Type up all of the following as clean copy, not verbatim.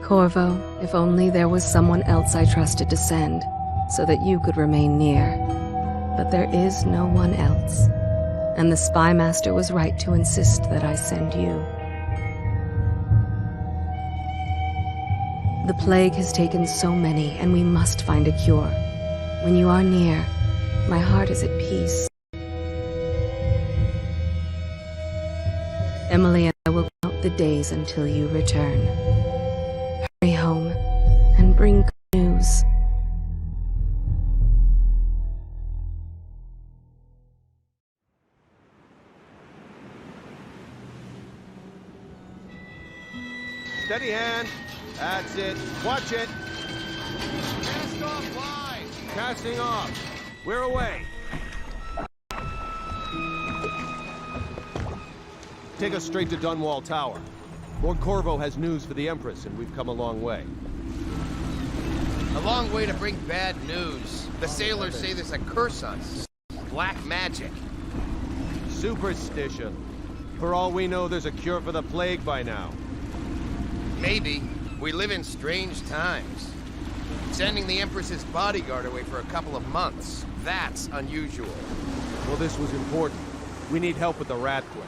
Corvo, if only there was someone else I trusted to send, so that you could remain near. But there is no one else, and the Spy Master was right to insist that I send you. The plague has taken so many, and we must find a cure. When you are near, my heart is at peace. Emily and I will count the days until you return. Hurry home and bring good news. Steady hand. That's it. Watch it. Cast off line. Casting off. We're away. Take us straight to Dunwall Tower. Lord Corvo has news for the Empress, and we've come a long way. A long way to bring bad news. The sailors say there's a curse on us. Black magic. Superstition. For all we know, there's a cure for the plague by now. Maybe. We live in strange times. Sending the Empress's bodyguard away for a couple of months. That's unusual. Well, this was important. We need help with the rat plague.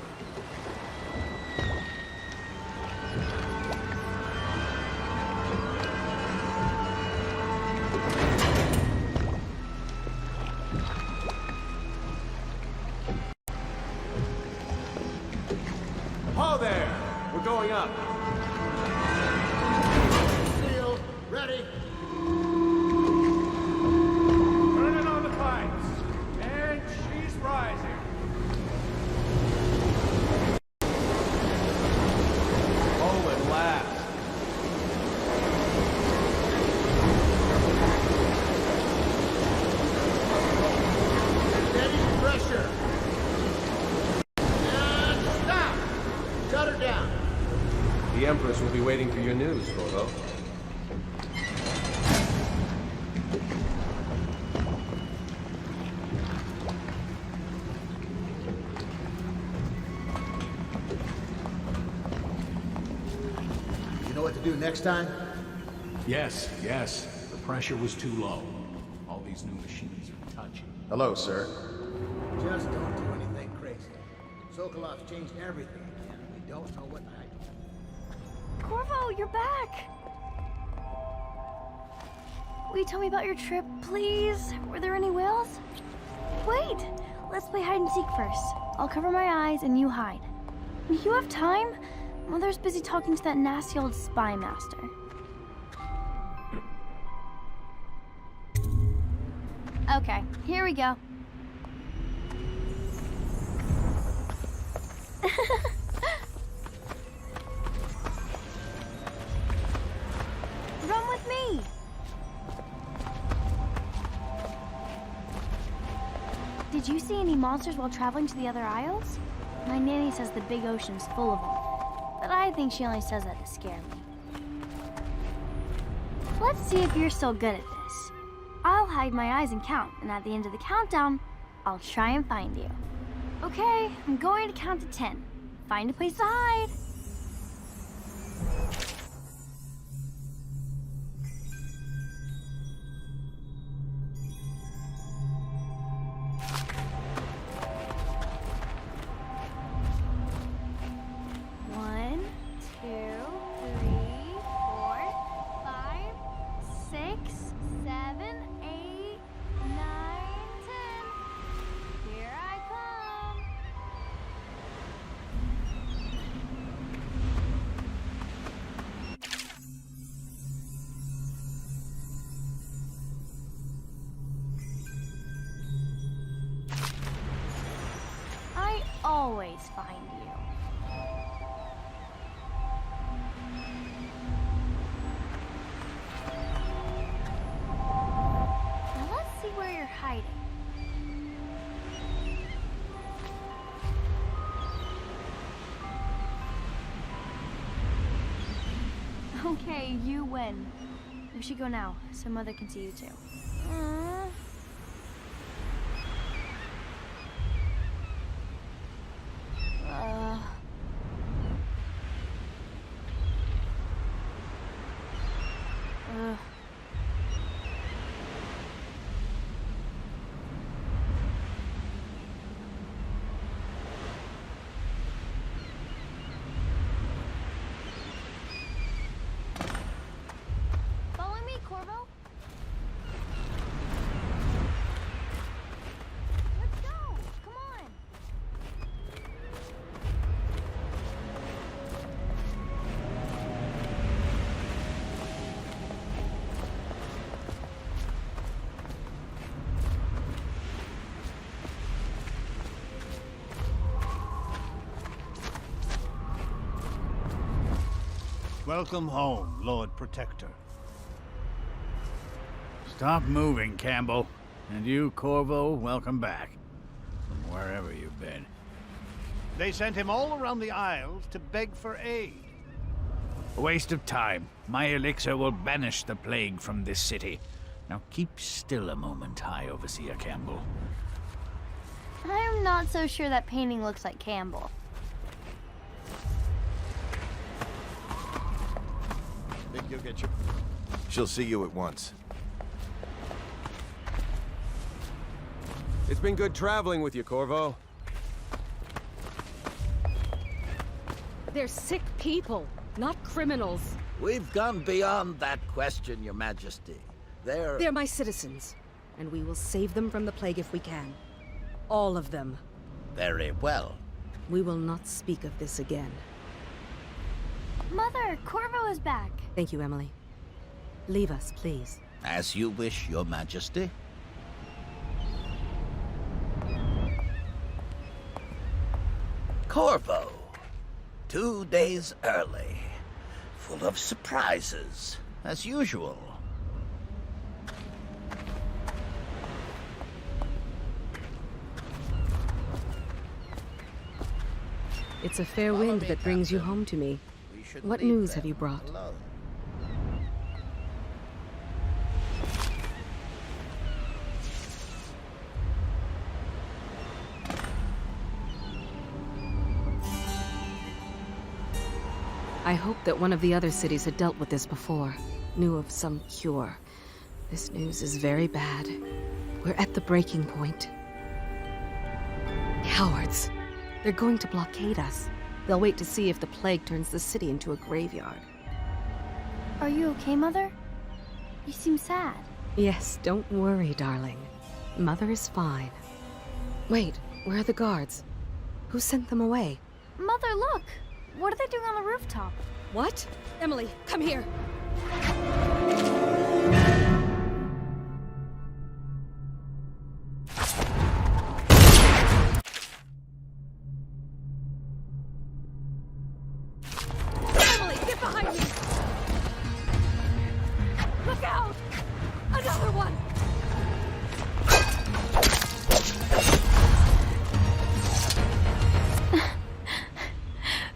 Ho there! We're going up. Seal, ready. Turning on the pipes. And she's rising. Oh, at last. Steady pressure. And stop. Shut her down. The Empress will be waiting for your news, Corvo. You know what to do next time? Yes. The pressure was too low. All these new machines are touchy. Hello, sir. Just don't do anything crazy. Sokolov's changed everything, and we don't know what to hide. Corvo, you're back! Will you tell me about your trip, please? Were there any whales? Wait! Let's play hide and seek first. I'll cover my eyes and you hide. You have time? Mother's busy talking to that nasty old spy master. Okay, here we go. Run with me! Did you see any monsters while traveling to the other isles? My nanny says the big ocean's full of them, but I think she only says that to scare me. Let's see if you're still good at this. I'll hide my eyes and count, and at the end of the countdown, I'll try and find you. Okay, I'm going to count to 10. Find a place to hide. One, two, three, 4, 5, 6, 7, 8, 9, 10. Here I come. I always find you. Now let's see where you're hiding. Okay, you win. We should go now, so Mother can see you too. Follow me, Corvo. Let's go. Come on. Welcome home, Lord Protector. Stop moving, Campbell. And you, Corvo, welcome back. From wherever you've been. They sent him all around the Isles to beg for aid. A waste of time. My elixir will banish the plague from this city. Now keep still a moment, High Overseer Campbell. I'm not so sure that painting looks like Campbell. Think you'll get your... She'll see you at once. It's been good traveling with you, Corvo. They're sick people, not criminals. We've gone beyond that question, Your Majesty. They're my citizens, and we will save them from the plague if we can. All of them. Very well. We will not speak of this again. Mother, Corvo is back. Thank you, Emily. Leave us, please. As you wish, Your Majesty. Corvo. 2 days early. Full of surprises, as usual. It's a fair wind that brings you home to me. What news have you brought? I hoped that one of the other cities had dealt with this before, knew of some cure. This news is very bad. We're at the breaking point. Cowards. They're going to blockade us. They'll wait to see if the plague turns the city into a graveyard. Are you okay, Mother? You seem sad. Yes, don't worry, darling. Mother is fine. Wait, where are the guards? Who sent them away? Mother, look! What are they doing on the rooftop? What? Emily, come here! Emily, get behind me! Look out! Another one!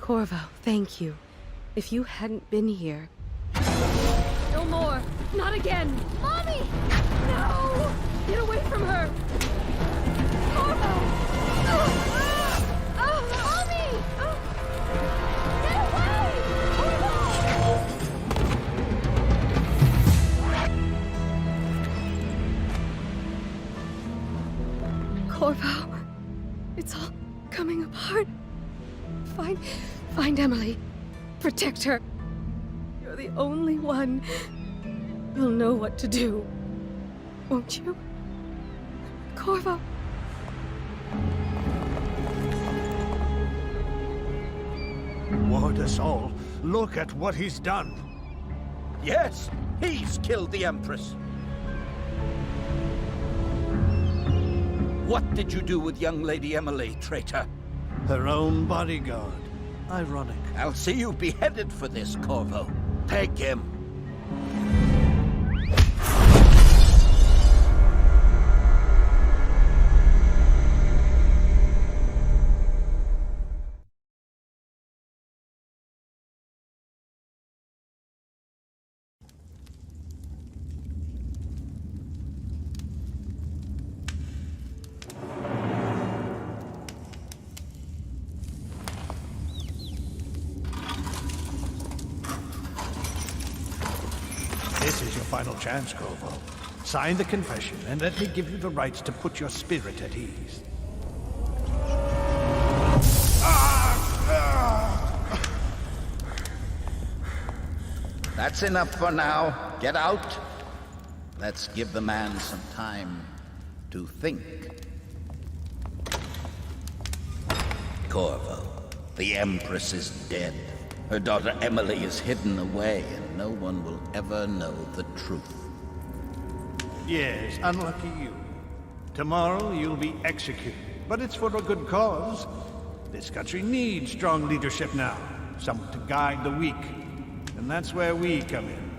Corvo, thank you. If you hadn't been here... No more! Not again! Mommy! No! Get away from her! Corvo! Mommy! Get away! Corvo, it's all coming apart. Find Emily. Protect her. You're the only one. You'll know what to do. Won't you? Corvo. Ward us all. Look at what he's done. Yes, he's killed the Empress. What did you do with young Lady Emily, traitor? Her own bodyguard. Ironic. I'll see you beheaded for this, Corvo. Take him. This is your final chance, Corvo. Sign the confession, and let me give you the rights to put your spirit at ease. That's enough for now. Get out. Let's give the man some time to think. Corvo, the Empress is dead. Her daughter Emily is hidden away, and no one will ever know the truth. Yes, unlucky you. Tomorrow you'll be executed, but it's for a good cause. This country needs strong leadership now, someone to guide the weak. And that's where we come in.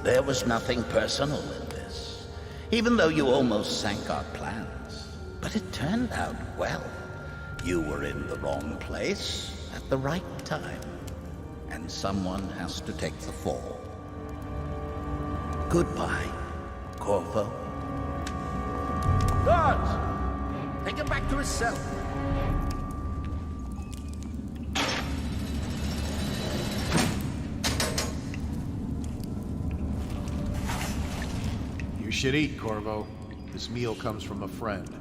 There was nothing personal in this, even though you almost sank our plans. But it turned out well. You were in the wrong place at the right time, and someone has to take the fall. Goodbye, Corvo. Guards! Take him back to his cell. You should eat, Corvo. This meal comes from a friend.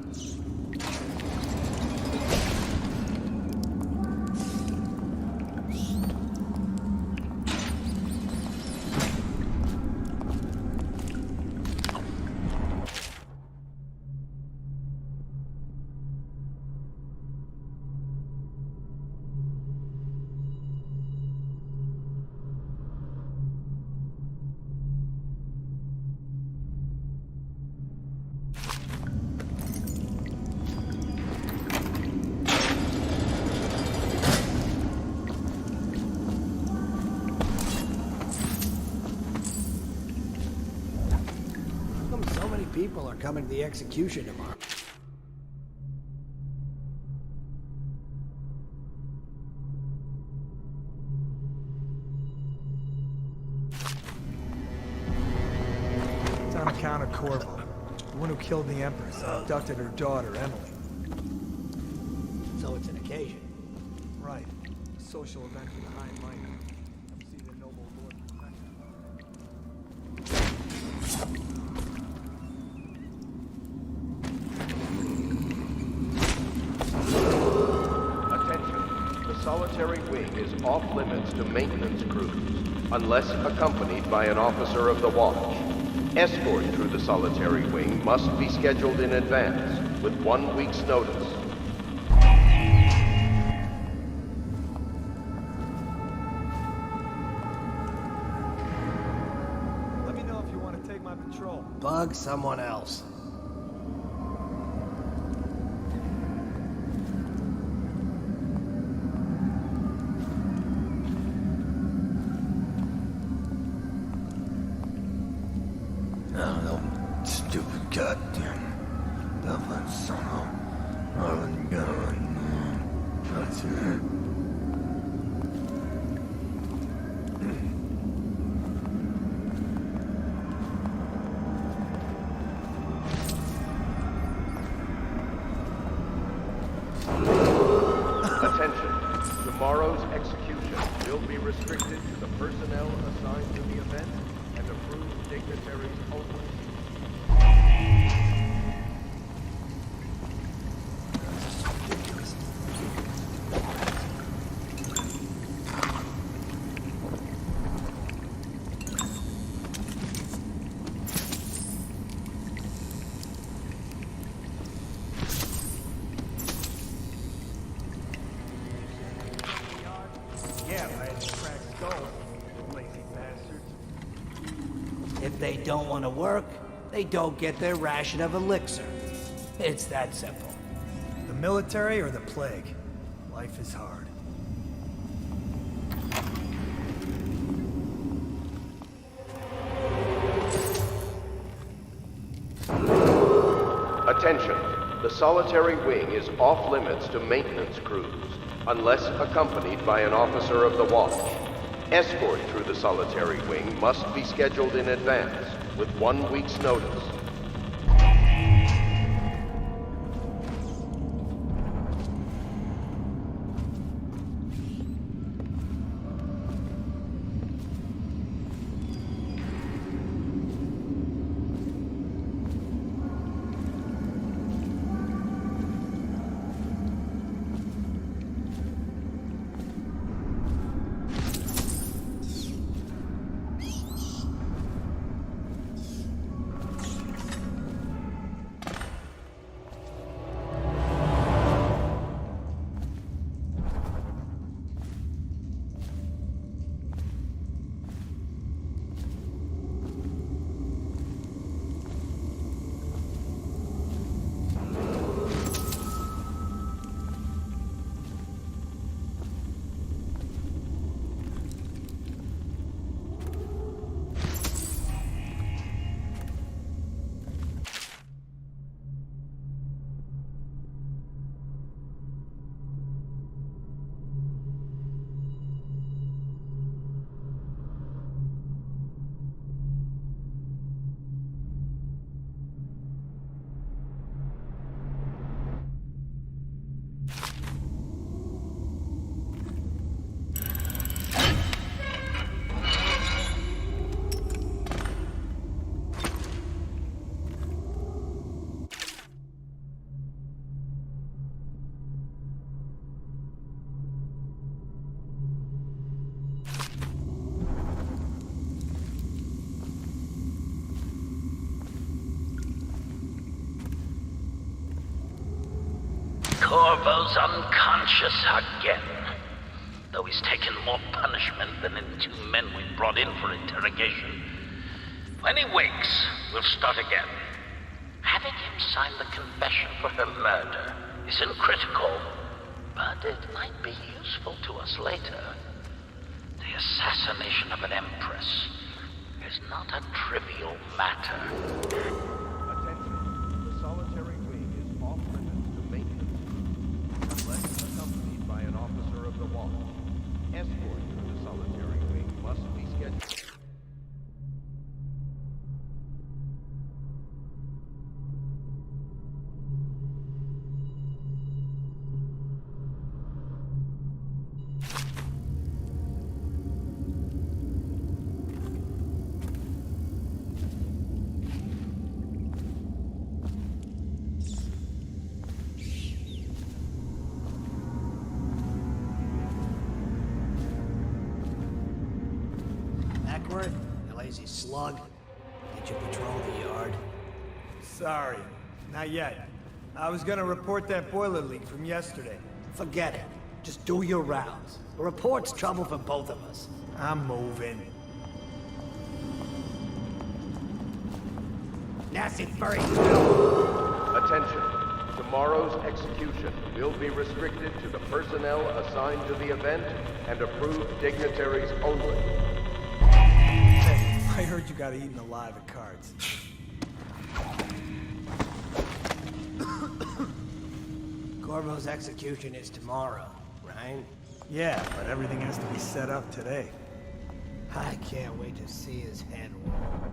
People are coming to the execution tomorrow. It's on account of Corvo, the one who killed the Empress and abducted her daughter, Emily. So it's an occasion. Right. A social event for the High and Mighty. Come see the noble Lord Protector. Solitary wing is off limits to maintenance crews, unless accompanied by an officer of the watch. Escort through the solitary wing must be scheduled in advance, with 1 week's notice. Let me know if you want to take my patrol. Bug someone else. Stupid goddamn Dublin son of Harlan Gunn. That's it. Attention. Tomorrow's execution will be restricted to the personnel assigned to the event and approved dignitaries only. If they don't want to work, they don't get their ration of elixir. It's that simple. The military or the plague? Life is hard. Attention. The solitary wing is off limits to maintenance crews, unless accompanied by an officer of the watch. Escort through the solitary wing must be scheduled in advance, with 1 week's notice. Corvo's unconscious again. Though he's taken more punishment than the 2 men we brought in for interrogation. When he wakes, we'll start again. Having him sign the confession for her murder isn't critical, but it might be useful to us later. The assassination of an empress is not a trivial matter. Attention. The solitary wing is off limits to maintenance unless accompanied by an officer of the watch. Escort through the solitary wing must be scheduled. Backward, you lazy slug. Did you patrol the yard? Sorry, not yet. I was gonna report that boiler leak from yesterday. Forget it. Just do your rounds. A report's trouble for both of us. I'm moving. Nasty furry. Attention. Tomorrow's execution will be restricted to the personnel assigned to the event and approved dignitaries only. Hey, I heard you got eaten alive at cards. Corvo's execution is tomorrow, right? Yeah, but everything has to be set up today. I can't wait to see his head roll.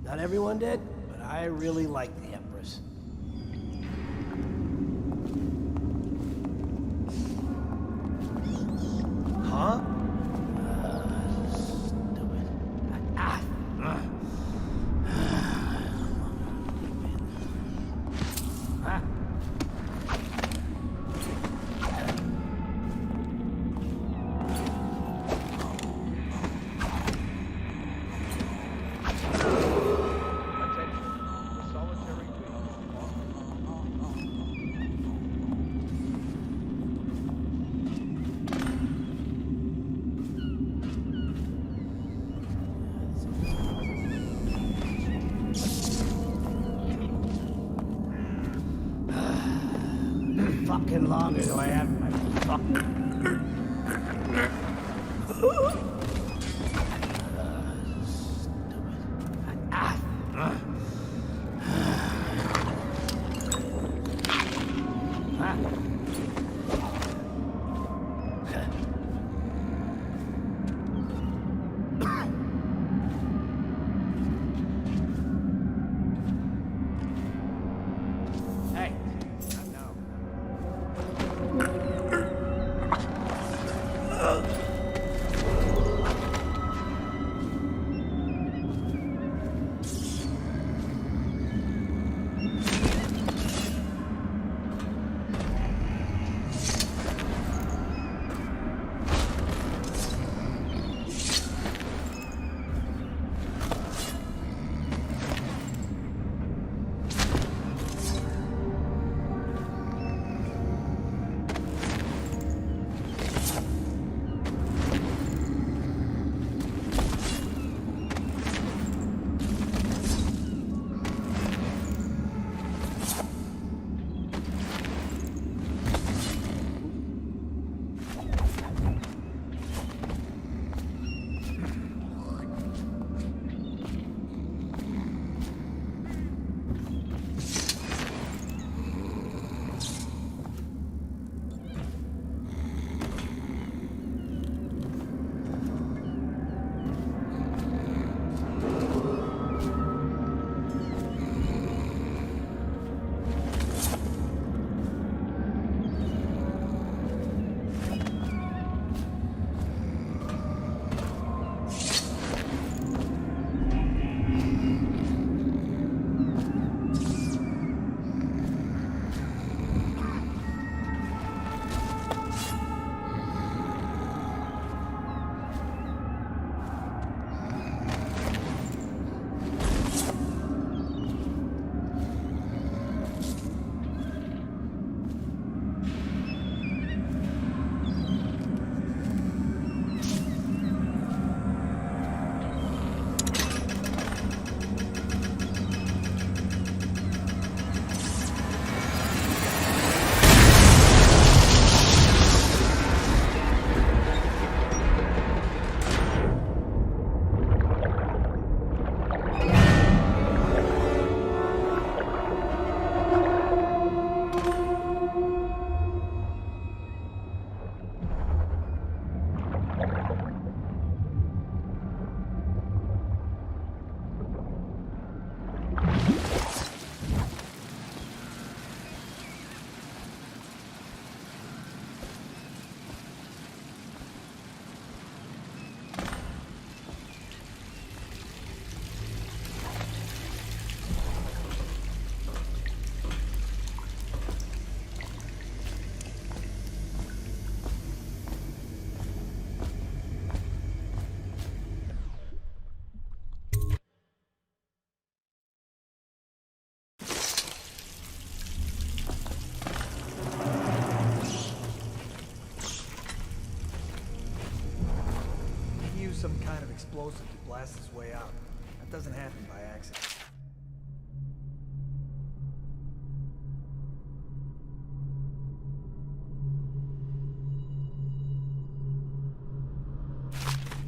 Not everyone did, but I really like the Empress. Huh? Stupid. Ah! Ah! Fucking long ago I have my Hey, no. kind of explosive to blast his way out. That doesn't happen by accident.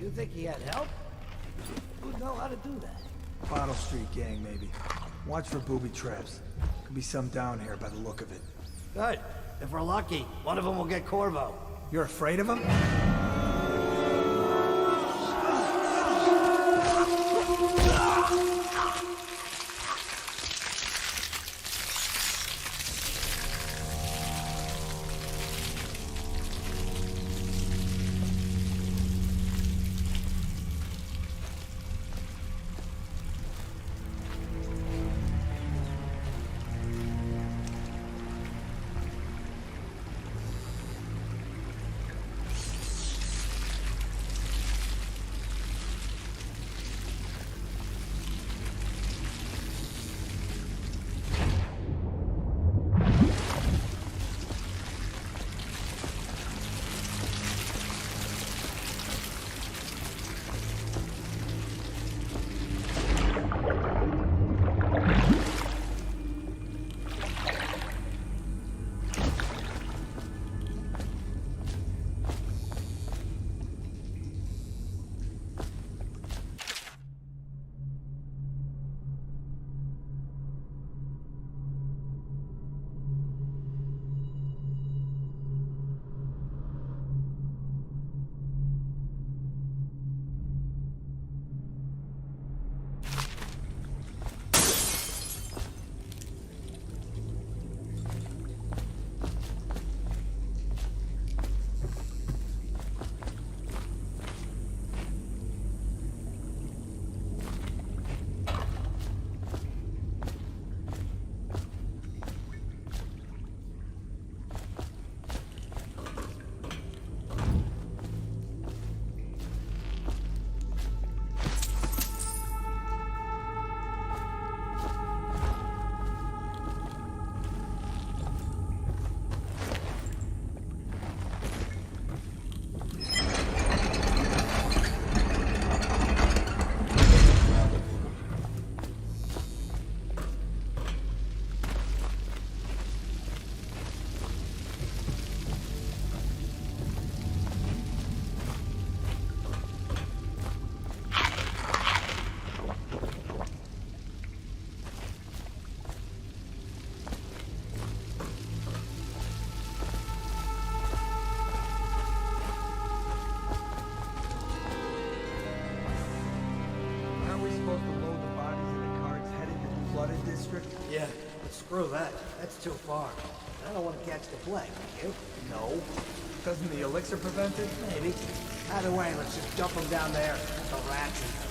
You think he had help? Who'd know how to do that? Bottle Street gang, maybe. Watch for booby traps. Could be some down here by the look of it. Good. If we're lucky, one of them will get Corvo. You're afraid of him? Yeah, but screw that. That's too far. I don't want to catch the plague, you? No. Doesn't the elixir prevent it? Maybe. Either way, let's just dump them down there. The rats.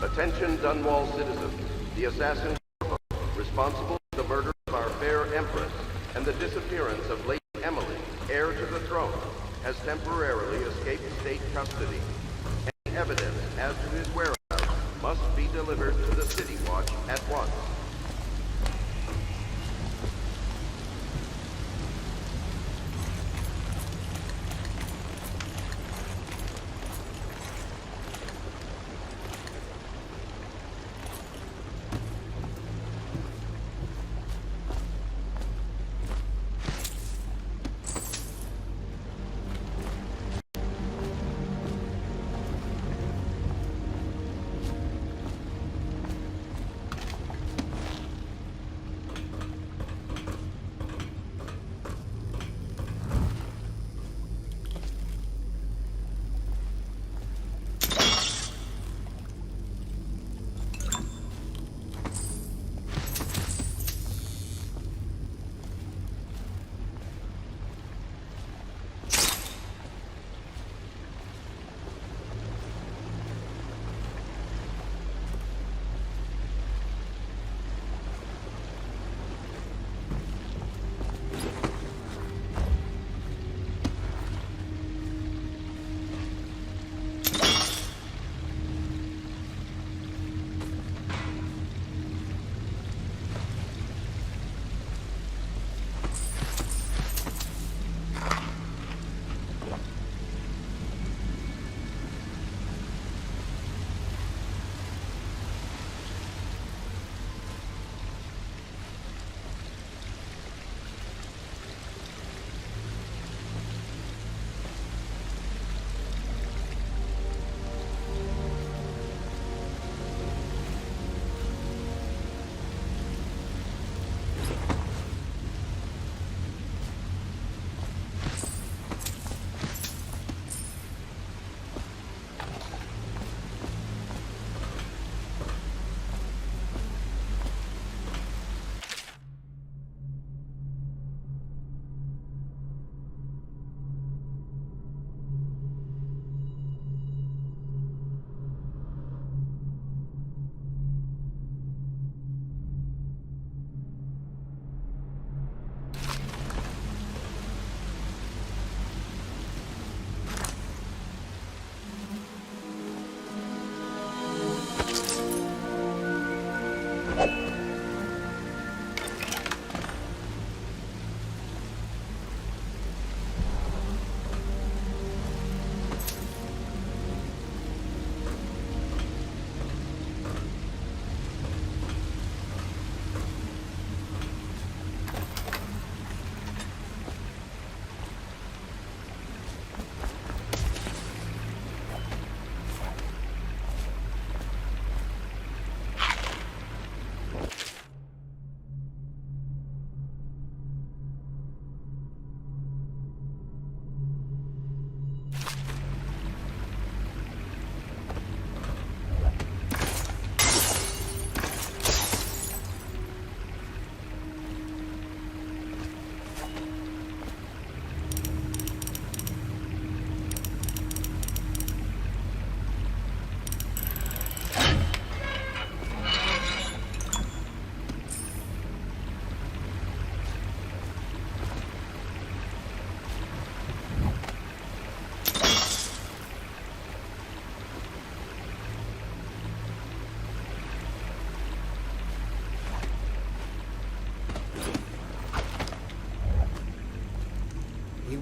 Attention Dunwall citizens. The assassin responsible for the murder of our fair Empress and the disappearance of Lady Emily, heir to the throne, has temporarily escaped state custody. Any evidence as to his whereabouts must be delivered to the City Watch at once.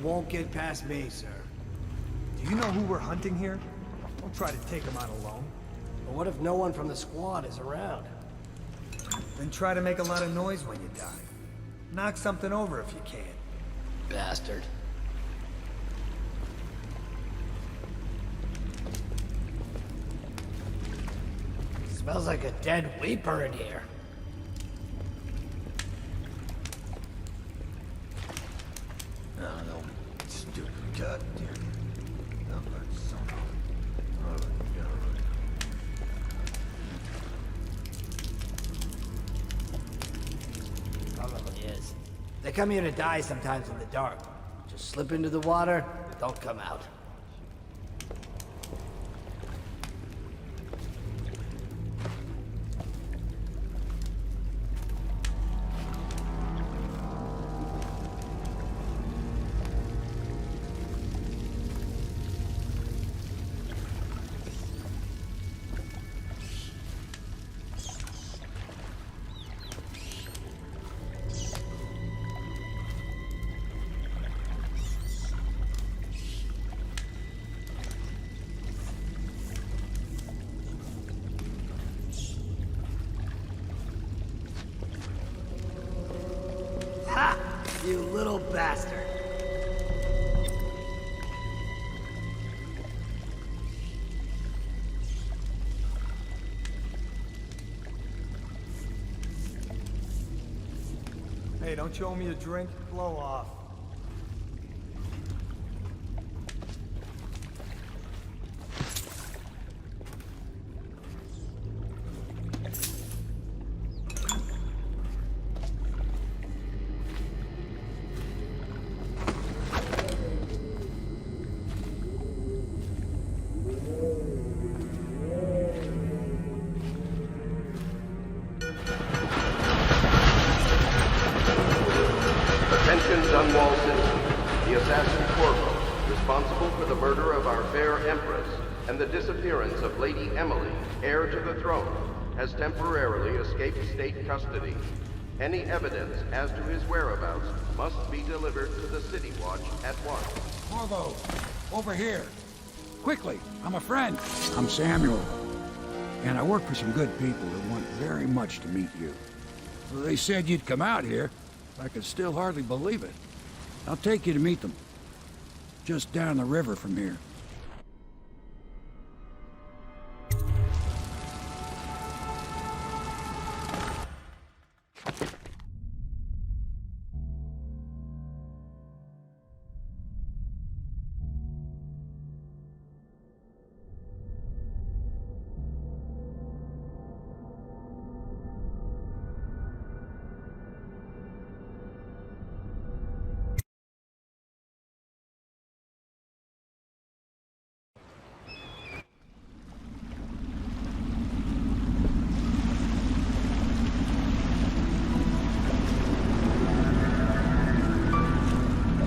won't get past me, sir. Do you know who we're hunting here? Don't try to take him out alone. But what if no one from the squad is around? Then try to make a lot of noise when you die. Knock something over if you can. Bastard. Smells like a dead Weeper in here. No, stupid goddamn. Stubborn son of Harlan Gunn. Probably is. They come here to die sometimes in the dark. Just slip into the water, don't come out. Ha! You little bastard. Hey, don't you owe me a drink? Blow off. Attention, Dunwall citizens. The assassin Corvo, responsible for the murder of our fair Empress and the disappearance of Lady Emily, heir to the throne, has temporarily escaped state custody. Any evidence as to his whereabouts must be delivered to the City Watch at once. Corvo, over here. Quickly, I'm a friend. I'm Samuel. And I work for some good people that want very much to meet you. Well, they said you'd come out here. I could still hardly believe it. I'll take you to meet them. Just down the river from here.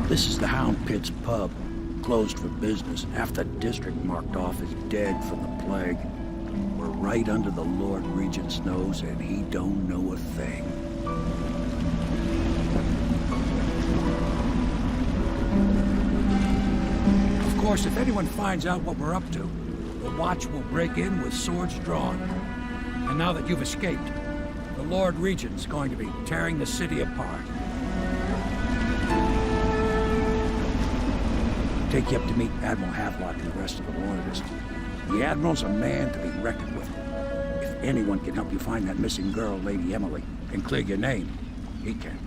This is the Hound Pit's pub, closed for business. Half the district marked off as dead from the plague. We're right under the Lord Regent's nose, and he don't know a thing. Of course, if anyone finds out what we're up to, the Watch will break in with swords drawn. And now that you've escaped, the Lord Regent's going to be tearing the city apart. Take you up to meet Admiral Havelock and the rest of the Loyalists. The Admiral's a man to be reckoned with. If anyone can help you find that missing girl, Lady Emily, and clear your name, he can.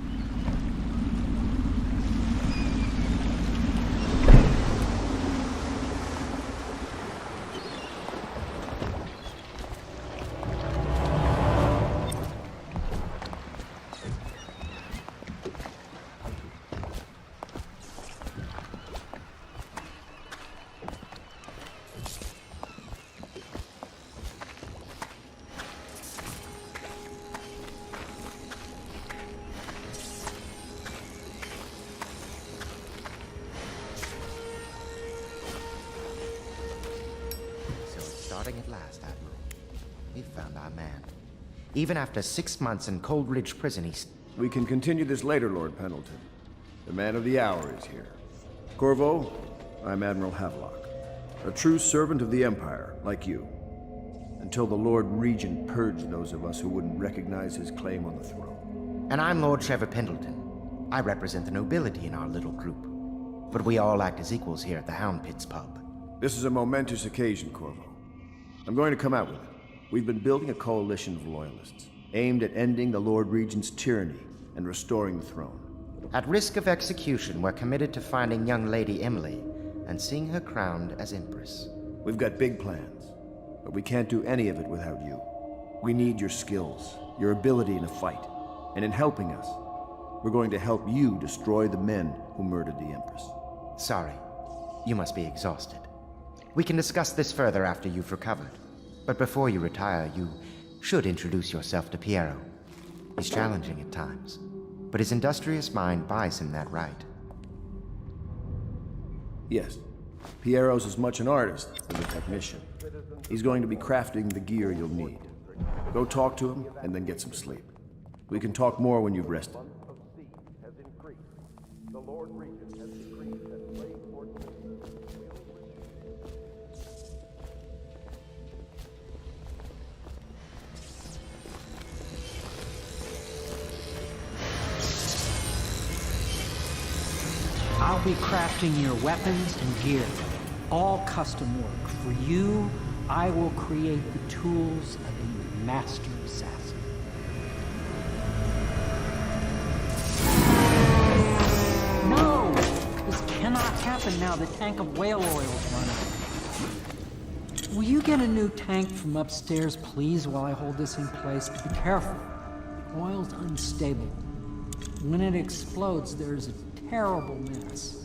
Starting at last, Admiral. We've found our man. Even after 6 months in Cold Ridge Prison, he's... We can continue this later, Lord Pendleton. The man of the hour is here. Corvo, I'm Admiral Havelock, a true servant of the Empire, like you, until the Lord Regent purged those of us who wouldn't recognize his claim on the throne. And I'm Lord Trevor Pendleton. I represent the nobility in our little group. But we all act as equals here at the Hound Pits pub. This is a momentous occasion, Corvo. I'm going to come out with it. We've been building a coalition of loyalists, aimed at ending the Lord Regent's tyranny and restoring the throne. At risk of execution, we're committed to finding young Lady Emily and seeing her crowned as Empress. We've got big plans, but we can't do any of it without you. We need your skills, your ability in a fight, and in helping us, we're going to help you destroy the men who murdered the Empress. Sorry, you must be exhausted. We can discuss this further after you've recovered. But before you retire, you should introduce yourself to Piero. He's challenging at times, but his industrious mind buys him that right. Yes, Piero's as much an artist as a technician. He's going to be crafting the gear you'll need. Go talk to him, and then get some sleep. We can talk more when you've rested. I'll be crafting your weapons and gear, all custom work. For you, I will create the tools of a master assassin. No! This cannot happen now. The tank of whale oil is run out. Will you get a new tank from upstairs, please, while I hold this in place? Be careful. The oil's unstable. When it explodes, there's a terrible mess.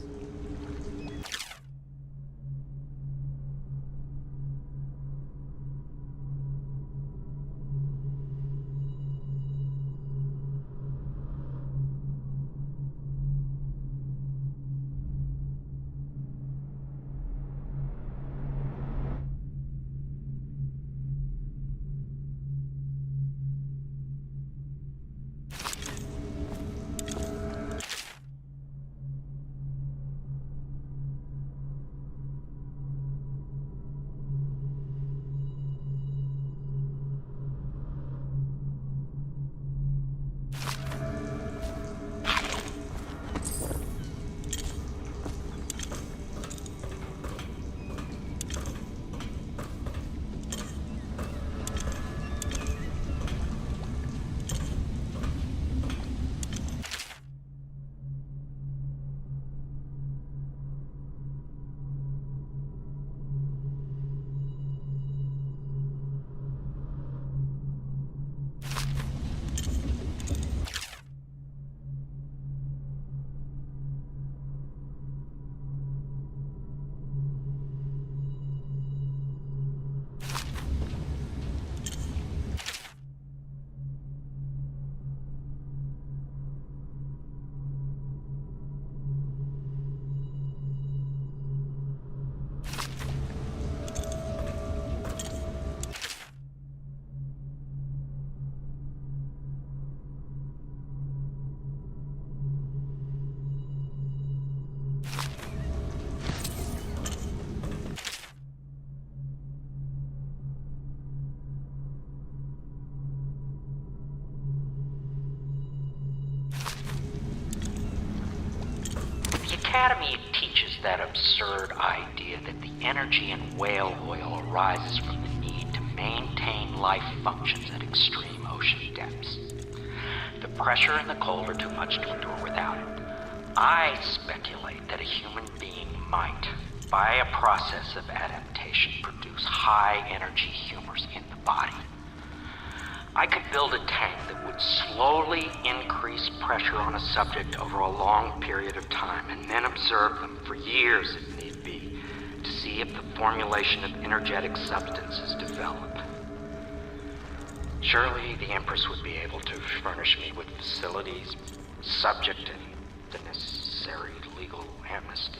The Academy teaches that absurd idea that the energy in whale oil arises from the need to maintain life functions at extreme ocean depths. The pressure and the cold are too much to endure without it. I speculate that a human being might, by a process of adaptation, produce high-energy humors in the body. I could build a tank that would slowly increase pressure on a subject over a long period of time and then observe them for years if need be to see if the formulation of energetic substances develop. Surely the Empress would be able to furnish me with facilities subject to the necessary legal amnesty.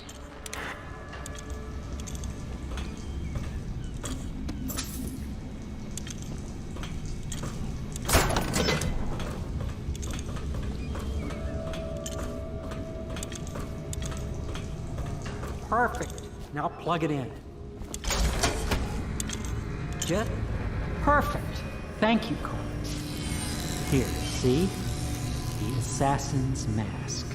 Perfect. Now plug it in. Just perfect. Thank you, Carl. Here, see? The assassin's mask.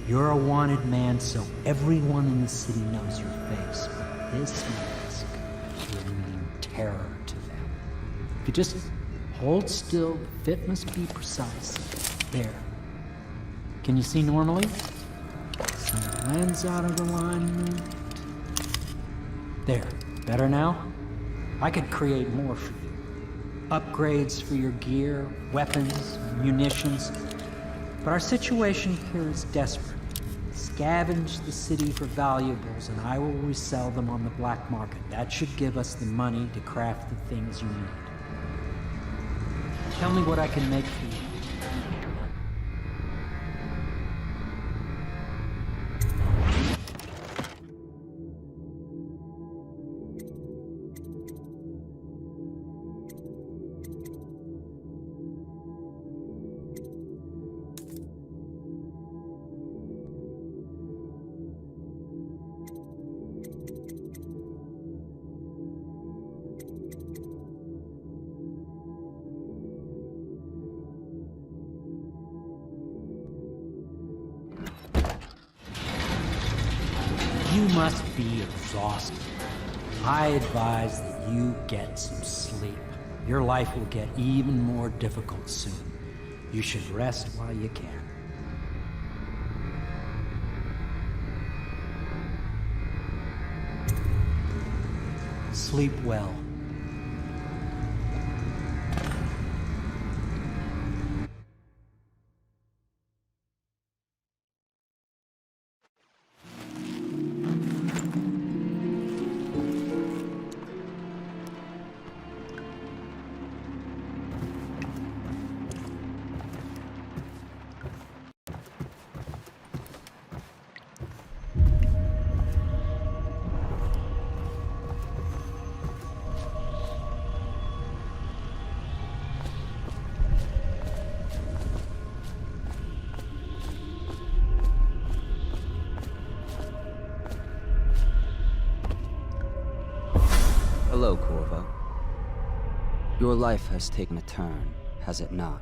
You're a wanted man, so everyone in the city knows your face. But this mask will mean terror to them. If you just hold still, the fit must be precise. There. Can you see normally? Some lens out of alignment. There. Better now? I could create more for you. Upgrades for your gear, weapons, munitions. But our situation here is desperate. Scavenge the city for valuables and I will resell them on the black market. That should give us the money to craft the things you need. Tell me what I can make for you. You must be exhausted. I advise that you get some sleep. Your life will get even more difficult soon. You should rest while you can. Sleep well. Hello, Corvo. Your life has taken a turn, has it not?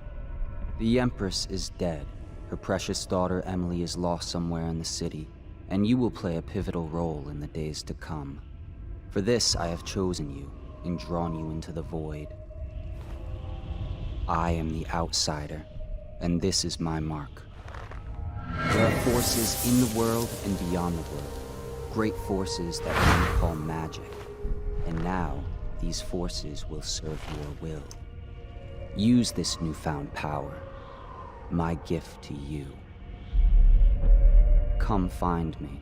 The Empress is dead. Her precious daughter Emily is lost somewhere in the city, and you will play a pivotal role in the days to come. For this, I have chosen you and drawn you into the void. I am the outsider, and this is my mark. There are forces in the world and beyond the world, great forces that we call magic. And now, these forces will serve your will. Use this newfound power, my gift to you. Come find me.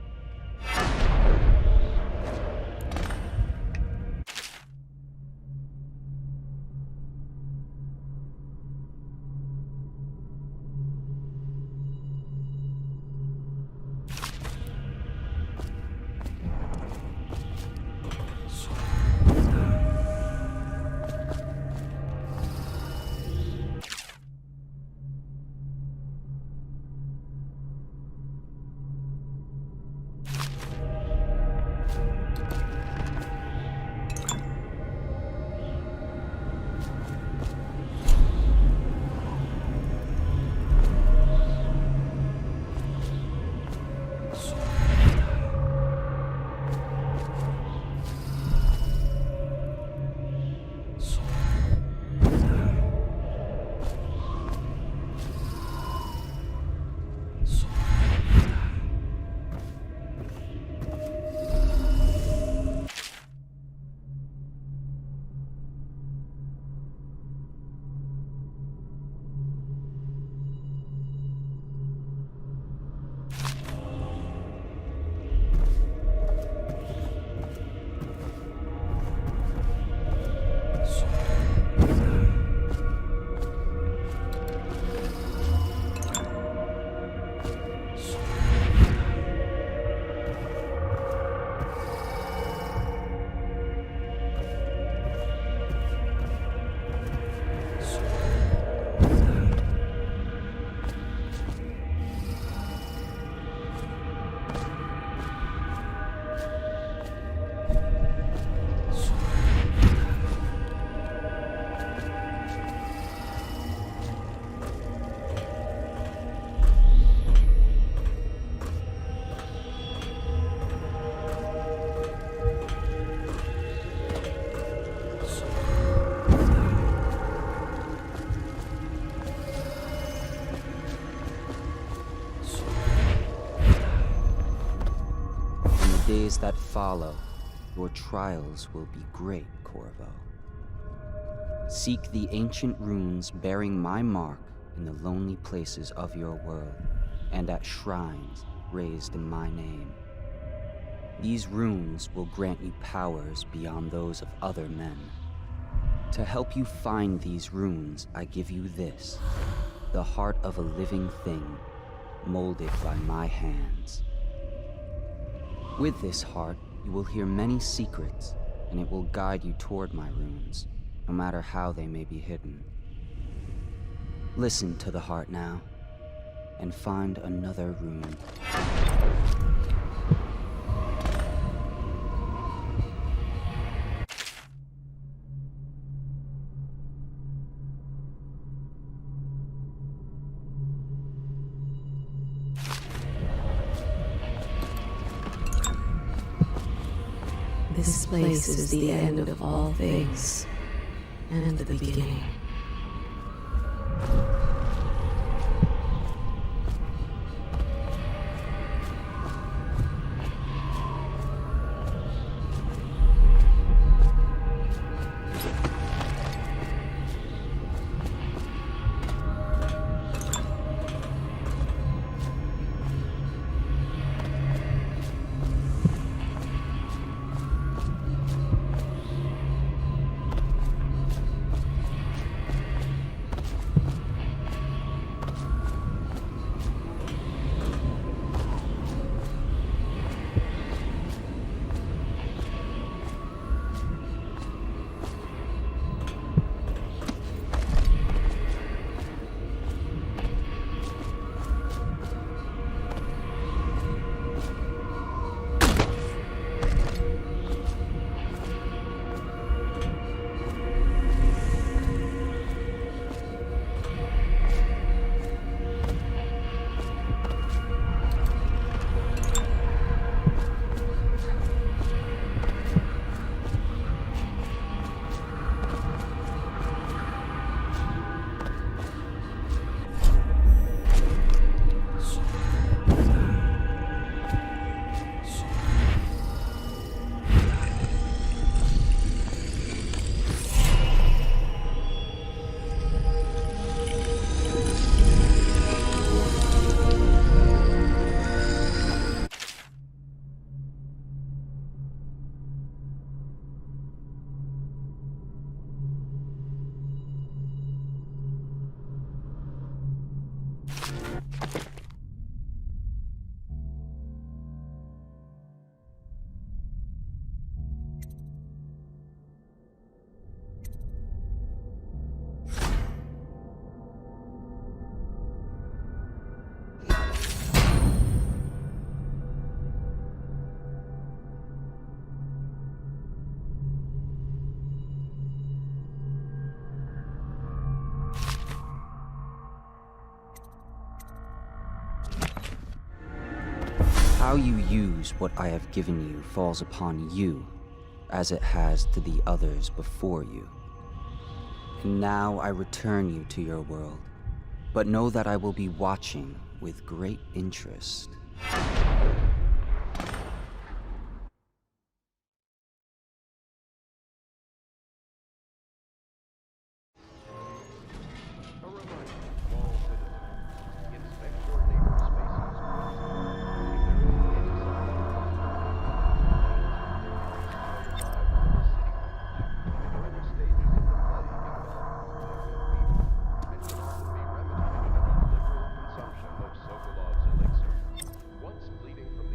days that follow, your trials will be great, Corvo. Seek the ancient runes bearing my mark in the lonely places of your world, and at shrines raised in my name. These runes will grant you powers beyond those of other men. To help you find these runes, I give you this, the heart of a living thing, molded by my hands. With this heart, you will hear many secrets, and it will guide you toward my runes, no matter how they may be hidden. Listen to the heart now, and find another rune. This place is the end of all things, and the beginning. How you use what I have given you falls upon you, as it has to the others before you. And now I return you to your world, but know that I will be watching with great interest. Once bleeding from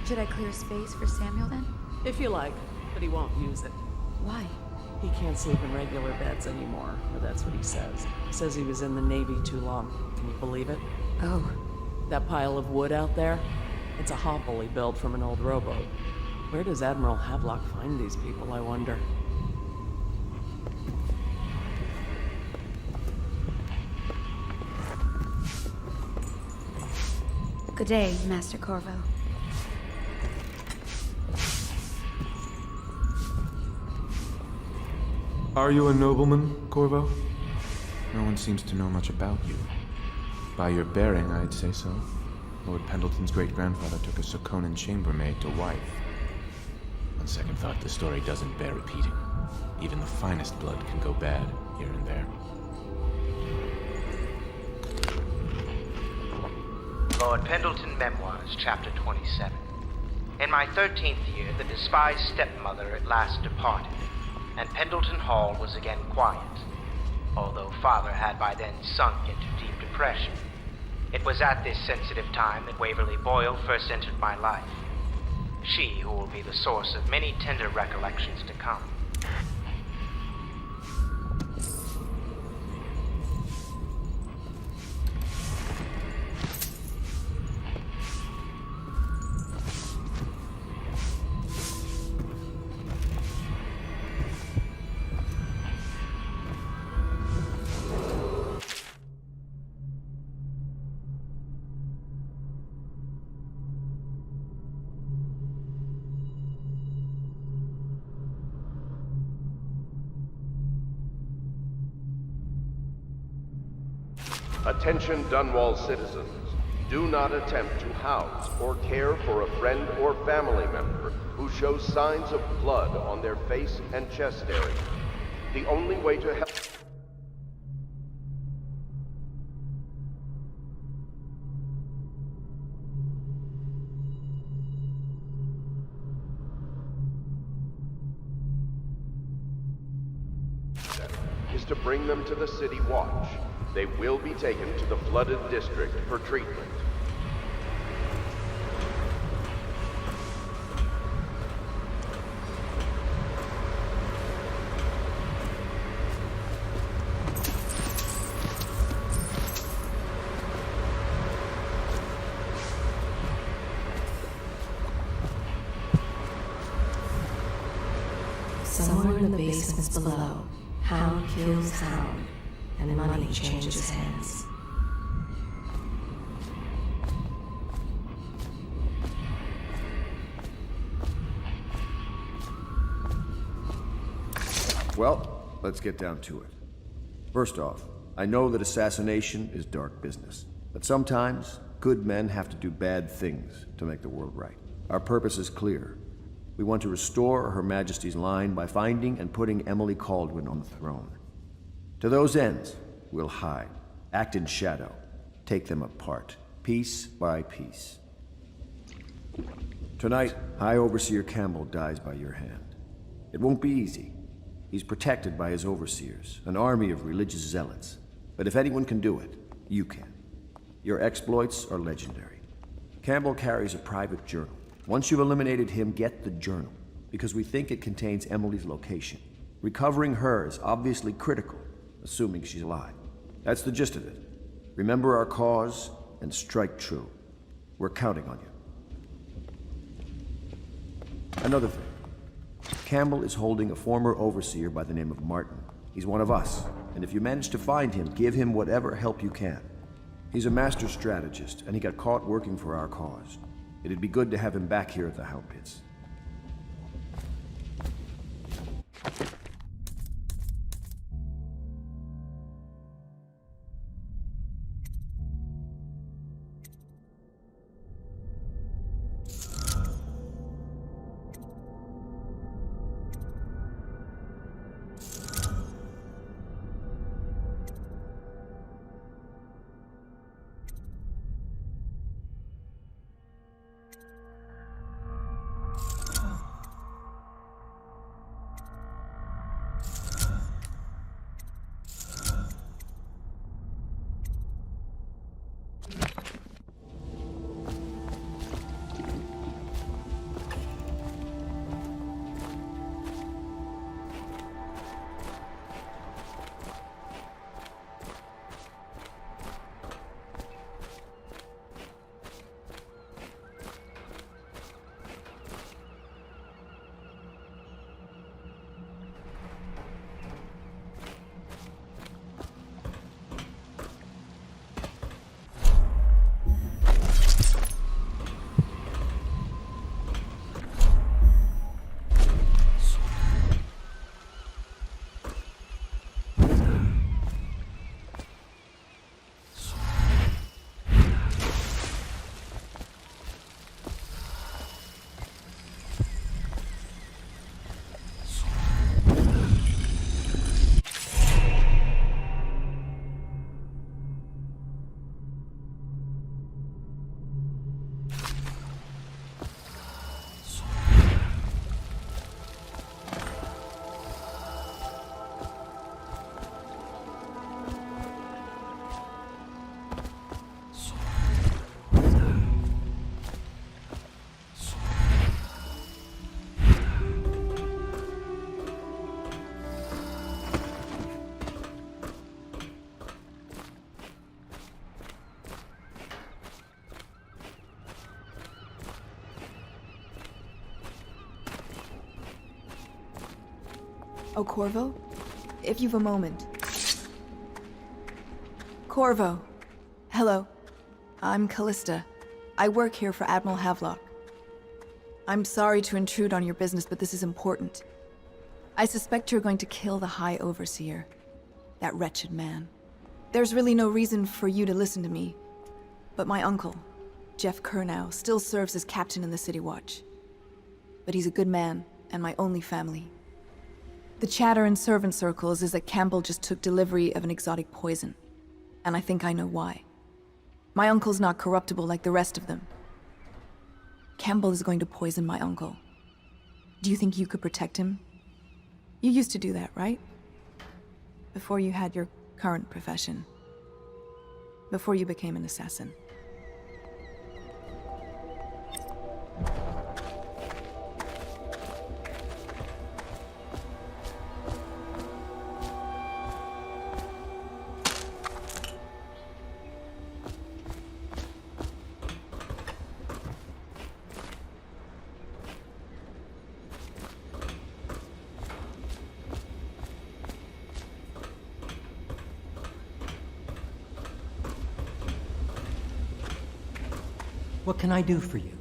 Should I clear space for Samuel then? If you like, but he won't use it. Why? He can't sleep in regular beds anymore, or that's what he says. Says he was in the Navy too long. Can you believe it? Oh. That pile of wood out there? It's a hovel he built from an old rowboat. Where does Admiral Havelock find these people, I wonder? Good day, Master Corvo. Are you a nobleman, Corvo? No one seems to know much about you. By your bearing, I'd say so. Lord Pendleton's great-grandfather took a Sokonan chambermaid to wife. On second thought, the story doesn't bear repeating. Even the finest blood can go bad, here and there. Lord Pendleton Memoirs, Chapter 27. In my 13th year, the despised stepmother at last departed, and Pendleton Hall was again quiet, although Father had by then sunk into deep depression. It was at this sensitive time that Waverly Boyle first entered my life. She who will be the source of many tender recollections to come. Attention Dunwall citizens. Do not attempt to house or care for a friend or family member who shows signs of blood on their face and chest area. The only way to help... is to bring them to the City Watch. They will be taken to the flooded district for treatment. Somewhere in the basements below, hound kills hound, and money changes hands. Well, let's get down to it. First off, I know that assassination is dark business, but sometimes good men have to do bad things to make the world right. Our purpose is clear. We want to restore Her Majesty's line by finding and putting Emily Kaldwin on the throne. To those ends, we'll hide, act in shadow, take them apart, piece by piece. Tonight, High Overseer Campbell dies by your hand. It won't be easy. He's protected by his overseers, an army of religious zealots. But if anyone can do it, you can. Your exploits are legendary. Campbell carries a private journal. Once you've eliminated him, get the journal, because we think it contains Emily's location. Recovering her is obviously critical, assuming she's alive. That's the gist of it. Remember our cause and strike true. We're counting on you. Another thing. Campbell is holding a former overseer by the name of Martin. He's one of us, and if you manage to find him, give him whatever help you can. He's a master strategist, and he got caught working for our cause. It'd be good to have him back here at the Hound Pits. Oh, Corvo? If you've a moment. Corvo. Hello. I'm Callista. I work here for Admiral Havelock. I'm sorry to intrude on your business, but this is important. I suspect you're going to kill the High Overseer. That wretched man. There's really no reason for you to listen to me. But my uncle, Jeff Kernow, still serves as captain in the City Watch. But he's a good man, and my only family. The chatter in servant circles is that Campbell just took delivery of an exotic poison. And I think I know why. My uncle's not corruptible like the rest of them. Campbell is going to poison my uncle. Do you think you could protect him? You used to do that, right? Before you had your current profession. Before you became an assassin. What can I do for you?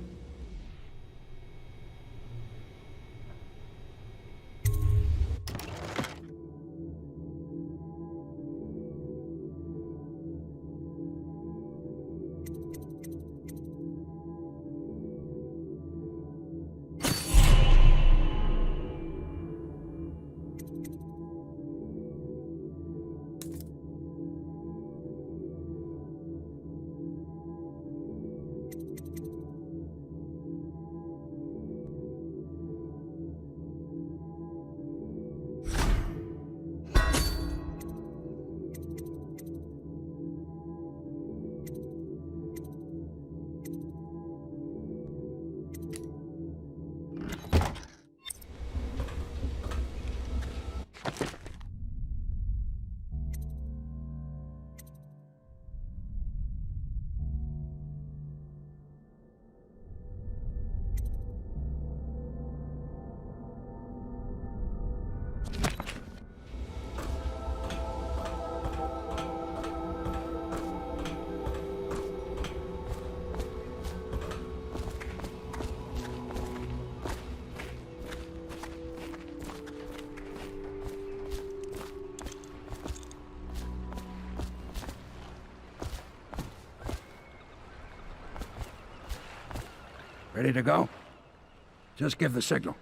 Ready to go? Just give the signal.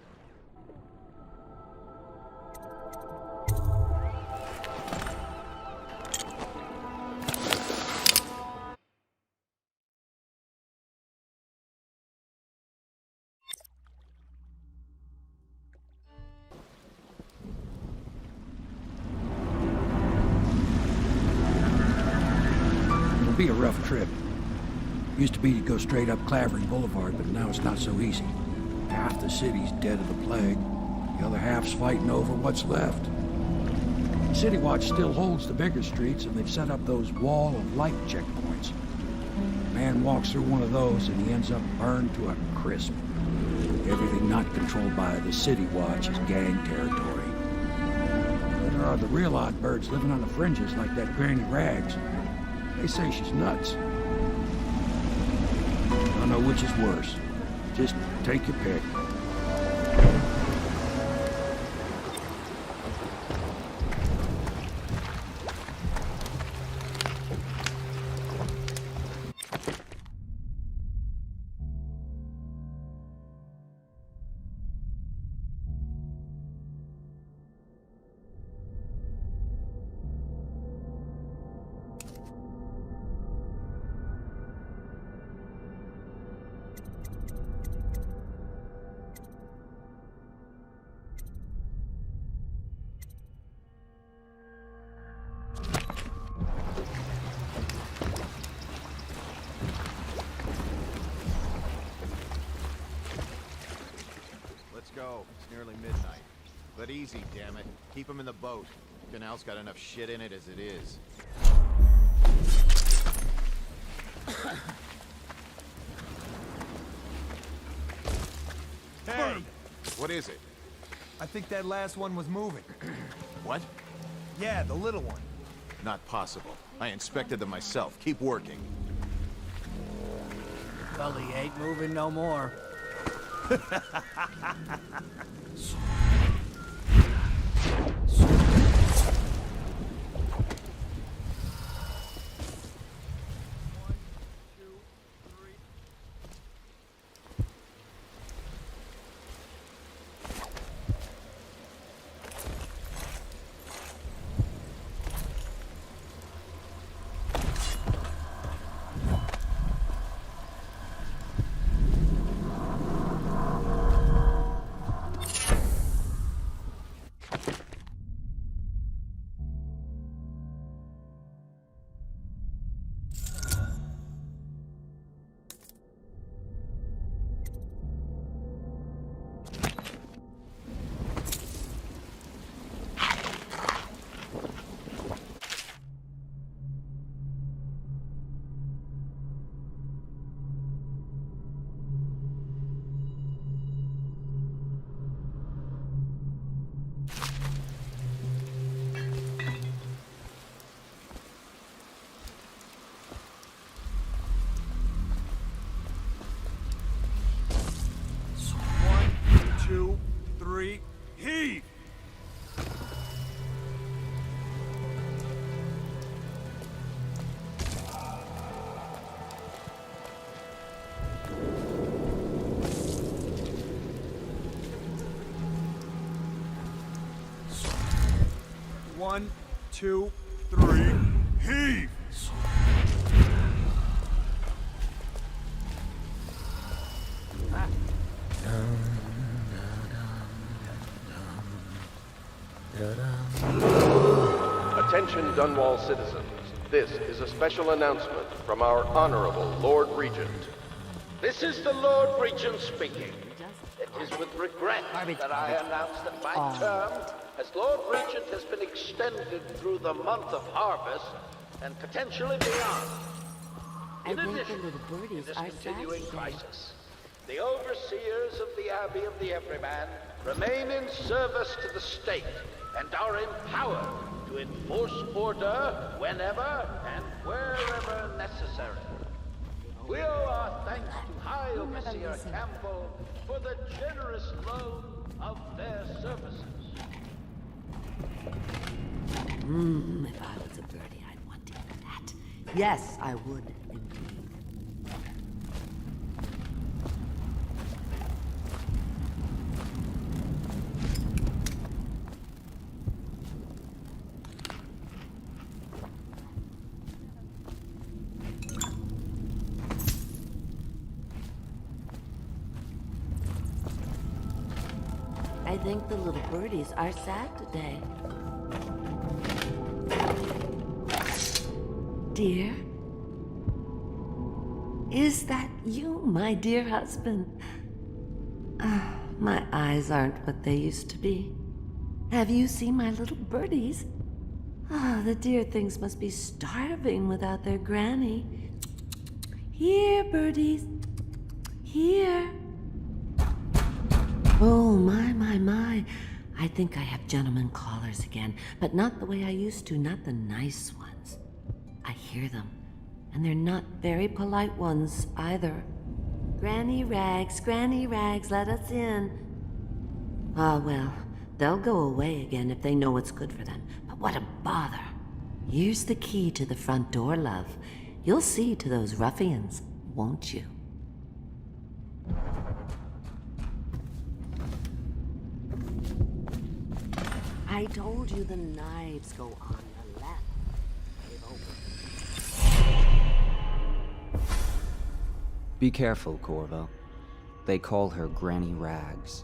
It'll be a rough trip. Used to be to go straight up Clavering Boulevard, but now it's not so easy. Half the city's dead of the plague. The other half's fighting over what's left. City Watch still holds the bigger streets, and they've set up those wall of light checkpoints. A man walks through one of those, and he ends up burned to a crisp. Everything not controlled by the City Watch is gang territory. But there are the real odd birds living on the fringes, like that Granny Rags. They say she's nuts. I don't know which is worse. Just take your pick. Go. It's nearly midnight. But easy, damn it. Keep them in the boat. Canal's got enough shit in it as it is. Hey! What is it? I think that last one was moving. What? Yeah, the little one. Not possible. I inspected them myself. Keep working. Well, he ain't moving no more. Two, three, heave! One, two, three, heave! Attention Dunwall citizens. This is a special announcement from our Honorable Lord Regent. This is the Lord Regent speaking. It is with regret that I announce that my term as Lord Regent has been extended through the month of harvest and potentially beyond. In addition to this continuing crisis, the overseers of the Abbey of the Everyman remain in service to the state and are empowered to enforce order whenever and wherever necessary. We owe our thanks to High Overseer Campbell for the generous loan of their services. If I was a birdie, I'd want to eat that. Yes, I would, indeed. I think the little birdies are sad today. Dear? Is that you, my dear husband? My eyes aren't what they used to be. Have you seen my little birdies? The dear things must be starving without their granny. Here, birdies. Here. Oh, my. I think I have gentlemen callers again, but not the way I used to, not the nice ones. I hear them, and they're not very polite ones either. Granny Rags, let us in. Ah, well, they'll go away again if they know what's good for them, but what a bother. Here's the key to the front door, love. You'll see to those ruffians, won't you? I told you the knives go on the left. Be careful, Corvo. They call her Granny Rags.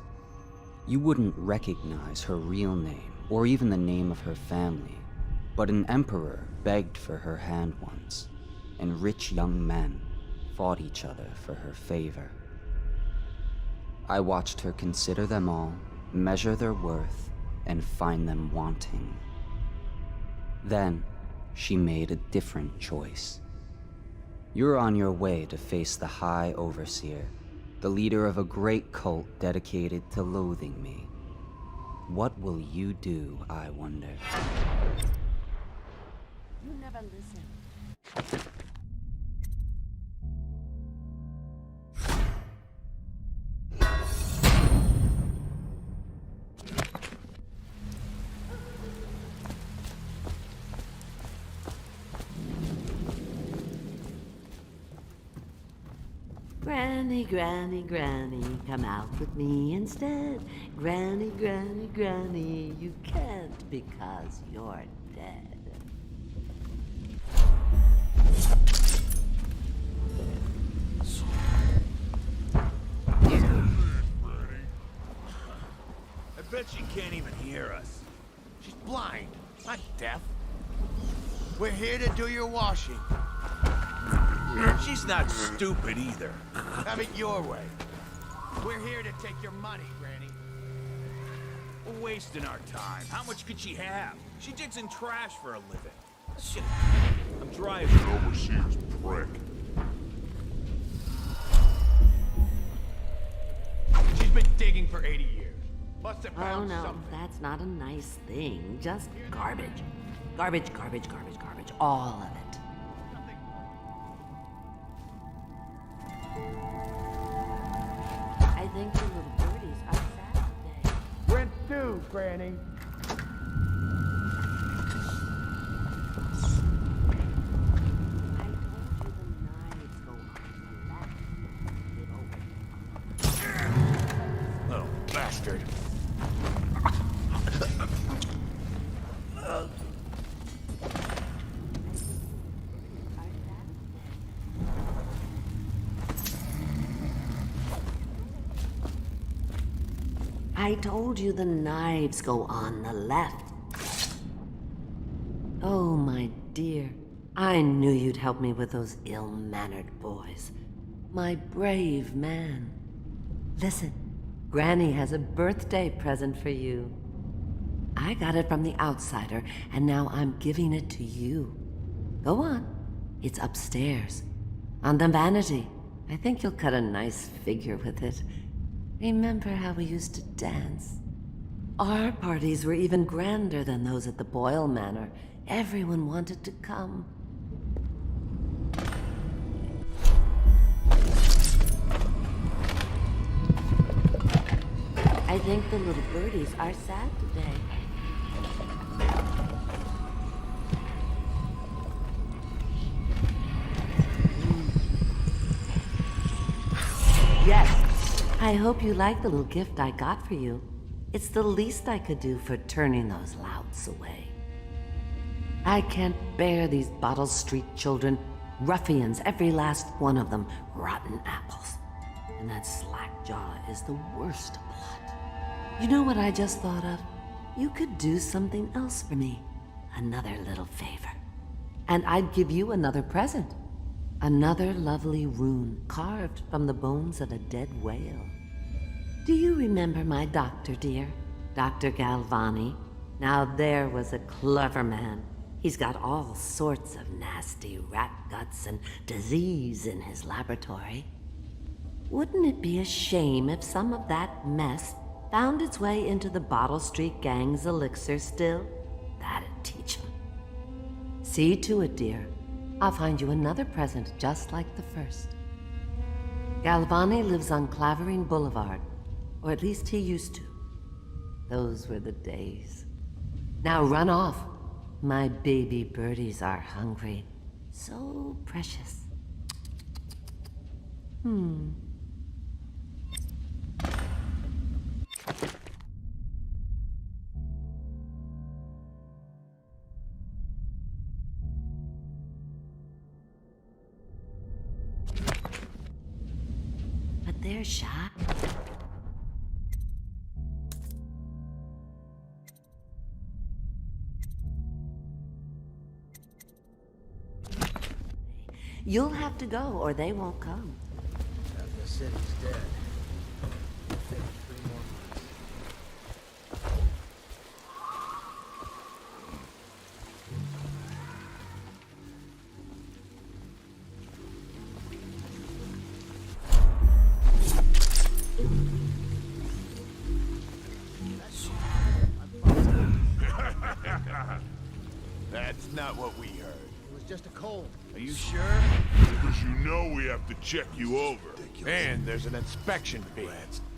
You wouldn't recognize her real name, or even the name of her family, but an emperor begged for her hand once, and rich young men fought each other for her favor. I watched her consider them all, measure their worth, and find them wanting. Then, she made a different choice. You're on your way to face the High Overseer, the leader of a great cult dedicated to loathing me. What will you do, I wonder? You never listen. Granny, Granny, Granny, come out with me instead. Granny, Granny, Granny, you can't because you're dead. I bet she can't even hear us. She's blind, not deaf. We're here to do your washing. She's not stupid either. Have it your way. We're here to take your money, Granny. We're wasting our time. How much could she have? She digs in trash for a living. Shit. I'm driving. Overseer's prick. She's been digging for 80 years. Must have Oh found no, something. that's not a nice thing. Just garbage. Garbage, garbage, garbage, garbage. All of it. I think the little birdies are sad today. Rent due, Granny. Little bastard. I told you the knives go on the left. Oh, my dear. I knew you'd help me with those ill-mannered boys. My brave man. Listen, Granny has a birthday present for you. I got it from the outsider, and now I'm giving it to you. Go on. It's upstairs. On the vanity. I think you'll cut a nice figure with it. Remember how we used to dance? Our parties were even grander than those at the Boyle Manor. Everyone wanted to come. I think the little birdies are sad today. Yes. I hope you like the little gift I got for you. It's the least I could do for turning those louts away. I can't bear these Bottle Street children. Ruffians, every last one of them. Rotten apples. And that slack jaw is the worst lot. You know what I just thought of? You could do something else for me. Another little favor. And I'd give you another present. Another lovely rune carved from the bones of a dead whale. Do you remember my doctor, dear? Dr. Galvani? Now there was a clever man. He's got all sorts of nasty rat guts and disease in his laboratory. Wouldn't it be a shame if some of that mess found its way into the Bottle Street Gang's elixir still? That'd teach him. See to it, dear. I'll find you another present just like the first. Galvani lives on Clavering Boulevard, or at least he used to. Those were the days. Now run off. My baby birdies are hungry. So precious. But they're shy. You'll have to go, or they won't come. Half the city's dead. Take 3 more months. not what we heard. It was just a cold. Are you sure? Because you know we have to check you over. And there's an inspection fee.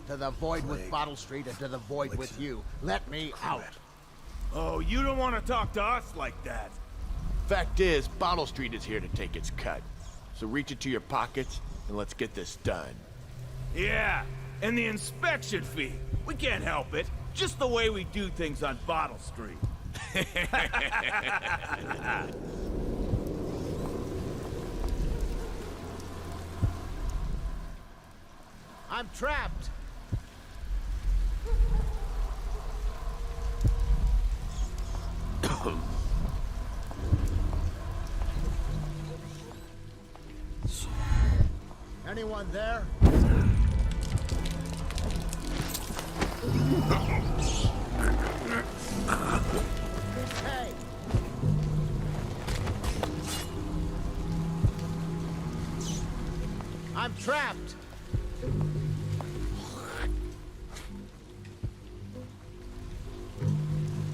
To the void with Bottle Street and to the void with you. Let me out. Oh, you don't want to talk to us like that. Fact is, Bottle Street is here to take its cut. So reach into your pockets and let's get this done. Yeah, and the inspection fee. We can't help it. Just the way we do things on Bottle Street. I'm trapped. Anyone there? Hey! I'm trapped!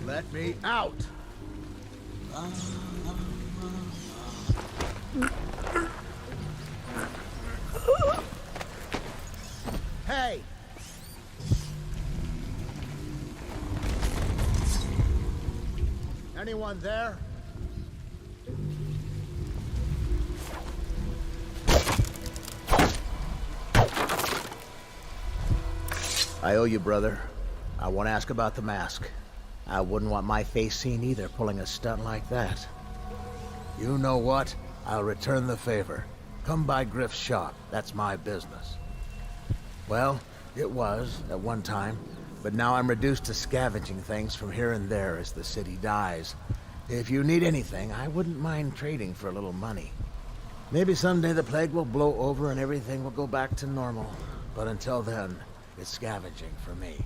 Let me out! Hey! Anyone there? I owe you, brother. I want to ask about the mask. I wouldn't want my face seen either, pulling a stunt like that. You know what? I'll return the favor. Come by Griff's shop. That's my business. Well, it was, at one time. But now I'm reduced to scavenging things from here and there as the city dies. If you need anything, I wouldn't mind trading for a little money. Maybe someday the plague will blow over and everything will go back to normal. But until then, it's scavenging for me.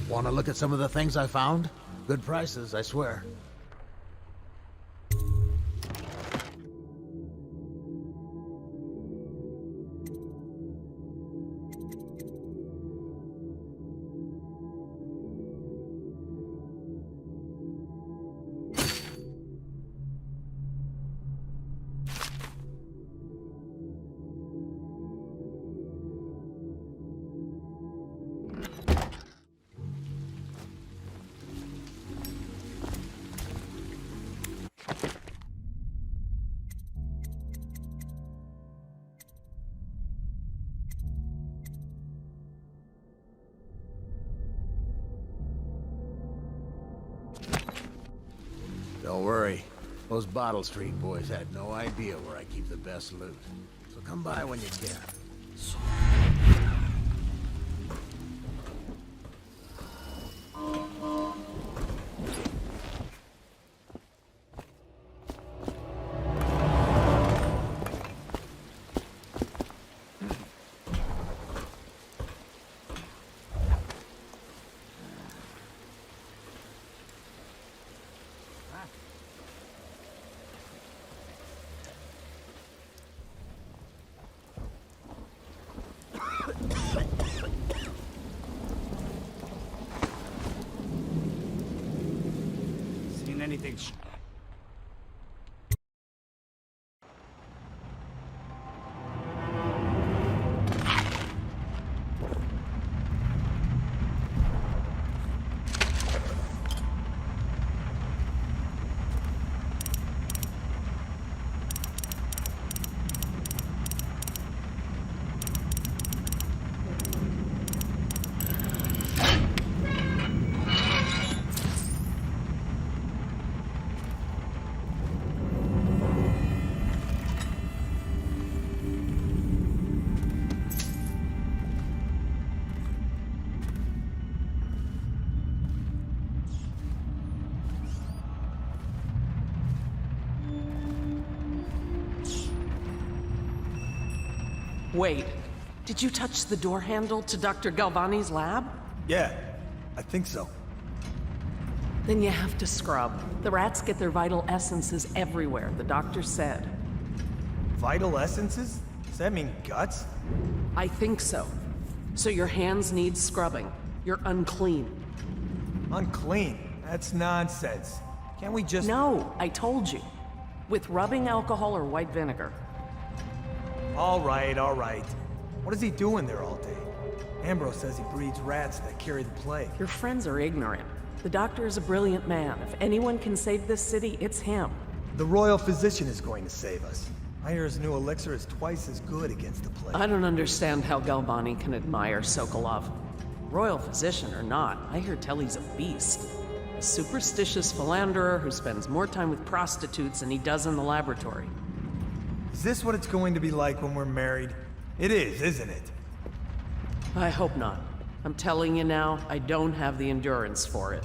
Want to look at some of the things I found? Good prices, I swear. Don't worry. Those Bottle Street boys had no idea where I keep the best loot. So come by when you can. anything. Wait, did you touch the door handle to Dr. Galvani's lab? Yeah, I think so. Then you have to scrub. The rats get their vital essences everywhere, the doctor said. Vital essences? Does that mean guts? I think so. So your hands need scrubbing. You're unclean. Unclean? That's nonsense. Can't we just... No, I told you. With rubbing alcohol or white vinegar. All right, all right. What is he doing there all day? Ambrose says he breeds rats that carry the plague. Your friends are ignorant. The doctor is a brilliant man. If anyone can save this city, it's him. The royal physician is going to save us. I hear his new elixir is twice as good against the plague. I don't understand how Galvani can admire Sokolov. Royal physician or not, I hear tell he's a beast. A superstitious philanderer who spends more time with prostitutes than he does in the laboratory. Is this what it's going to be like when we're married? It is, isn't it? I hope not. I'm telling you now, I don't have the endurance for it.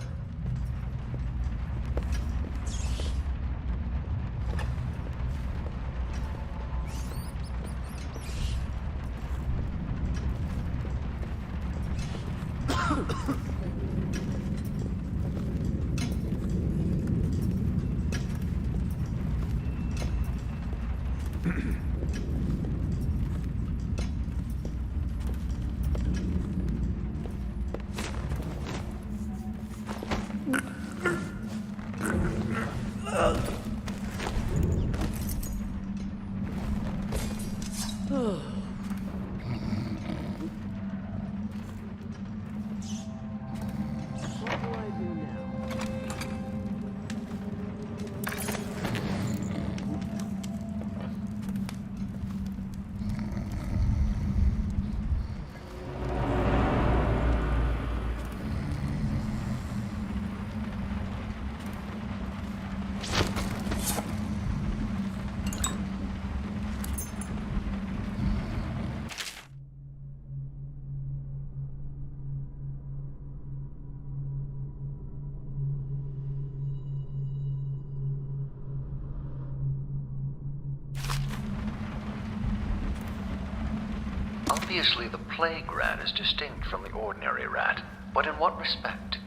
Obviously, the plague rat is distinct from the ordinary rat, but in what respect?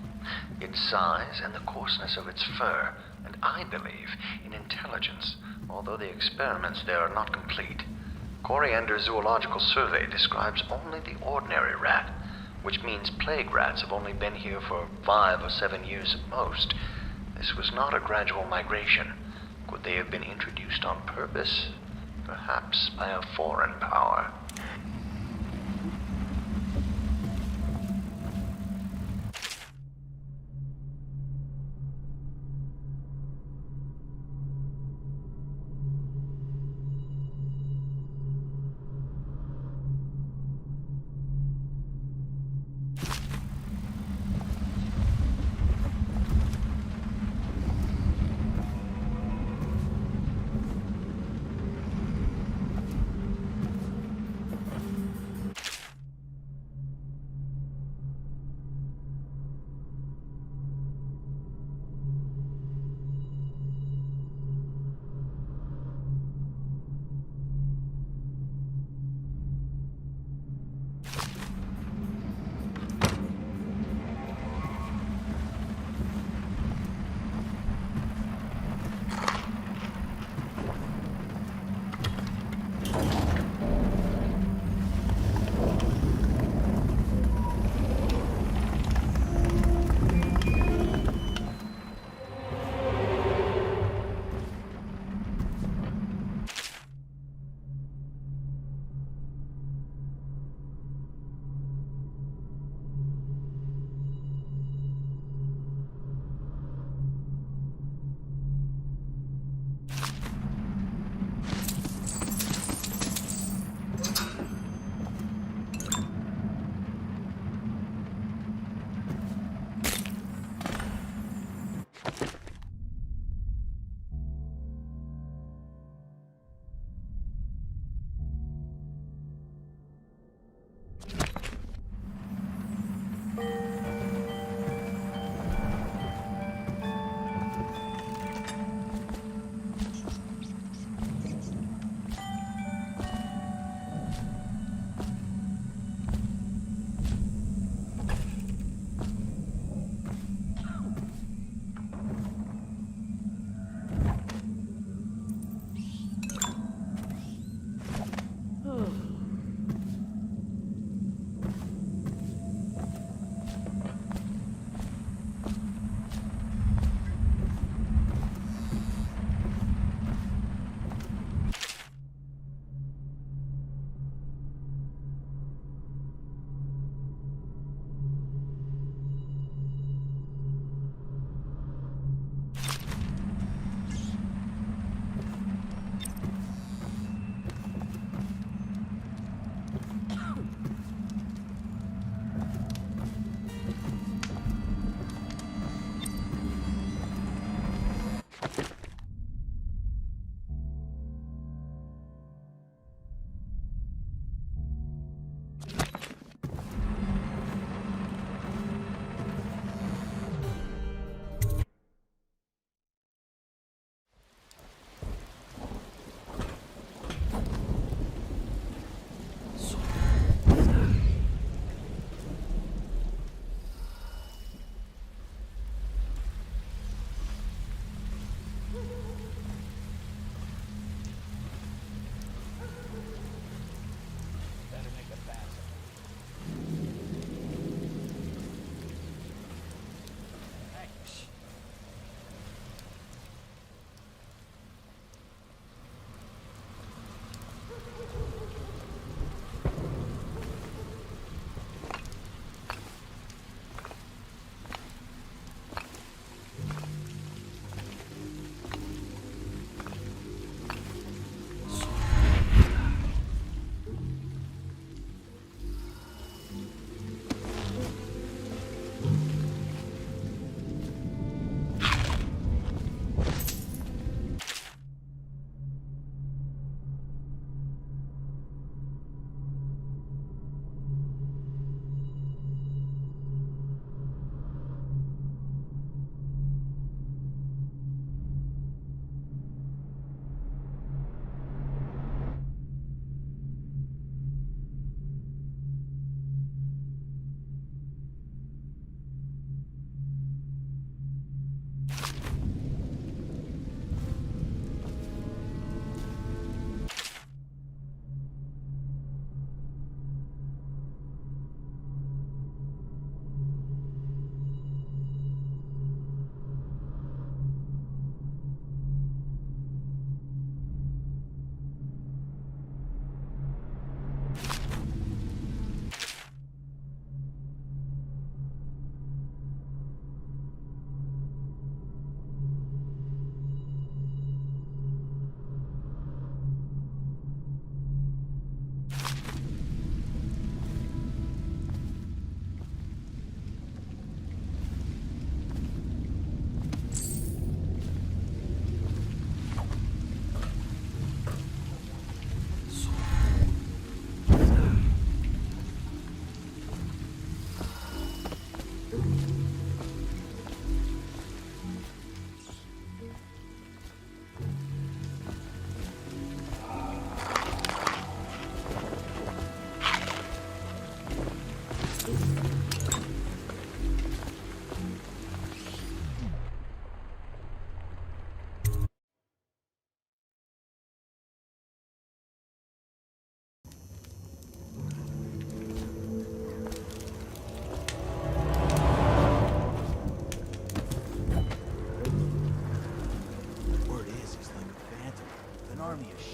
Its size and the coarseness of its fur, and I believe in intelligence, although the experiments there are not complete. Coriander's zoological survey describes only the ordinary rat, which means plague rats have only been here for 5 or 7 years at most. This was not a gradual migration. Could they have been introduced on purpose? Perhaps by a foreign power.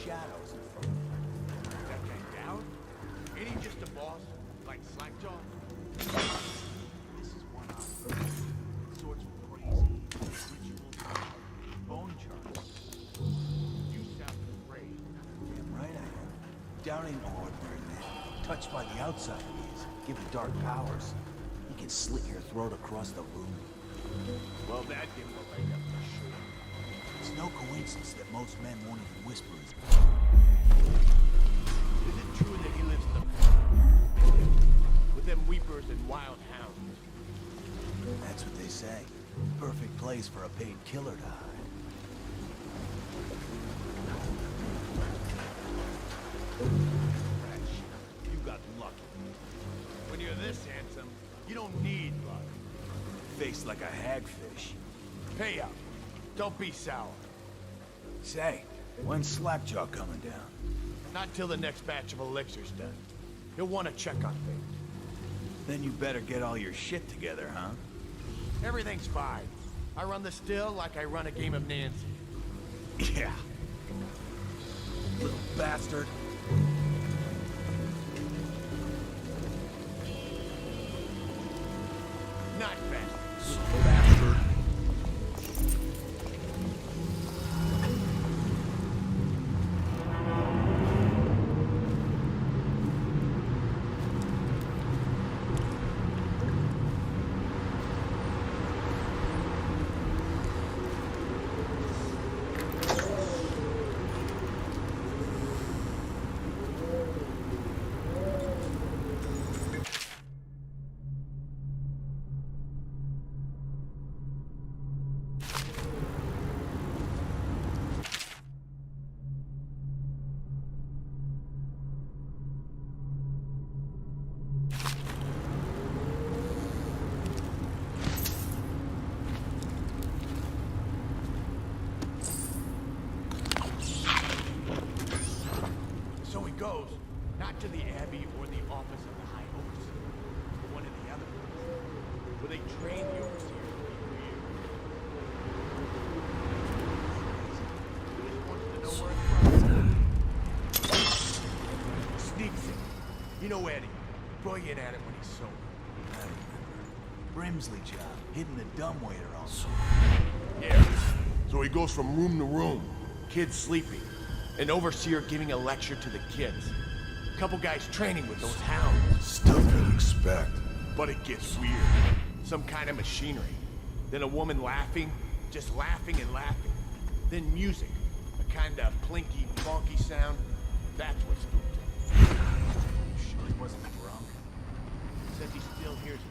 shadows in front of you. That guy down? Ain't he just a boss? Like Slackjaw? This is one eye. Swords were crazy. Rituals, bone charts. You sound afraid. Damn right I am. Down ain't no ordinary man. Touched by the outside he is. Given dark powers. He can slit your throat across the room. Well, that give him a leg up for sure. It's no coincidence that most men won't even whisper his Is it true that he lives in the with them weepers and wild hounds? That's what they say. Perfect place for a paid killer to hide. Fresh. You got lucky. When you're this handsome, you don't need luck. Face like a hagfish. Pay up. Don't be sour. Say, when's Slackjaw coming down? Not till the next batch of elixirs done. He'll want to check on things. Then you better get all your shit together, huh? Everything's fine. I run the still like I run a game of Nancy. Yeah. Little bastard. Not fast. Bastard. So he goes, not to the Abbey or the office of the High Overseer, but one of the other ones, where they train the Overseers to be weird. He just wants to know where it's from. Sneaks in. You know Eddie. Brilliant at it when he's sober. I remember. Brimsley job, hitting the dumbwaiter also. Yeah. So he goes from room to room, kids sleeping. An overseer giving a lecture to the kids. Couple guys training with those hounds. Stuff you'd expect. But it gets weird. Some kind of machinery. Then a woman laughing, just laughing and laughing. Then music. A kind of plinky, funky sound. That's what spooked him. You sure he wasn't drunk? Says he still hears it.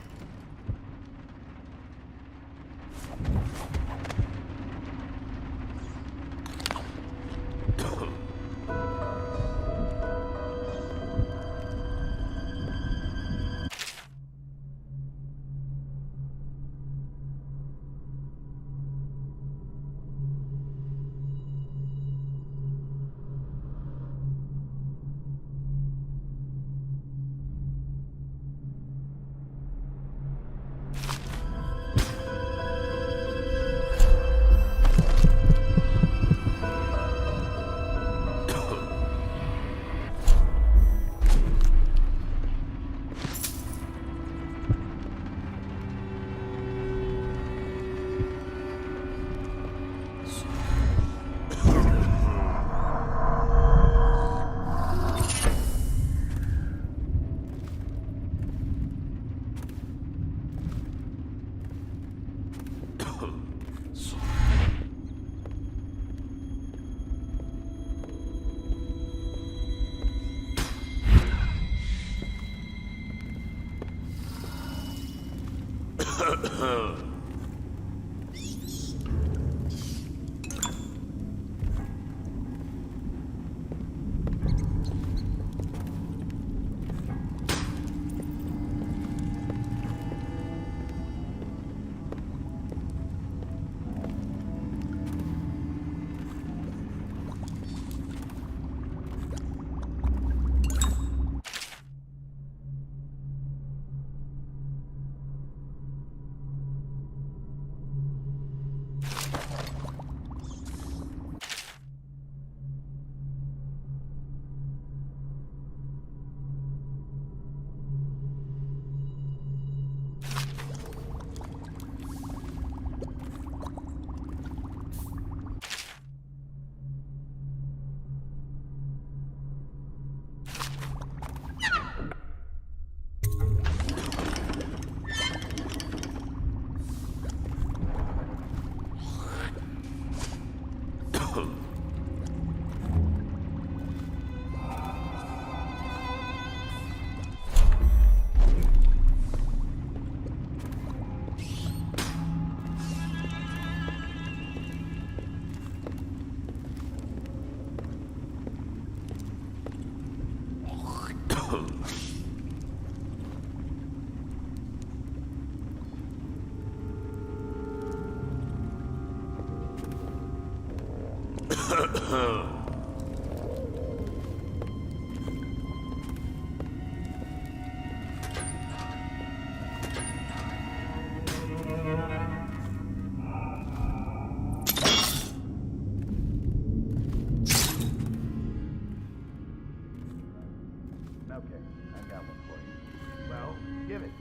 Okay, I got one for you. Well, give it.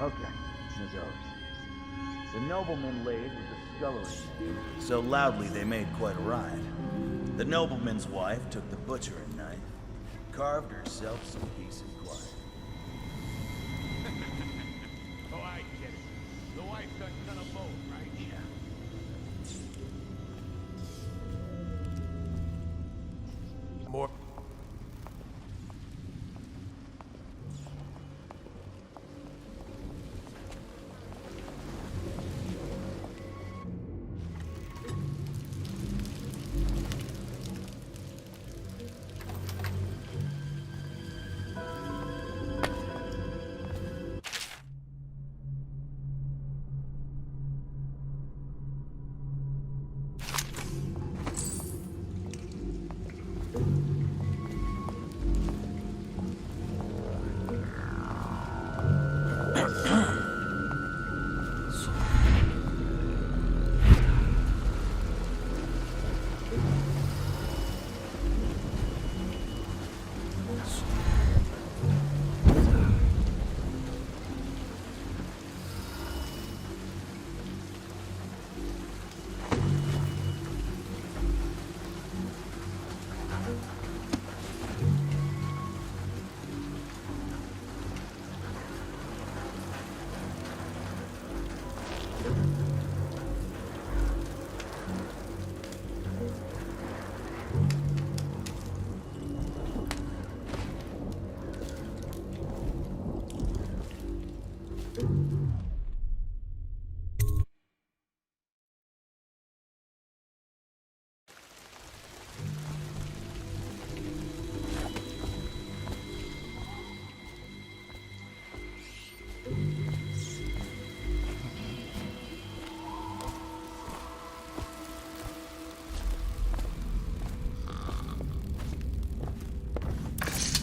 Okay, this is ours. The nobleman laid with the scullery maid so loudly they made quite a ride. The nobleman's wife took the butchering knife, carved herself some peace and quiet. Oh, I get it. The wife's done kind of both, right? Yeah. More.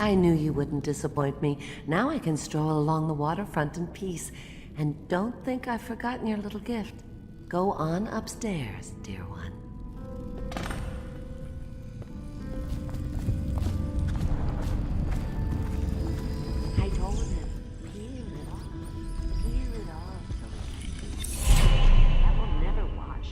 I knew you wouldn't disappoint me. Now I can stroll along the waterfront in peace. And don't think I've forgotten your little gift. Go on upstairs, dear one. I told him, peel it off. Peel it off. That will never wash.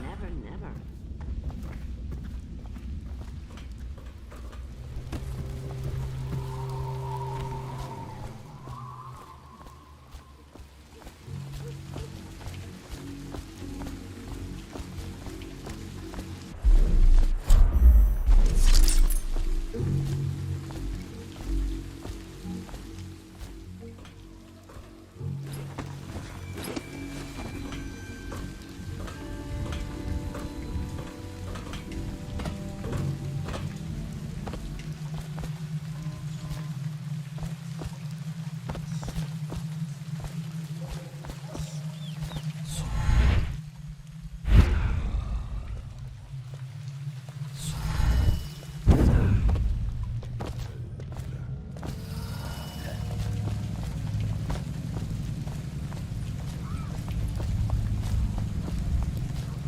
Never, never.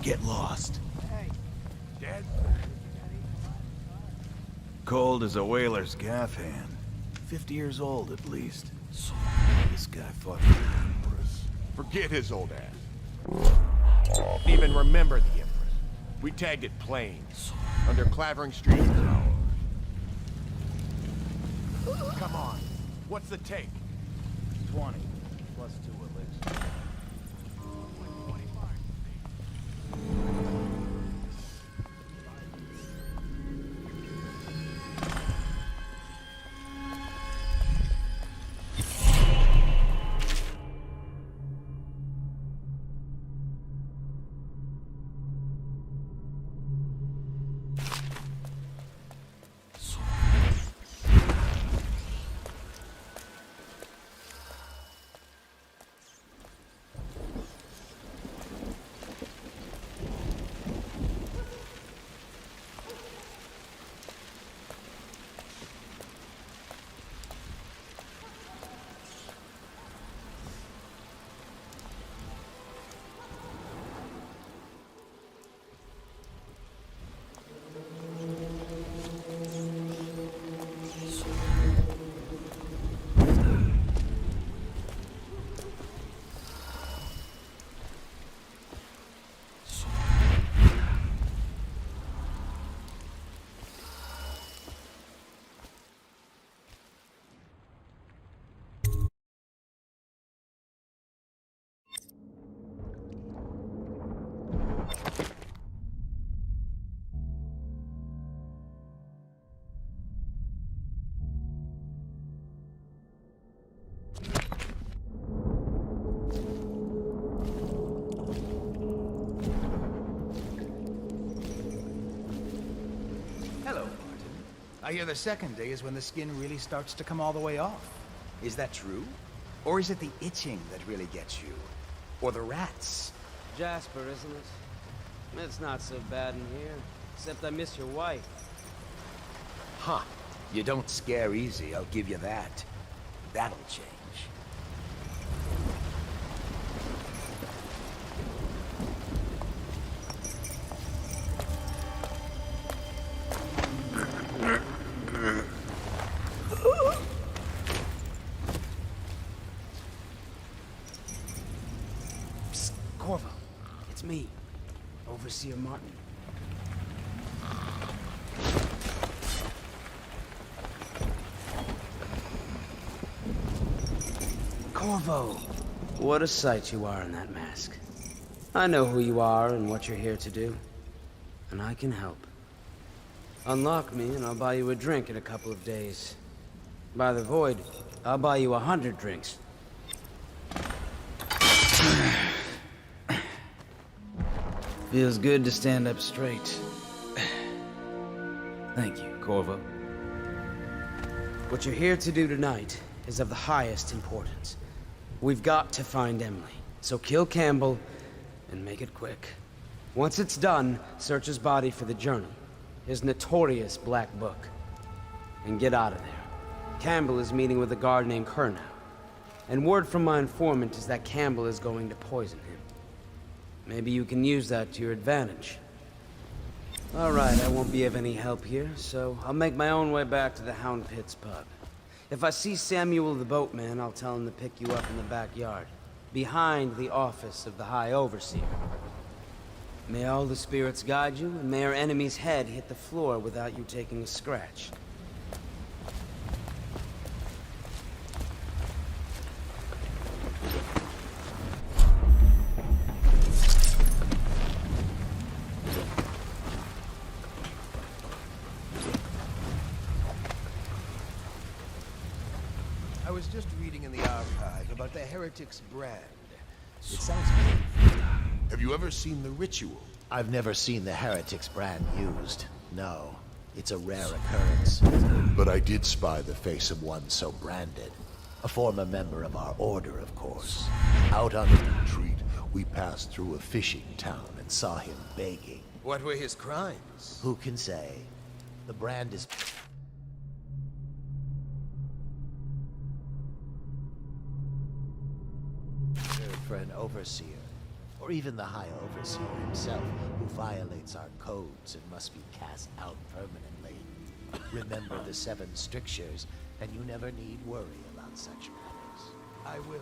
Get lost. Hey, dead? Cold as a whaler's gaff hand. 50 years old at least. This guy fought for the Empress. Forget his old ass. Didn't even remember the Empress. We tagged it planes. Under Clavering Street. Come on. What's the take? 20. +2 elixir. I hear the second day is when the skin really starts to come all the way off. Is that true? Or is it the itching that really gets you? Or the rats? Jasper, isn't it? It's not so bad in here. Except I miss your wife. Huh. You don't scare easy, I'll give you that. That'll change. Psst, Corvo. It's me, Overseer Martin. Corvo, what a sight you are in that mask. I know who you are and what you're here to do, and I can help. Unlock me and I'll buy you a drink in a couple of days. By the Void, I'll buy you 100 drinks. Feels good to stand up straight. Thank you, Corvo. What you're here to do tonight is of the highest importance. We've got to find Emily, so kill Campbell and make it quick. Once it's done, search his body for the journal, his notorious black book, and get out of there. Campbell is meeting with a guard named Kernow, and word from my informant is that Campbell is going to poison him. Maybe you can use that to your advantage. All right, I won't be of any help here, so I'll make my own way back to the Hound Pits pub. If I see Samuel the boatman, I'll tell him to pick you up in the backyard, behind the office of the High Overseer. May all the spirits guide you, and may our enemy's head hit the floor without you taking a scratch. I was just reading in the archive about the Heretic's brand. It sounds good. Have you ever seen the ritual? I've never seen the Heretic's brand used. No, it's a rare occurrence. But I did spy the face of one so branded. A former member of our order, of course. Out on the retreat, we passed through a fishing town and saw him begging. What were his crimes? Who can say? The brand is... for an overseer, or even the High Overseer himself, who violates our codes and must be cast out permanently. Remember the 7 strictures, and you never need worry about such matters. I will.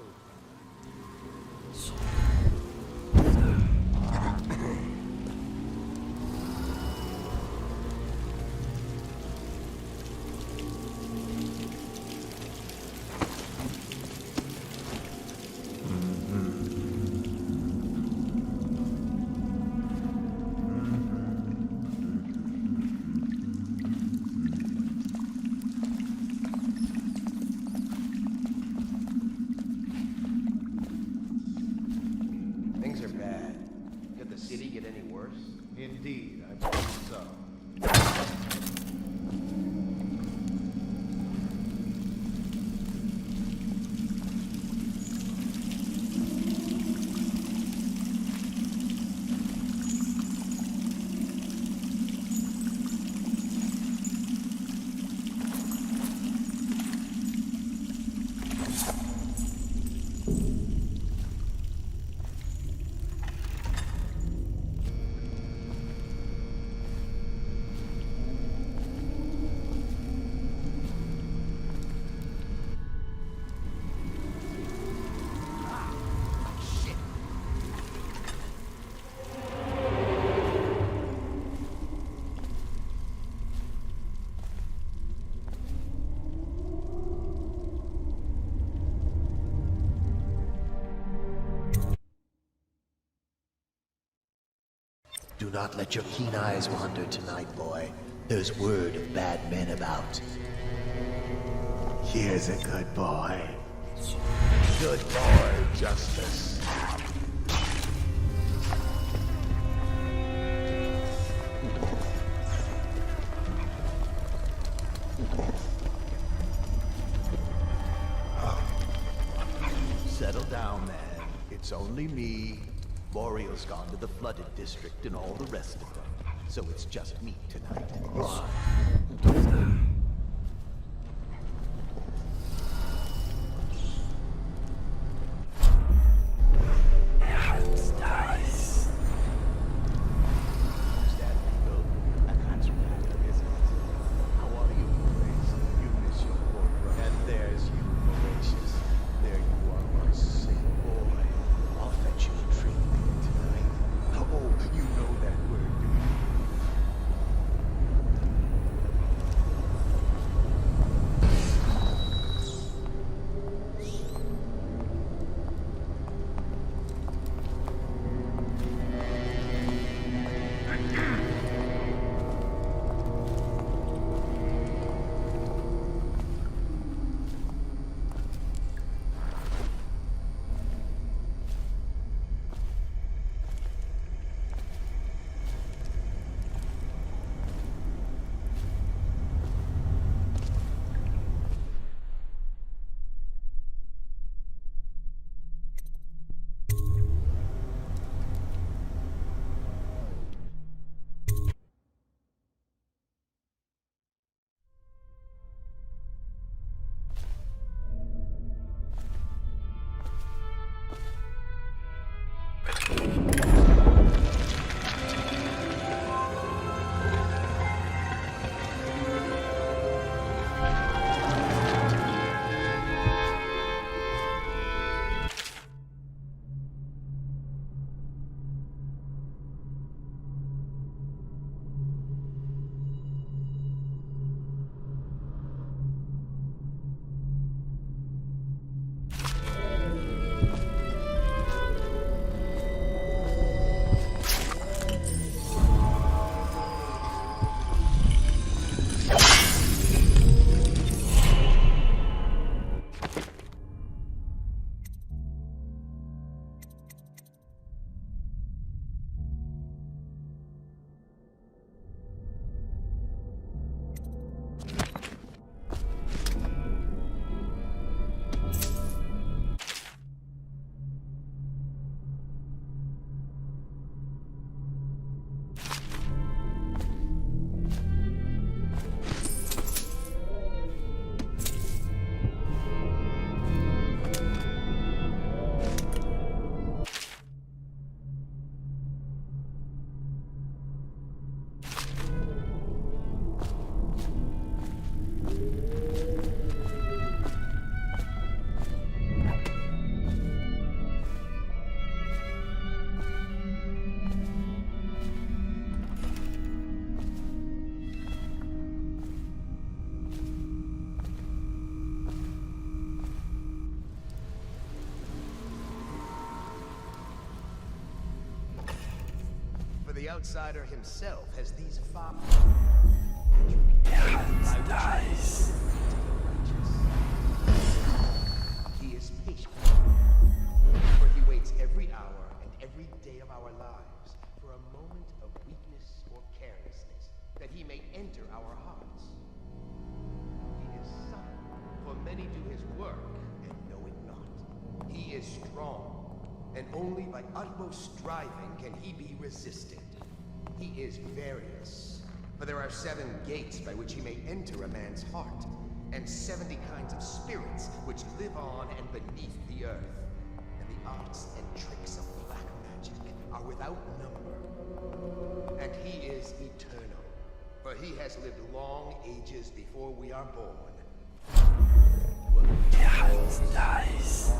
course. Indeed, I believe so. Do not let your keen eyes wander tonight, boy. There's word of bad men about. Here's a good boy. Good boy, Justice. Settle down, man. It's only me. Boreal's gone to the flooded district and all the rest of them. So it's just me tonight. The outsider himself has these five. Nice. He is patient, for he waits every hour and every day of our lives for a moment He is strong, and only by utmost striving can he be resisted. He is various, for there are 7 gates by which he may enter a man's heart, and 70 kinds of spirits which live on and beneath the earth. And the arts and tricks of black magic are without number. And he is eternal, for he has lived long ages before we are born. Nice.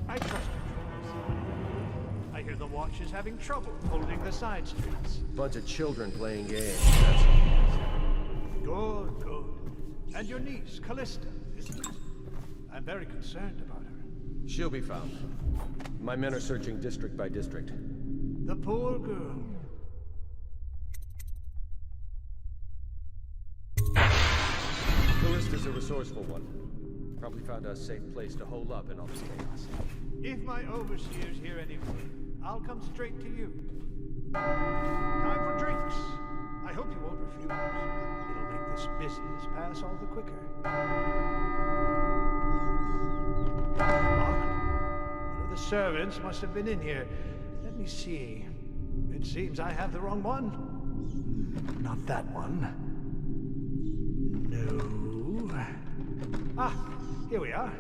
I trust you. I hear the Watch is having trouble holding the side streets. Bunch of children playing games. That's Good, good. And your niece, Callista, isn't it? I'm very concerned about her. She'll be found. My men are searching district by district. The poor girl. Callista's a resourceful one. Probably found a safe place to hole up in all this chaos. If my overseers hear any word, I'll come straight to you. Time for drinks. I hope you won't refuse. It'll make this business pass all the quicker. Locked. One of the servants must have been in here. Let me see. It seems I have the wrong one. Not that one. No. Ah, here we are.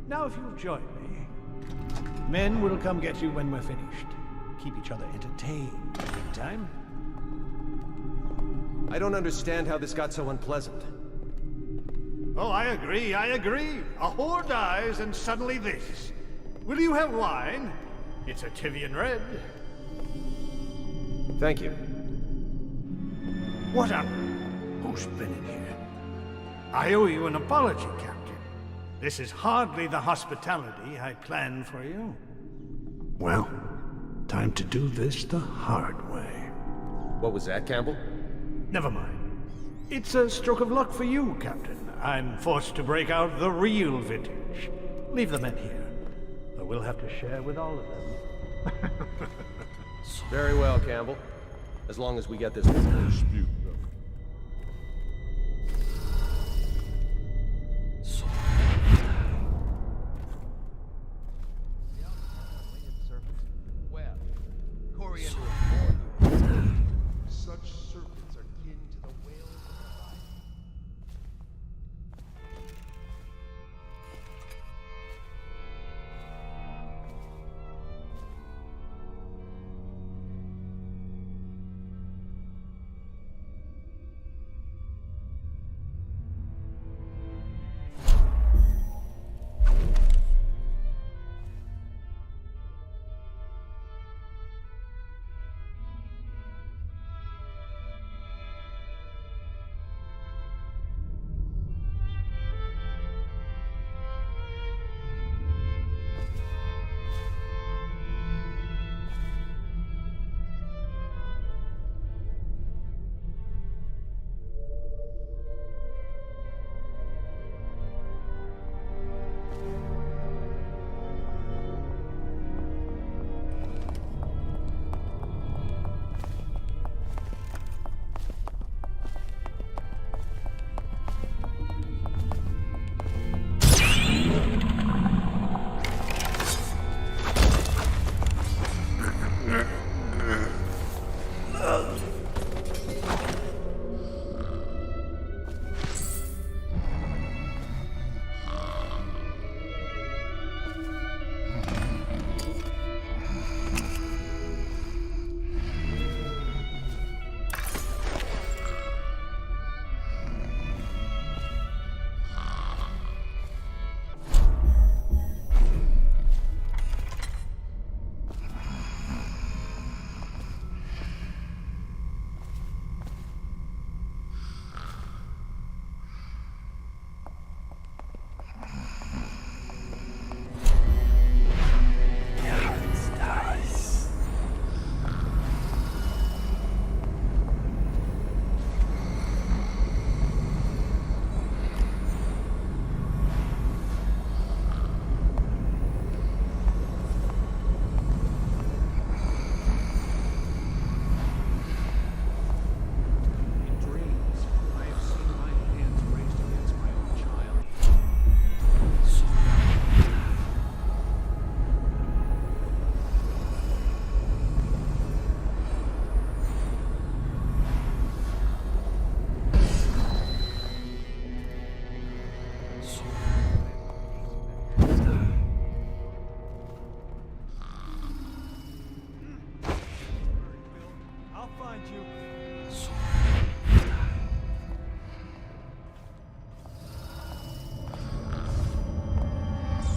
Now if you'll join me. Men will come get you when we're finished. Keep each other entertained in the meantime. I don't understand how this got so unpleasant. Oh, I agree. A whore dies and suddenly this. Will you have wine? It's a Tivian red. Thank you. What up? Who's been in here? I owe you an apology, Captain. This is hardly the hospitality I planned for you. Well, time to do this the hard way. What was that, Campbell? Never mind. It's a stroke of luck for you, Captain. I'm forced to break out the real vintage. Leave the men here, or we'll have to share with all of them. Very well, Campbell. As long as we get this dispute. Well, Coriander such serpents are kin to the whales of the Bible.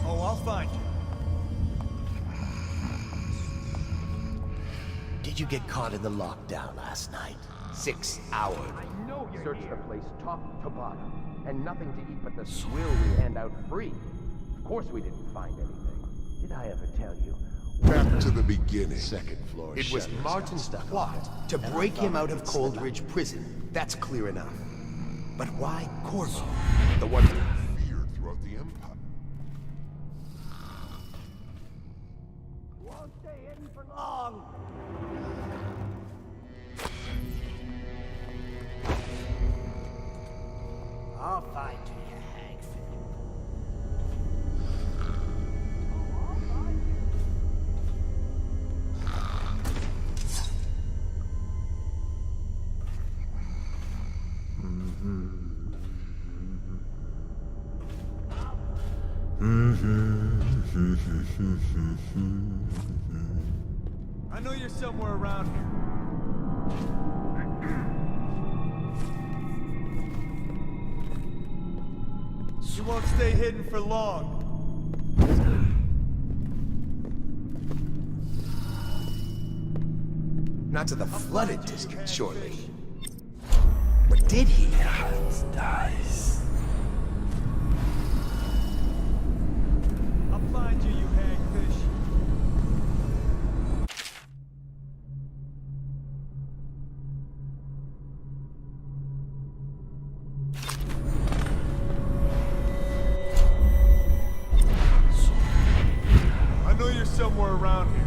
Oh, I'll find you. Did you get caught in the lockdown last night? 6 hours. I know you searched the place top to bottom, and nothing to eat but the swill we hand out free. Of course we didn't find anything. Did I ever tell you? Back to the beginning. Second floor. It was Martin's plot to break him out of Coldridge Prison. That's clear enough. But why Corvo? The one feared throughout the Empire. Won't stay hidden for long. I'll find you, you hagfish. I know you're somewhere around here. You won't stay hidden for long. Not to the flooded district, surely. Or did he? Dice. I'll find you, you hagfish. I know you're somewhere around here.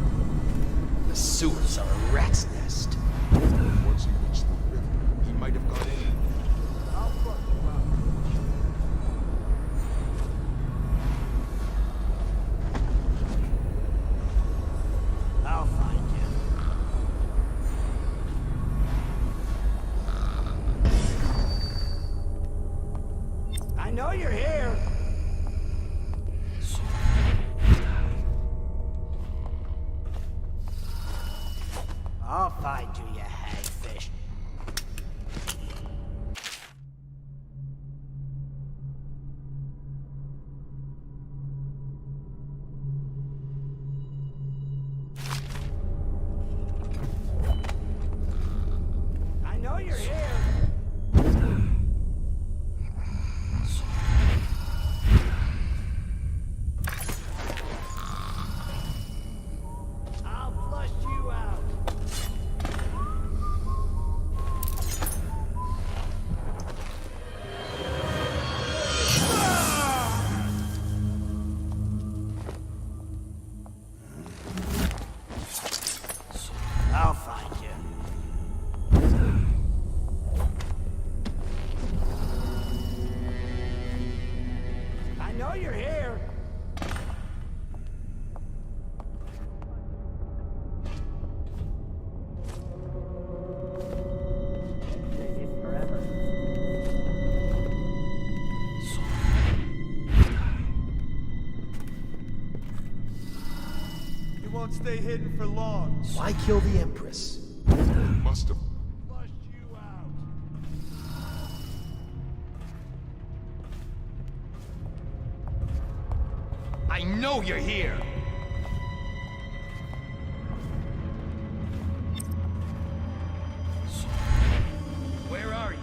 The sewers are a rat's nest. Once he reached the river, he might have got in. I'll fuck you up. I'll find you. I know you're here. I'll find you, you hagfish. I know you're here. I'll flush you out. I'll find you. I know you're here. You won't stay hidden for long. Why kill the Empress? Must have. Flushed you out. I know you're here! Where are you?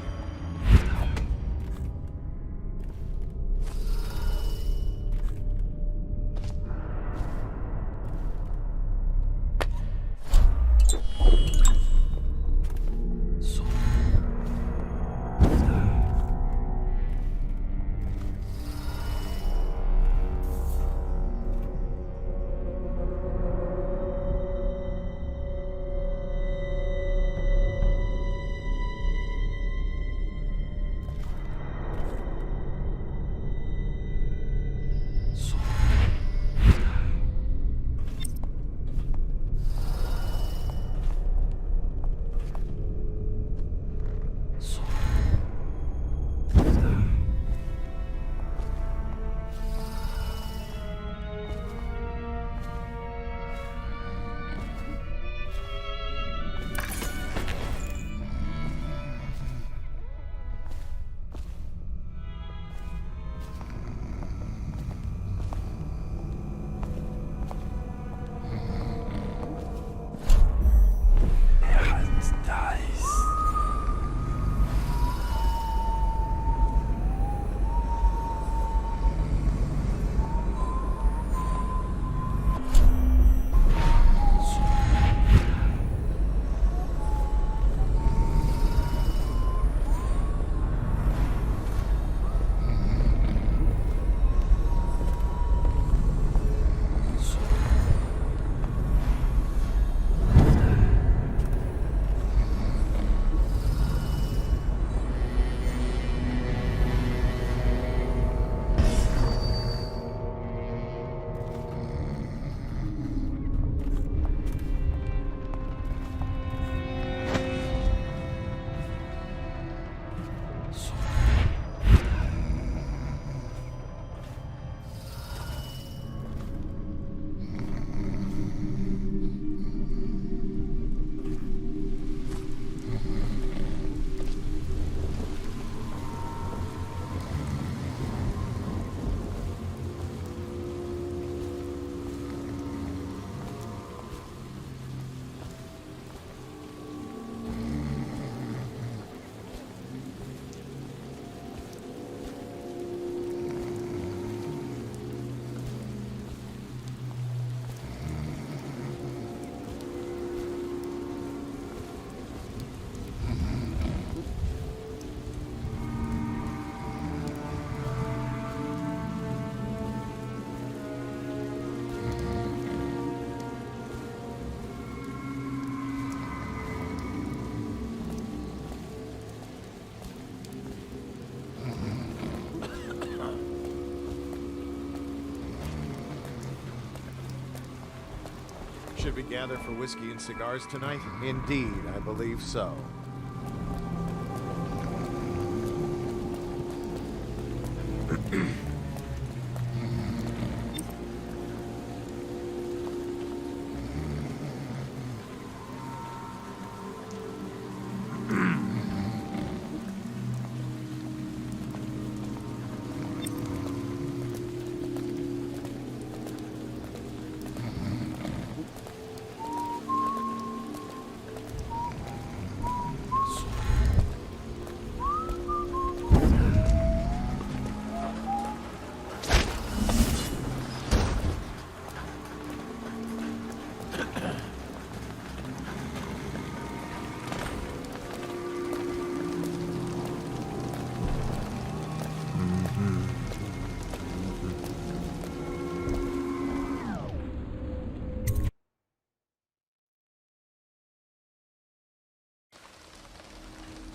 should we gather for whiskey and cigars tonight? Indeed, I believe so.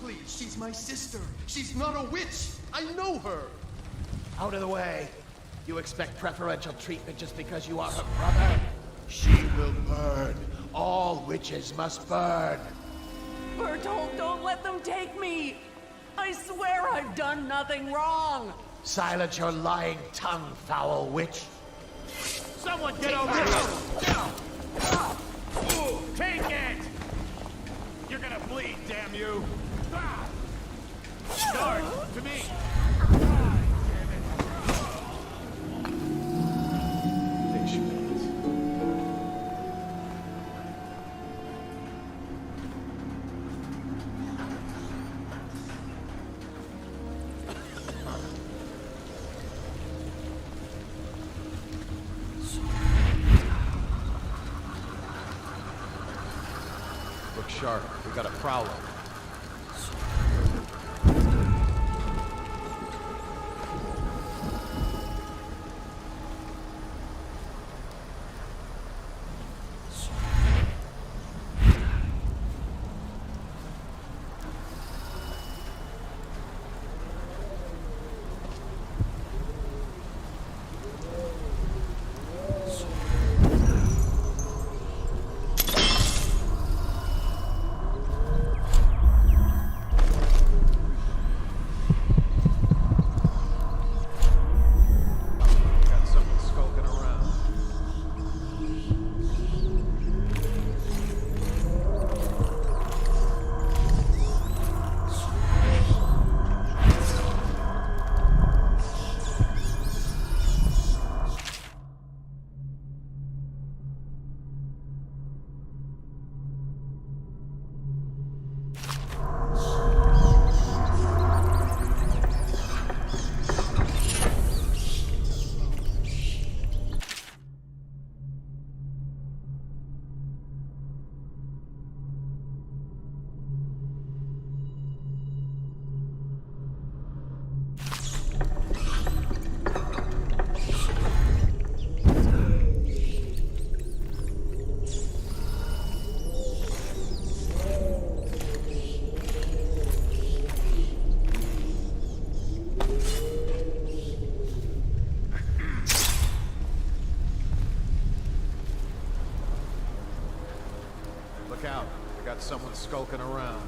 Please, she's my sister. She's not a witch. I know her. Out of the way. You expect preferential treatment just because you are her brother? She will burn. All witches must burn. Bertold, don't let them take me! I swear I've done nothing wrong! Silence your lying tongue, foul witch. Someone get over here! Take it! You're gonna bleed, damn you! Guard, to me! Look sharp. We got a prowler. Look out. We got someone skulking around.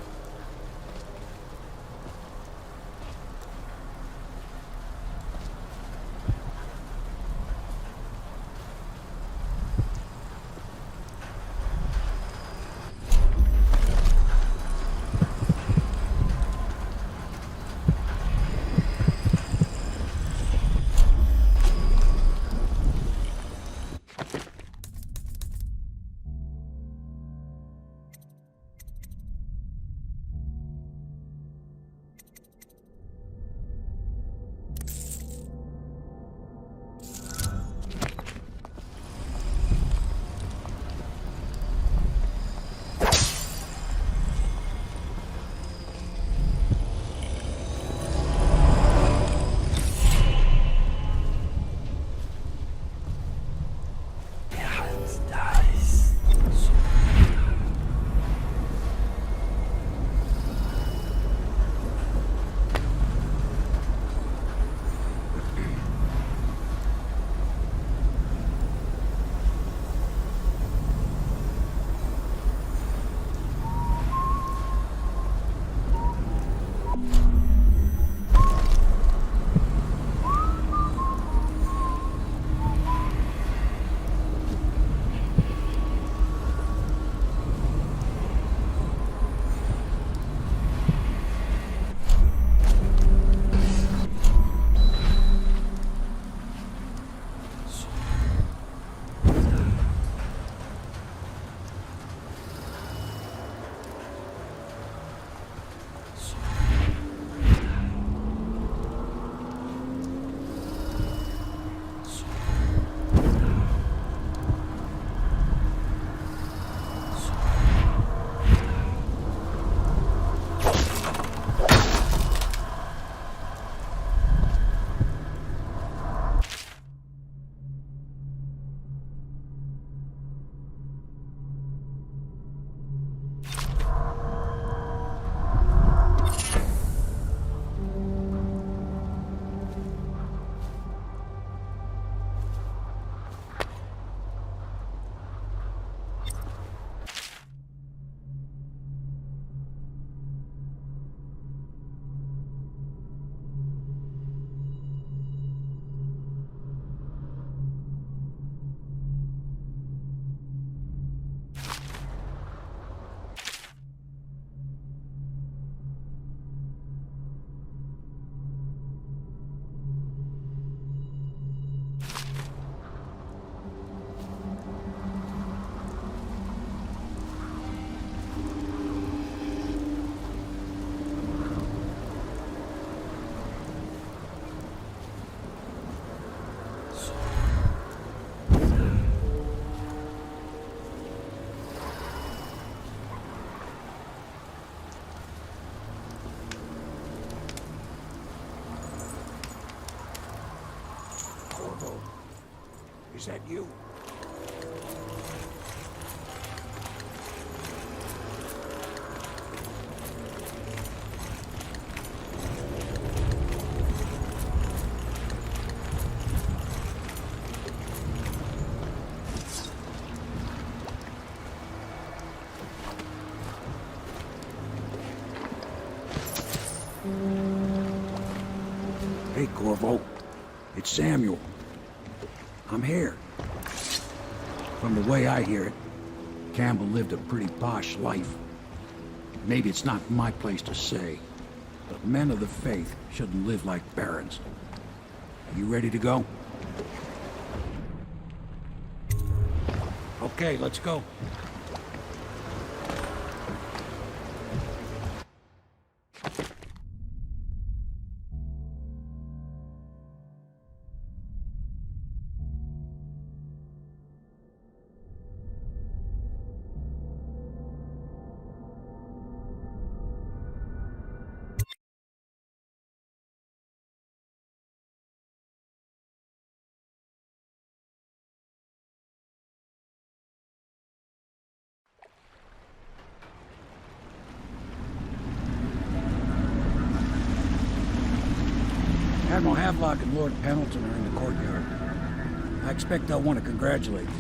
Is that you? Hey, Corvo. It's Samuel. I'm here. From the way I hear it, Campbell lived a pretty posh life. Maybe it's not my place to say, but men of the faith shouldn't live like barons. Are you ready to go? Okay, let's go. Admiral Havelock and Lord Pendleton are in the courtyard. I expect they'll want to congratulate you.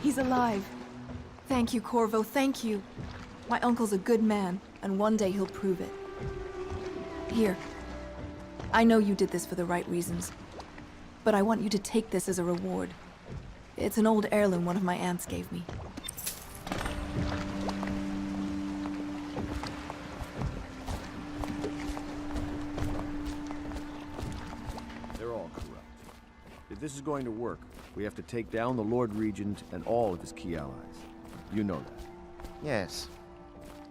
He's alive. Thank you, Corvo, thank you. My uncle's a good man, and one day he'll prove it. Here. I know you did this for the right reasons, but I want you to take this as a reward. It's an old heirloom one of my aunts gave me. They're all corrupt. If this is going to work, we have to take down the Lord Regent and all of his key allies. You know that. Yes.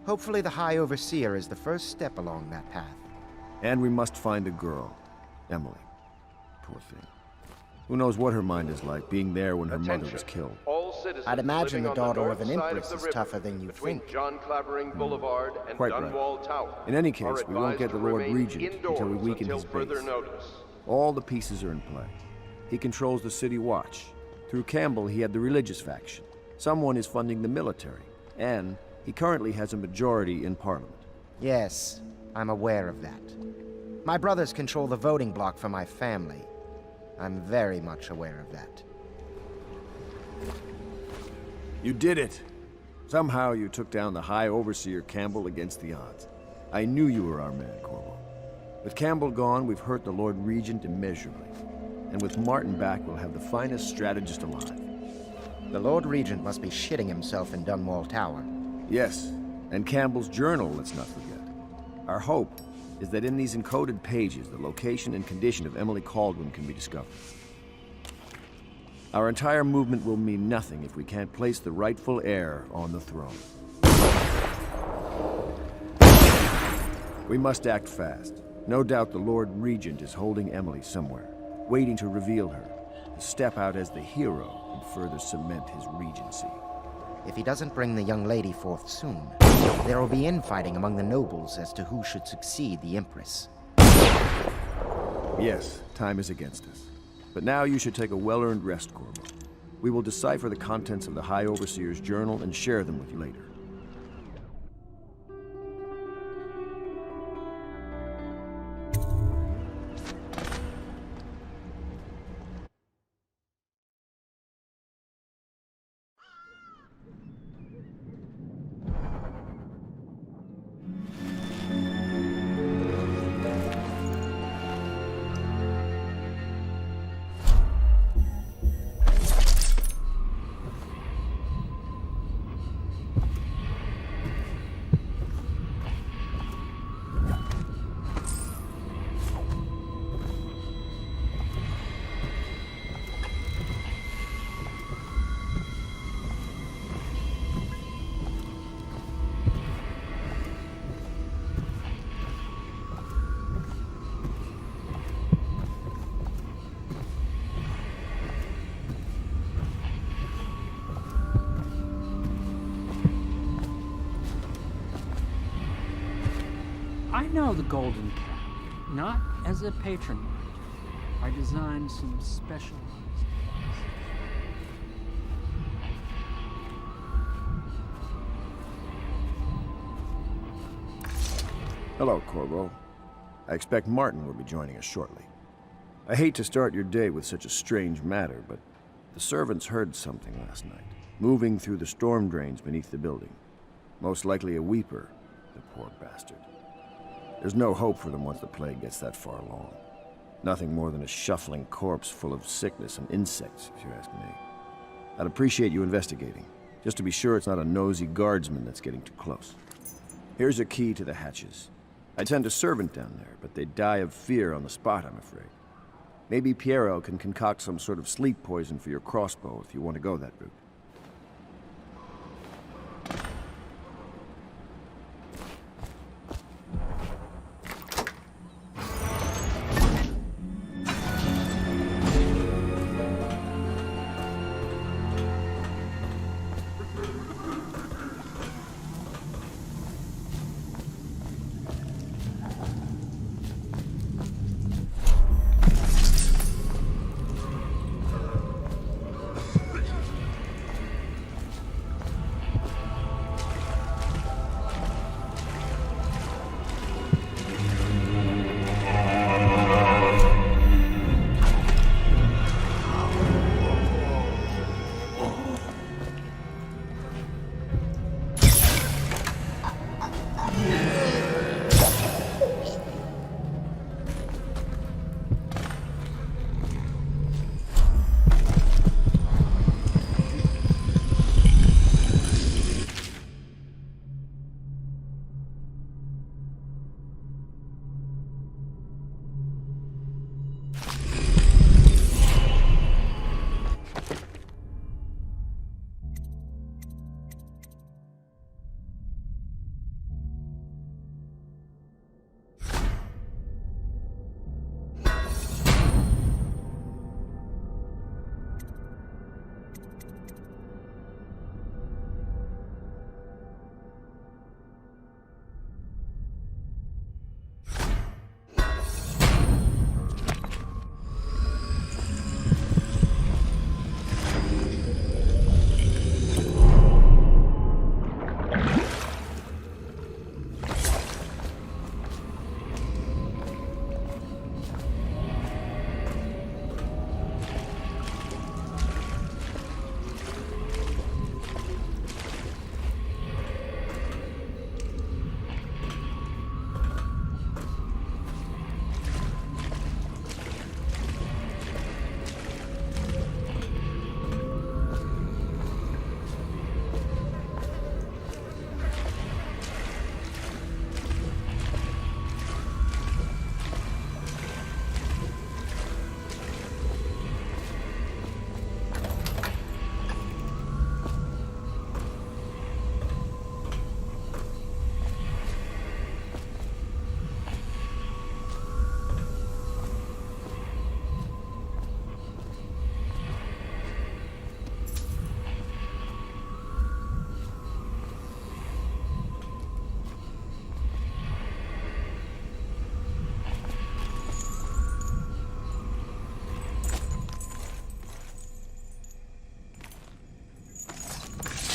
Hopefully the High Overseer is the first step along that path. And we must find the girl, Emily. Poor thing. Who knows what her mind is like, being there when her mother was killed. I'd imagine the daughter of an empress is tougher than you think. John Clavering Boulevard and Quite Dunwall right. Tower. In any case, we won't get the Lord Regent until we weaken his base. All the pieces are in play. He controls the City Watch. Through Campbell, he had the religious faction. Someone is funding the military. And he currently has a majority in Parliament. Yes, I'm aware of that. My brothers control the voting bloc for my family. I'm very much aware of that. You did it! Somehow you took down the High Overseer Campbell against the odds. I knew you were our man, Corvo. With Campbell gone, we've hurt the Lord Regent immeasurably. And with Martin back, we'll have the finest strategist alive. The Lord Regent must be shitting himself in Dunwall Tower. Yes, and Campbell's journal, let's not forget. Our hope is that in these encoded pages, the location and condition of Emily Kaldwin can be discovered. Our entire movement will mean nothing if we can't place the rightful heir on the throne. We must act fast. No doubt the Lord Regent is holding Emily somewhere, waiting to reveal her, to step out as the hero and further cement his regency. If he doesn't bring the young lady forth soon, there will be infighting among the nobles as to who should succeed the Empress. Yes, time is against us. But now you should take a well-earned rest, Corvo. We will decipher the contents of the High Overseer's journal and share them with you later. I know the Golden Cat, not as a patron. I designed some specialized Hello, Corvo. I expect Martin will be joining us shortly. I hate to start your day with such a strange matter, but the servants heard something last night, moving through the storm drains beneath the building. Most likely a weeper, the poor bastard. There's no hope for them once the plague gets that far along. Nothing more than a shuffling corpse full of sickness and insects, if you ask me. I'd appreciate you investigating, just to be sure it's not a nosy guardsman that's getting too close. Here's a key to the hatches. I'd send a servant down there, but they'd die of fear on the spot, I'm afraid. Maybe Piero can concoct some sort of sleep poison for your crossbow if you want to go that route.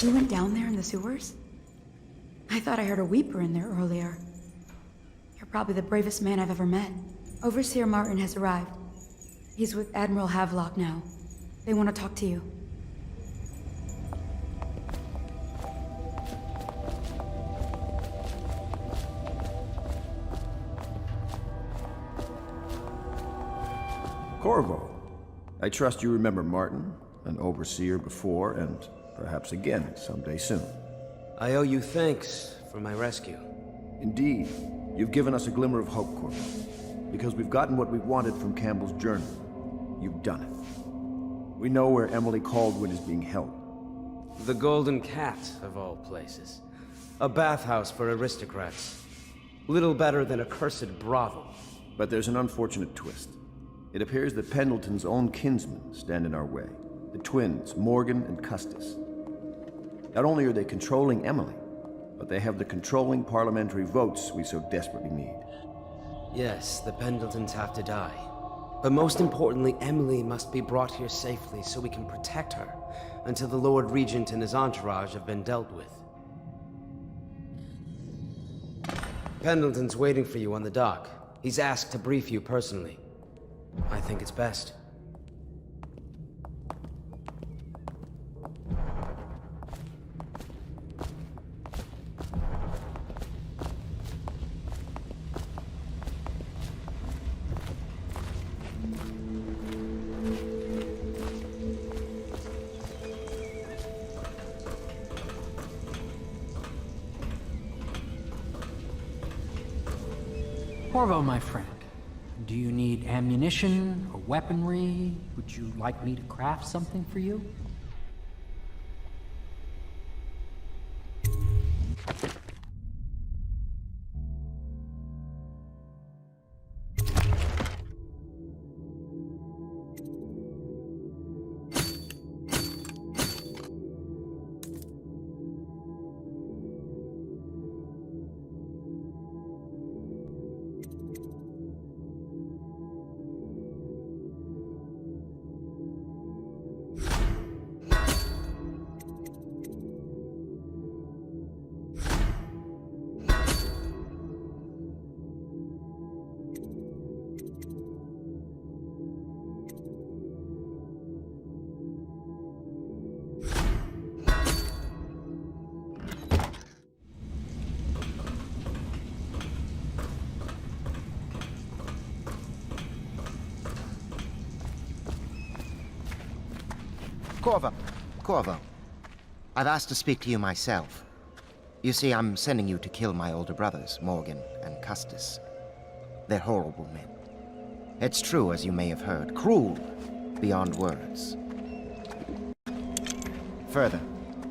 You went down there in the sewers? I thought I heard a Weeper in there earlier. You're probably the bravest man I've ever met. Overseer Martin has arrived. He's with Admiral Havelock now. They want to talk to you. Corvo, I trust you remember Martin, an overseer before, and perhaps again someday soon. I owe you thanks for my rescue. Indeed. You've given us a glimmer of hope, Corvo. Because we've gotten what we wanted from Campbell's journal. You've done it. We know where Emily Caldwin is being held. The Golden Cat, of all places. A bathhouse for aristocrats. Little better than a cursed brothel. But there's an unfortunate twist. It appears that Pendleton's own kinsmen stand in our way. The twins, Morgan and Custis. Not only are they controlling Emily, But they have the controlling parliamentary votes we so desperately need. Yes, the Pendletons have to die. But most importantly, Emily must be brought here safely so we can protect her until the Lord Regent and his entourage have been dealt with. Pendleton's waiting for you on the dock. He's asked to brief you personally. I think it's best. Corvo, my friend, do you need ammunition or weaponry? Would you like me to craft something for you? Corvo. I've asked to speak to you myself. You see, I'm sending you to kill my older brothers, Morgan and Custis. They're horrible men. It's true, as you may have heard, cruel beyond words. Further,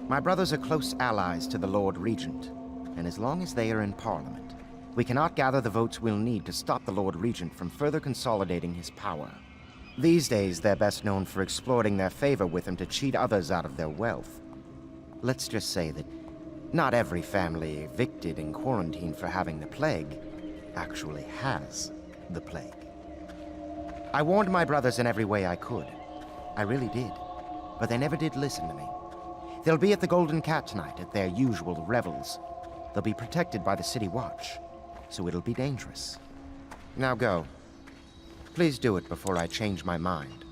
my brothers are close allies to the Lord Regent, and as long as they are in Parliament, we cannot gather the votes we'll need to stop the Lord Regent from further consolidating his power. These days, they're best known for exploiting their favor with him to cheat others out of their wealth. Let's just say that not every family evicted and quarantined for having the plague actually has the plague. I warned my brothers in every way I could. I really did. But they never did listen to me. They'll be at the Golden Cat tonight at their usual revels. They'll be protected by the City Watch, so it'll be dangerous. Now go. Please do it before I change my mind.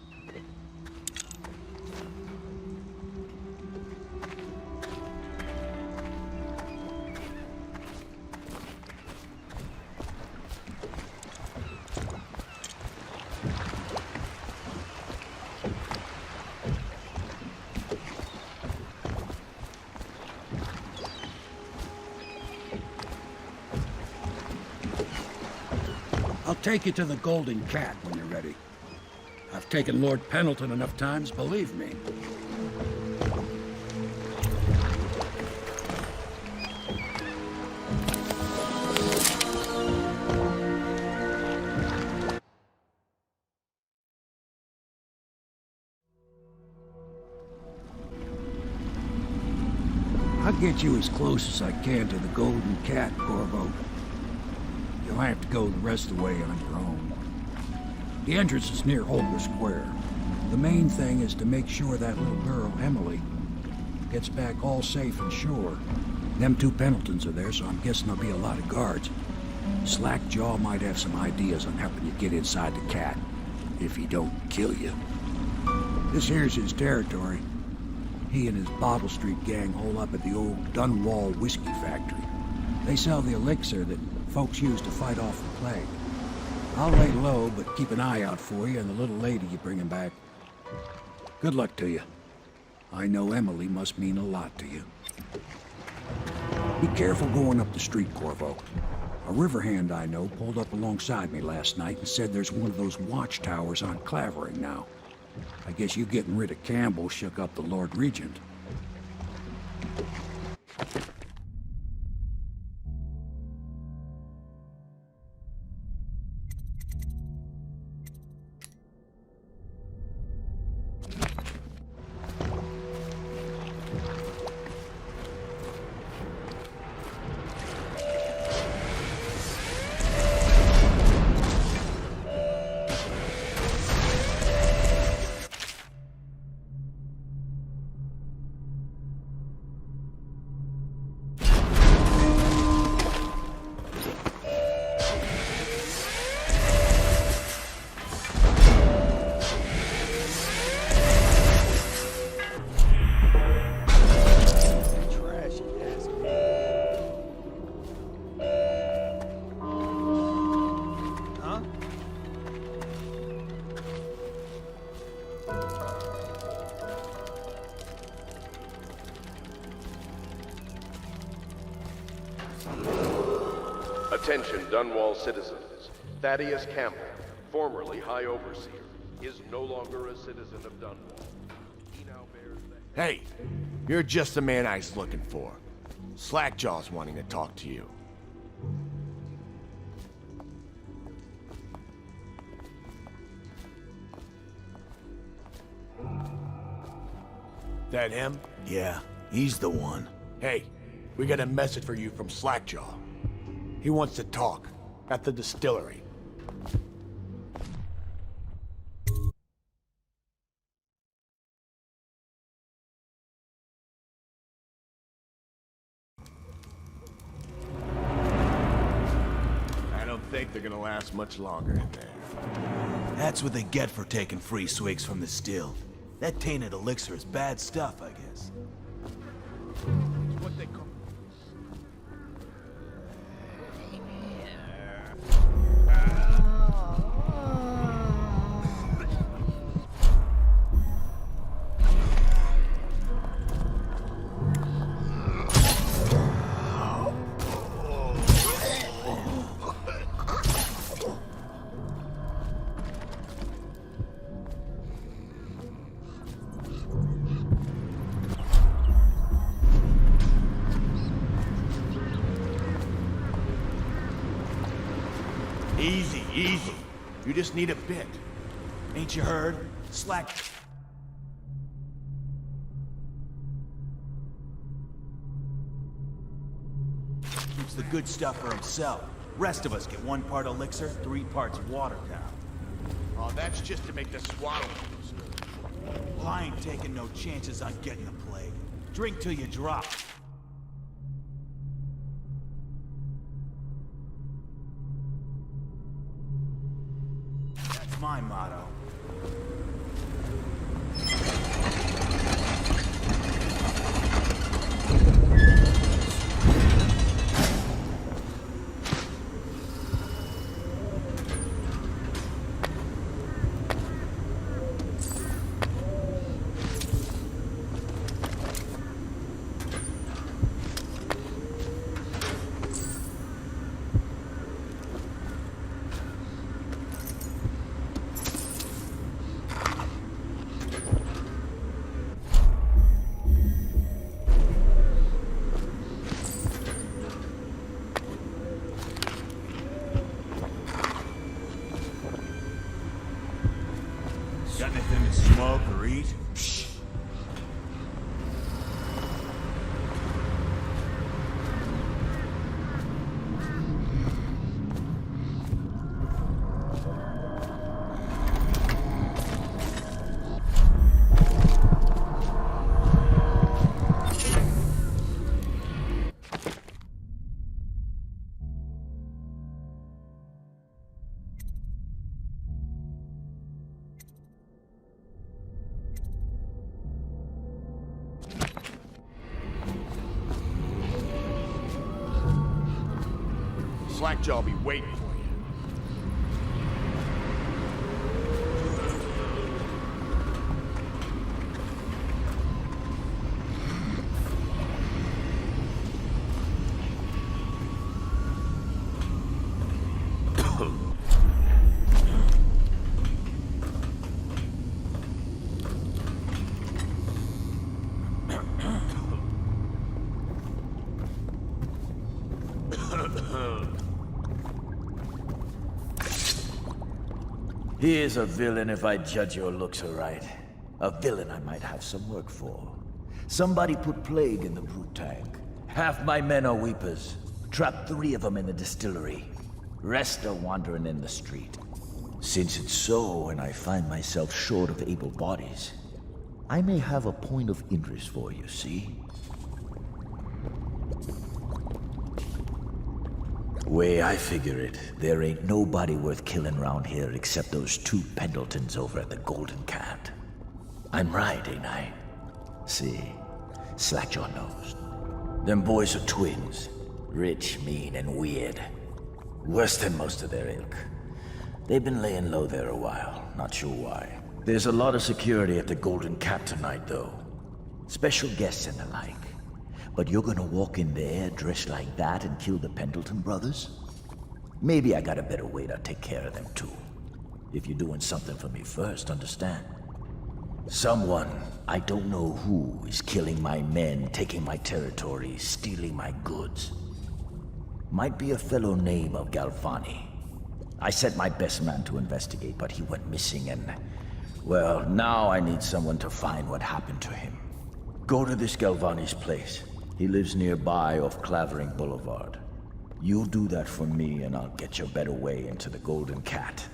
I'll take you to the Golden Cat when you're ready. I've taken Lord Pendleton enough times, believe me. I'll get you as close as I can to the Golden Cat, Corvo. You'll have to go the rest of the way on your own. The entrance is near Holger Square. The main thing is to make sure that little girl, Emily, gets back all safe and sure. Them two Pendletons are there, so I'm guessing there'll be a lot of guards. Slackjaw might have some ideas on helping you get inside the cat, if he don't kill you. This here's his territory. He and his Bottle Street gang hole up at the old Dunwall whiskey factory. They sell the elixir that folks use to fight off the plague. I'll lay low, but keep an eye out for you and the little lady you bring him back. Good luck to you. I know Emily must mean a lot to you. Be careful going up the street, Corvo. A river hand I know pulled up alongside me last night and said there's one of those watchtowers on Clavering now. I guess you getting rid of Campbell shook up the Lord Regent. Attention Dunwall citizens. Thaddeus Campbell, formerly High Overseer, is no longer a citizen of Dunwall. He now bears the... Hey, you're just the man I was looking for. Slackjaw's wanting to talk to you. That him? Yeah, he's the one. Hey, we got a message for you from Slackjaw. He wants to talk at the distillery. I don't think they're gonna last much longer in there. That's what they get for taking free swigs from the still. That tainted elixir is bad stuff, I guess. What they call... Easy, easy. You just need a bit. Ain't you heard? Slack... keeps the good stuff for himself. Rest of us get 1 part elixir, 3 parts water down. Oh, that's just to make the swallow. Well, I ain't taking no chances on getting the plague. Drink till you drop. That's my motto. Got anything to smoke or eat? Psh. Slackjaw'll be waiting for you. He is a villain if I judge your looks aright. A villain I might have some work for. Somebody put plague in the brute tank. Half my men are weepers. Trapped 3 of them in the distillery. Rest are wandering in the street. Since it's so, and I find myself short of able bodies, I may have a point of interest for you, see? Way I figure it, there ain't nobody worth killing round here except those 2 Pendletons over at the Golden Cat. I'm right, ain't I? See, Slackjaw knows. Them boys are twins. Rich, mean, and weird. Worse than most of their ilk. They've been laying low there a while, not sure why. There's a lot of security at the Golden Cat tonight, though. Special guests and the like. But you're gonna walk in there dressed like that and kill the Pendleton brothers? Maybe I got a better way to take care of them too. If you're doing something for me first, understand? Someone, I don't know who, is killing my men, taking my territory, stealing my goods. Might be a fellow named of Galvani. I sent my best man to investigate, but he went missing and... well, now I need someone to find what happened to him. Go to this Galvani's place. He lives nearby off Clavering Boulevard. You do that for me and I'll get you a better way into the Golden Cat.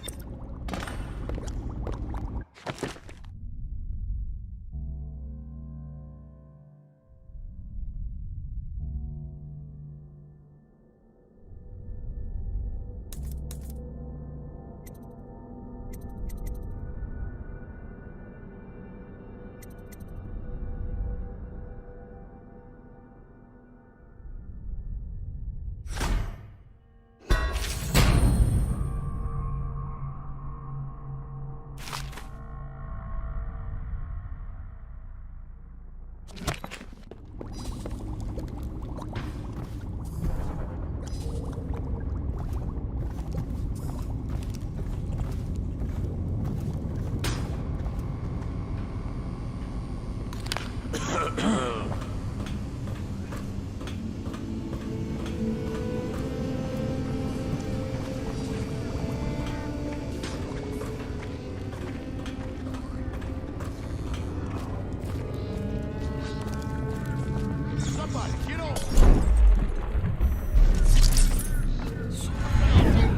Somebody, get on!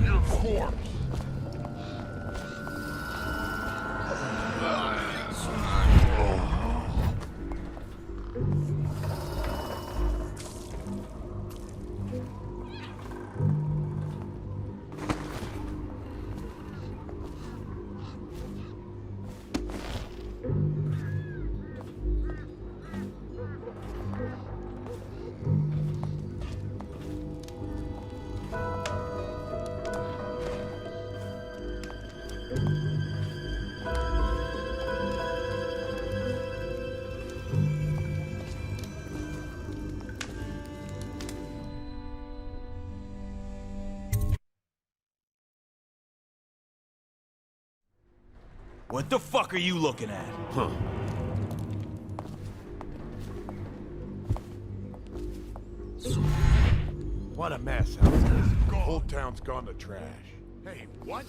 Your corpse! What the fuck are you looking at? Huh. What a mess out there. The whole town's gone to trash. Hey, what?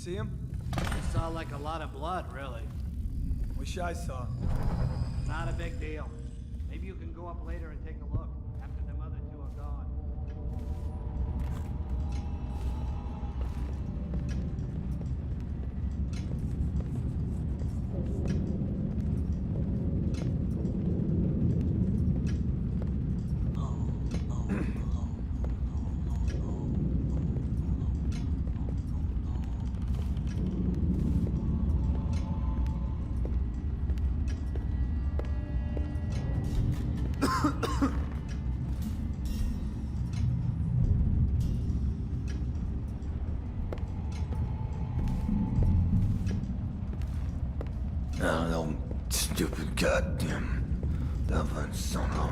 see him? Saw like a lot of blood, really. Wish I saw. Not a big deal. Maybe you can go up later and take a look, after them other two are gone. Oh, stupid goddamn Dublin son of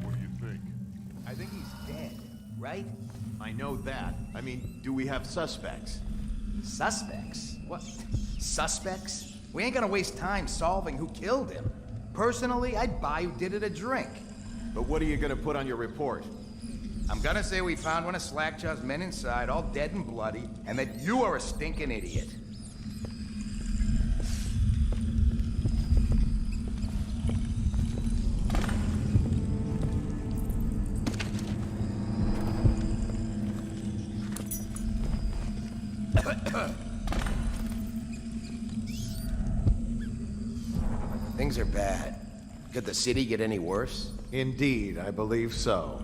What do you think? I think he's dead, right? I know that. I mean, do we have suspects? Suspects? What? Suspects? We ain't gonna waste time solving who killed him. Personally, I'd buy who did it a drink. But what are you gonna put on your report? I'm gonna say we found one of Slackjaw's men inside, all dead and bloody, and that you are a stinking idiot. Things are bad. Could the city get any worse? Indeed, I believe so.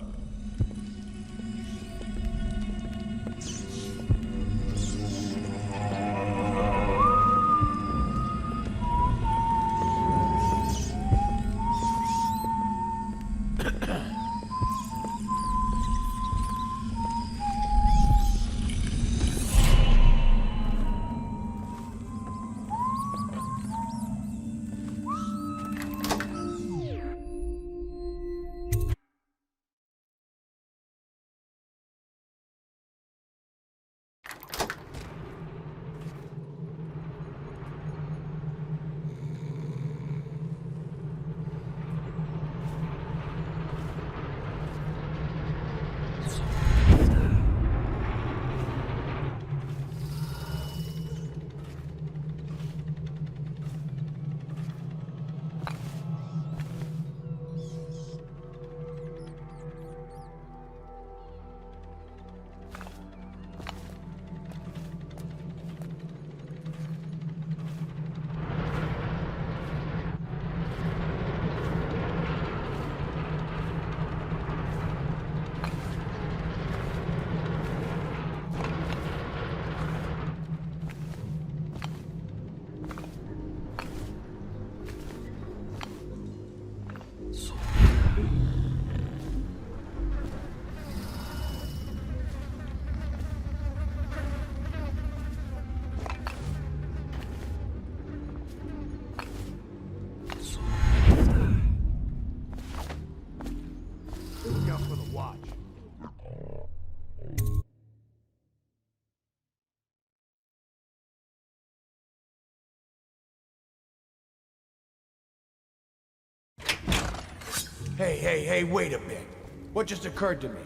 Hey, wait a minute. What just occurred to me?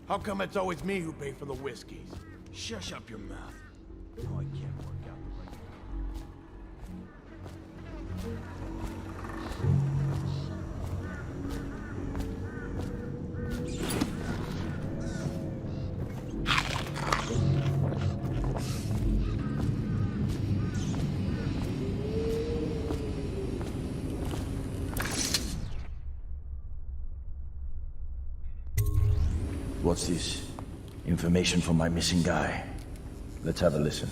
How come it's always me who pay for the whiskeys? Shush up your mouth. Oh, I can't work out the right. What's this? Information from my missing guy. Let's have a listen.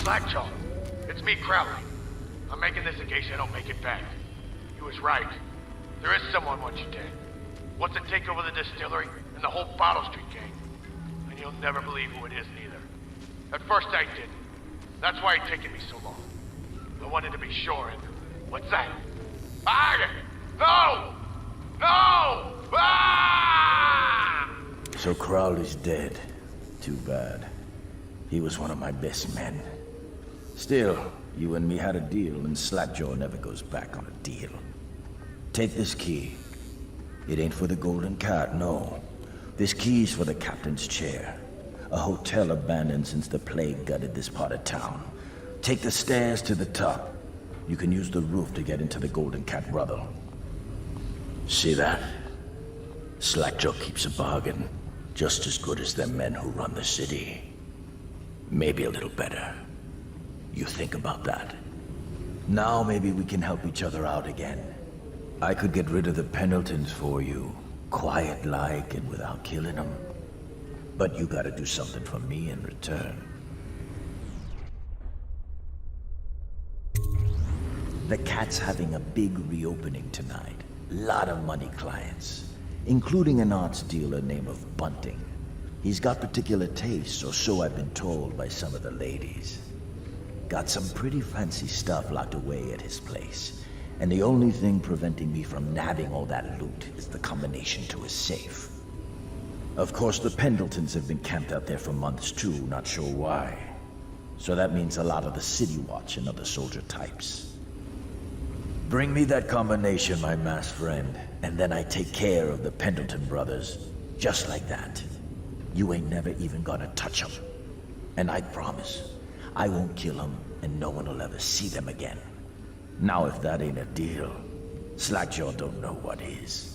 Slackjaw, it's me, Crowley. I'm making this in case I don't make it back. He was right. There is someone wants you dead. Wants to take over the distillery and the whole Bottle Street gang. And you'll never believe who it is, neither. At first I didn't. That's why it's taken me so long. I wanted to be sure, and what's that? Ah! No! No! Ah! So Crowley's dead. Too bad. He was one of my best men. Still, you and me had a deal, and Slackjaw never goes back on a deal. Take this key. It ain't for the Golden Cat, no. This key's for the captain's chair. A hotel abandoned since the plague gutted this part of town. Take the stairs to the top. You can use the roof to get into the Golden Cat brothel. See that? Slackjaw keeps a bargain. Just as good as them men who run the city. Maybe a little better. You think about that. Now maybe we can help each other out again. I could get rid of the Pendletons for you. Quiet-like and without killing them. But you gotta do something for me in return. The Cat's having a big reopening tonight. Lot of money clients. Including an arts dealer named of Bunting. He's got particular tastes, or so I've been told by some of the ladies. Got some pretty fancy stuff locked away at his place. And the only thing preventing me from nabbing all that loot is the combination to his safe. Of course, the Pendletons have been camped out there for months too, not sure why. So that means a lot of the City Watch and other soldier types. Bring me that combination, my masked friend, and then I take care of the Pendleton brothers, just like that. You ain't never even gonna touch them. And I promise, I won't kill them, and no one will ever see them again. Now if that ain't a deal, Slackjaw don't know what is.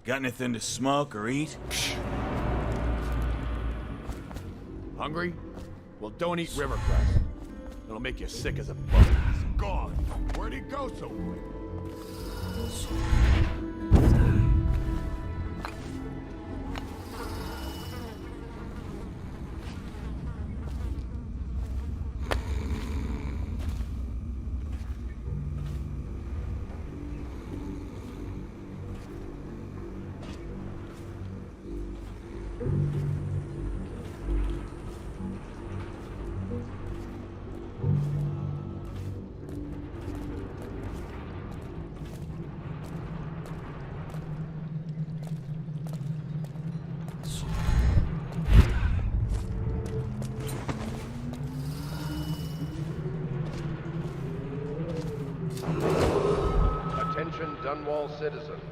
Got anything to smoke or eat? Hungry? Well, don't eat rivercress. It'll make you sick as a bug. He's gone. Where'd he go so quick? Attention Dunwall citizens.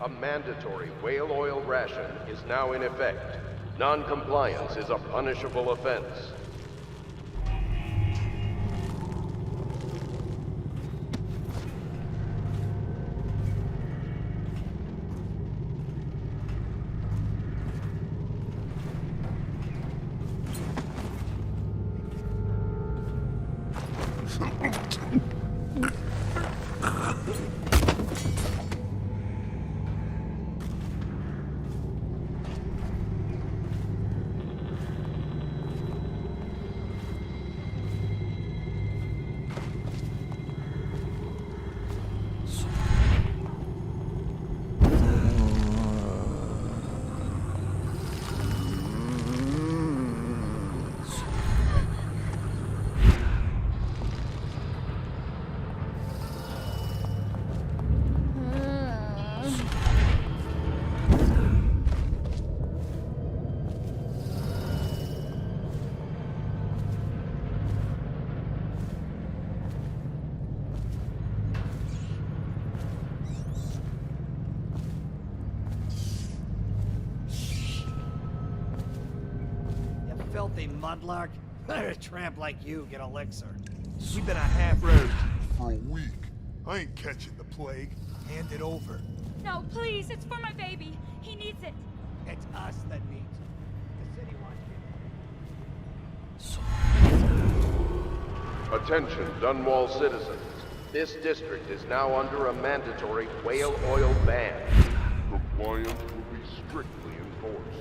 A mandatory whale oil ration is now in effect. Non-compliance is a punishable offense. Filthy mudlark. Let a tramp like you get elixir. We've been a half road for a week. I ain't catching the plague. Hand it over. No, please, it's for my baby. He needs it. It's us that needs it. Attention, Dunwall citizens. This district is now under a mandatory whale oil ban. Compliance will be strictly enforced.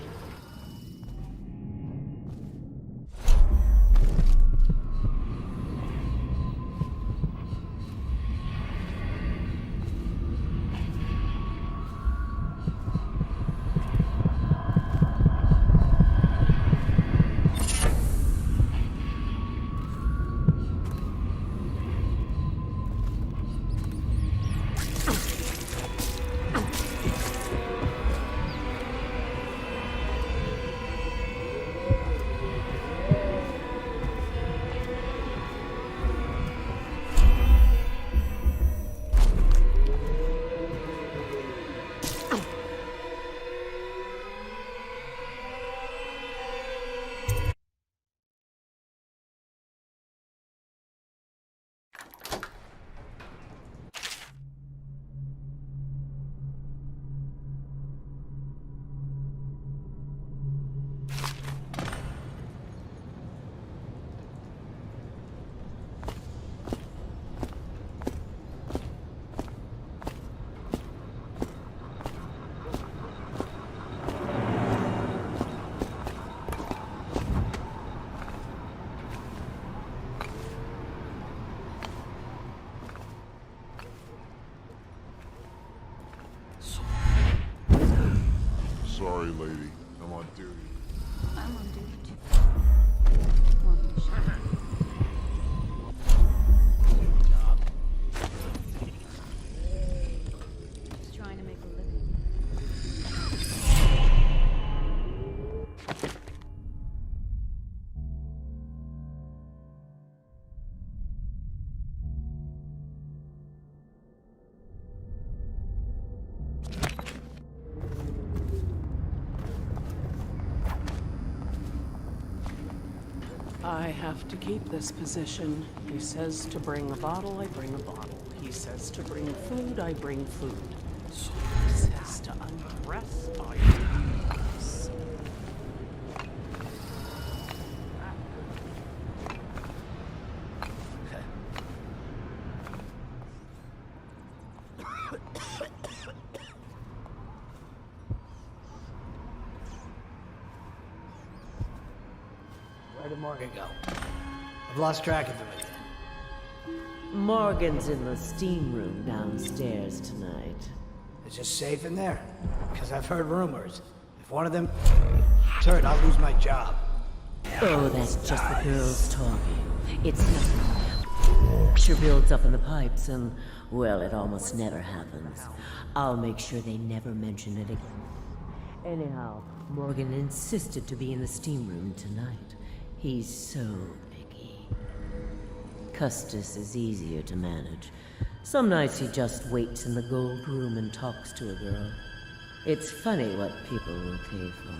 Sorry, lady. I'm on duty. I'm on duty too. Come on, Misha. Just trying to make a living. I have to keep this position. He says to bring a bottle, I bring a bottle. He says to bring food, I bring food. He says to undress, I undress. Where did Morgan go? I've lost track of him again. Morgan's in the steam room downstairs tonight. Is it safe in there? Because I've heard rumors. If one of them hurt, I'll lose my job. Oh, that's just the girls talking. It's nothing. Pressure builds up in the pipes and, well, it almost never happens. I'll make sure they never mention it again. Anyhow, Morgan insisted to be in the steam room tonight. He's so picky. Custis is easier to manage. Some nights he just waits in the gold room and talks to a girl. It's funny what people will pay for.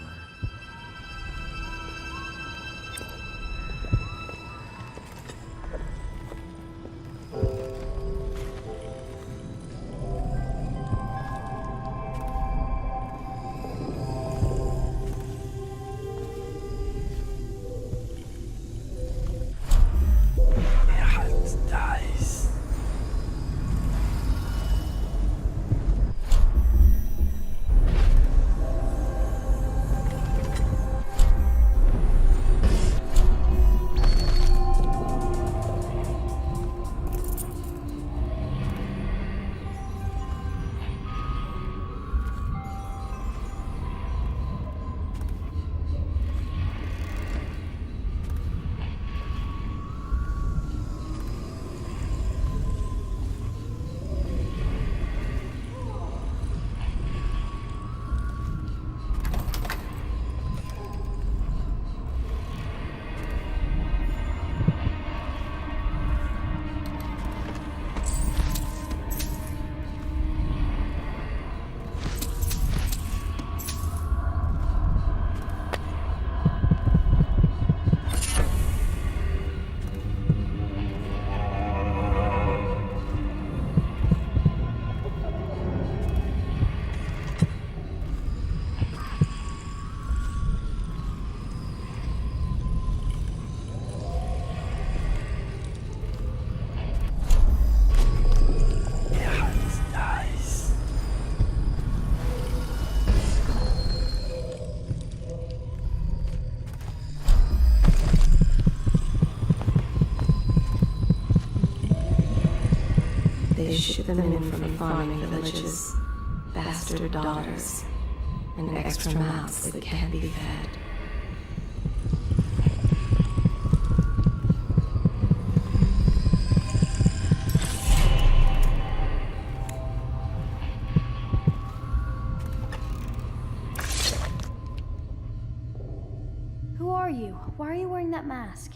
the men from the farming villages, bastard daughters, and extra mouths that can't be fed. Who are you? Why are you wearing that mask?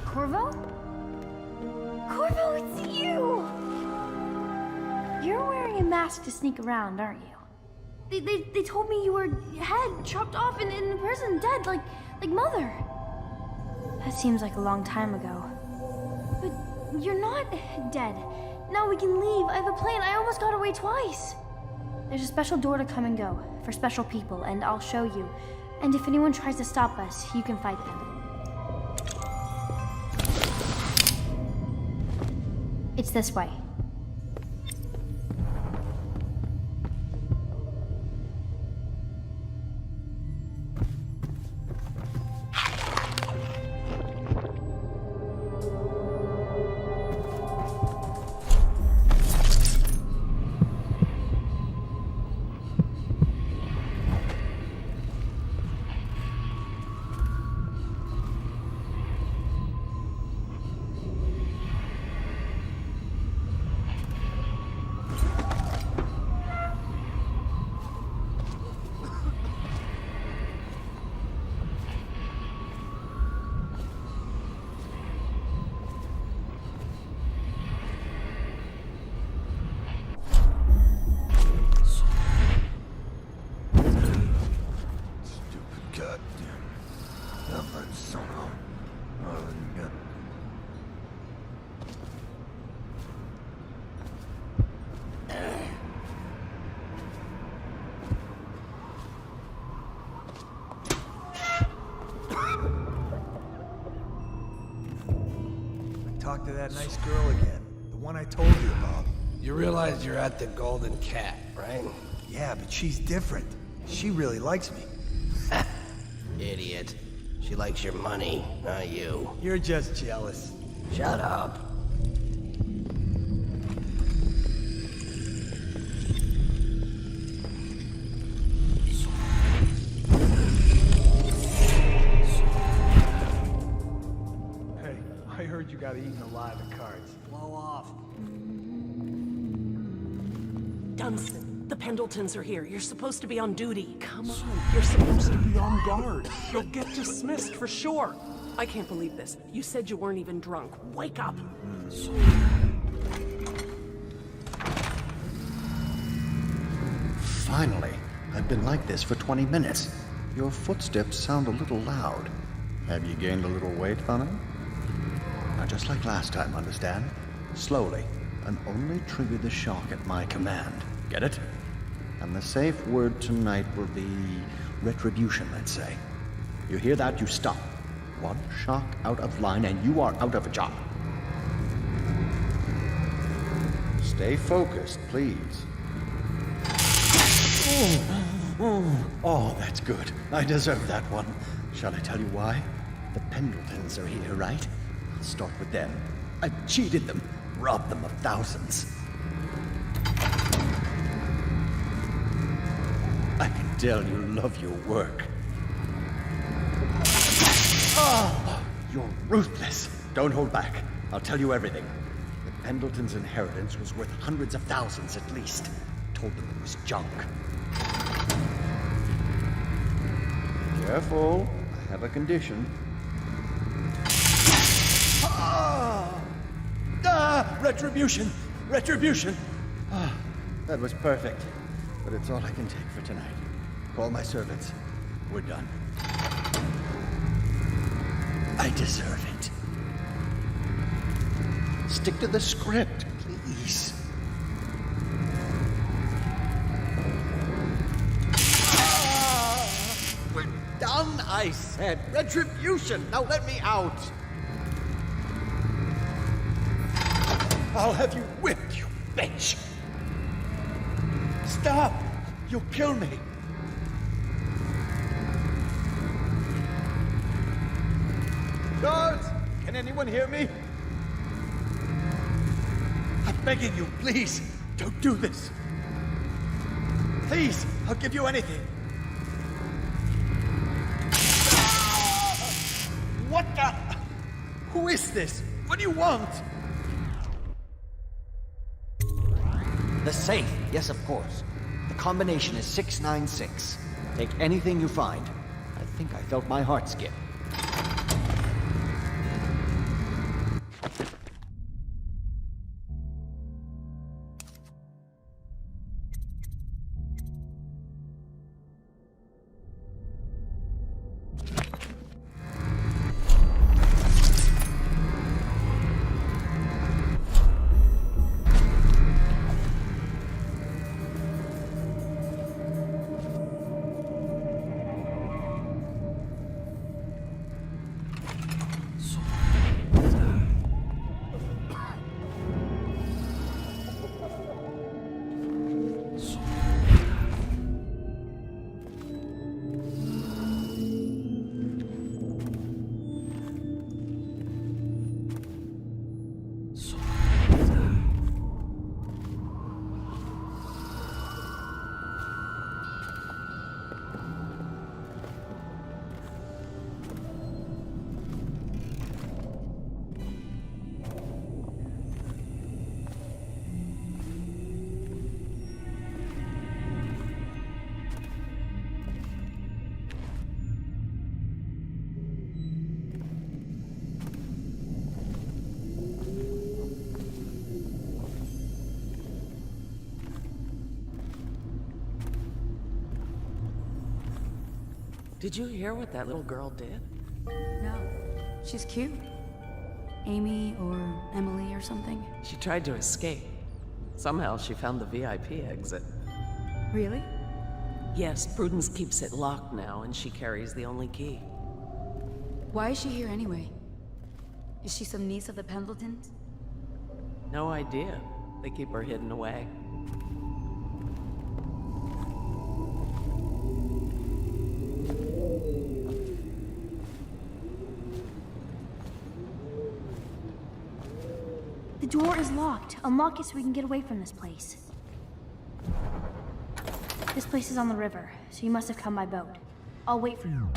Corvo? Corvo, it's you! You're wearing a mask to sneak around, aren't you? They told me you were head chopped off in the prison, dead, like Mother. That seems like a long time ago. But you're not dead. Now we can leave. I have a plan. I almost got away twice. There's a special door to come and go for special people, and I'll show you. And if anyone tries to stop us, you can fight them. It's this way. Talk to that nice girl again. The one I told you about. You realize you're at the Golden Cat, right? Yeah, but she's different. She really likes me. Idiot. She likes your money, not you. You're just jealous. Shut up. Hey, I heard you got eaten alive at cards. Blow off. Dunstan, the Pendletons are here. You're supposed to be on duty. Come on, you're supposed to be on guard. You'll get dismissed for sure. I can't believe this. You said you weren't even drunk. Wake up. Finally. I've been like this for 20 minutes. Your footsteps sound a little loud. Have you gained a little weight, Thana? Now, just like last time, understand? Slowly, and only trigger the shock at my command. Get it? And the safe word tonight will be retribution, let's say. You hear that, you stop. One shock out of line and you are out of a job. Stay focused, please. Oh, that's good. I deserve that one. Shall I tell you why? The Pendletons are here, right? I'll start with them. I've cheated them, robbed them of thousands. I can tell you love your work. Oh, you're ruthless. Don't hold back. I'll tell you everything. The Pendletons' inheritance was worth hundreds of thousands at least. Told them it was junk. Careful. I have a condition. Retribution! Retribution! That was perfect. But it's all I can take for tonight. Call my servants. We're done. I deserve it. Stick to the script, please. We're done, I said. Retribution! Now let me out! I'll have you whipped, you bitch! Stop! You'll kill me! Guards! Can anyone hear me? begging you, please, don't do this. Please, I'll give you anything. What the? Who is this? What do you want? The safe, yes, of course. The combination is 696. Take anything you find. I think I felt my heart skip. Did you hear what that little girl did? No. She's cute. Amy or Emily or something. She tried to escape. Somehow she found the VIP exit. Really? Yes, Prudence keeps it locked now, and she carries the only key. Why is she here anyway? Is she some niece of the Pendletons? No idea. They keep her hidden away. The door is locked. Unlock it so we can get away from this place. This place is on the river, so you must have come by boat. I'll wait for you.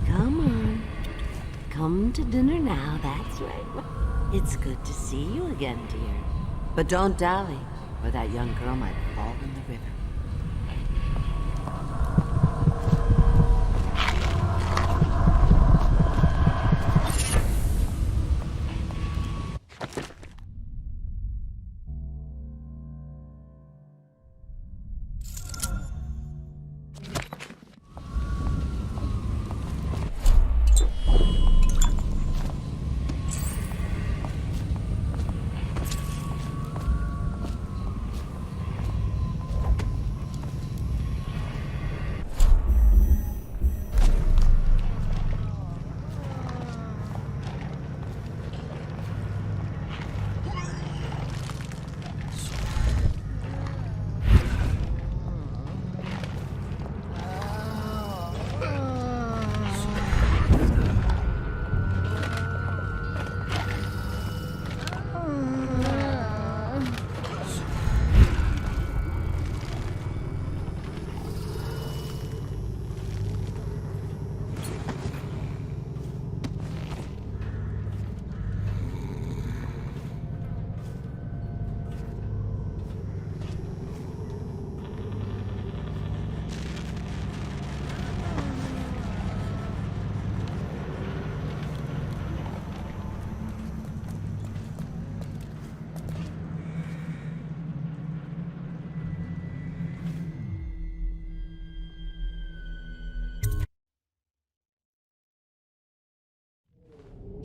Come on. Come to dinner now, that's right. It's good to see you again, dear. But don't dally, or that young girl might fall in the river.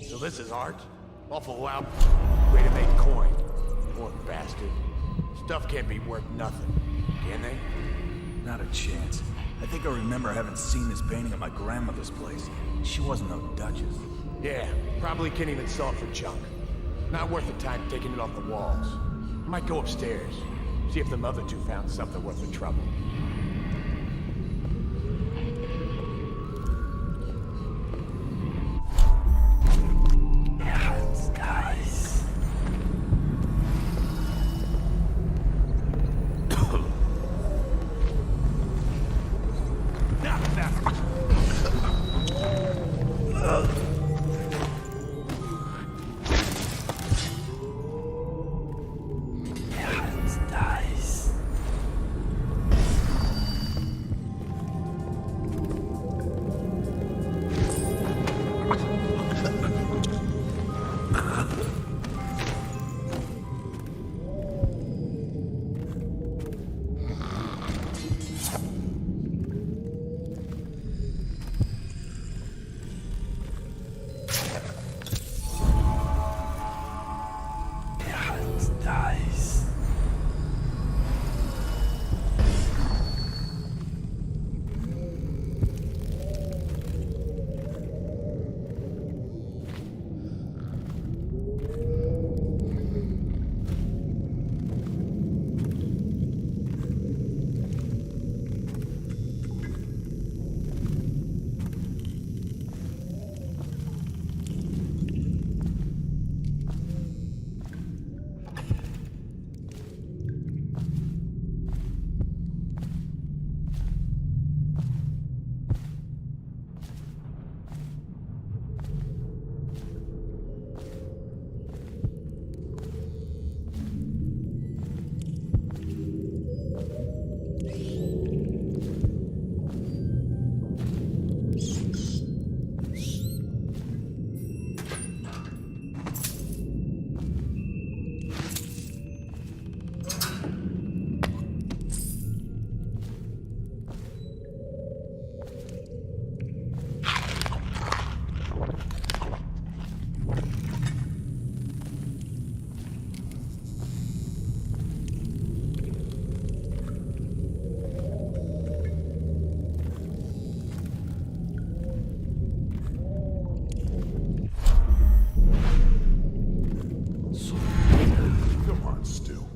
So this is art? Awful loud way to make coin. Poor bastard. Stuff can't be worth nothing, can they? Not a chance. I think I remember having seen this painting at my grandmother's place. She wasn't no duchess. Yeah, probably can't even sell it for junk. Not worth the time taking it off the walls. I might go upstairs, see if the other two found something worth the trouble.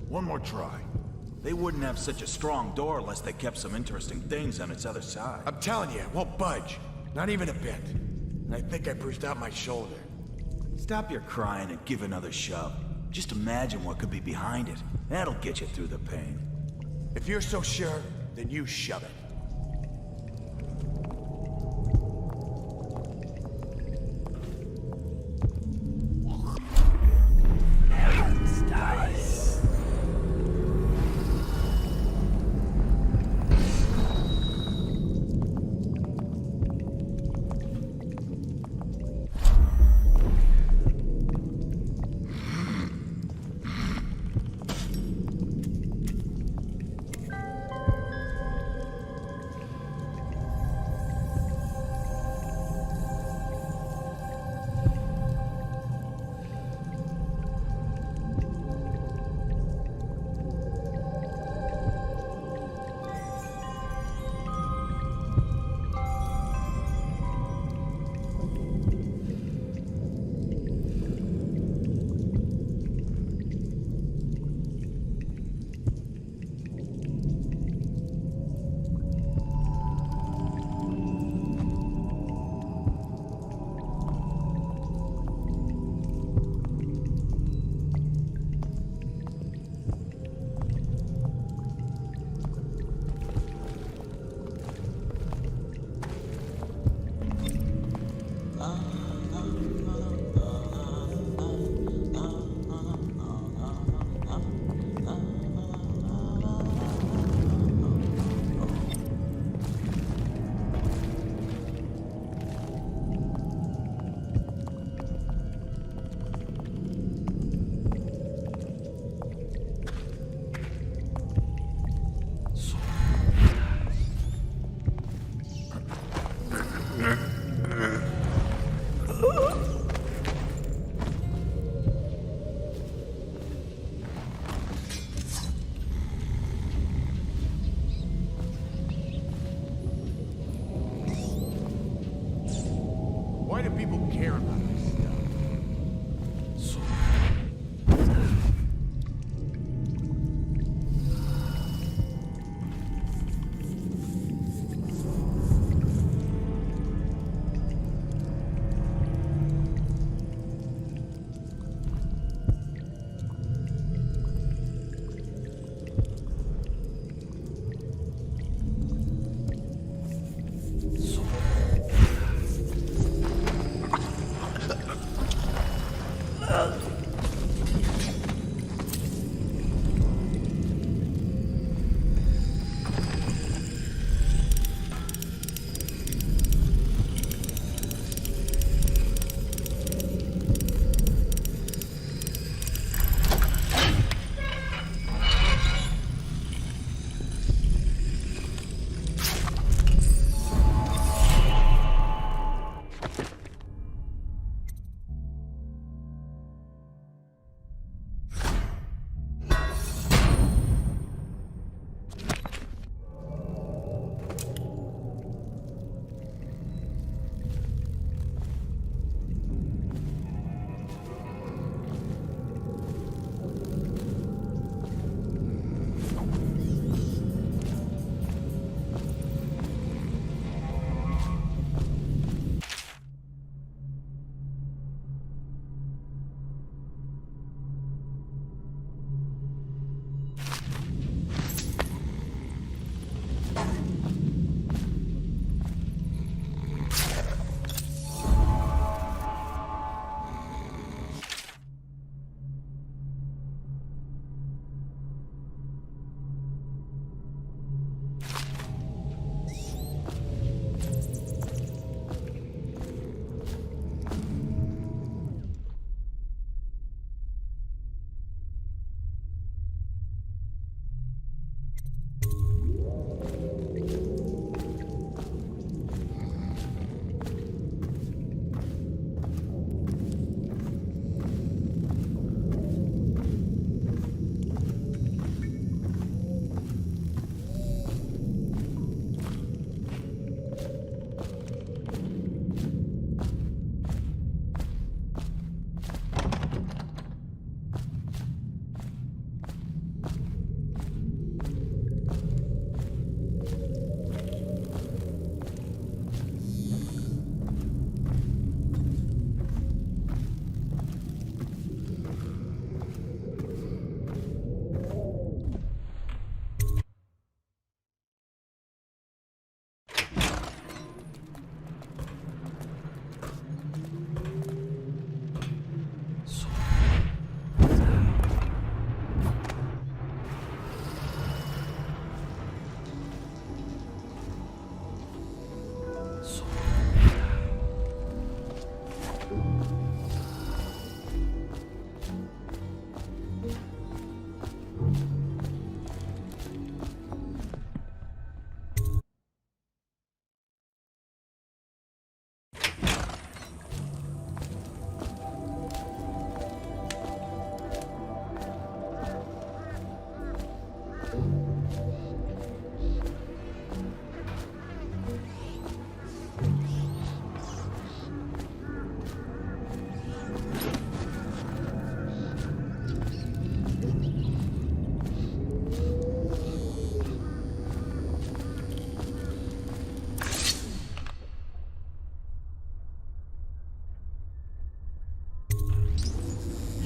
One more try. They wouldn't have such a strong door unless they kept some interesting things on its other side. I'm telling you, it won't budge. Not even a bit. And I think I bruised out my shoulder. Stop your crying and give another shove. Just imagine what could be behind it. That'll get you through the pain. If you're so sure, then you shove it.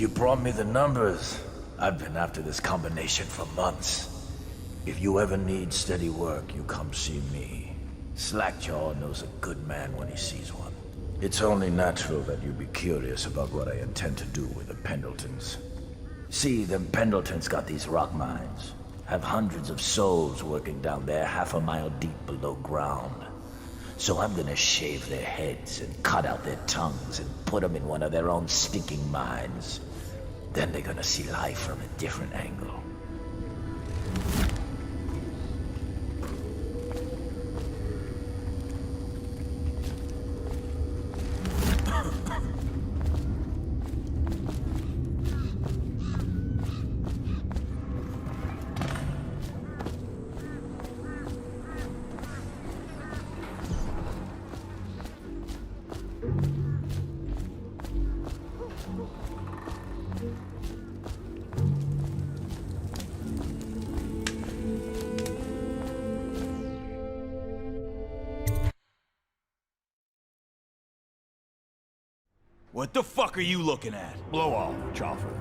you brought me the numbers. I've been after this combination for months. If you ever need steady work, you come see me. Slackjaw knows a good man when he sees one. It's only natural that you be curious about what I intend to do with the Pendletons. See, them Pendletons got these rock mines. Have hundreds of souls working down there 1/2 mile deep below ground. So I'm gonna shave their heads and cut out their tongues and put them in one of their own stinking mines. Then they're gonna see life from a different angle. What the fuck are you looking at? Blow off, Chopper.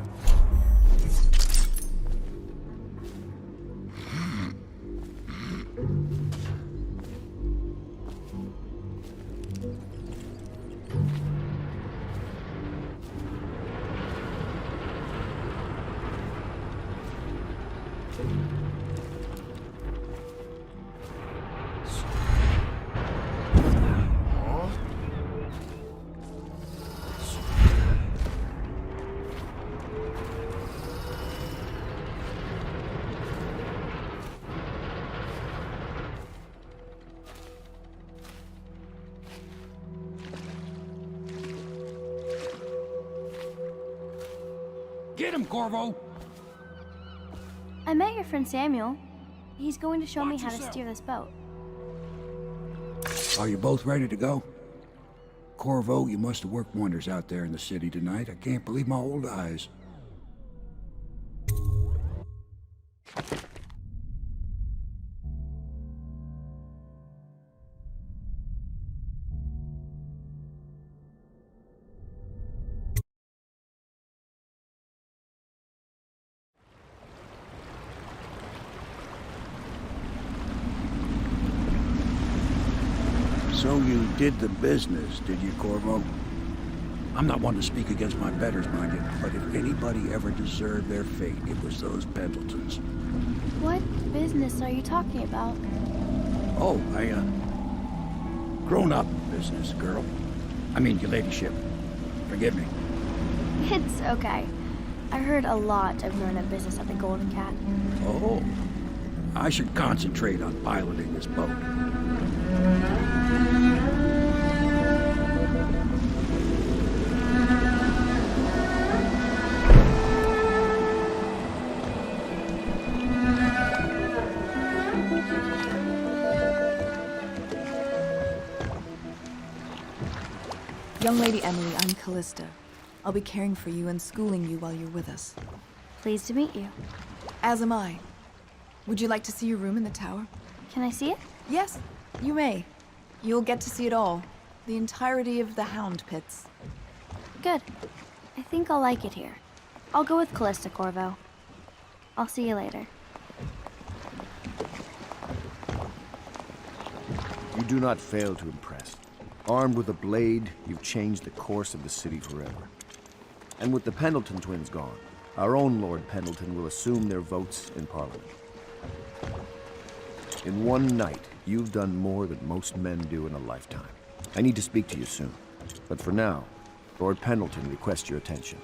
Get him, Corvo! I met your friend Samuel. He's going to show me how to yourself. steer this boat. Are you both ready to go? Corvo, you must have worked wonders out there in the city tonight. I can't believe my old eyes. So you did the business, did you, Corvo? I'm not one to speak against my betters, mind you, but if anybody ever deserved their fate, it was those Pendletons. What business are you talking about? Oh, grown-up business, girl. I mean, your ladyship. Forgive me. It's okay. I heard a lot of grown-up business at the Golden Cat. Oh, I should concentrate on piloting this boat. Young Lady Emily, I'm Callista. I'll be caring for you and schooling you while you're with us. Pleased to meet you. As am I. Would you like to see your room in the tower? Can I see it? Yes, you may. You'll get to see it all. The entirety of the Hound Pits. Good. I think I'll like it here. I'll go with Callista, Corvo. I'll see you later. You do not fail to impress. Armed with a blade, you've changed the course of the city forever. And with the Pendleton twins gone, our own Lord Pendleton will assume their votes in Parliament. In one night, you've done more than most men do in a lifetime. I need to speak to you soon. But for now, Lord Pendleton requests your attention.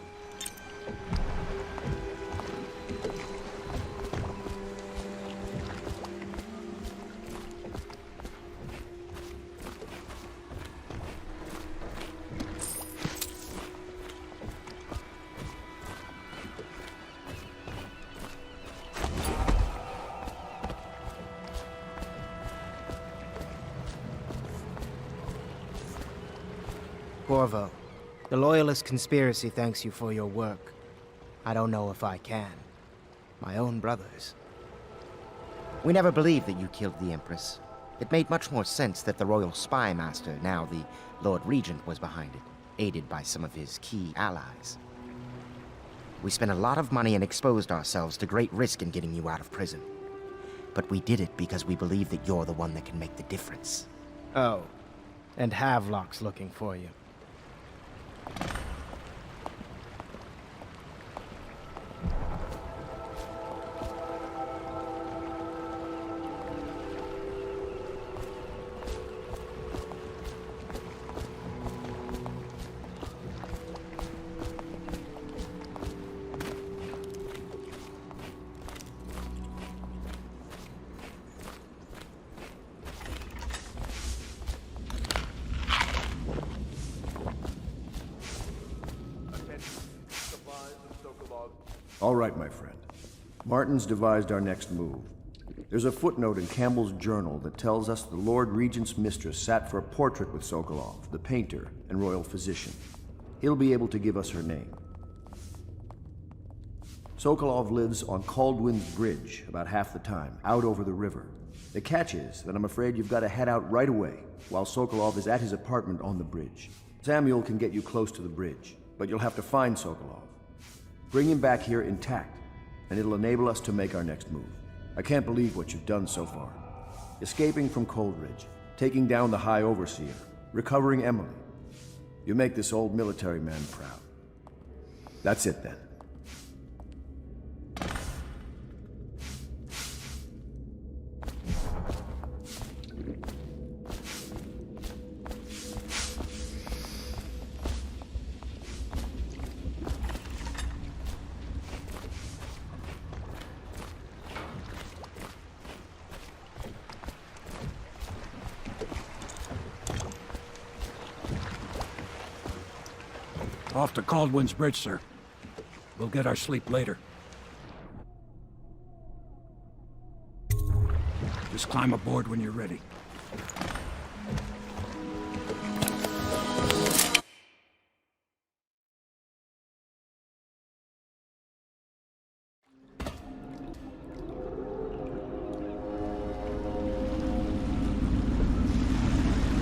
Corvo, the Loyalist conspiracy thanks you for your work. I don't know if I can. My own brothers. We never believed that you killed the Empress. It made much more sense that the Royal Spy Master, now the Lord Regent, was behind it, aided by some of his key allies. We spent a lot of money and exposed ourselves to great risk in getting you out of prison. But we did it because we believe that you're the one that can make the difference. Oh, and Havelock's looking for you. All right, my friend. Martin's devised our next move. There's a footnote in Campbell's journal that tells us the Lord Regent's mistress sat for a portrait with Sokolov, the painter and royal physician. He'll be able to give us her name. Sokolov lives on Caldwin's Bridge about half the time, out over the river. The catch is that I'm afraid you've got to head out right away while Sokolov is at his apartment on the bridge. Samuel can get you close to the bridge, but you'll have to find Sokolov. Bring him back here intact, and it'll enable us to make our next move. I can't believe what you've done so far. Escaping from Coldridge, taking down the High Overseer, recovering Emily. You make this old military man proud. That's it then. Off to Caldwin's Bridge, sir. We'll get our sleep later. Just climb aboard when you're ready.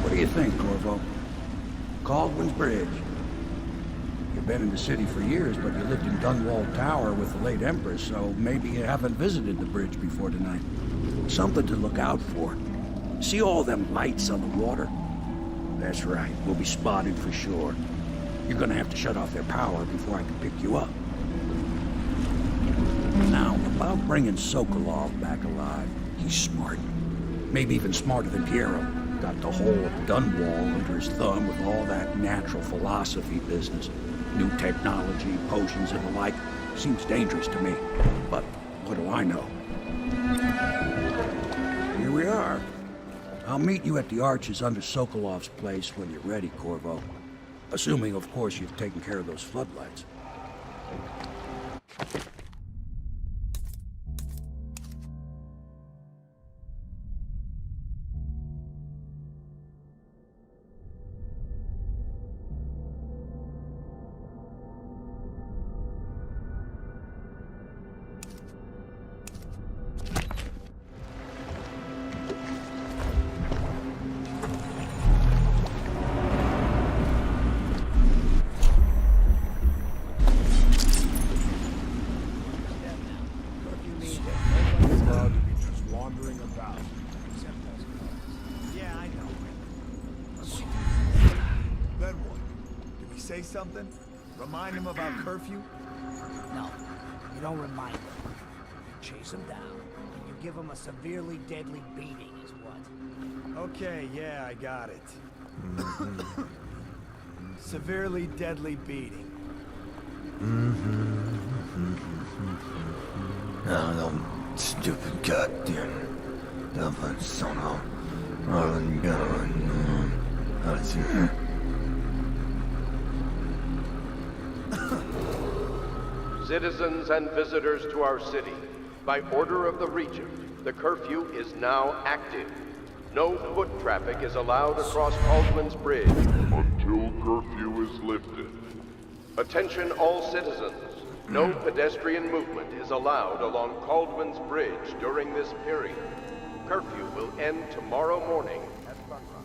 What do you think, Corvo? Caldwin's Bridge. You've been in the city for years, but you lived in Dunwall Tower with the late Empress, so maybe you haven't visited the bridge before tonight. Something to look out for. See all them lights on the water? That's right, we'll be spotted for sure. You're gonna have to shut off their power before I can pick you up. Now, about bringing Sokolov back alive, he's smart. Maybe even smarter than Piero. Got the whole of Dunwall under his thumb with all that natural philosophy business. New technology, potions and the like. Seems dangerous to me. But what do I know? Here we are. I'll meet you at the arches under Sokolov's place when you're ready, Corvo. Assuming, of course, you've taken care of those floodlights. Say something? Remind him about curfew? No, you don't remind him. You chase him down, and you give him a severely deadly beating is what? Okay, yeah, I got it. Severely deadly beating. Oh, stupid goddamn. Dumb son of. Citizens and visitors to our city, by order of the Regent, the curfew is now active. No foot traffic is allowed across Caldwin's Bridge until curfew is lifted. Attention all citizens. No pedestrian movement is allowed along Caldwin's Bridge during this period. Curfew will end tomorrow morning at sunrise.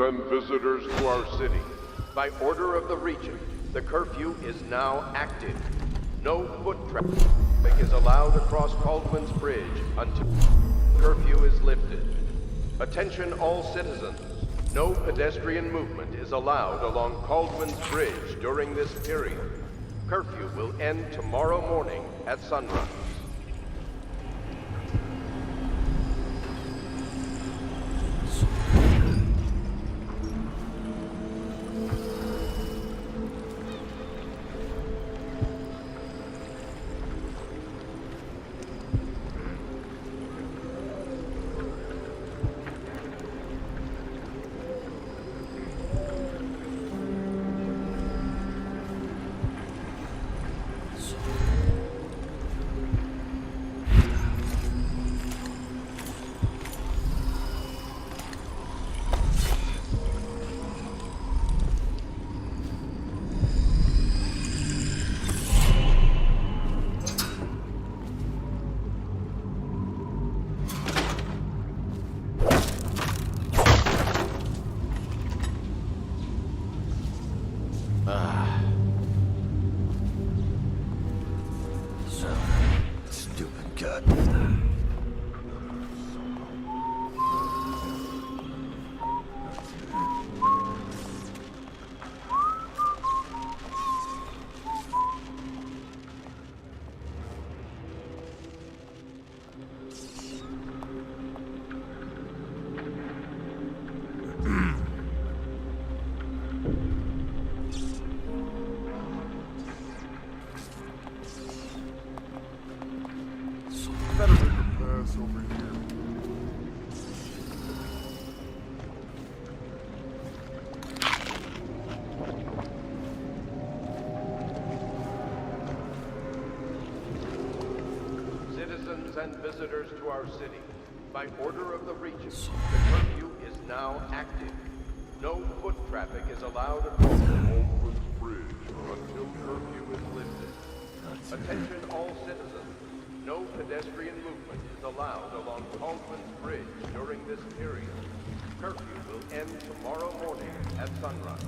and visitors to our city. By order of the Regent, the curfew is now active. No foot traffic is allowed across Caldwell's Bridge until curfew is lifted. Attention all citizens. No pedestrian movement is allowed along Caldwell's Bridge during this period. Curfew will end tomorrow morning at sunrise. Stupid gut. Better make a pass over here. Citizens and visitors to our city, by order of the Regent, the curfew is now active. No foot traffic is allowed across Caldwell's Bridge until curfew is lifted. Attention all citizens. No pedestrian movement is allowed along Caldwell's Bridge during this period. Curfew will end tomorrow morning at sunrise.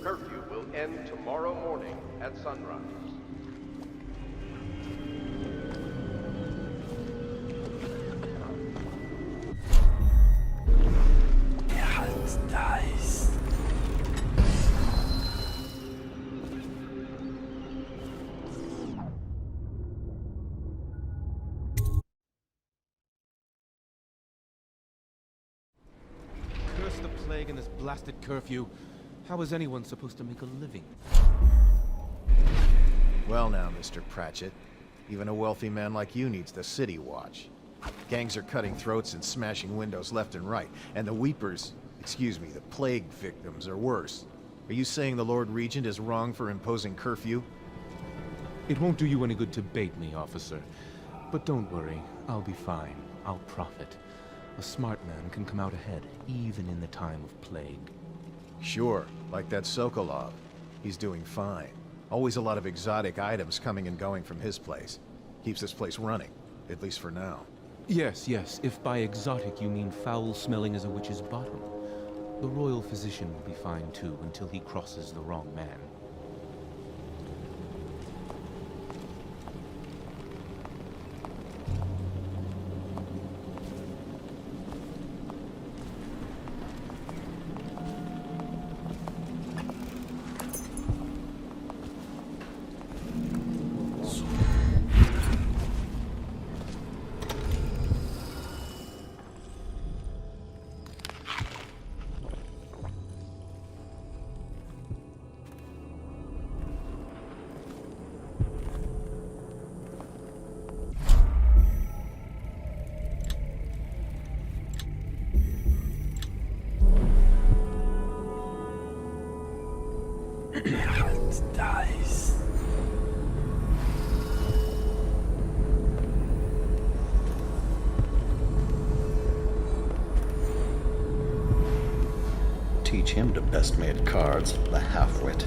Curfew will end tomorrow morning at sunrise. plague and this blasted curfew, how is anyone supposed to make a living? Well now, Mr. Pratchett. Even a wealthy man like you needs the city watch. Gangs are cutting throats and smashing windows left and right, and the weepers, excuse me, the plague victims are worse. Are you saying the Lord Regent is wrong for imposing curfew? It won't do you any good to bait me, officer. But don't worry, I'll be fine. I'll profit. A smart man can come out ahead, even in the time of plague. Sure, like that Sokolov. He's doing fine. Always a lot of exotic items coming and going from his place. Keeps this place running, at least for now. Yes, yes, if by exotic you mean foul-smelling as a witch's bottom. The royal physician will be fine too, until he crosses the wrong man. Dice. Teach him to best-made cards, the half-wit.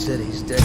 city's dead.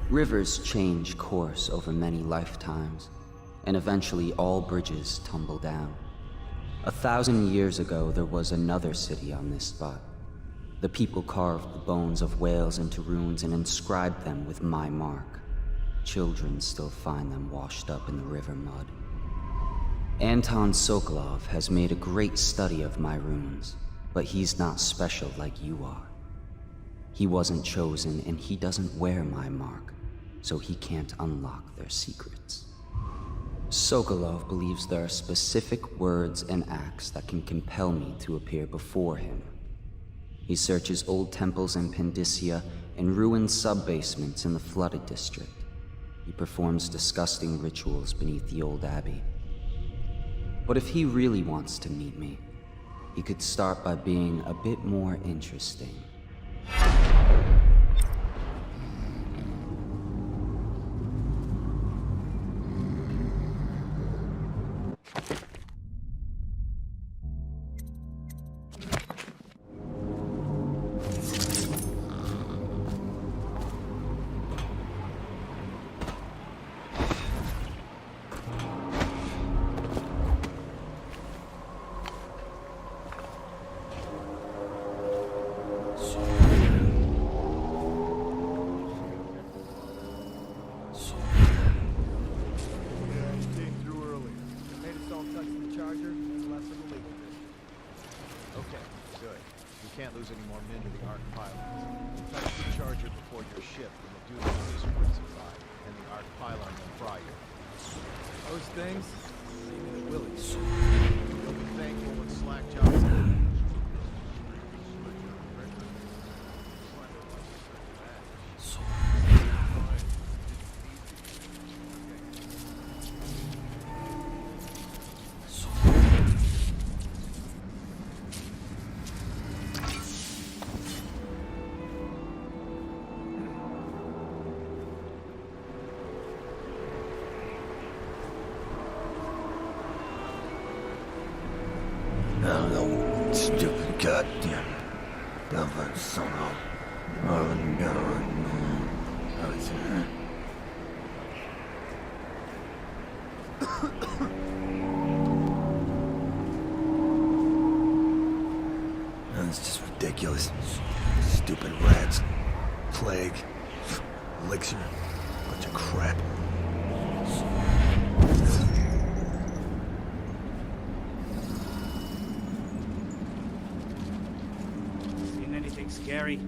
Rivers change course over many lifetimes, and eventually all bridges tumble down. 1,000 years ago, there was another city on this spot. The people carved the bones of whales into runes and inscribed them with my mark. Children still find them washed up in the river mud. Anton Sokolov has made a great study of my runes, but he's not special like you are. He wasn't chosen, and he doesn't wear my mark, so he can't unlock their secrets. Sokolov believes there are specific words and acts that can compel me to appear before him. He searches old temples in Pendicia and ruined sub-basements in the flooded district. He performs disgusting rituals beneath the old abbey. But if he really wants to meet me, he could start by being a bit more interesting. Hello, stupid goddamn dumb son of... Oh no, That's just ridiculous. Stupid rats. Plague. Elixir. Bunch of crap. Seen anything scary?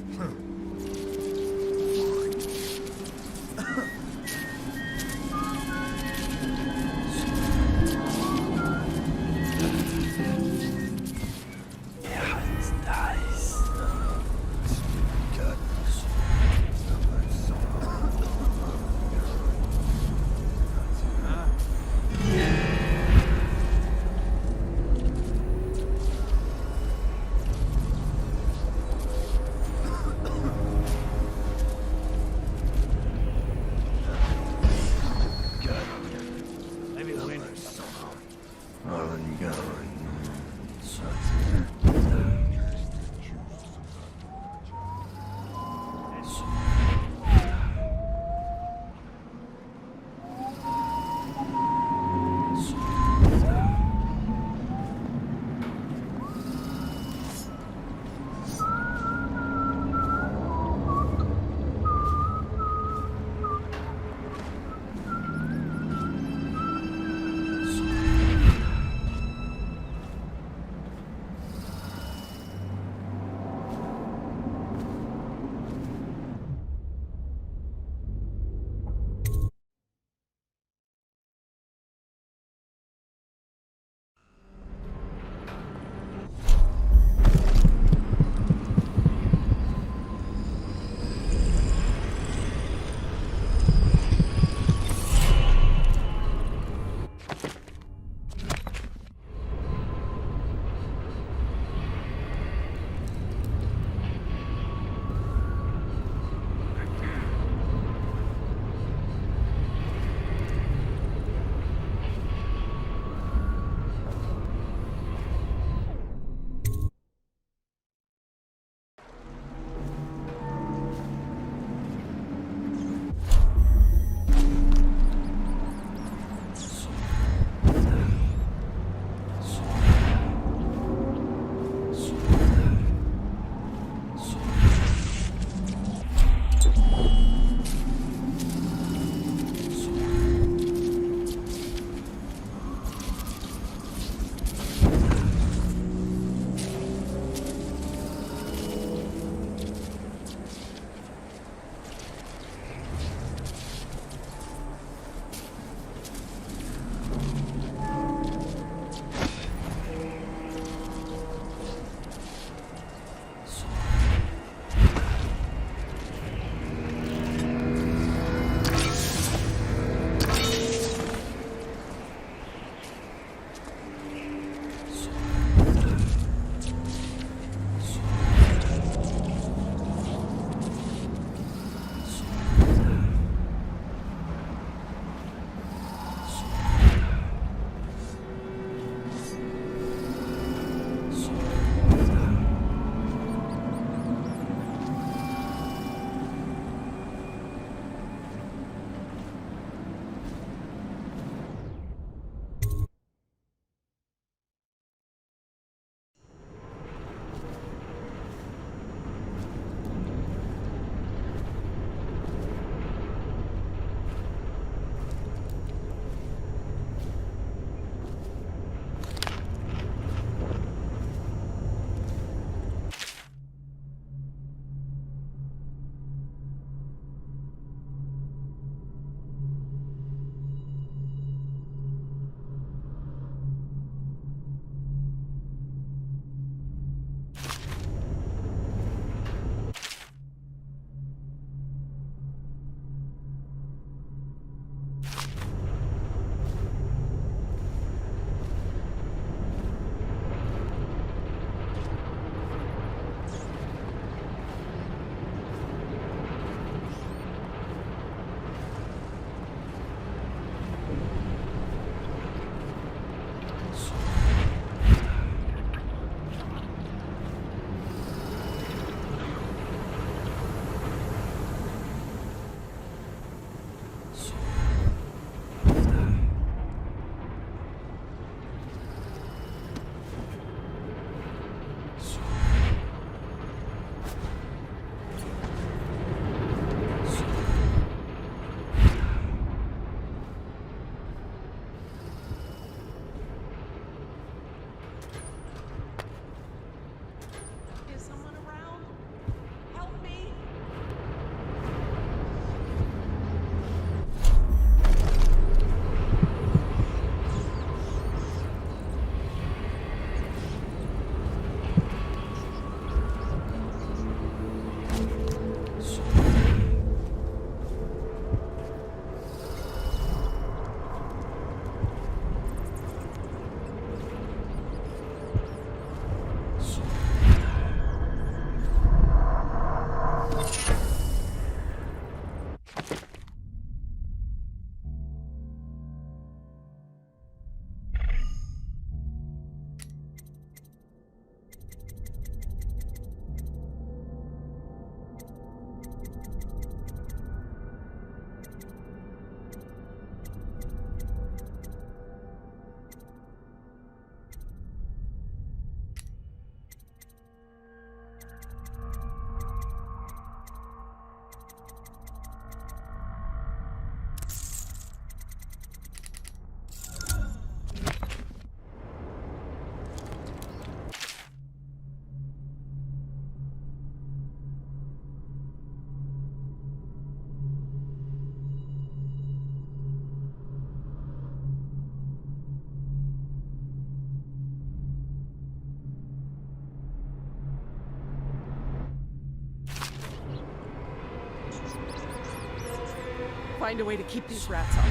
find a way to keep these rats off.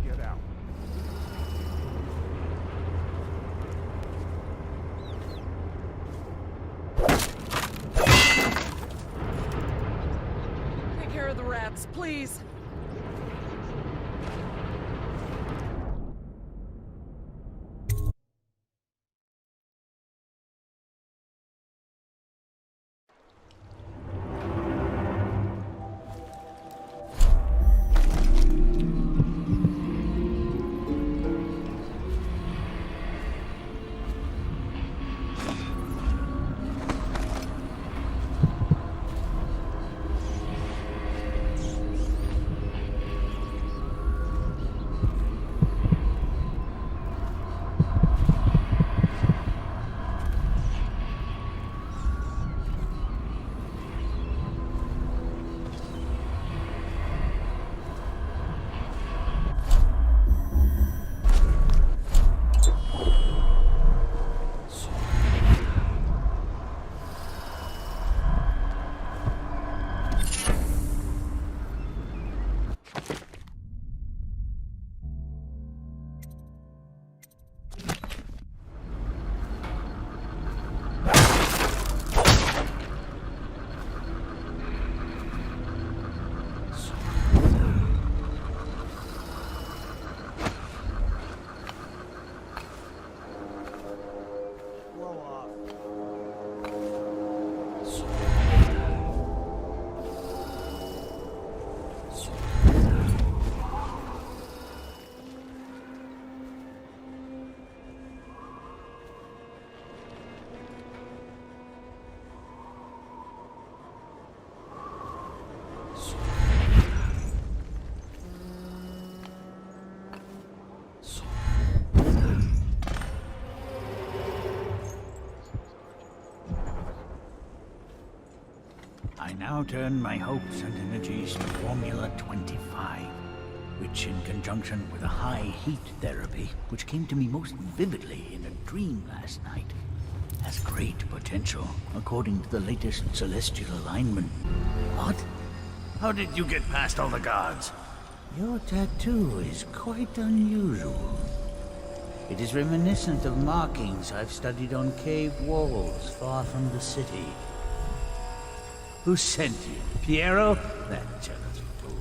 Get out. Take care of the rats, please. I now turn my hopes and energies to Formula 25, which in conjunction with a high heat therapy, which came to me most vividly in a dream last night, has great potential, according to the latest celestial alignment. What? How did you get past all the guards? Your tattoo is quite unusual. It is reminiscent of markings I've studied on cave walls far from the city. Who sent you? Piero? That jealous fool.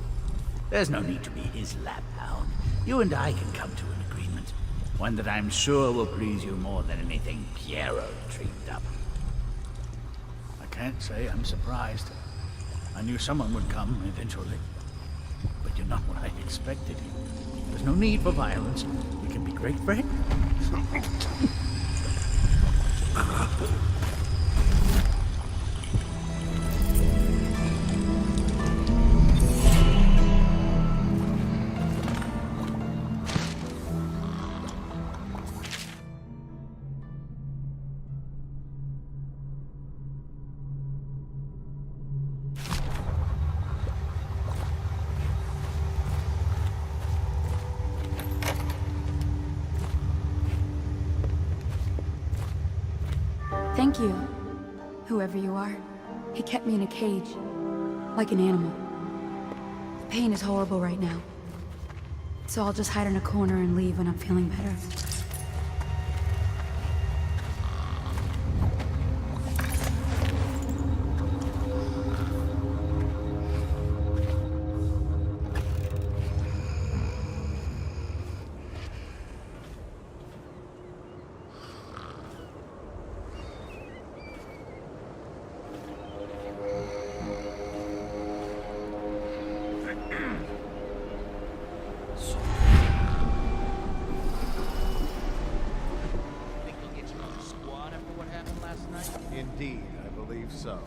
There's no need to be his laphound. You and I can come to an agreement. One that I'm sure will please you more than anything Piero dreamed up. I can't say I'm surprised. I knew someone would come eventually. But you're not what I expected. There's no need for violence. We can be great friends. Thank you, whoever you are. He kept me in a cage, like an animal. The pain is horrible right now, so I'll just hide in a corner and leave when I'm feeling better. Indeed, I believe so.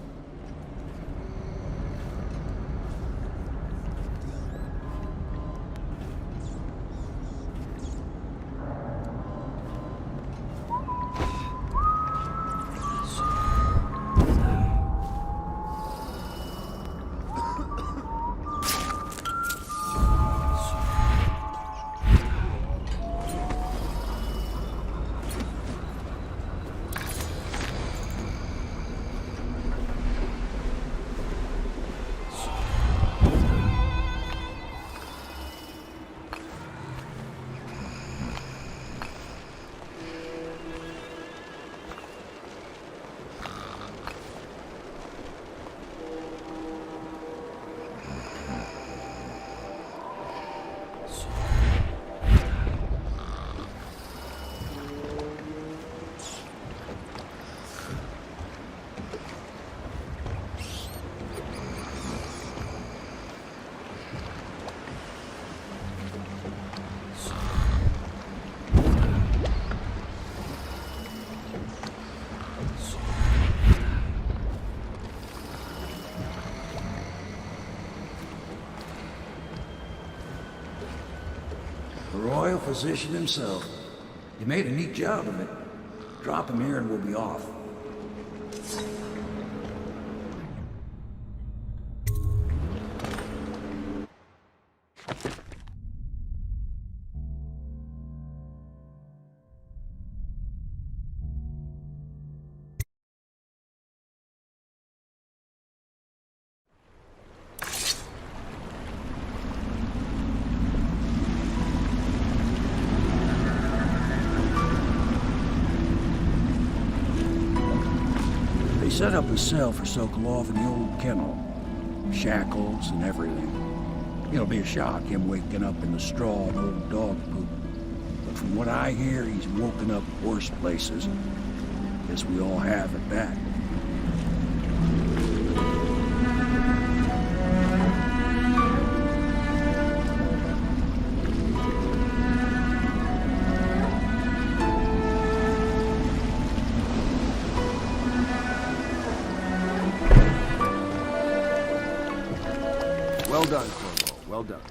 royal physician himself. You made a neat job of it. Drop him here and we'll be off. They set up a cell for Sokolov in the old kennel. Shackles and everything. It'll be a shock, him waking up in the straw and old dog poop. But from what I hear, he's woken up worse places. Guess we all have at that. Well done, Corvo. Well done.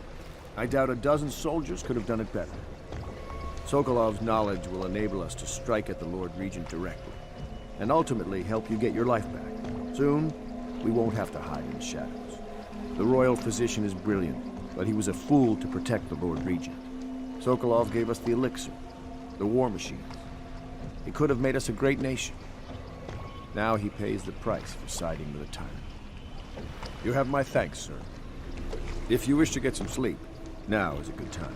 I doubt a dozen soldiers could have done it better. Sokolov's knowledge will enable us to strike at the Lord Regent directly, and ultimately help you get your life back. Soon, we won't have to hide in the shadows. The royal physician is brilliant, but he was a fool to protect the Lord Regent. Sokolov gave us the elixir, the war machines. He could have made us a great nation. Now he pays the price for siding with a tyrant. You have my thanks, sir. If you wish to get some sleep, now is a good time.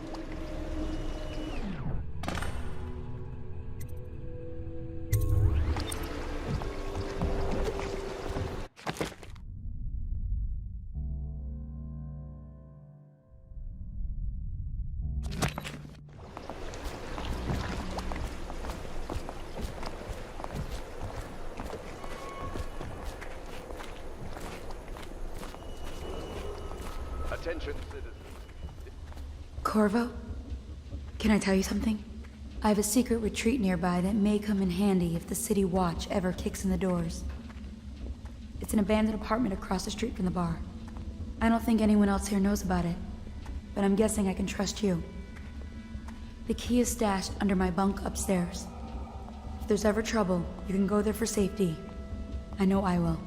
Attention, citizens. Corvo? Can I tell you something? I have a secret retreat nearby that may come in handy if the city watch ever kicks in the doors. It's an abandoned apartment across the street from the bar. I don't think anyone else here knows about it, but I'm guessing I can trust you. The key is stashed under my bunk upstairs. If there's ever trouble, you can go there for safety. I know I will.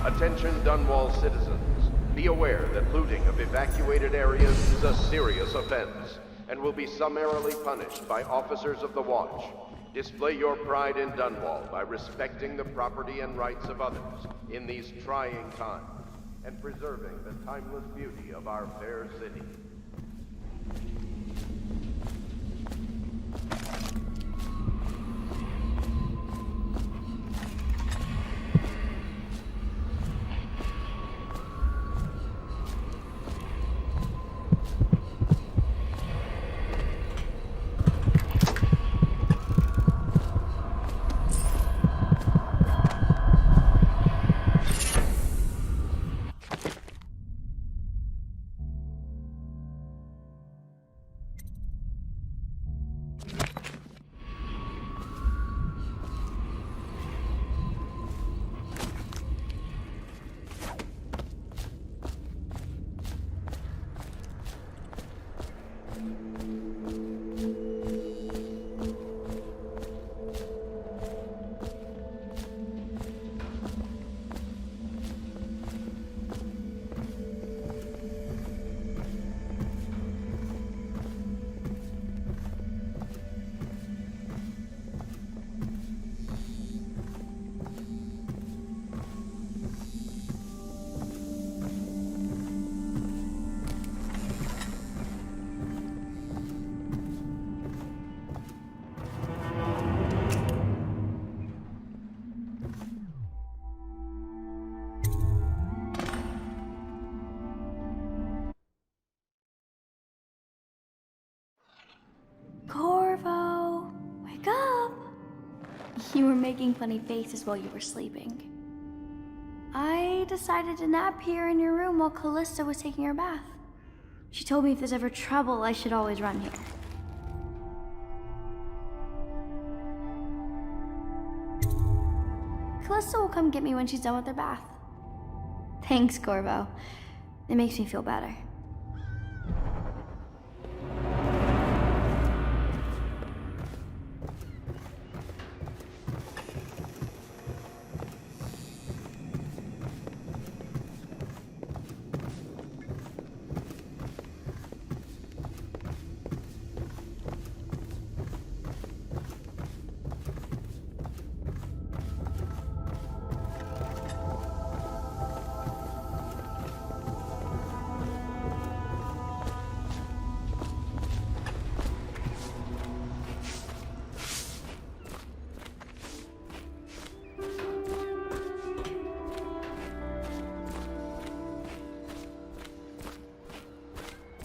Attention Dunwall citizens. Be aware that looting of evacuated areas is a serious offense and will be summarily punished by officers of the Watch. Display your pride in Dunwall by respecting the property and rights of others in these trying times and preserving the timeless beauty of our fair city. making funny faces while you were sleeping. I decided to nap here in your room while Callista was taking her bath. She told me if there's ever trouble, I should always run here. Callista will come get me when she's done with her bath. Thanks, Corvo. It makes me feel better.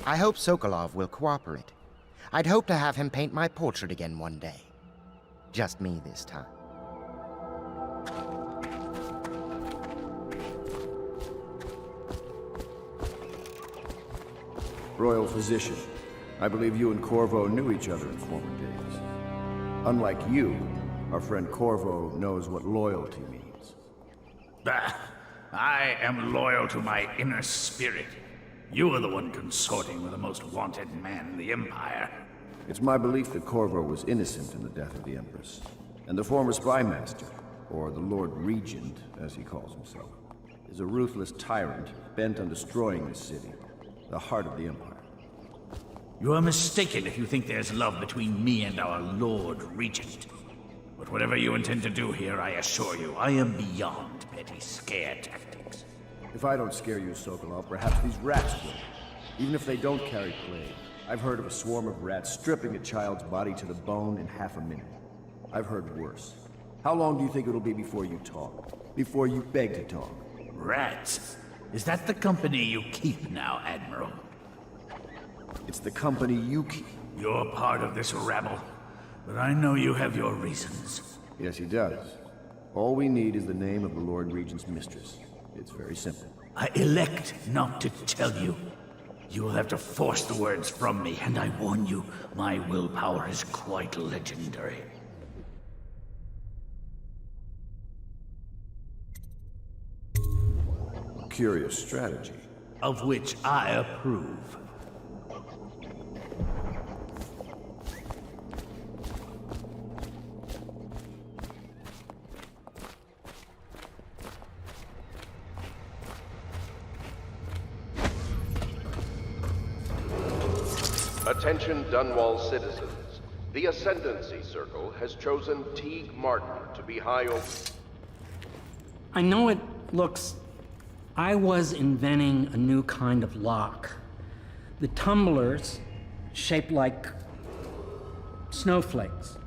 I hope Sokolov will cooperate. I'd hope to have him paint my portrait again one day. Just me this time. Royal Physician, I believe you and Corvo knew each other in former days. Unlike you, our friend Corvo knows what loyalty means. Bah! I am loyal to my inner spirit. You are the one consorting with the most wanted man in the Empire. It's my belief that Corvo was innocent in the death of the Empress, and the former spy master, or the Lord Regent, as he calls himself, is a ruthless tyrant bent on destroying this city, the heart of the Empire. You are mistaken if you think there's love between me and our Lord Regent. But whatever you intend to do here, I assure you, I am beyond petty scare tactics. If I don't scare you, Sokolov, perhaps these rats will. Even if they don't carry plague. I've heard of a swarm of rats stripping a child's body to the bone in half a minute. I've heard worse. How long do you think it'll be before you talk? Before you beg to talk? Rats? Is that the company you keep now, Admiral? It's the company you keep. You're part of this rabble, but I know you have your reasons. Yes, he does. All we need is the name of the Lord Regent's mistress. It's very simple. I elect not to tell you. You will have to force the words from me, and I warn you, my willpower is quite legendary. Curious strategy. Of which I approve. Attention Dunwall citizens. The Ascendancy Circle has chosen Teague Martin to be High Over... I know it looks... I was inventing a new kind of lock. The tumblers, shaped like snowflakes.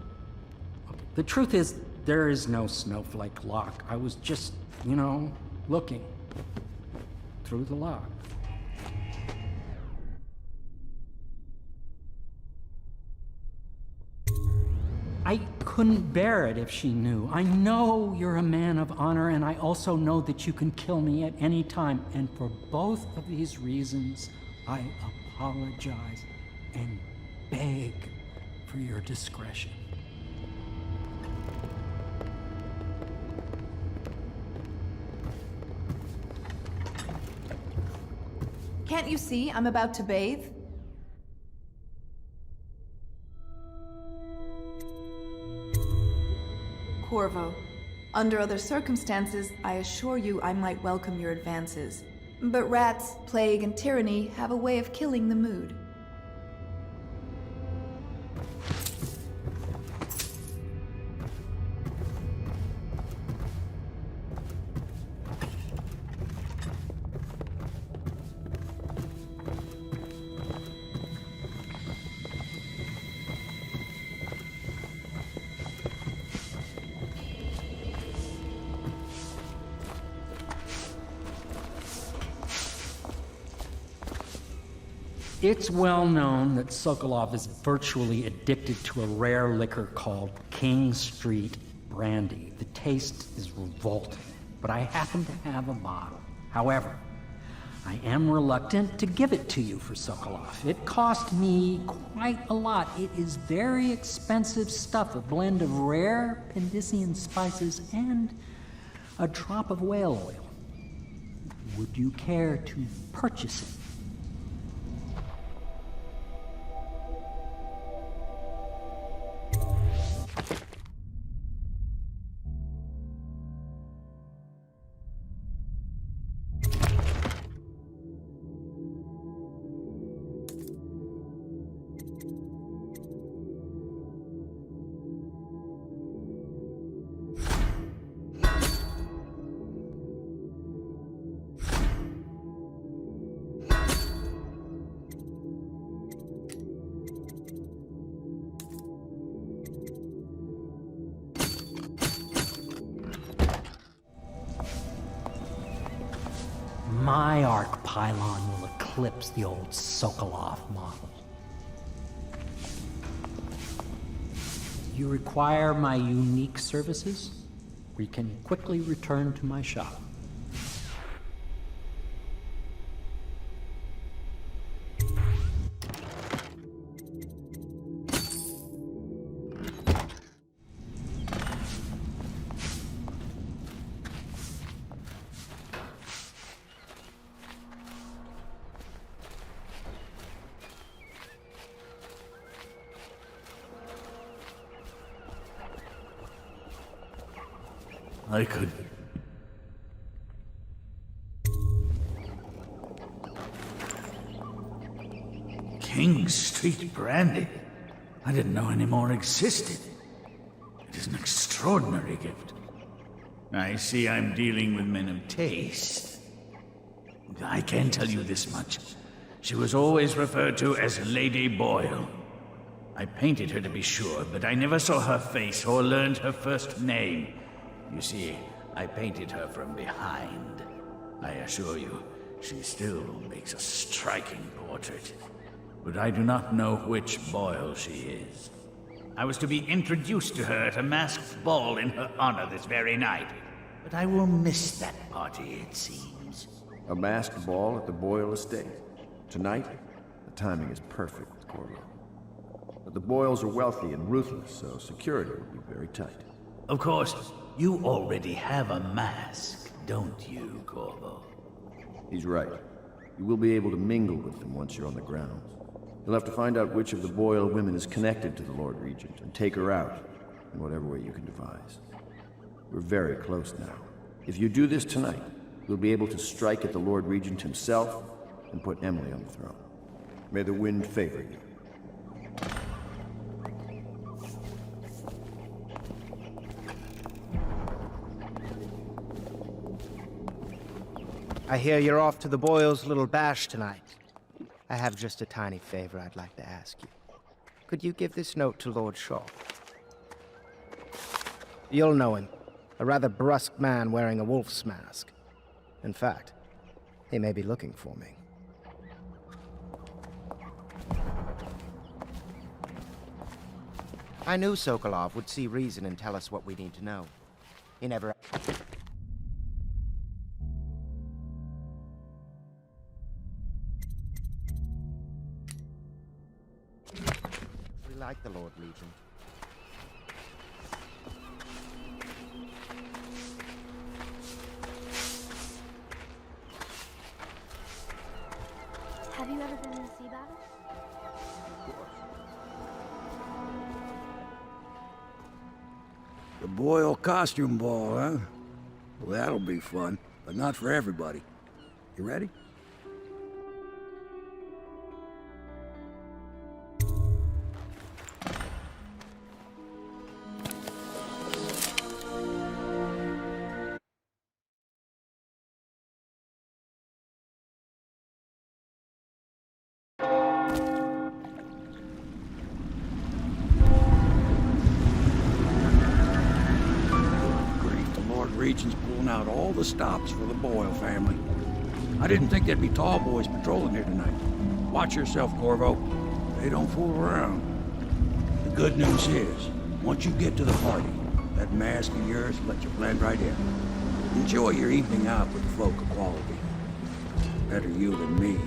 The truth is, there is no snowflake lock. I was just, looking through the lock. I couldn't bear it if she knew. I know you're a man of honor, and I also know that you can kill me at any time. And for both of these reasons, I apologize and beg for your discretion. Can't you see I'm about to bathe? Corvo, under other circumstances, I assure you I might welcome your advances. But rats, plague, and tyranny have a way of killing the mood. It's well known that Sokolov is virtually addicted to a rare liquor called King Street brandy. The taste is revolting, but I happen to have a bottle. However, I am reluctant to give it to you for Sokolov. It cost me quite a lot. It is very expensive stuff, a blend of rare Pendician spices and a drop of whale oil. Would you care to purchase it? My arc pylon will eclipse the old Sokolov model. You require my unique services? We can quickly return to my shop. I could... King Street brandy? I didn't know any more existed. It is an extraordinary gift. I see I'm dealing with men of taste. I can tell you this much. She was always referred to as Lady Boyle. I painted her to be sure, but I never saw her face or learned her first name. You see, I painted her from behind. I assure you, she still makes a striking portrait. But I do not know which Boyle she is. I was to be introduced to her at a masked ball in her honor this very night. But I will miss that party, it seems. A masked ball at the Boyle estate? Tonight? The timing is perfect, Corvo. But the Boyles are wealthy and ruthless, so security will be very tight. Of course, you already have a mask, don't you, Corvo? He's right. You will be able to mingle with them once you're on the grounds. You'll have to find out which of the Boyle women is connected to the Lord Regent and take her out in whatever way you can devise. We're very close now. If you do this tonight, you'll be able to strike at the Lord Regent himself and put Emily on the throne. May the wind favor you. I hear you're off to the Boyles' little bash tonight. I have just a tiny favor I'd like to ask you. Could you give this note to Lord Shaw? You'll know him. A rather brusque man wearing a wolf's mask. In fact, he may be looking for me. I knew Sokolov would see reason and tell us what we need to know. He never... We like the Lord Regent. Have you ever been in a sea battle? The Boyle costume ball, huh? Well, that'll be fun, but not for everybody. You ready? Regent's pulling out all the stops for the Boyle family. I didn't think there'd be tall boys patrolling here tonight. Watch yourself, Corvo. They don't fool around. The good news is, once you get to the party, That mask of yours will let you blend right in. Enjoy your evening out with folk of quality. Better you than me.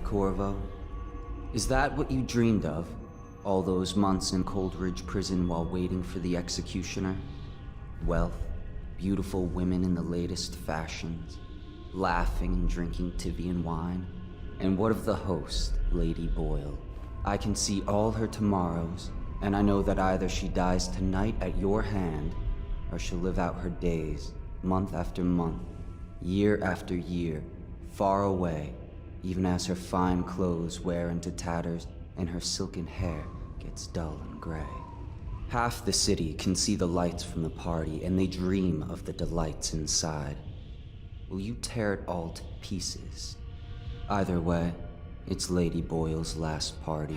Corvo? Is that what you dreamed of? All those months in Coldridge Prison while waiting for the executioner? Wealth, beautiful women in the latest fashions, laughing and drinking Tivian wine? And what of the host, Lady Boyle? I can see all her tomorrows, and I know that either she dies tonight at your hand, or she'll live out her days, month after month, year after year, far away, even as her fine clothes wear into tatters and her silken hair gets dull and gray. Half the city can see the lights from the party, and they dream of the delights inside. Will you tear it all to pieces? Either way, it's Lady Boyle's last party.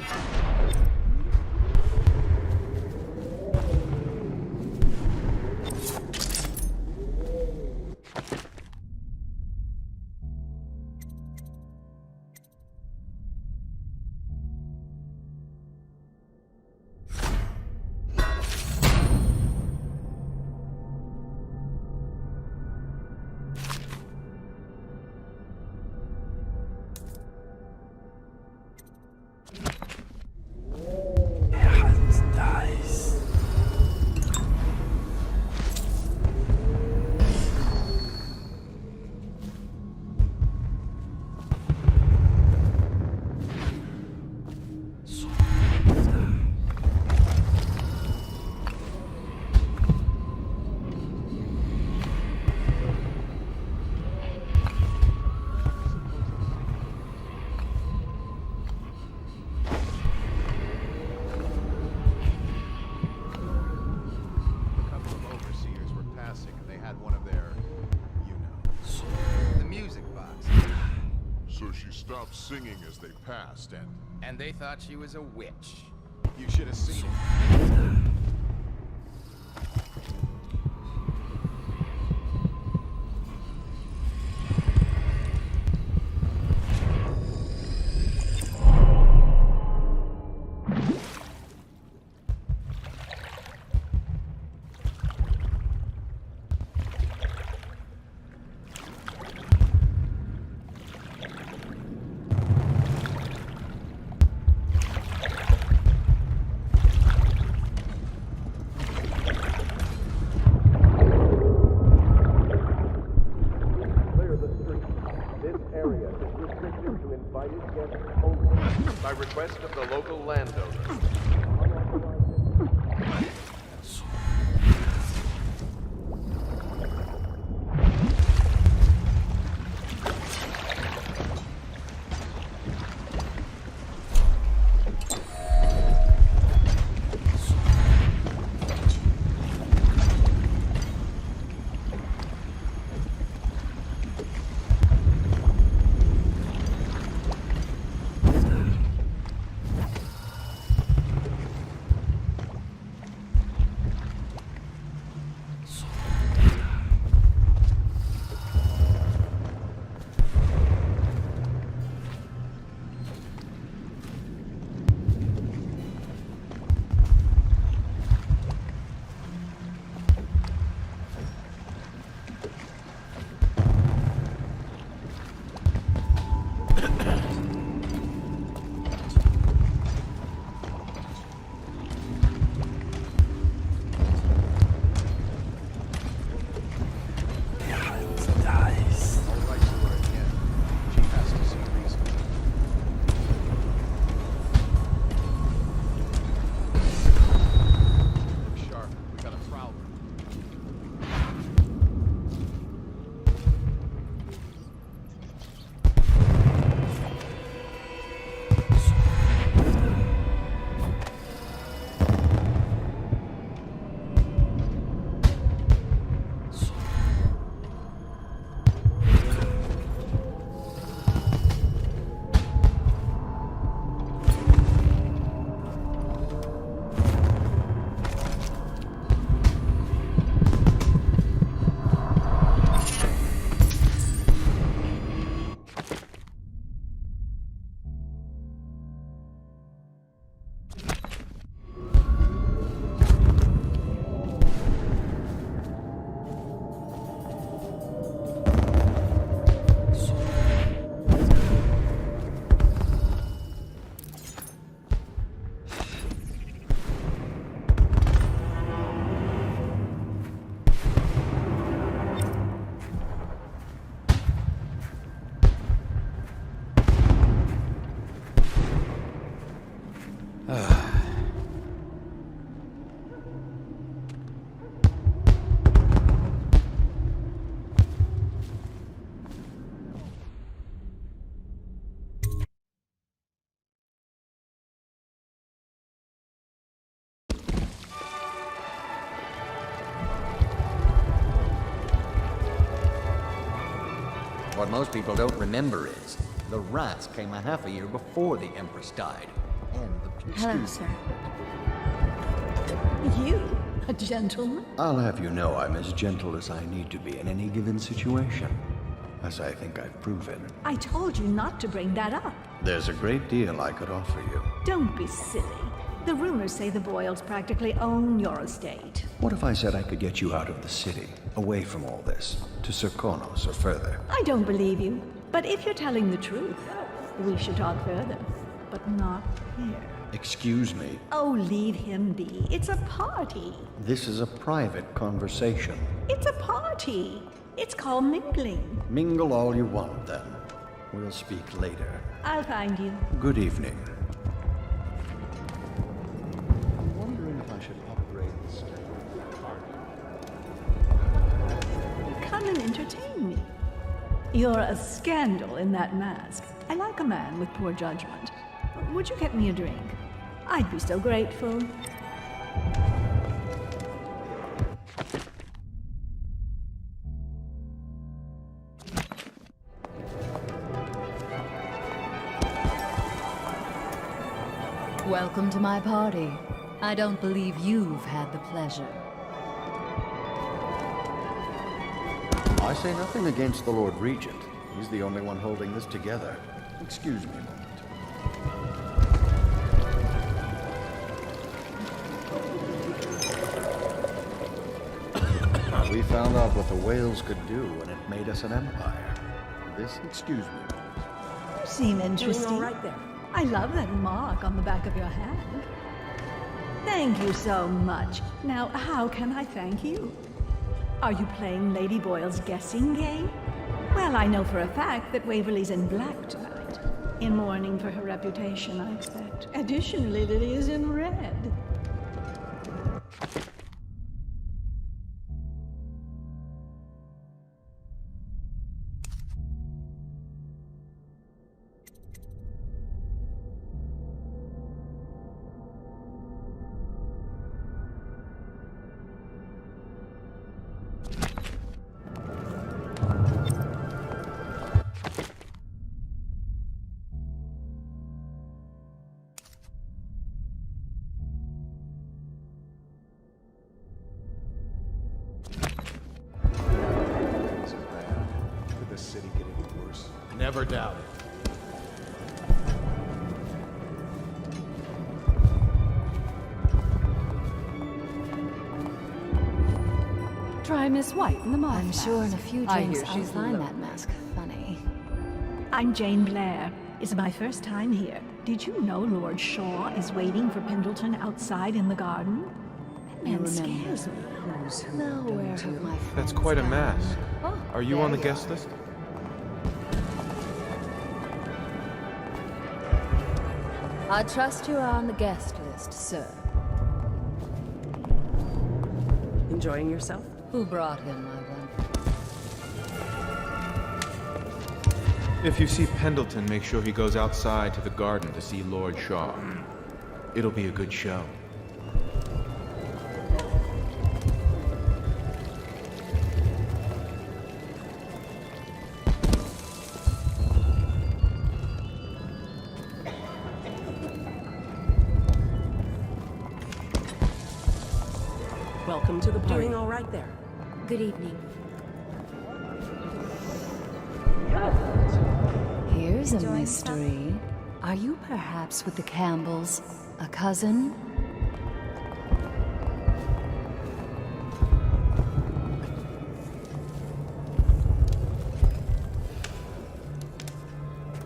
Singing as they passed, and they thought she was a witch. You should have seen it. area is restricted to invited guests only by request of the local landowner. What most people don't remember is, the rats came a half a year before the Empress died. And the... Hello, sir. You? A gentleman? I'll have you know I'm as gentle as I need to be in any given situation, as I think I've proven. I told you not to bring that up. There's a great deal I could offer you. Don't be silly. The rumors say the Boyles practically own your estate. What if I said I could get you out of the city, away from all this, to Serkonos or further? I don't believe you, but if you're telling the truth, we should talk further, but not here. Excuse me. Oh, leave him be. It's a party. This is a private conversation. It's a party. It's called mingling. Mingle all you want, then. We'll speak later. I'll find you. Good evening. I'm wondering if I should upgrade the style of the party. Come and entertain me. You're a scandal in that mask. I like a man with poor judgment. Would you get me a drink? I'd be so grateful. Welcome to my party. I don't believe you've had the pleasure. I say nothing against the Lord Regent. He's the only one holding this together. Excuse me a moment. We found out what the whales could do, and it made us an empire. Excuse me. You seem interesting. Doing all right there. I love that mark on the back of your hand. Thank you so much. Now, how can I thank you? Are you playing Lady Boyle's guessing game? Well, I know for a fact that Waverly's in black tonight. In mourning for her reputation, I expect. Additionally, Lily is in red. This is bad. Could this city get any worse? Never doubt it. Try Miss White in the moth I'm sure in a few I drinks hear I'll she's find that lovely. mask funny. I'm Jane Blair. It's my first time here. Did you know Lord Shaw is waiting for Pendleton outside in the garden? That man scares me. Nowhere have my That's quite a mask. Are you on the guest list? I trust you are on the guest list, sir. Enjoying yourself? Who brought him, I wonder? If you see Pendleton, make sure he goes outside to the garden to see Lord Shaw. It'll be a good show. Welcome to the party. Doing all right there. Good evening. Here's a mystery. Are you perhaps with the Campbells? A cousin?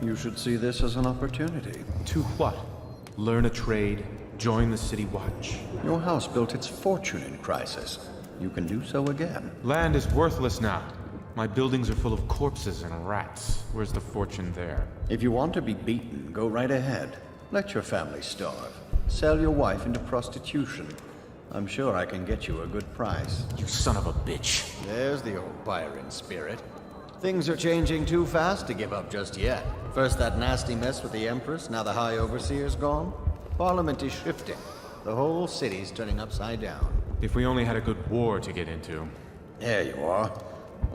You should see this as an opportunity. To what? Learn a trade, join the City Watch. Your house built its fortune in crisis. You can do so again. Land is worthless now. My buildings are full of corpses and rats. Where's the fortune there? If you want to be beaten, go right ahead. Let your family starve. Sell your wife into prostitution. I'm sure I can get you a good price. You son of a bitch. There's the old Byron spirit. Things are changing too fast to give up just yet. First that nasty mess with the Empress, now the High Overseer's gone. Parliament is shifting. The whole city's turning upside down. If we only had a good war to get into. There you are.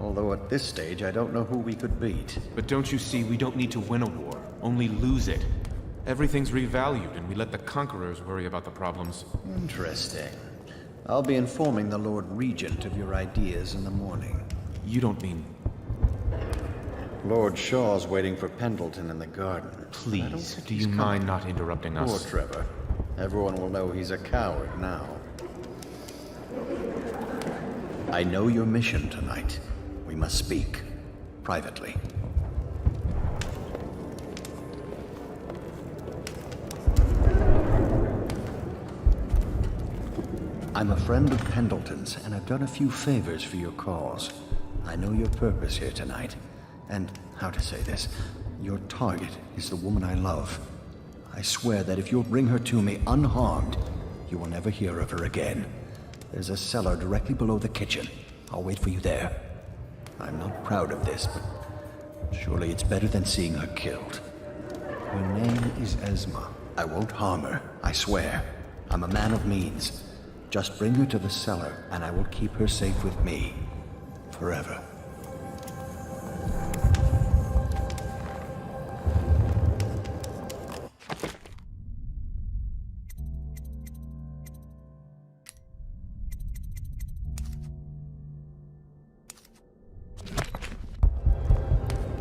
Although at this stage, I don't know who we could beat. But don't you see, we don't need to win a war, only lose it. Everything's revalued, and we let the conquerors worry about the problems. Interesting. I'll be informing the Lord Regent of your ideas in the morning. You don't mean... Lord Shaw's waiting for Pendleton in the garden. Please, do you mind not interrupting us? Poor Trevor. Everyone will know he's a coward now. I know your mission tonight. We must speak. Privately. I'm a friend of Pendleton's, and I've done a few favors for your cause. I know your purpose here tonight. And, how to say this, your target is the woman I love. I swear that if you'll bring her to me unharmed, you will never hear of her again. There's a cellar directly below the kitchen. I'll wait for you there. I'm not proud of this, but surely it's better than seeing her killed. Her name is Esma. I won't harm her, I swear. I'm a man of means. Just bring her to the cellar, and I will keep her safe with me. Forever.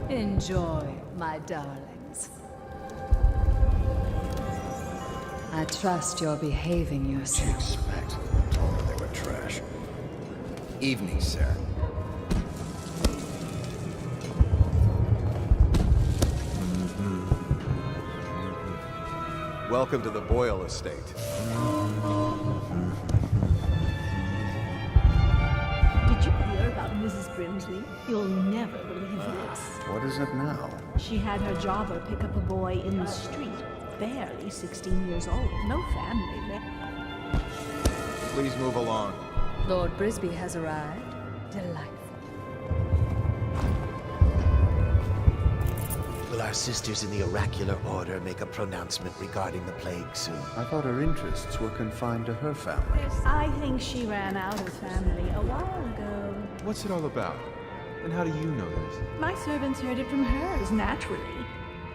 Enjoy, my darlings. I trust you're behaving yourself. Expect. I told her they were trash. Evening, sir. Welcome to the Boyle Estate. Did you hear about Mrs. Brimsley. You'll never believe this. What is it now? She had her jobber pick up a boy in the street, barely 16 years old, no family left. Please move along. Lord Brisby has arrived. Delightful. Will our sisters in the oracular order make a pronouncement regarding the plague soon? I thought her interests were confined to her family. I think she ran out of family a while ago. What's it all about? And how do you know this? My servants heard it from hers, naturally.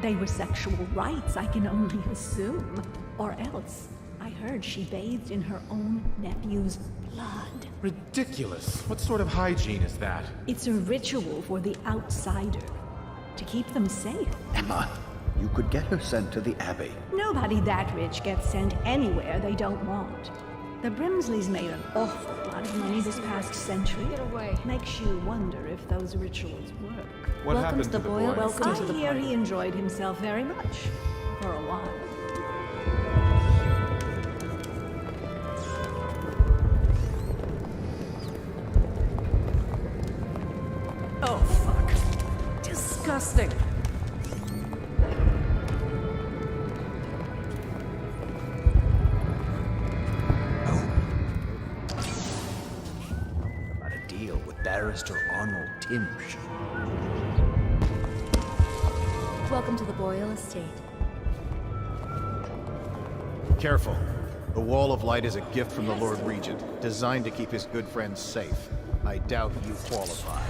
They were sexual rites, I can only assume. Or else, I heard she bathed in her own nephew's blood. Ridiculous. What sort of hygiene is that? It's a ritual for the outsider. To keep them safe. Emma, you could get her sent to the Abbey. Nobody that rich gets sent anywhere they don't want. The Brimsleys made an awful lot of money this past century. Get away. Makes you wonder if those rituals work. What happened to the boy? Welcome to the party. I hear he enjoyed himself very much. For a while. Oh, fuck. Disgusting. Got a deal with Barrister Arnold Timsh. Welcome to the Boyle Estate. Careful. The Wall of Light is a gift from the Lord Regent, designed to keep his good friends safe. I doubt you qualify.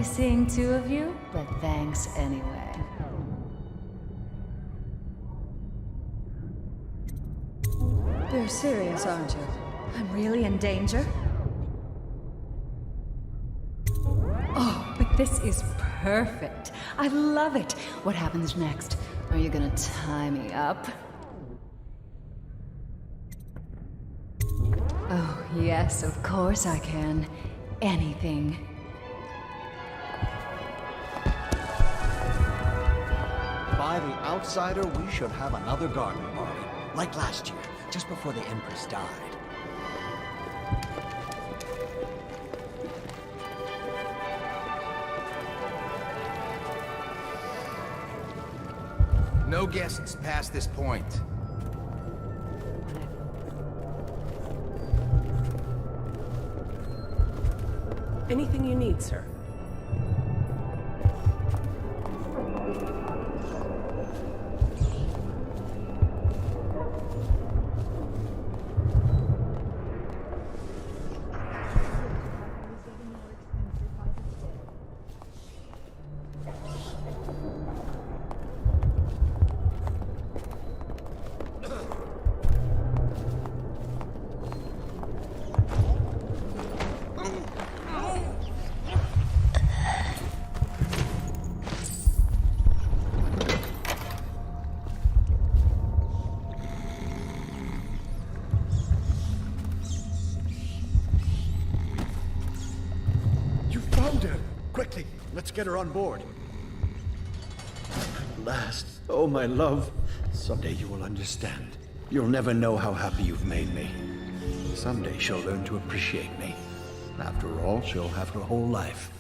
Only seeing two of you, but thanks anyway. You're serious, aren't you? I'm really in danger? Oh, but this is perfect. I love it. What happens next? Are you gonna tie me up? Oh, yes, of course I can. Anything. By the outsider, we should have another garden party. Like last year, just before the Empress died. No guests past this point. Anything you need, sir. Quickly, let's get her on board. At last. Oh, my love. Someday you will understand. You'll never know how happy you've made me. Someday she'll learn to appreciate me. After all, she'll have her whole life.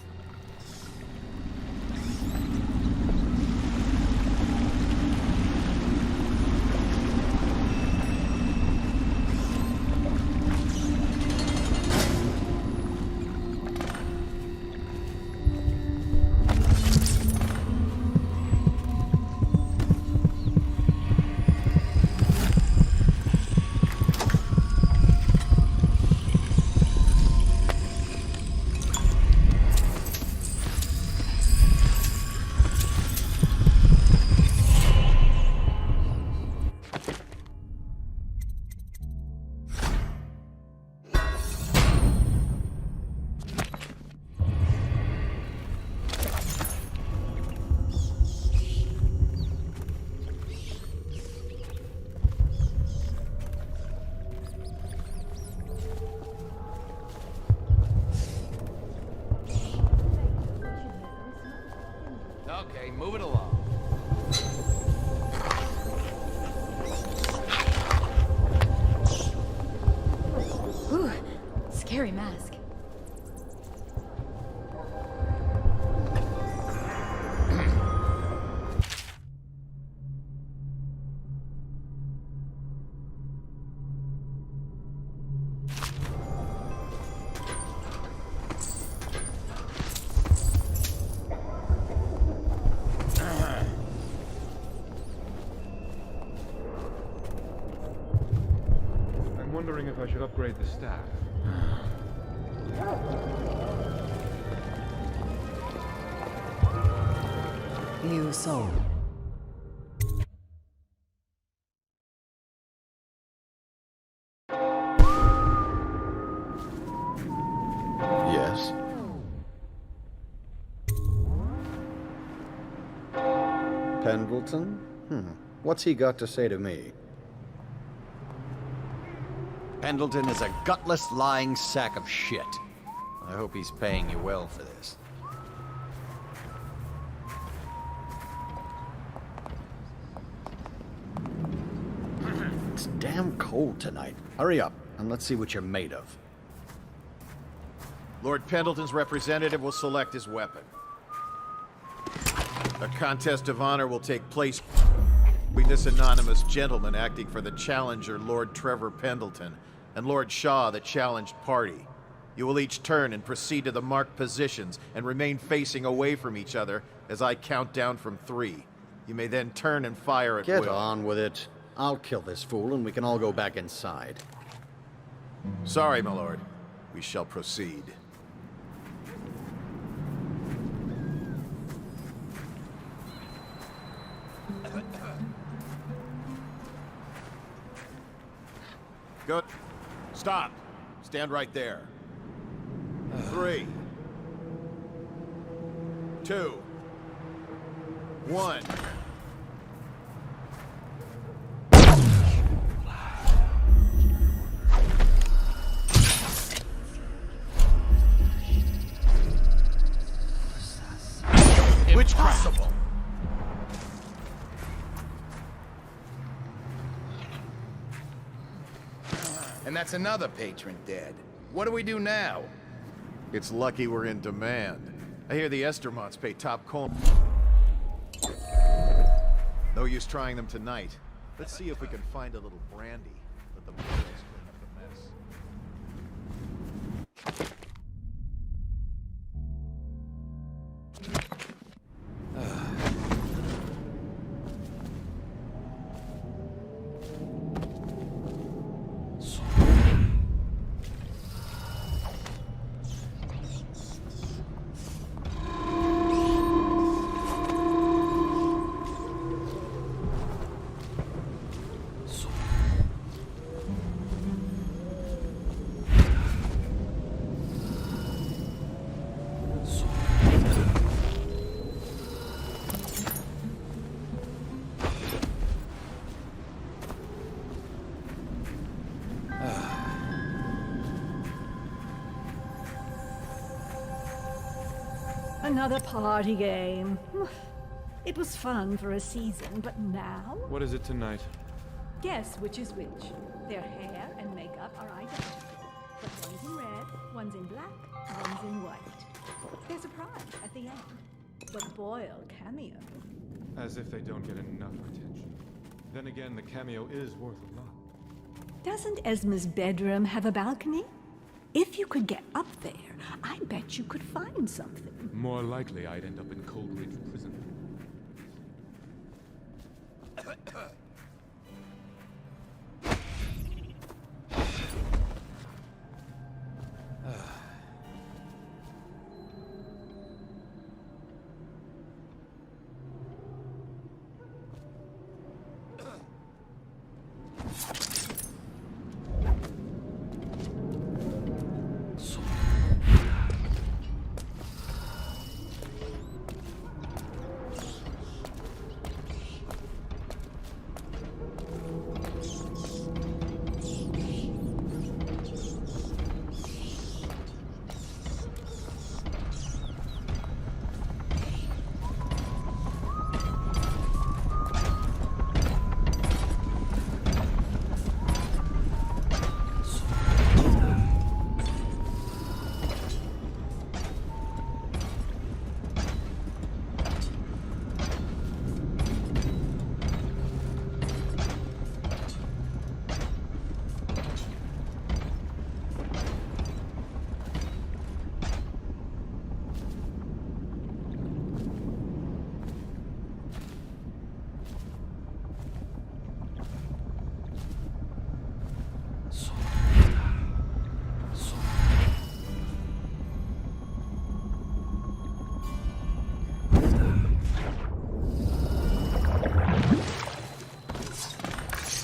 Okay, move it along. Ooh, scary mask. I'm wondering if I should upgrade the staff. You sold. Yes. Pendleton? What's he got to say to me? Pendleton is a gutless, lying sack of shit. I hope he's paying you well for this. It's damn cold tonight. Hurry up, and let's see what you're made of. Lord Pendleton's representative will select his weapon. A contest of honor will take place between this anonymous gentleman acting for the challenger, Lord Trevor Pendleton, and Lord Shaw, the challenged party. You will each turn and proceed to the marked positions and remain facing away from each other as I count down from 3. You may then turn and fire at will. Get on with it. I'll kill this fool and we can all go back inside. Sorry, my lord. We shall proceed. Good. Stop. Stand right there. 3, 2, 1. Impossible! And that's another patron dead. What do we do now? It's lucky we're in demand. I hear the Estermonts pay top coin. No use trying them tonight. Let's see if we can find a little brandy. Let the boys clean up the mess. Another party game. It was fun for a season, but now? What is it tonight? Guess which is which. Their hair and makeup are identical, but one's in red, one's in black, one's in white. There's a prize at the end. The Boyle cameo. As if they don't get enough attention. Then again, the cameo is worth a lot. Doesn't Esma's bedroom have a balcony? If you could get up there, I bet you could find something. More likely I'd end up in Coldridge Prison.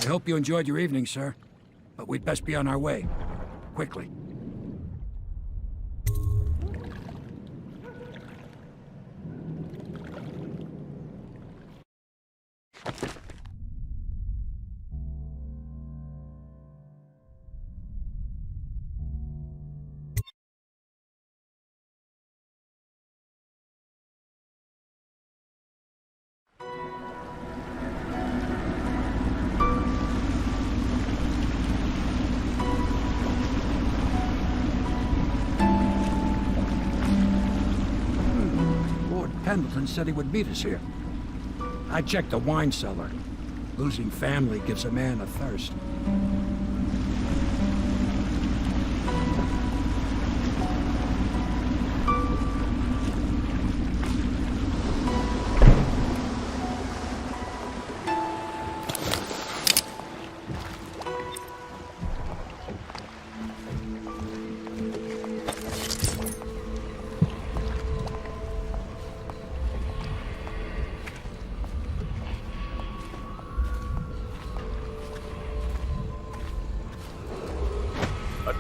I hope you enjoyed your evening, sir. But we'd best be on our way. Quickly. Pendleton said he would meet us here. I checked the wine cellar. Losing family gives a man a thirst.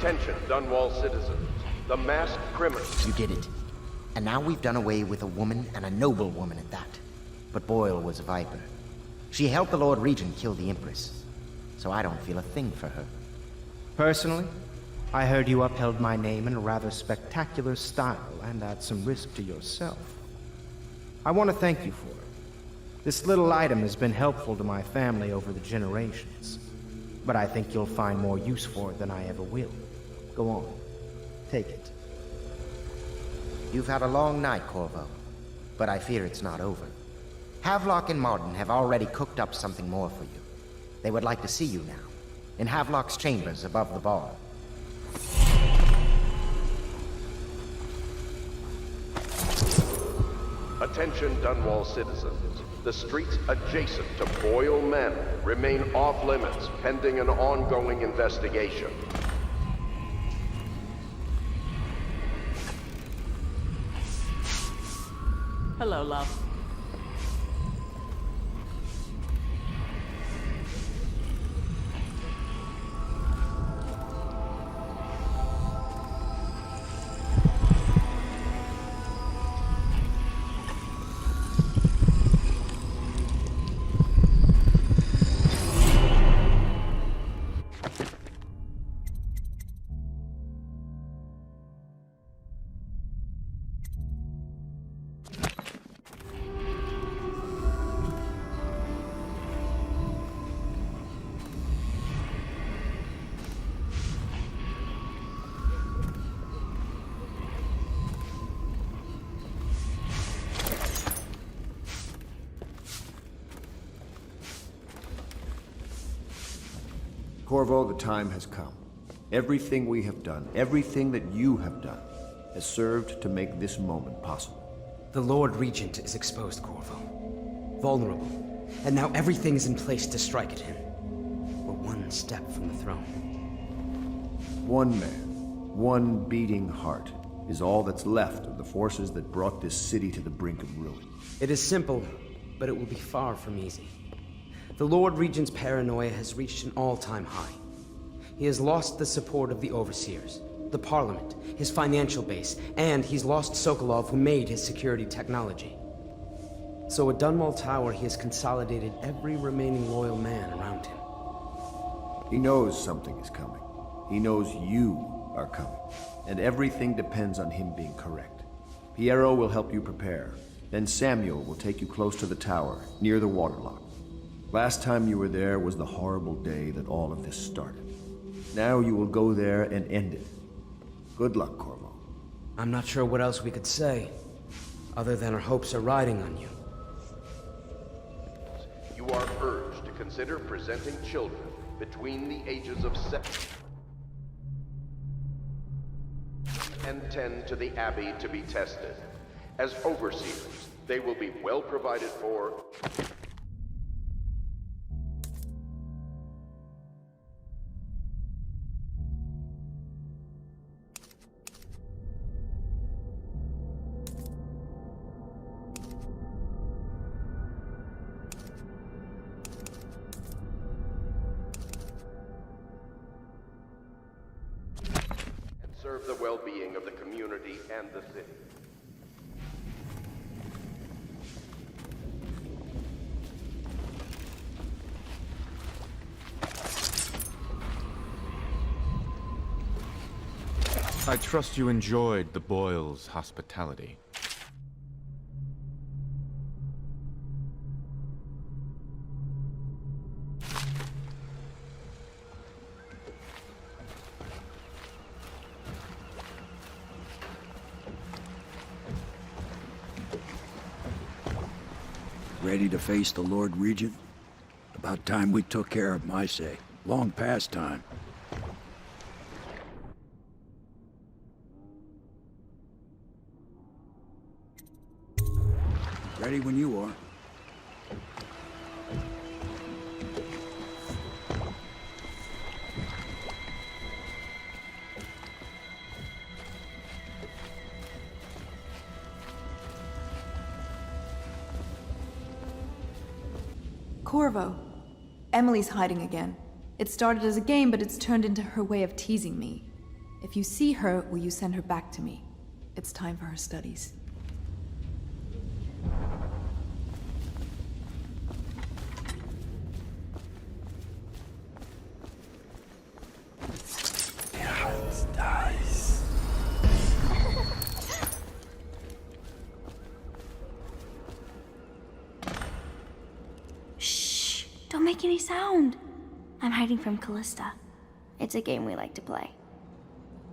Attention, Dunwall citizens. The masked criminal. You did it. And now we've done away with a woman, and a noble woman at that. But Boyle was a viper. She helped the Lord Regent kill the Empress, so I don't feel a thing for her. Personally, I heard you upheld my name in a rather spectacular style and at some risk to yourself. I want to thank you for it. This little item has been helpful to my family over the generations, but I think you'll find more use for it than I ever will. Go on, take it. You've had a long night, Corvo, but I fear it's not over. Havelock and Martin have already cooked up something more for you. They would like to see you now, in Havelock's chambers above the bar. Attention, Dunwall citizens. The streets adjacent to Boyle Manor remain off-limits pending an ongoing investigation. Hello, love. Corvo, the time has come. Everything we have done, everything that you have done, has served to make this moment possible. The Lord Regent is exposed, Corvo. Vulnerable. And now everything is in place to strike at him. We're one step from the throne. One man, one beating heart, is all that's left of the forces that brought this city to the brink of ruin. It is simple, but it will be far from easy. The Lord Regent's paranoia has reached an all-time high. He has lost the support of the Overseers, the Parliament, his financial base, and he's lost Sokolov, who made his security technology. So at Dunwall Tower, he has consolidated every remaining loyal man around him. He knows something is coming. He knows you are coming. And everything depends on him being correct. Piero will help you prepare. Then Samuel will take you close to the tower, near the waterlock. Last time you were there was the horrible day that all of this started. Now you will go there and end it. Good luck, Corvo. I'm not sure what else we could say, other than our hopes are riding on you. You are urged to consider presenting children between the ages of 7 and 10 to the Abbey to be tested. As overseers, they will be well provided for. Serve the well-being of the community and the city. I trust you enjoyed the Boyles' hospitality. Ready to face the Lord Regent? About time we took care of him, I say. Long past time. Ready when you are. Corvo. Emily's hiding again. It started as a game, but it's turned into her way of teasing me. If you see her, will you send her back to me? It's time for her studies. Shh! Don't make any sound. I'm hiding from Callista. It's a game we like to play.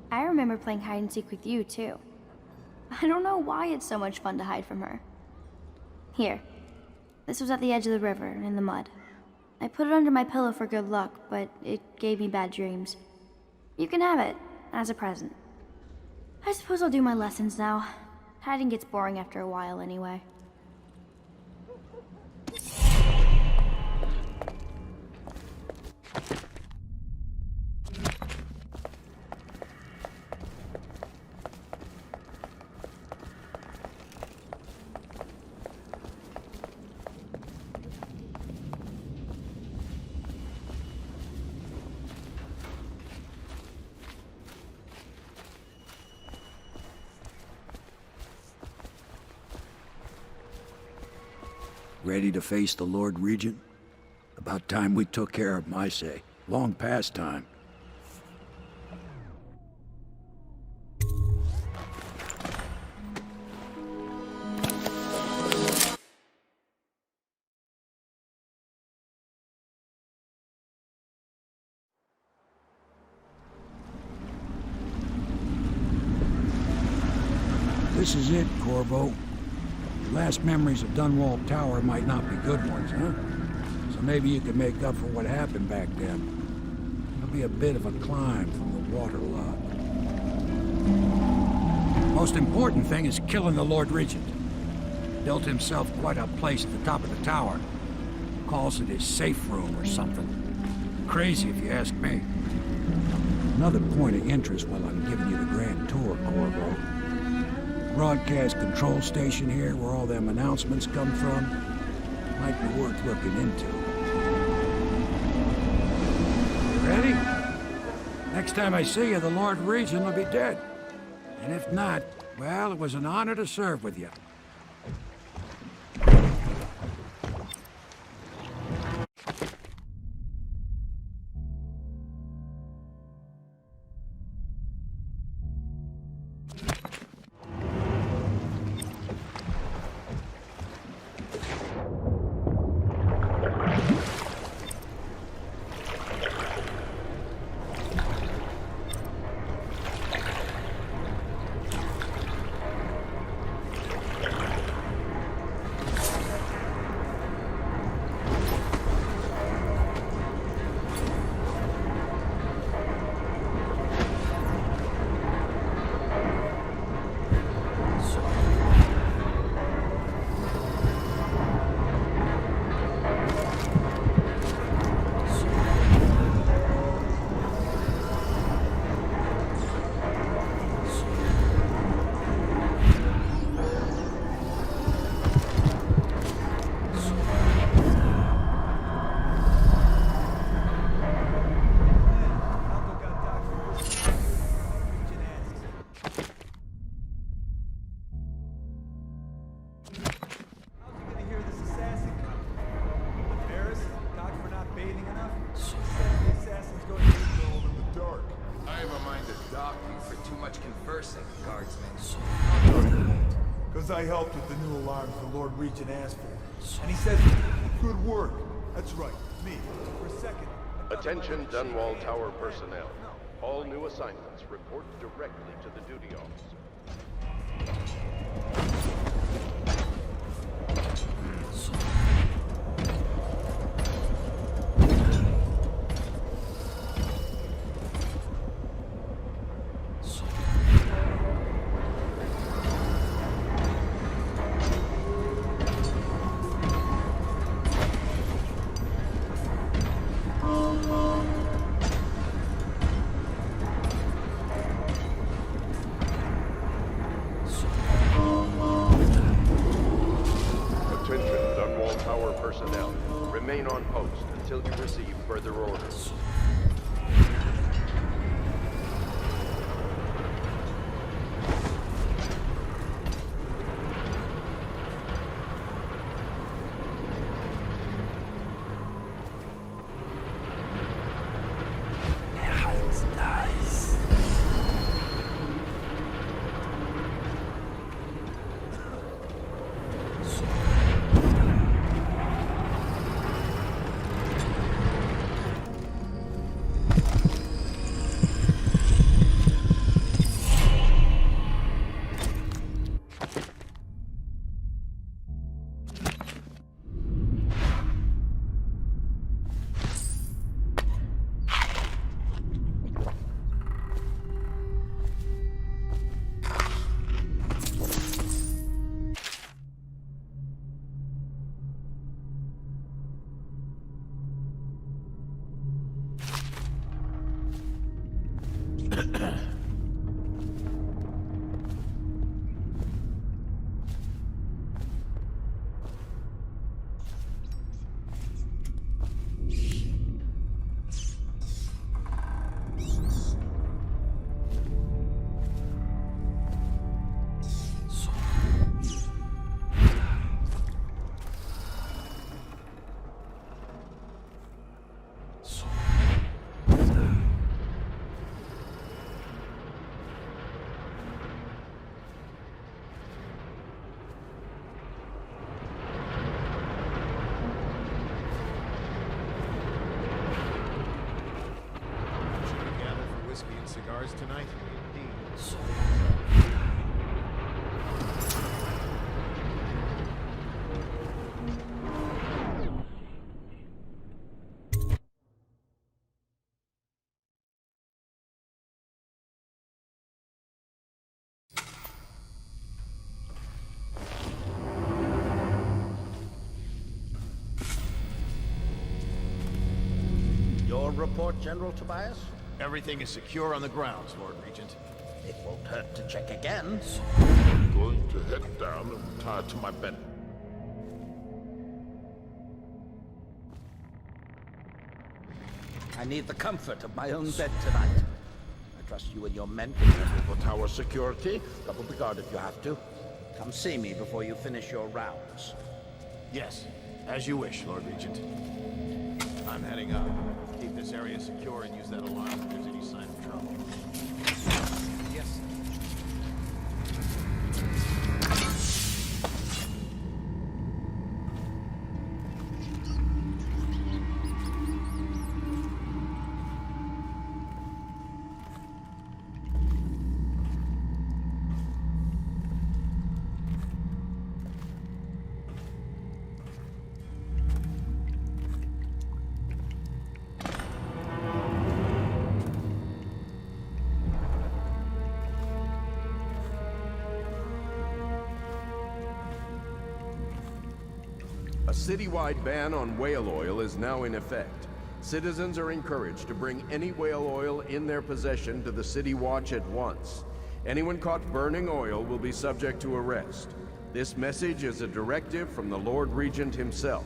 I remember playing hide and seek with you, too. I don't know why it's so much fun to hide from her. Here. This was at the edge of the river, in the mud. I put it under my pillow for good luck, but it gave me bad dreams. You can have it, as a present. I suppose I'll do my lessons now. Hiding gets boring after a while anyway. Ready to face the Lord Regent? About time we took care of my say. Long past time. This is it, Corvo. Your last memories of Dunwall Tower might not be good ones, huh? So maybe you can make up for what happened back then. It'll be a bit of a climb from the waterlogged. Most important thing is killing the Lord Regent. Built himself quite a place at the top of the tower. Calls it his safe room or something. Crazy if you ask me. Another point of interest while I'm giving you the grand tour, Corvo. Broadcast control station here where all them announcements come from. Might be worth looking into. Ready? Next time I see you, the Lord Regent will be dead. And if not, well, it was an honor to serve with you. Because I helped with the new alarms the Lord Regent asked for. And he says, good work. That's right, me. For a second... Attention Dunwall Tower personnel. All new assignments report directly to the duty officer. Personnel, remain on post until you receive further orders. Cigars tonight? Your report, General Tobias? Everything is secure on the grounds, Lord Regent. It won't hurt to check again. I'm going to head down and retire to my bed. I need the comfort of my own bed tonight. I trust you and your men can handle the tower security. Double the guard if you have to. Come see me before you finish your rounds. Yes, as you wish, Lord Regent. I'm heading up. Keep this area secure and use that alarm if there's any sign of trouble. Yes. A citywide ban on whale oil is now in effect. Citizens are encouraged to bring any whale oil in their possession to the City Watch at once. Anyone caught burning oil will be subject to arrest. This message is a directive from the Lord Regent himself.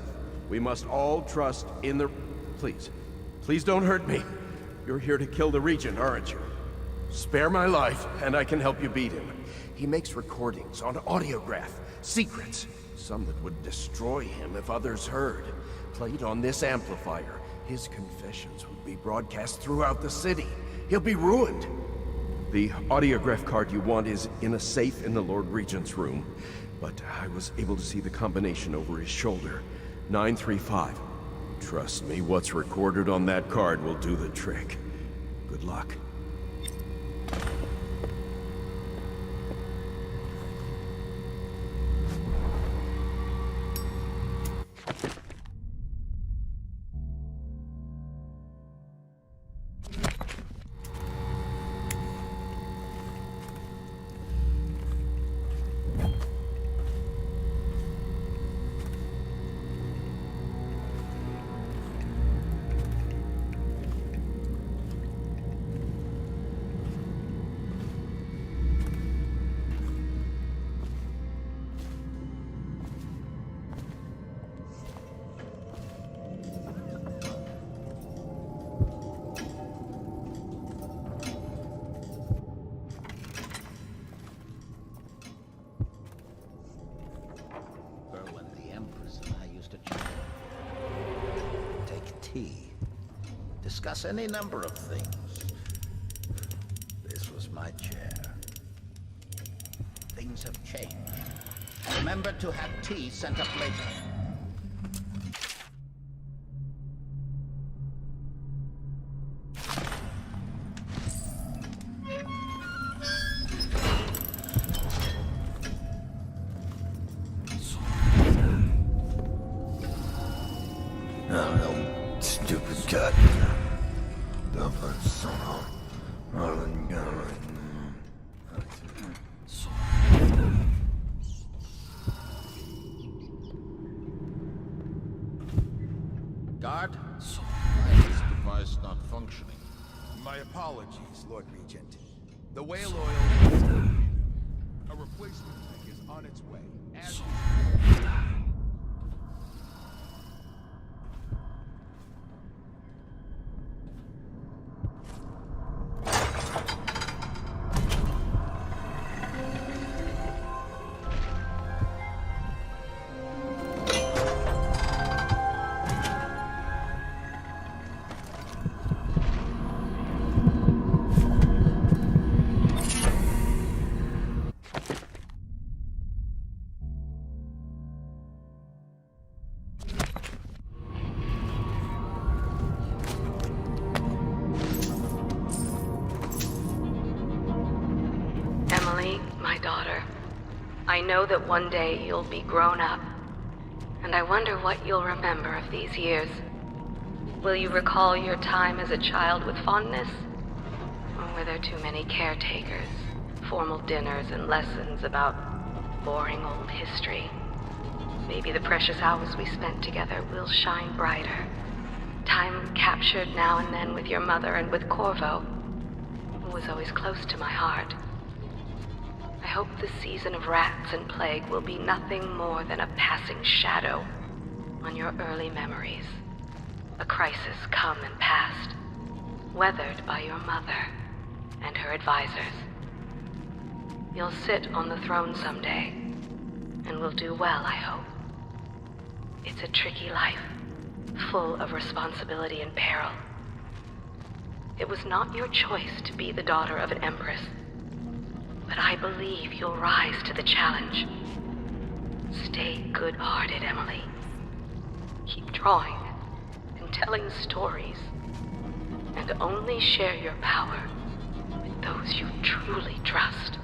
We must all trust in the... Please don't hurt me. You're here to kill the Regent, aren't you? Spare my life, and I can help you beat him. He makes recordings on audiograph, secrets. Some that would destroy him if others heard. Played on this amplifier, his confessions would be broadcast throughout the city. He'll be ruined. The audiograph card you want is in a safe in the Lord Regent's room, but I was able to see the combination over his shoulder. 935. Trust me, what's recorded on that card will do the trick. Good luck. Discuss any number of things. This was my chair. Things have changed. Remember to have tea sent up later. Stupid cat. Guard? Why is this device not functioning? My apologies, Lord Regent. The whale oil is delivered. A replacement tank is on its way. As Emily, my daughter, I know that one day you'll be grown up, and I wonder what you'll remember of these years. Will you recall your time as a child with fondness? Or were there too many caretakers, formal dinners, and lessons about boring old history? Maybe the precious hours we spent together will shine brighter. Time captured now and then with your mother and with Corvo, who was always close to my heart. I hope the season of rats and plague will be nothing more than a passing shadow on your early memories. A crisis come and past, weathered by your mother and her advisors. You'll sit on the throne someday, and will do well, I hope. It's a tricky life, full of responsibility and peril. It was not your choice to be the daughter of an empress, but I believe you'll rise to the challenge. Stay good-hearted, Emily. Keep drawing and telling stories, and only share your power with those you truly trust.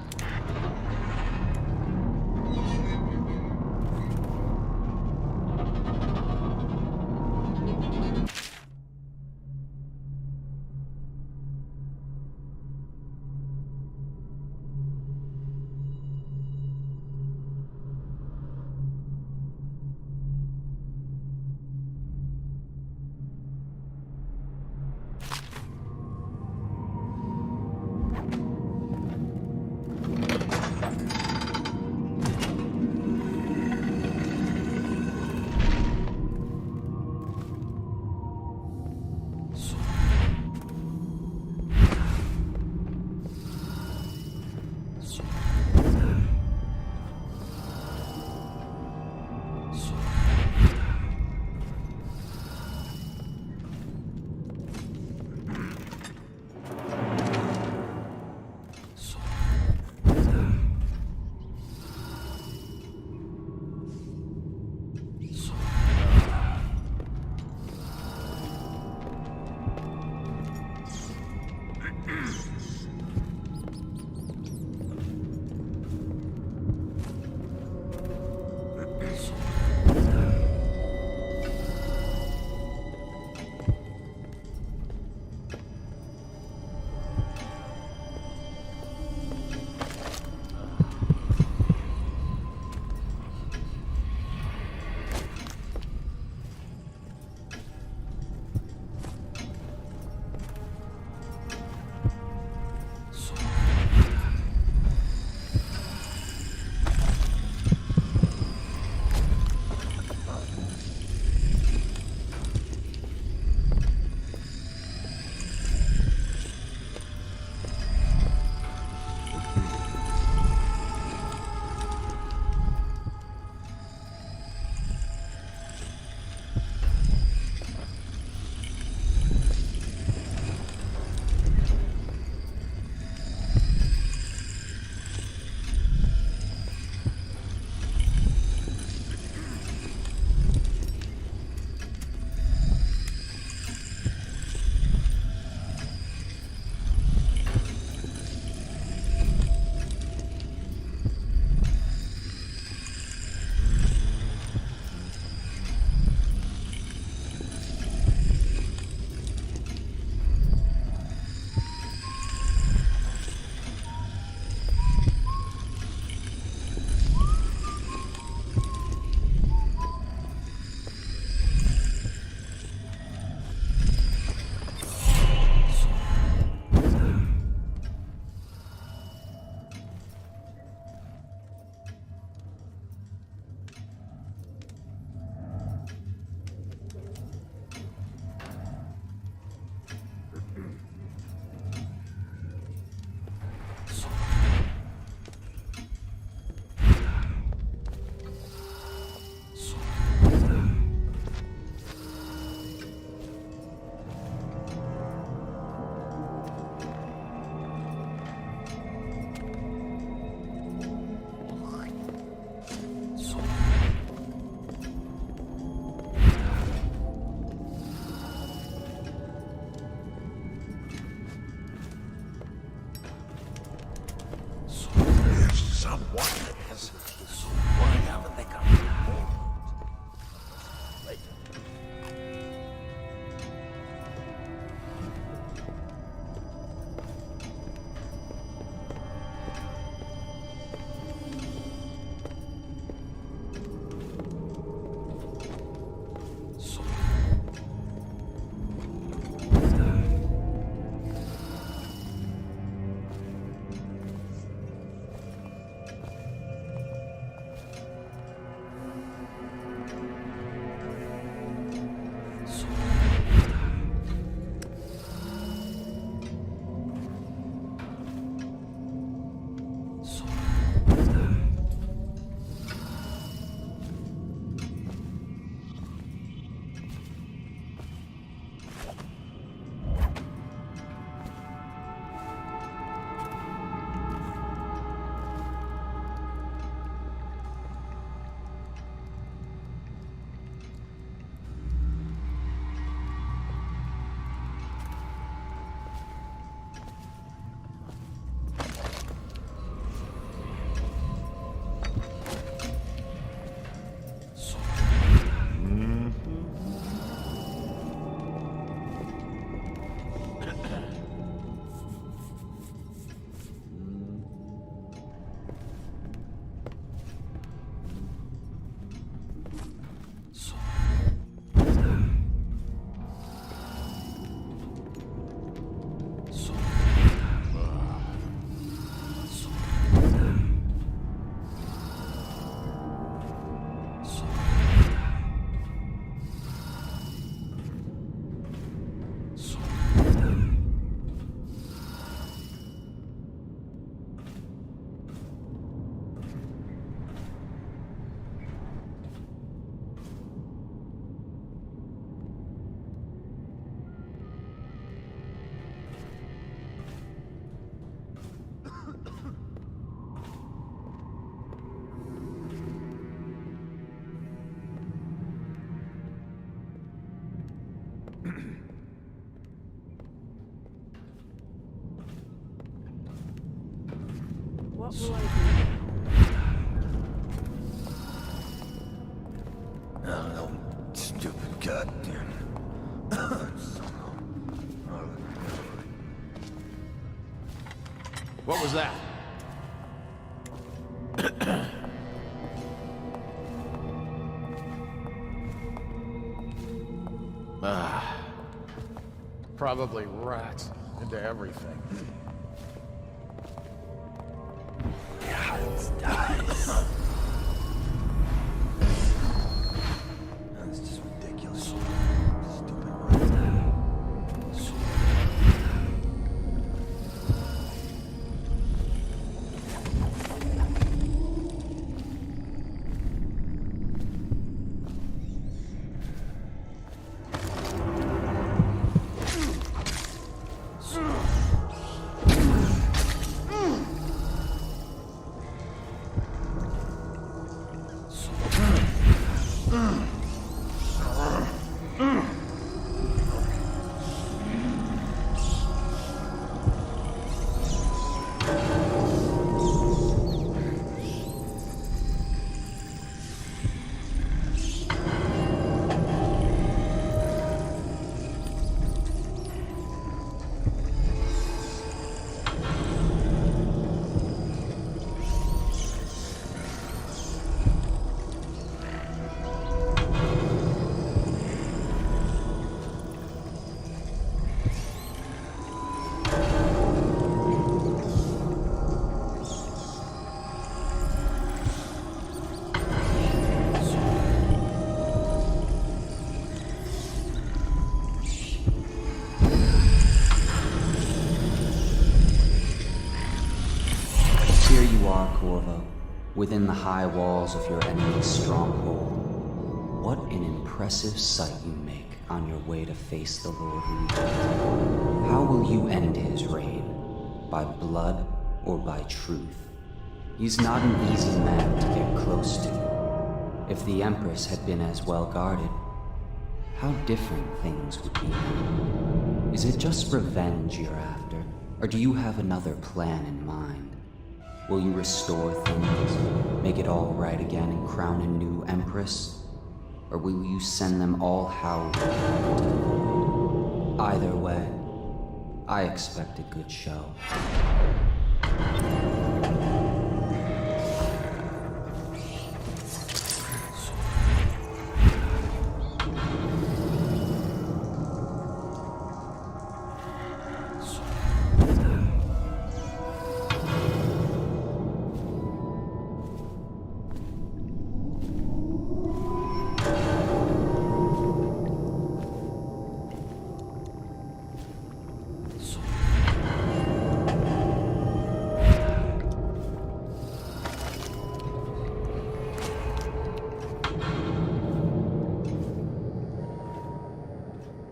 What will I do? No, stupid goddamn. What was that? Probably rats into everything. That's just ridiculous. Here you are, Corvo, within the high walls of your enemy's stronghold. What an impressive sight you make on your way to face the Lord Regent. How will you end his reign? By blood or by truth? He's not an easy man to get close to. If the Empress had been as well guarded, how different things would be. Is it just revenge you're after, or do you have another plan in mind? Will you restore things, make it all right again, and crown a new Empress? Or will you send them all howling into the void? Either way, I expect a good show.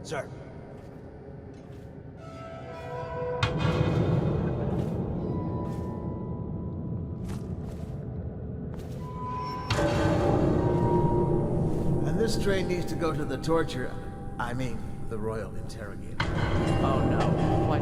Sir. And this train needs to go to the torture. I mean, the Royal Interrogator. Oh no. What?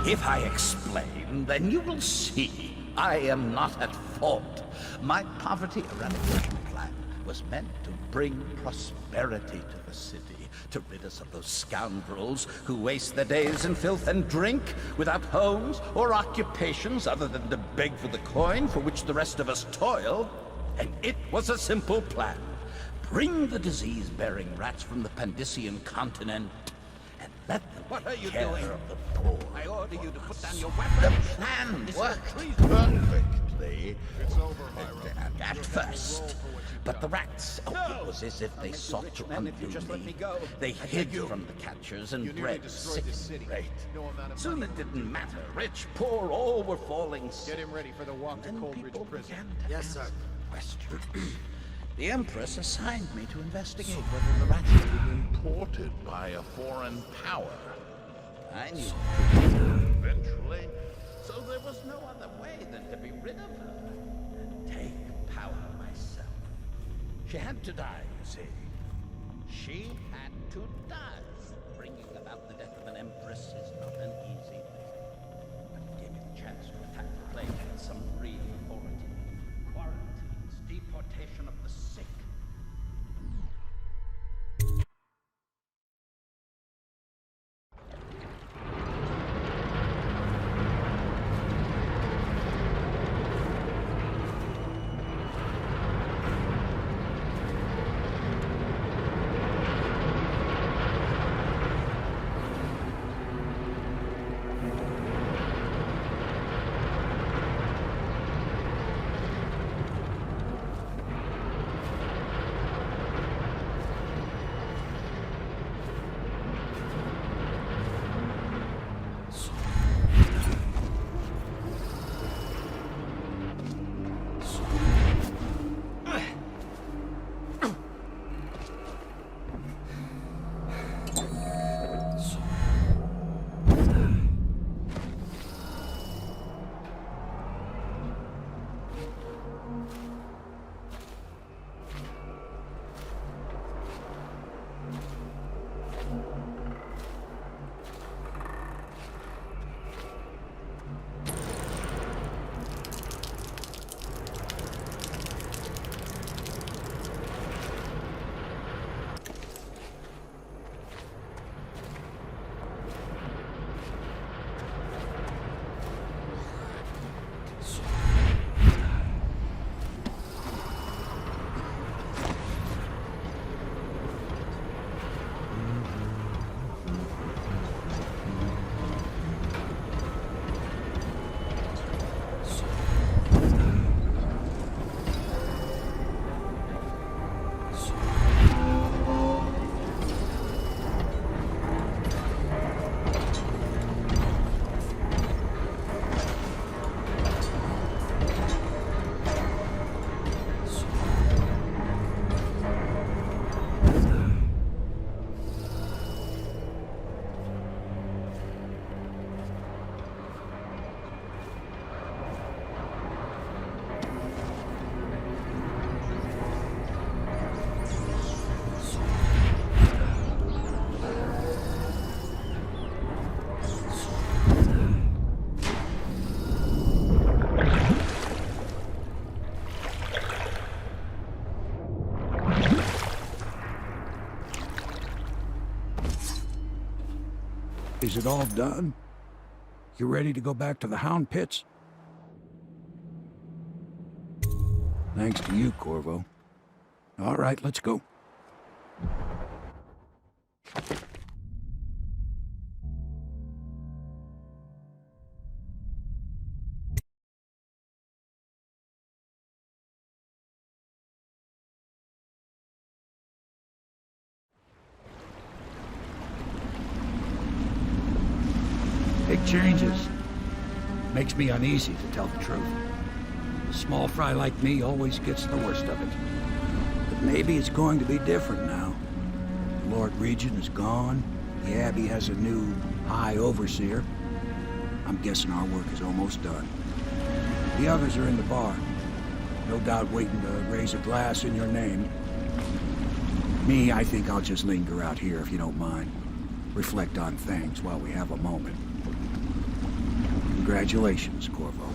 If I explain, then you will see I am not at fault. My poverty eradication plan was meant to bring prosperity to the city, to rid us of those scoundrels who waste their days in filth and drink, without homes or occupations other than to beg for the coin for which the rest of us toil. And it was a simple plan. Bring the disease-bearing rats from the Pandician continent, and let them take care of the poor. I order you to put down your weapons. The plan worked perfectly. It's over, Hiram. At first. But the rats, it was as if they sought to undo me. They hid from the catchers and bred sick rate. Soon it didn't matter. Rich, poor, all were falling sick. Get him ready for the walk to Coldridge Prison. Yes, sir. Questions. The Empress assigned me to investigate whether the rats had been Imported by a foreign power. I knew. Eventually. So there was no other way than to be rid of her and take power myself. She had to die, you see. She had to die. Bringing about the death of an empress is not an easy thing. But it gave me the chance to attack the plague with some real authority. Quarantines, deportation of the sick. Is it all done? You ready to go back to the Hound Pits? Thanks to you, Corvo. All right, let's go. Big changes. Makes me uneasy, to tell the truth. A small fry like me always gets the worst of it. But maybe it's going to be different now. The Lord Regent is gone. The Abbey has a new High Overseer. I'm guessing our work is almost done. The others are in the bar. No doubt waiting to raise a glass in your name. Me, I think I'll just linger out here if you don't mind. Reflect on things while we have a moment. Congratulations, Corvo.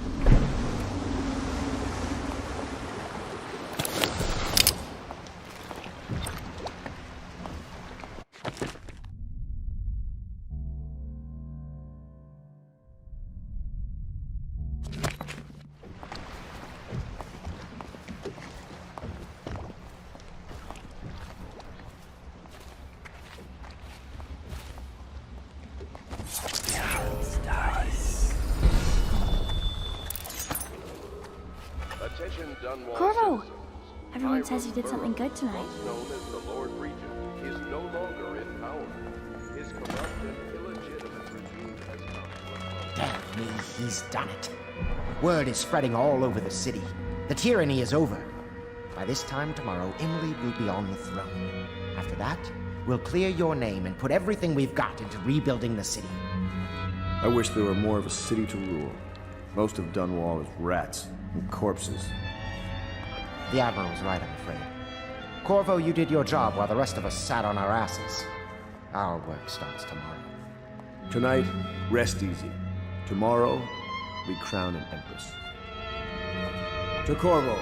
Attention Dunwall Corvo! citizens. Everyone says you did something good tonight. Once known as the Lord Regent, is no longer in power. His corrupt and illegitimate regime has come to an Damn me, he's done it. Word is spreading all over the city. The tyranny is over. By this time tomorrow, Emily will be on the throne. After that, we'll clear your name and put everything we've got into rebuilding the city. I wish there were more of a city to rule. Most of Dunwall is rats and corpses. The Admiral's right, I'm afraid. Corvo, you did your job while the rest of us sat on our asses. Our work starts tomorrow. Tonight, rest easy. Tomorrow, we crown an empress. To Corvo,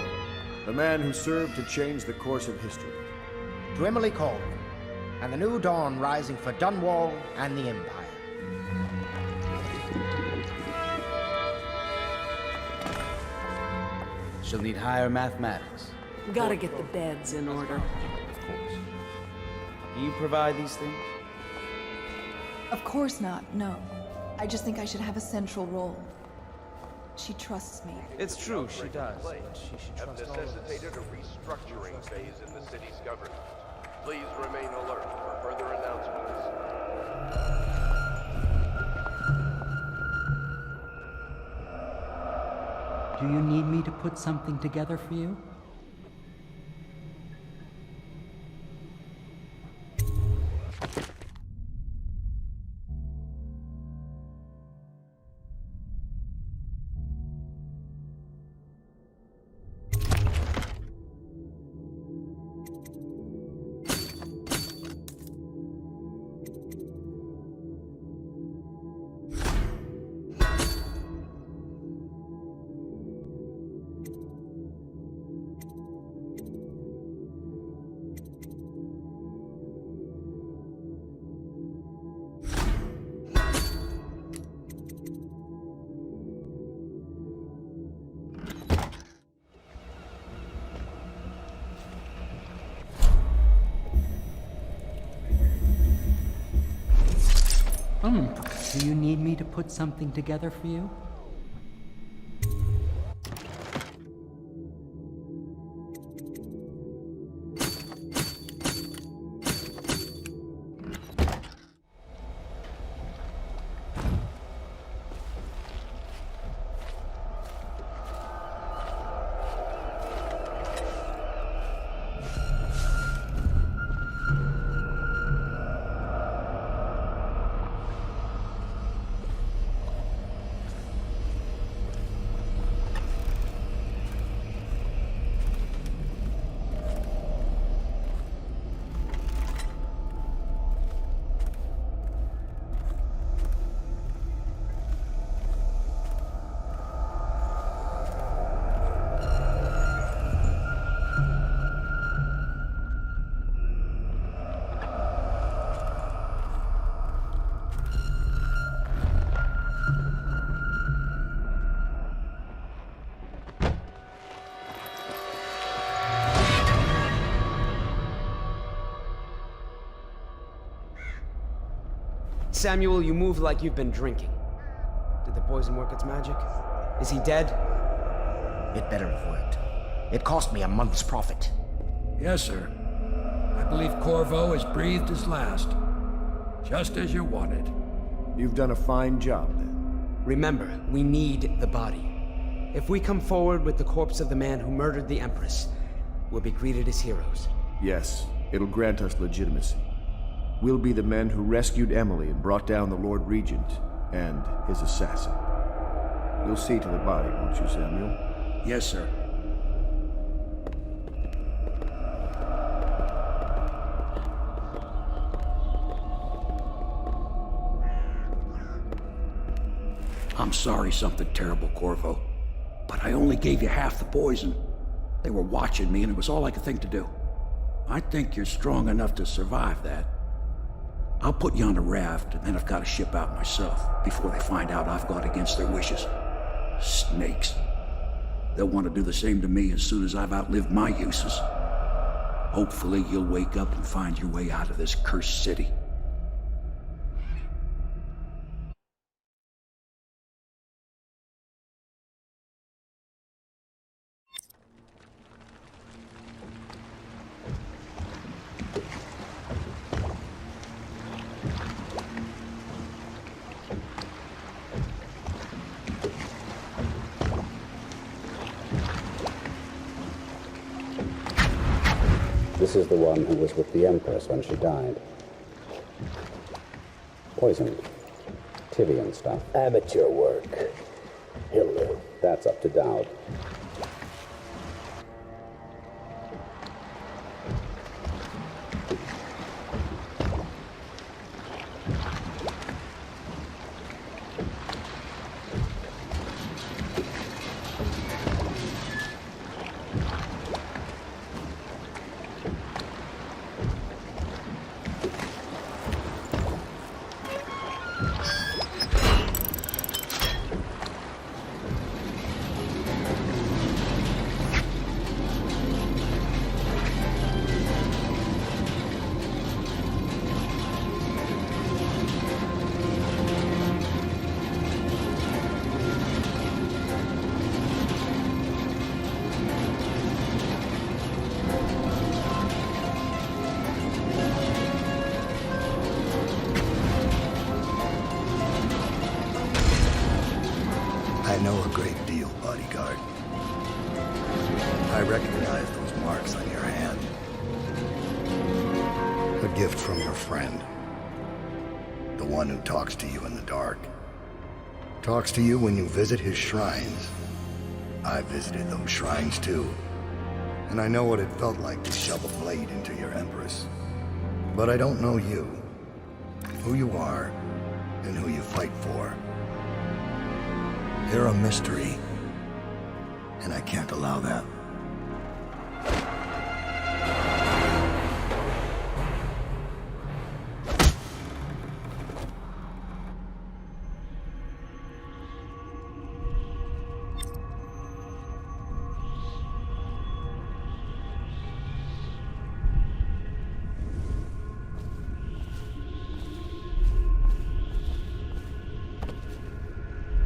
the man who served to change the course of history. To Emily Colwyn, and the new dawn rising for Dunwall and the Empire. She'll need higher mathematics. Gotta get the beds in order. Of course. Do you provide these things? Of course not, no. I just think I should have a central role. She trusts me. It's true, she does. But she should have trust all of us. necessitated a restructuring phase in the city's government. Please remain alert for further announcements. Do you need me to put something together for you? Do you need me to put something together for you? Samuel, you move like you've been drinking. Did the poison work its magic? Is he dead? It better have worked. It cost me a month's profit. Yes, sir. I believe Corvo has breathed his last. Just as you wanted. You've done a fine job, then. Remember, we need the body. If we come forward with the corpse of the man who murdered the Empress, we'll be greeted as heroes. Yes, it'll grant us legitimacy. We'll be the men who rescued Emily and brought down the Lord Regent and his assassin. You'll see to the body, won't you, Samuel? Yes, sir. I'm sorry something terrible, Corvo. But I only gave you half the poison. They were watching me, and it was all I could think to do. I think you're strong enough to survive that. I'll put you on a raft, and then I've got to ship out myself before they find out I've gone against their wishes. Snakes. They'll want to do the same to me as soon as I've outlived my uses. Hopefully you'll wake up and find your way out of this cursed city. This is the one who was with the Empress when she died. Poisoned. Tivian stuff. Amateur work. He'll live. That's up to Dowd. I know a great deal, bodyguard. I recognize those marks on your hand. A gift from your friend. The one who talks to you in the dark. Talks to you when you visit his shrines. I visited those shrines too. And I know what it felt like to shove a blade into your Empress. But I don't know you. Who you are, and who you fight for. You're a mystery, and I can't allow that.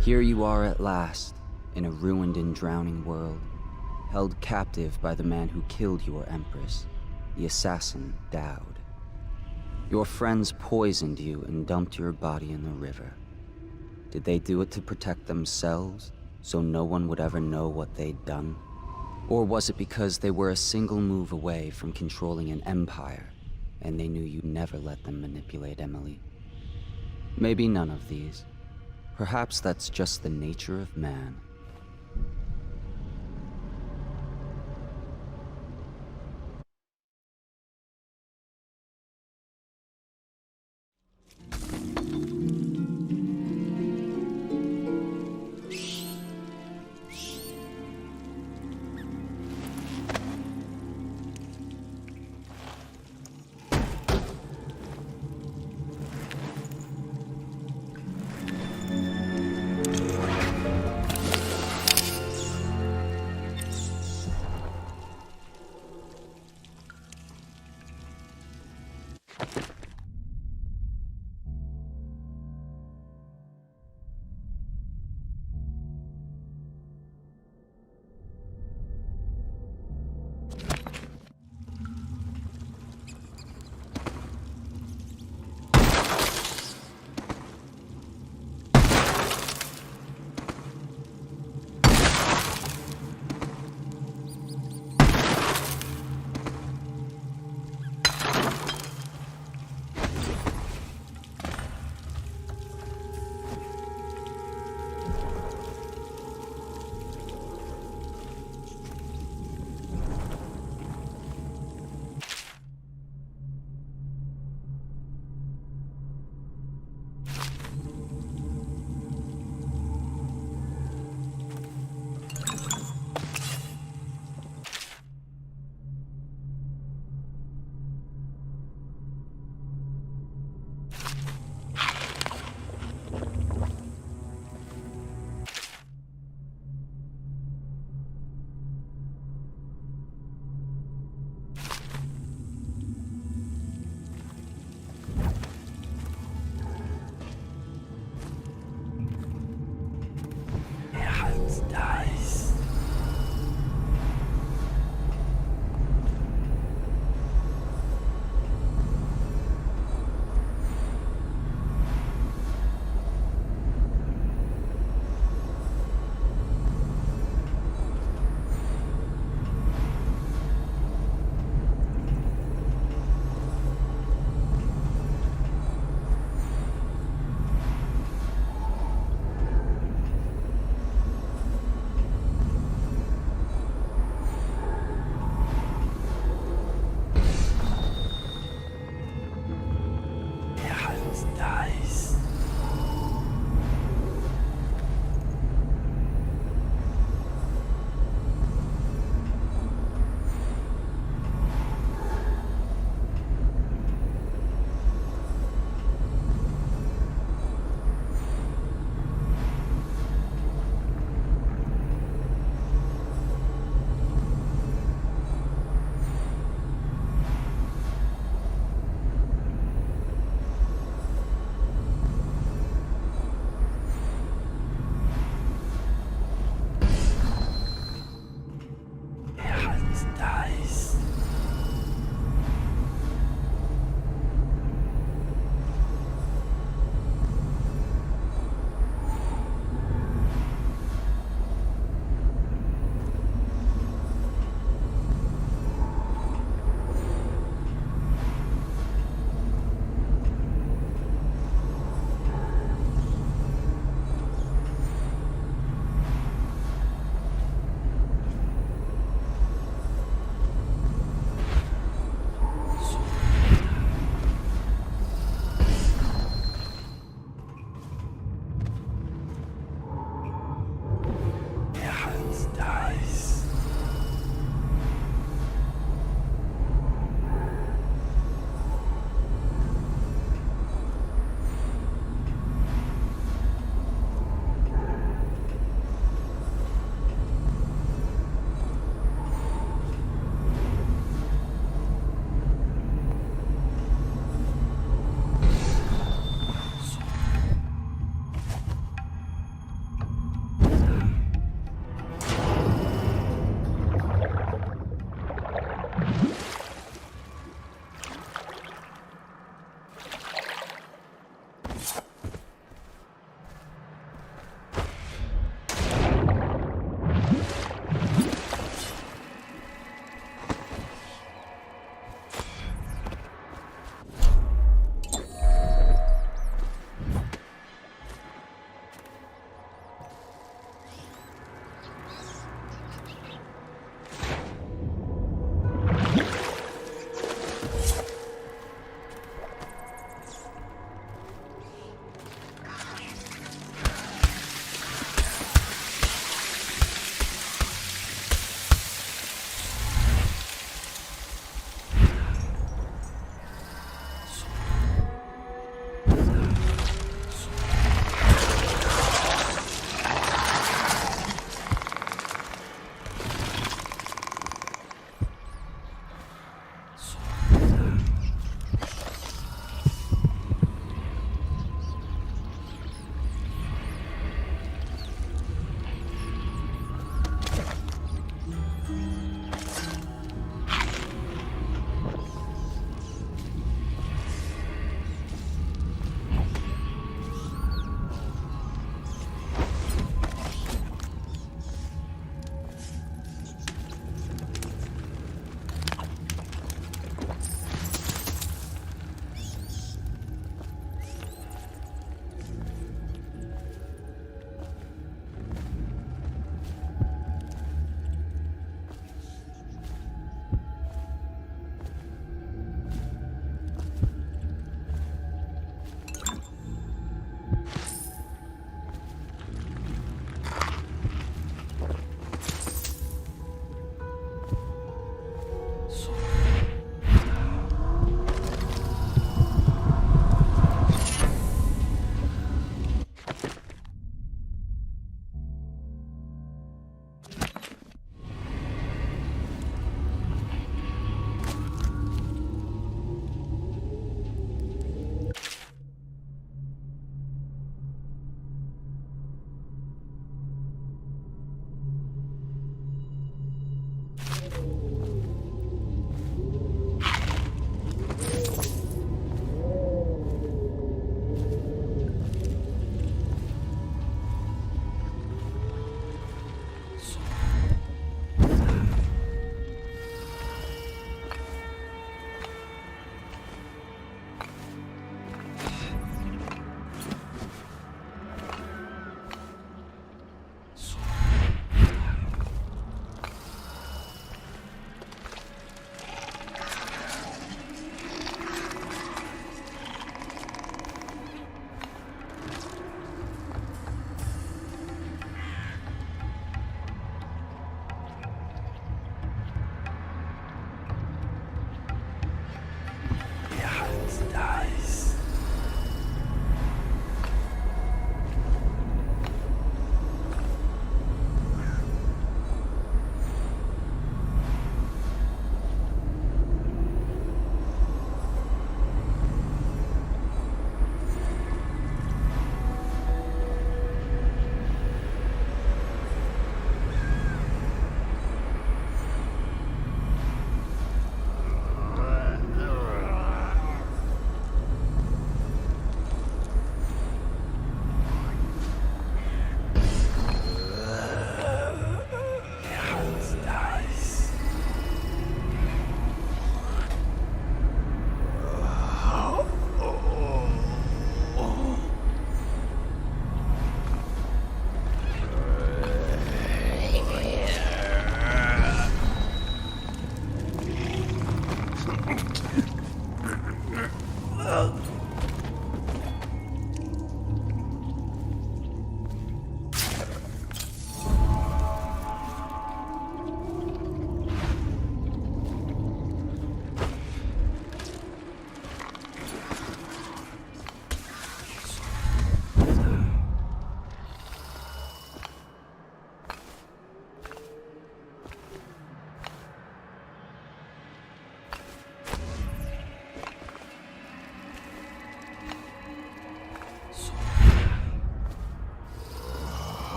Here you are at last, in a ruined and drowning world, held captive by the man who killed your Empress, the assassin Dowd. Your friends poisoned you and dumped your body in the river. Did they do it to protect themselves, so no one would ever know what they'd done? Or was it because they were a single move away from controlling an empire, and they knew you'd never let them manipulate Emily? Maybe none of these. Perhaps that's just the nature of man. Nice.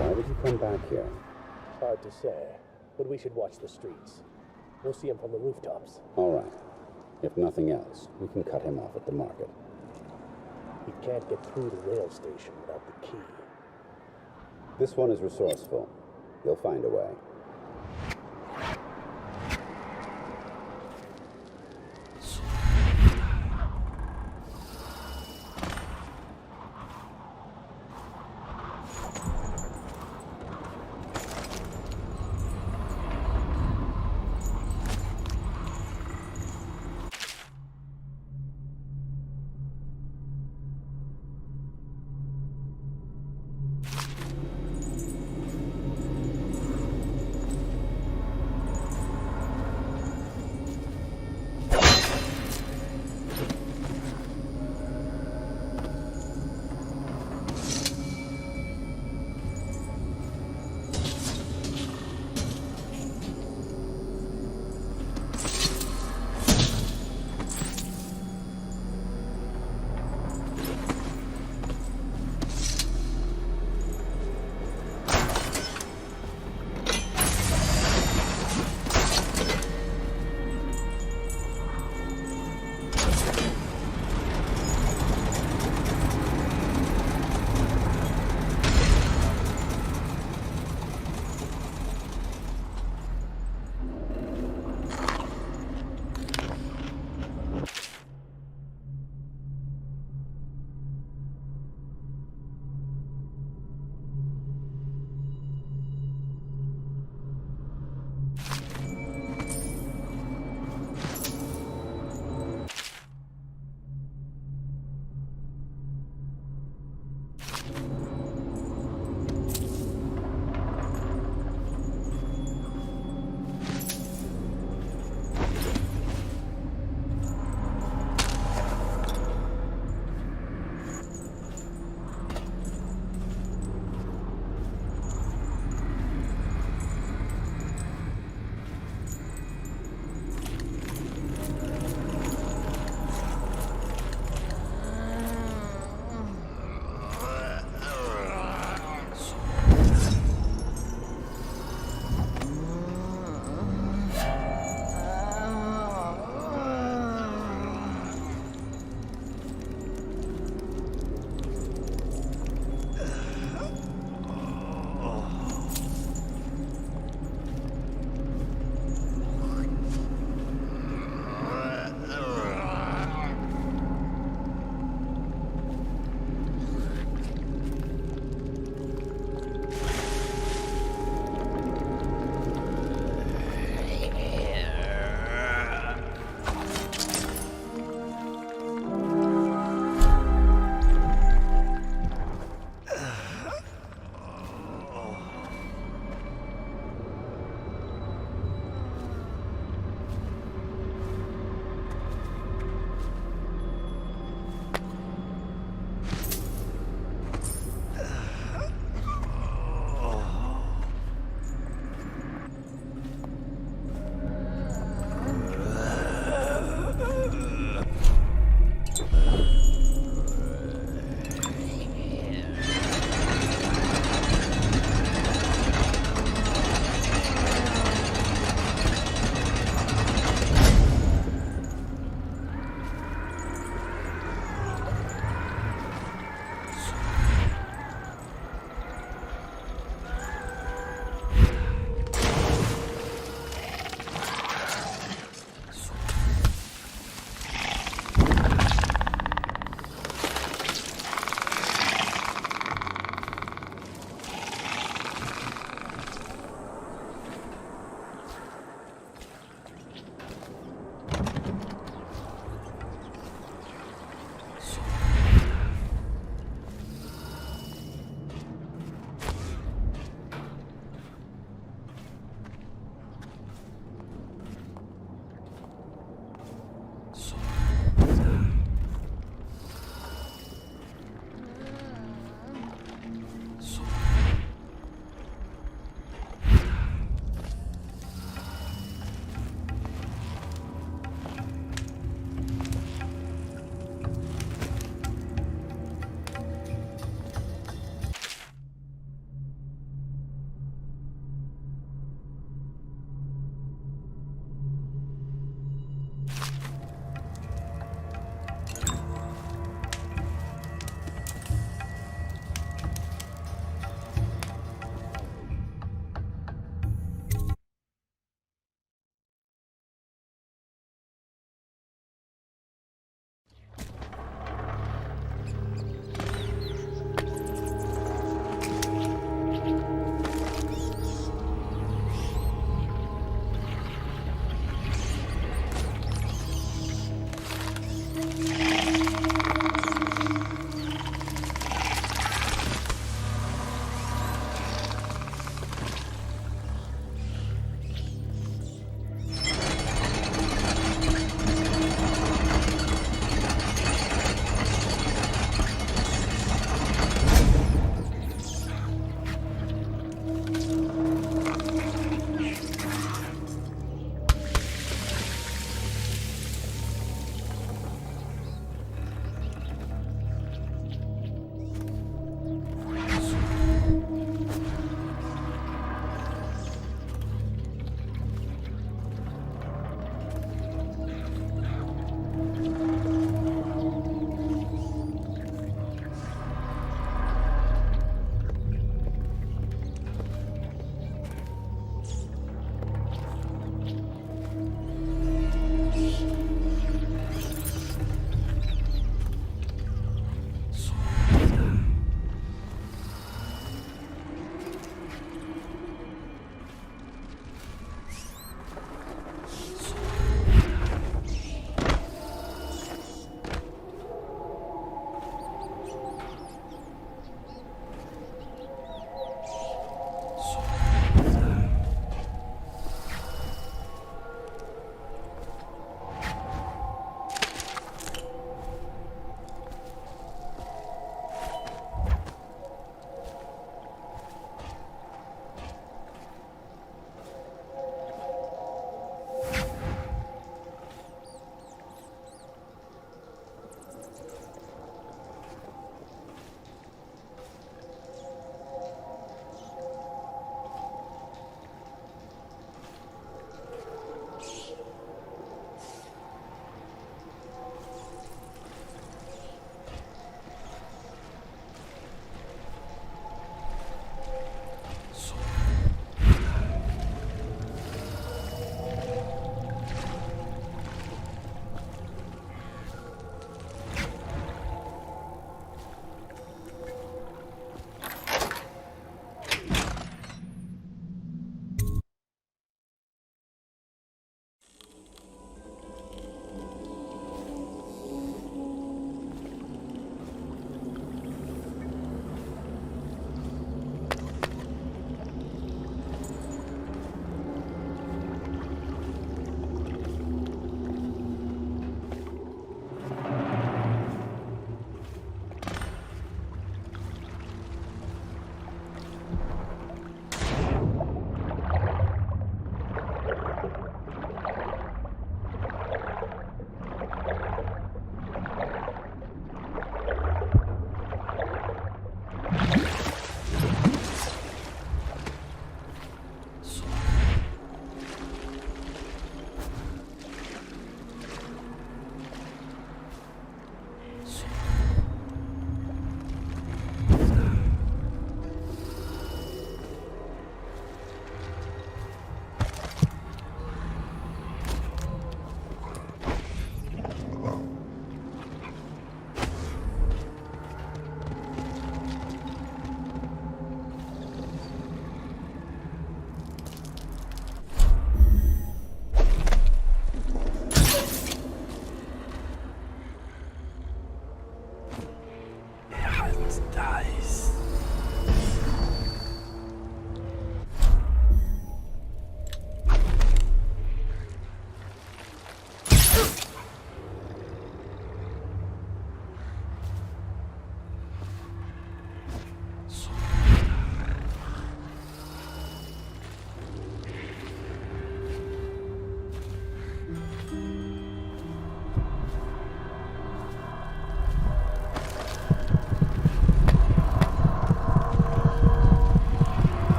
Why did you come back here? Hard to say, but we should watch the streets. We'll see him from the rooftops. All right. If nothing else, we can cut him off at the market. He can't get through the rail station without the key. This one is resourceful. You'll find a way.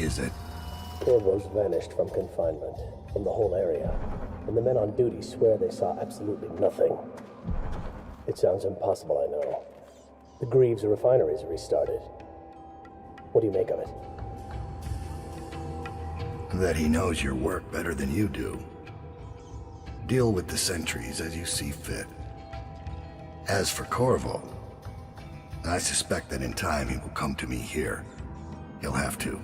is it? Corvo's vanished from confinement, from the whole area, and the men on duty swear they saw absolutely nothing. It sounds impossible, I know. The Greaves refinery's restarted. What do you make of it? That he knows your work better than you do. Deal with the sentries as you see fit. As for Corvo, I suspect that in time he will come to me here. He'll have to.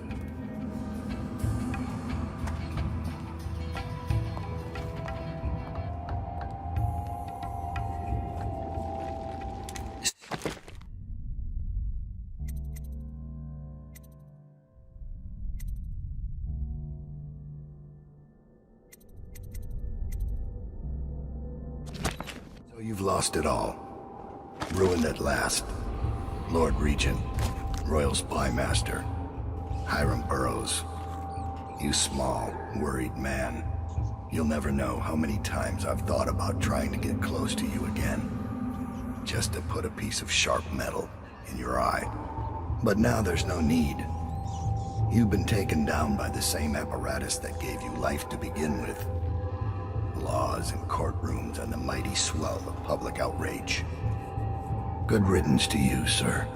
So you've lost it all. Ruined at last. Lord Regent, Royal Spy Master, Hiram Burrows. You small, worried man. You'll never know how many times I've thought about trying to get close to you again. Just to put a piece of sharp metal in your eye. But now there's no need. You've been taken down by the same apparatus that gave you life to begin with. Laws and courtrooms and the mighty swell of public outrage. Good riddance to you, sir.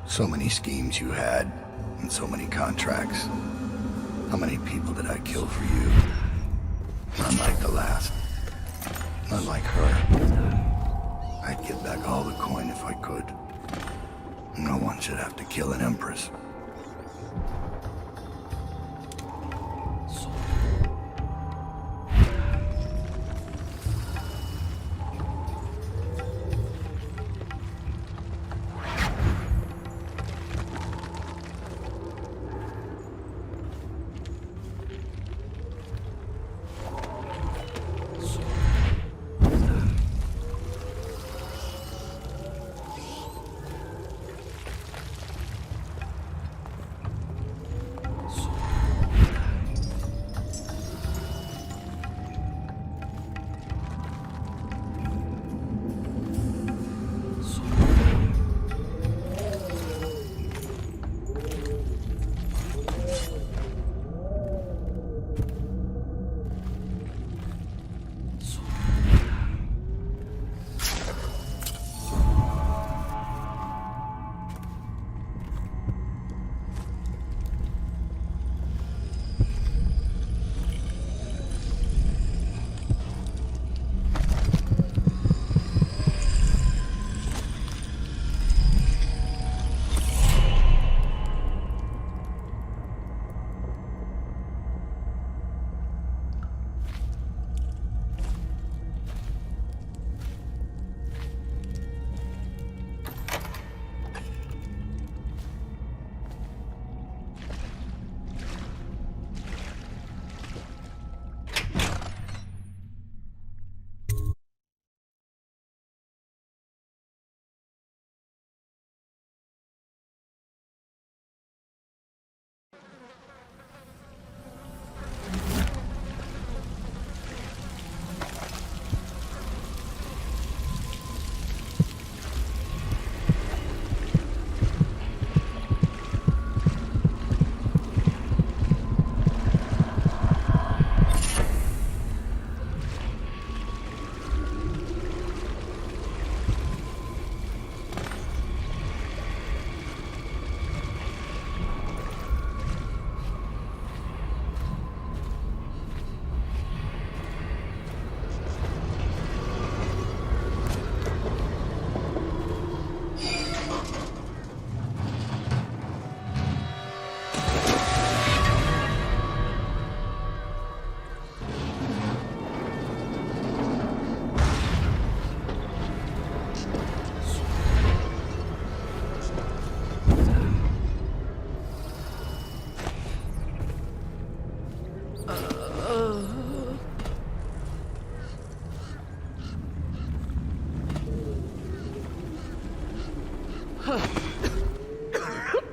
So many schemes you had, and so many contracts. How many people did I kill for you? None like the last. None like her. I'd give back all the coin if I could. No one should have to kill an empress.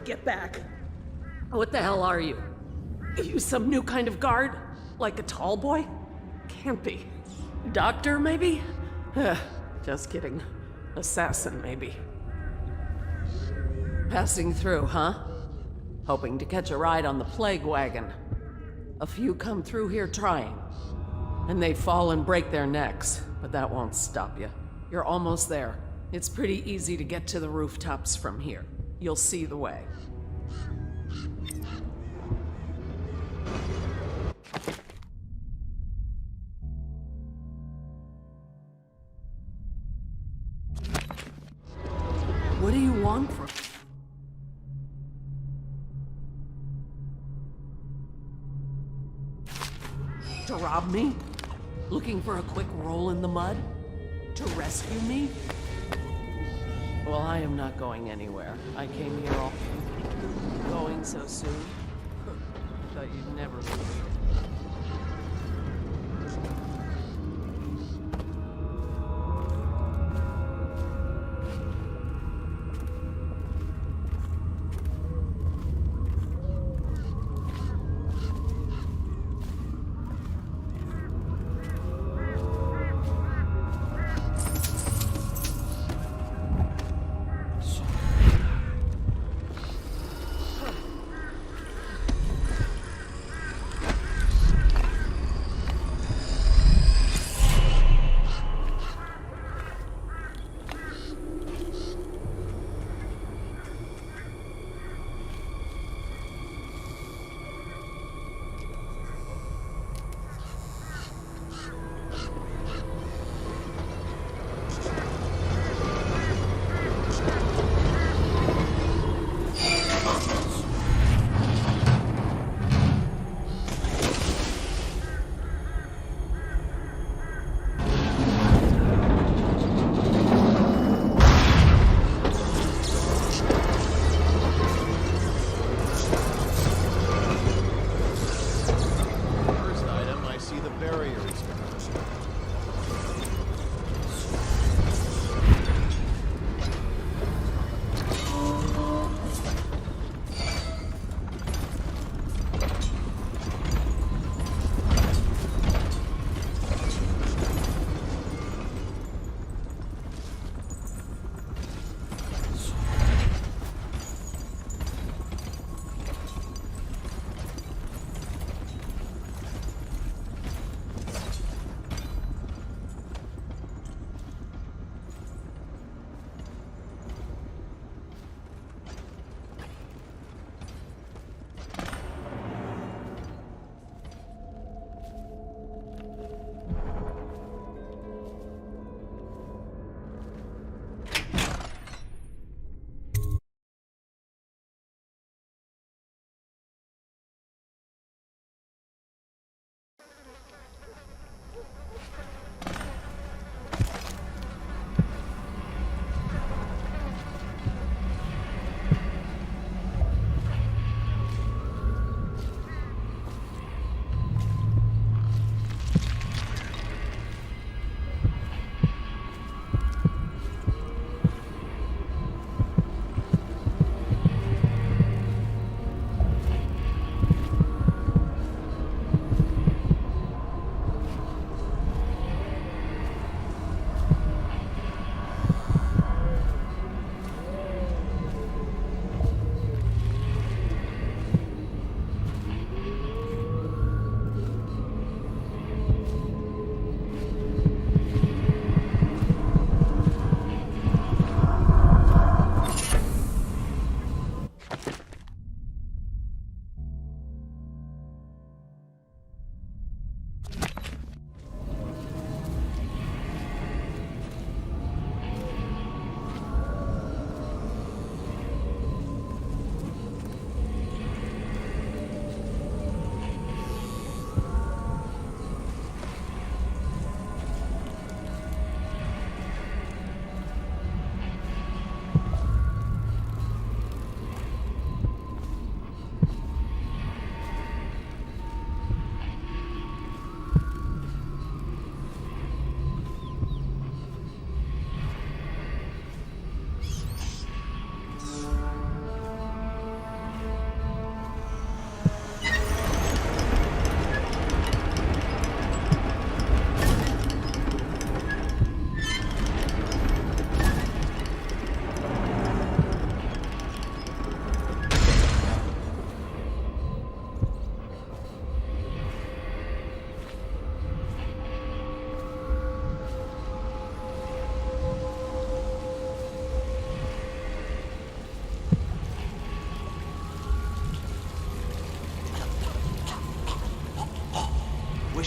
Get back. What the hell are you? You some new kind of guard? Like a tall boy? Can't be. Doctor, maybe? Just kidding. Assassin, maybe. Passing through, huh? hoping to catch a ride on the plague wagon. A few come through here trying, and they fall and break their necks, but that won't stop you. You're almost there. It's pretty easy to get to the rooftops from here. You'll see the way. What do you want from me? To rob me? Looking for a quick roll in the mud? To rescue me? Well, I am not going anywhere. I came here all... Going so soon? Thought you'd never leave.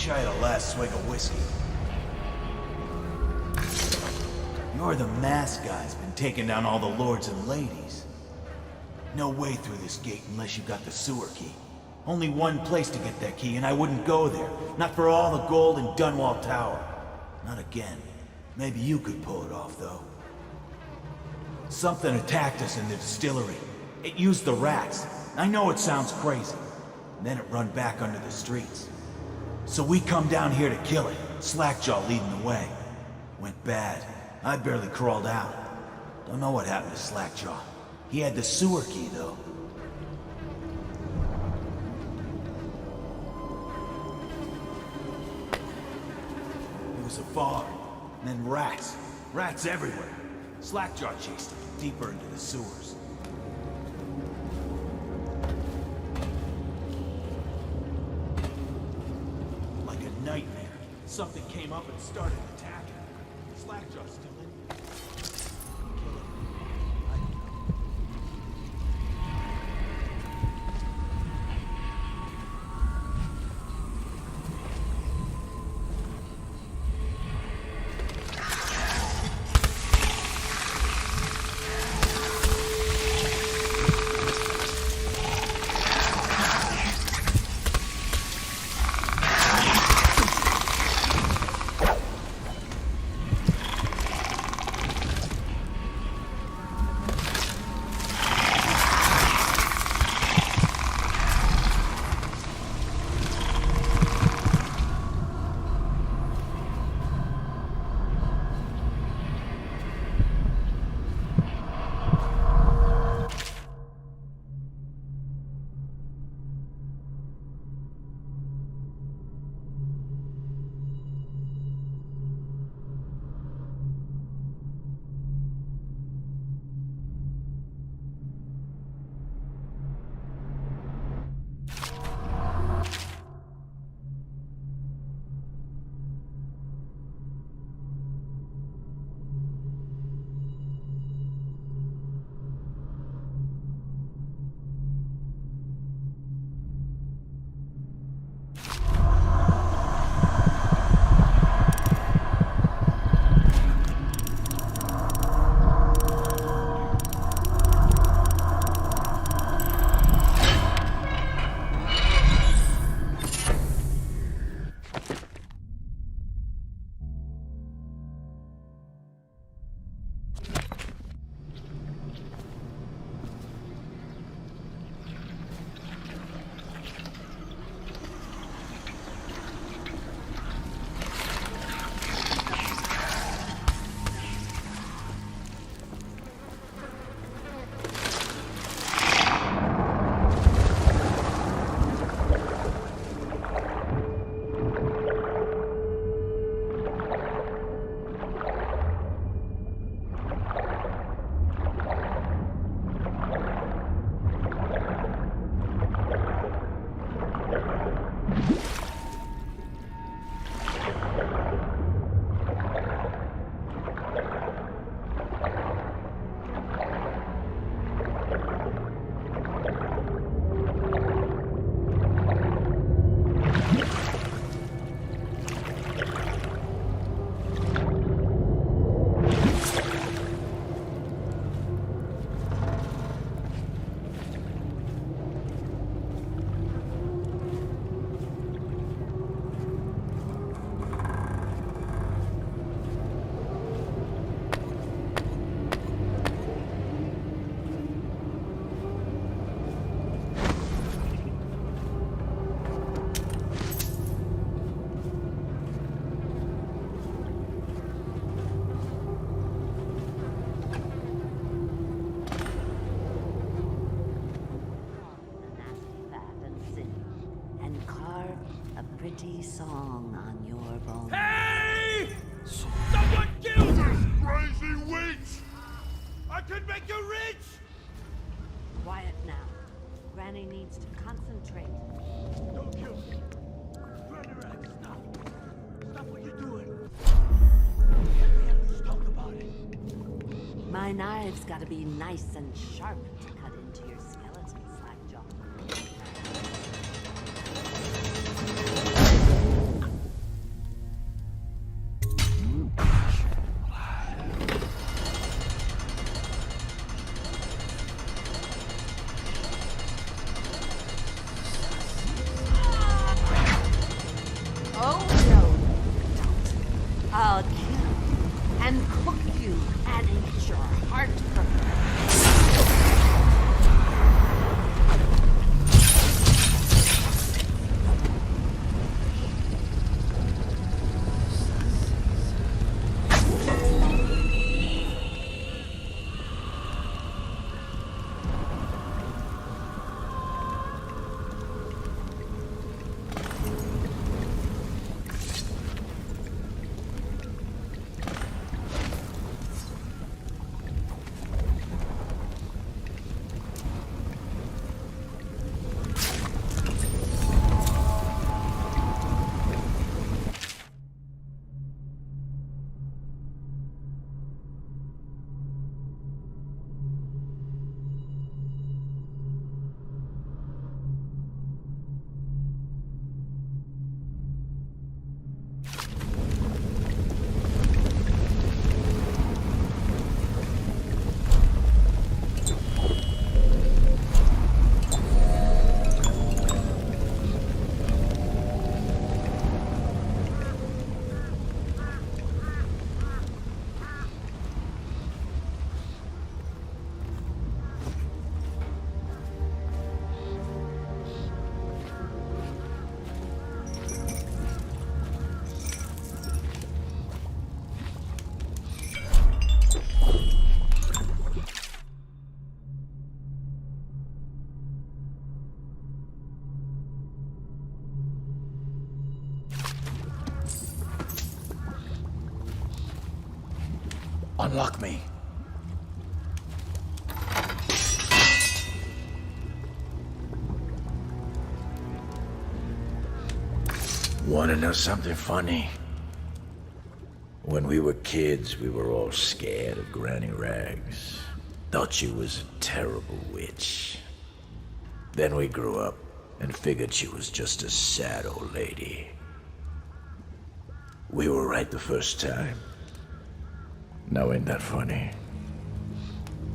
wish I had a last swig of whiskey. You're the masked guy's been taking down all the lords and ladies. No way through this gate unless you got the sewer key. Only one place to get that key, and I wouldn't go there. Not for all the gold in Dunwall Tower. Not again. Maybe you could pull it off, though. Something attacked us in the distillery. It used the rats. I know it sounds crazy. And then it run back under the streets. So we come down here to kill it. Slackjaw leading the way. Went bad. I barely crawled out. Don't know what happened to Slackjaw. He had the sewer key, though. It was a fog. And then rats. Rats everywhere. Slackjaw chased him deeper into the sewers. Like a nightmare. Something came up and started attacking. Slackjaw still in. pretty song on your bones. Hey! Someone kill this crazy witch! I could make you rich! Quiet now. Granny needs to concentrate. Don't kill me. Granny, stop. Stop what you're doing. Let's talk about it. My knife's gotta be nice and sharp to cut into your skeleton, Slackjaw. and cook you and eat your heart from Unlock me. Wanna know something funny? When we were kids, we were all scared of Granny Rags. Thought she was a terrible witch. Then we grew up and figured she was just a sad old lady. We were right the first time. Now ain't that funny?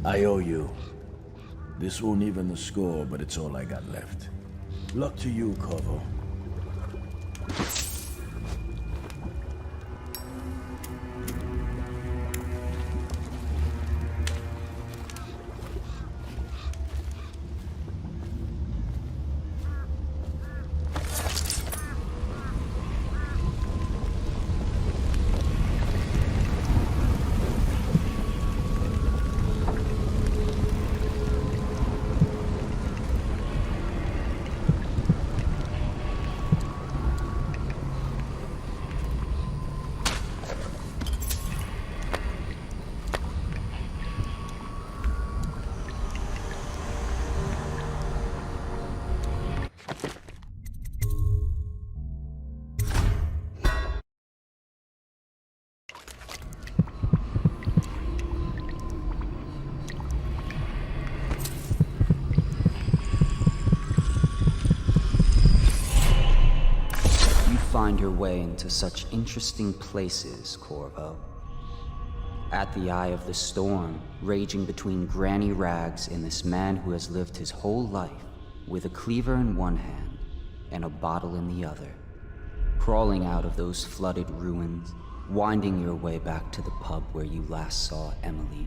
I owe you. This won't even the score, but it's all I got left. Luck to you, Corvo. Find your way into such interesting places, Corvo. At the eye of the storm, raging between Granny Rags and this man who has lived his whole life with a cleaver in one hand and a bottle in the other. Crawling out of those flooded ruins, winding your way back to the pub where you last saw Emily.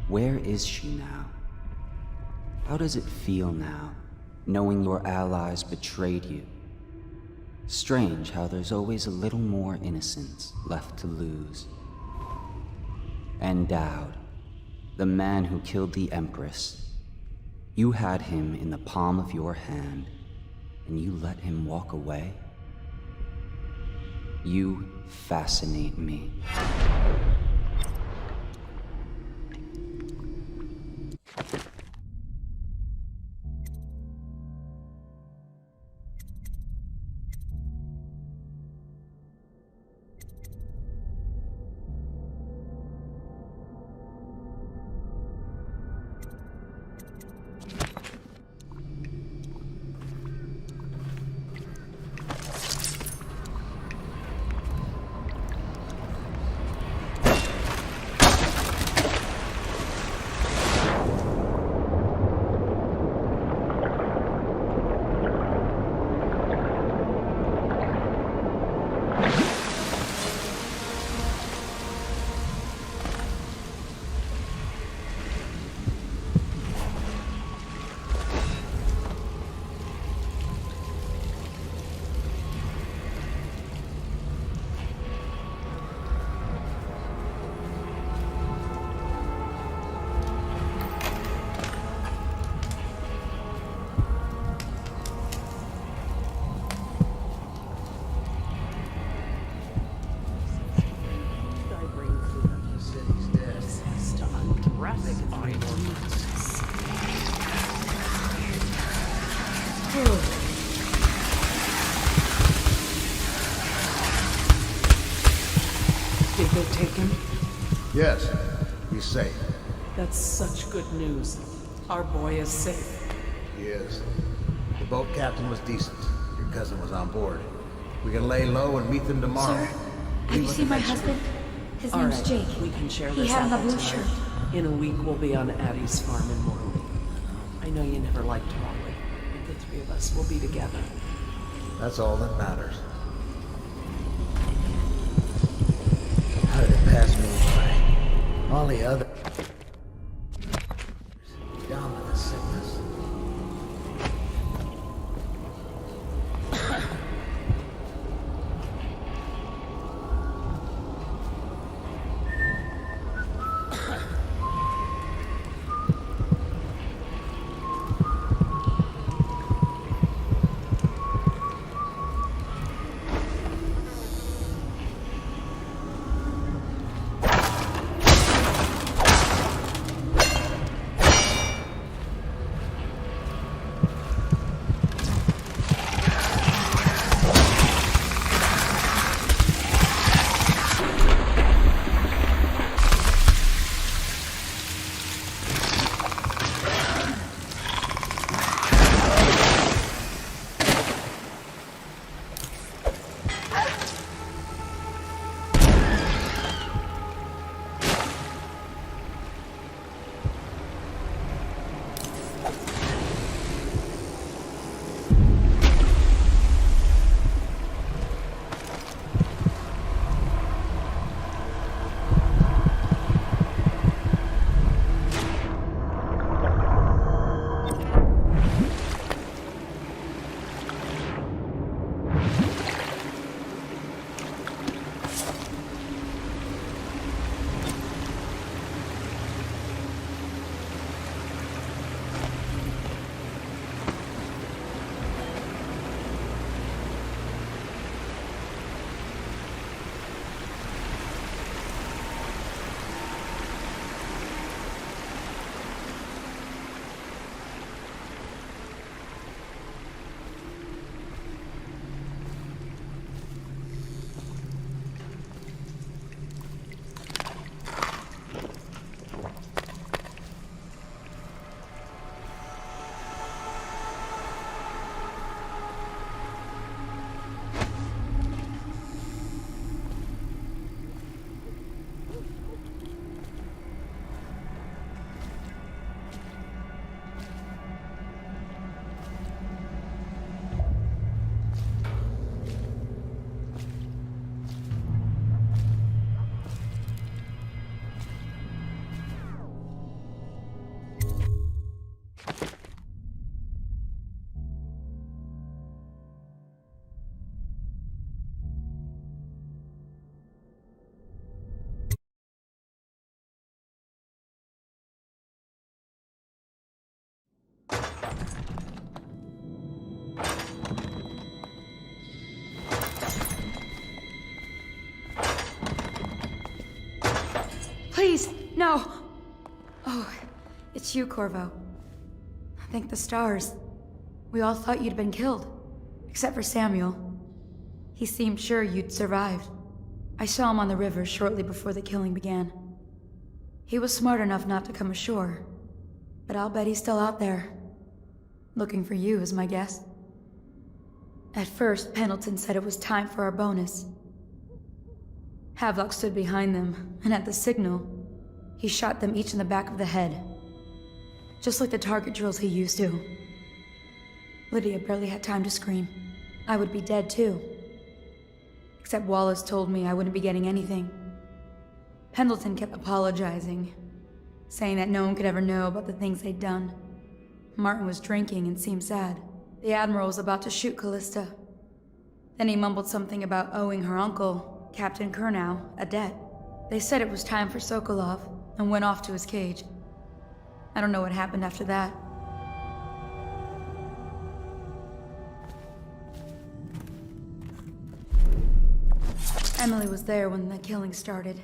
Where is she now? How does it feel now, knowing your allies betrayed you? Strange how there's always a little more innocence left to lose. And Dowd, the man who killed the Empress. You had him in the palm of your hand, and you let him walk away? You fascinate me. find more meat. Did they take him? Yes, he's safe. That's such good news. Our boy is safe. He is. The boat captain was decent. Your cousin was on board. We can lay low and meet them tomorrow. Sir, have you seen my husband? His All name's right, Jake. we can share He this had on the apple blue tonight. shirt. In a week, we'll be on Addie's farm in Morley. I know you never liked Morley, but the three of us will be together. That's all that matters. How did it pass me by? All the other... down with the sickness. Please, no! Oh, it's you, Corvo. Thank the stars. We all thought you'd been killed. Except for Samuel. He seemed sure you'd survived. I saw him on the river shortly before the killing began. He was smart enough not to come ashore. But I'll bet he's still out there. Looking for you, is my guess. At first, Pendleton said it was time for our bonus. Havelock stood behind them, and at the signal, he shot them each in the back of the head. Just like the target drills he used to. Lydia barely had time to scream. I would be dead too. Except Wallace told me I wouldn't be getting anything. Pendleton kept apologizing, saying that no one could ever know about the things they'd done. Martin was drinking and seemed sad. The Admiral was about to shoot Callista. Then he mumbled something about owing her uncle, Captain Kurnow, a debt. They said it was time for Sokolov, and went off to his cage. I don't know what happened after that. Emily was there when the killing started.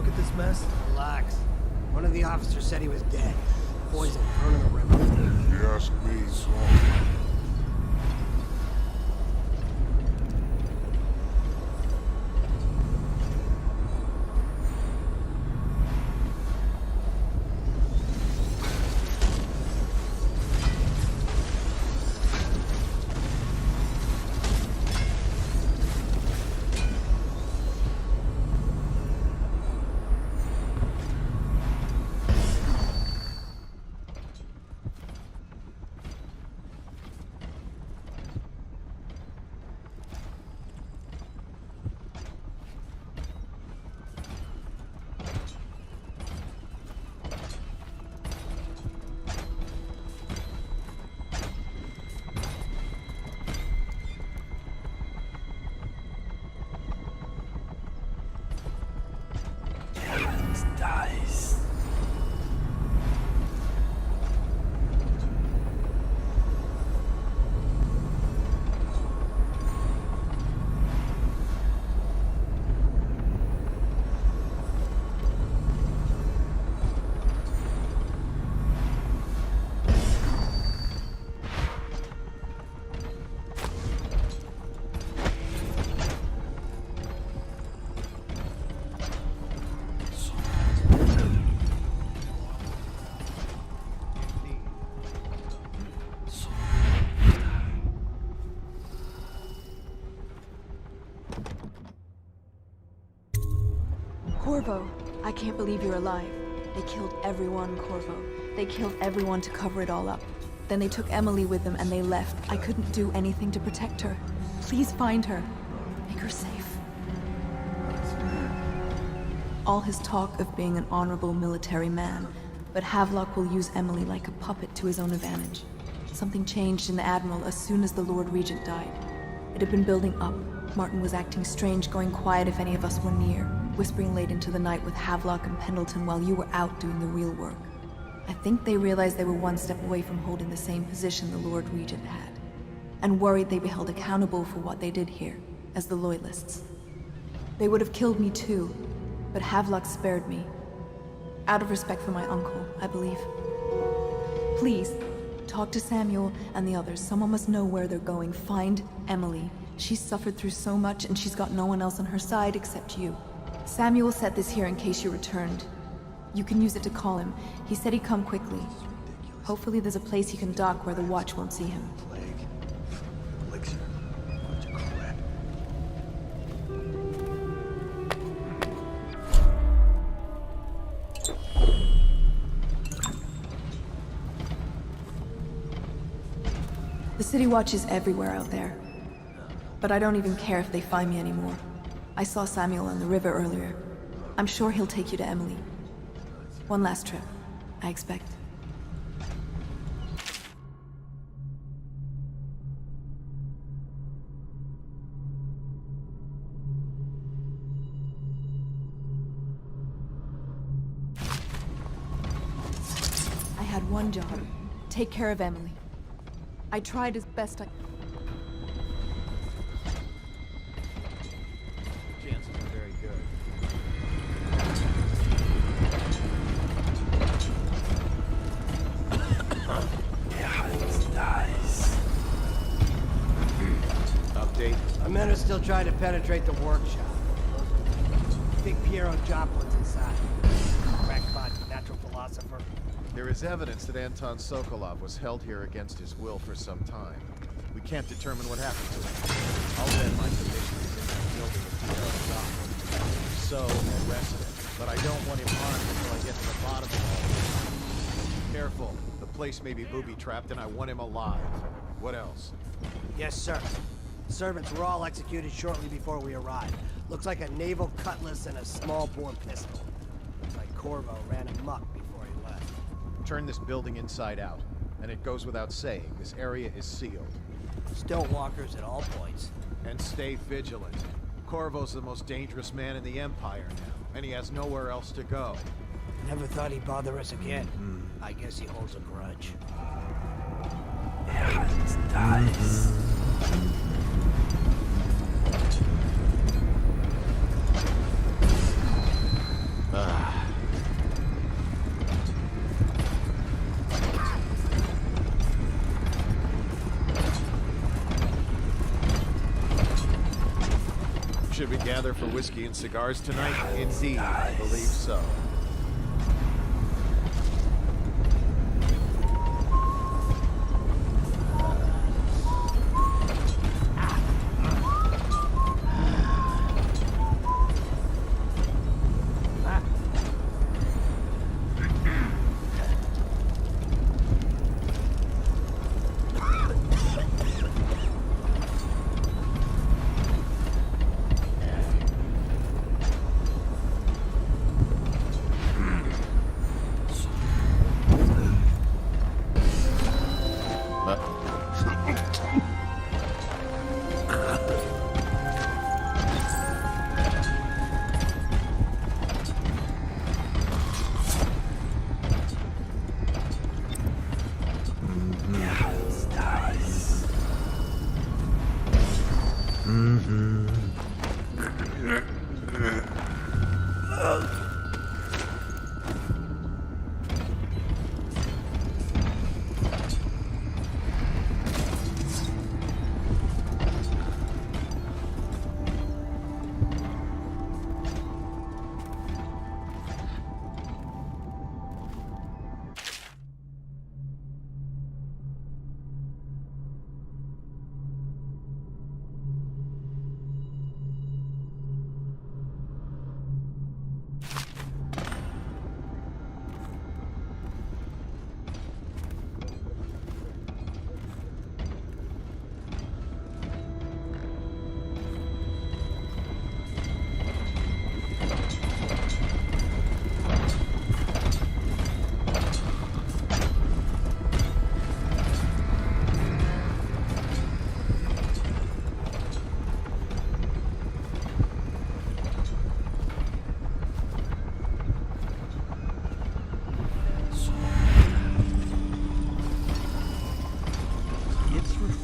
look at this mess? Relax. One of the officers said he was dead. Poison thrown in the river. If you ask me, so. Dice. Corvo, I can't believe you're alive. They killed everyone, Corvo. They killed everyone to cover it all up. Then they took Emily with them and they left. I couldn't do anything to protect her. Please find her. Make her safe. All his talk of being an honorable military man, but Havelock will use Emily like a puppet to his own advantage. Something changed in the Admiral as soon as the Lord Regent died. It had been building up. Martin was acting strange, going quiet if any of us were near, whispering late into the night with Havelock and Pendleton while you were out doing the real work. I think they realized they were one step away from holding the same position the Lord Regent had, and worried they'd be held accountable for what they did here, as the Loyalists. They would have killed me too, but Havelock spared me. Out of respect for my uncle, I believe. Please, talk to Samuel and the others. Someone must know where they're going. Find Emily. She's suffered through so much, and she's got no one else on her side except you. Samuel set this here in case you returned. You can use it to call him. He said he'd come quickly. Hopefully there's a place he can dock where the watch won't see him. The City Watch is everywhere out there. But I don't even care if they find me anymore. I saw Samuel on the river earlier. I'm sure he'll take you to Emily. One last trip, I expect. I had one job. Take care of Emily. I tried as best I... Chances are very good. Dice. Update. Our men are still trying to penetrate the workshop. Big Piero Joplin's inside. Crackpot, natural philosopher. There is evidence that Anton Sokolov was held here against his will for some time. We can't determine what happened to him. I'll bet my position is in that building with Piero Joplin. So, arrest him. But I don't want him harmed until I get to the bottom of all this. Careful. The place may be booby-trapped and I want him alive. What else? Yes, sir. The servants were all executed shortly before we arrived. Looks like a naval cutlass and a small-bore pistol. Looks like Corvo ran amok before he left. Turn this building inside out. And it goes without saying, this area is sealed. Still walkers at all points. And stay vigilant. Corvo's the most dangerous man in the Empire now, and he has nowhere else to go. Never thought he'd bother us again. I guess he holds a grudge. Dice. Should we gather for whiskey and cigars tonight? Indeed, I believe so.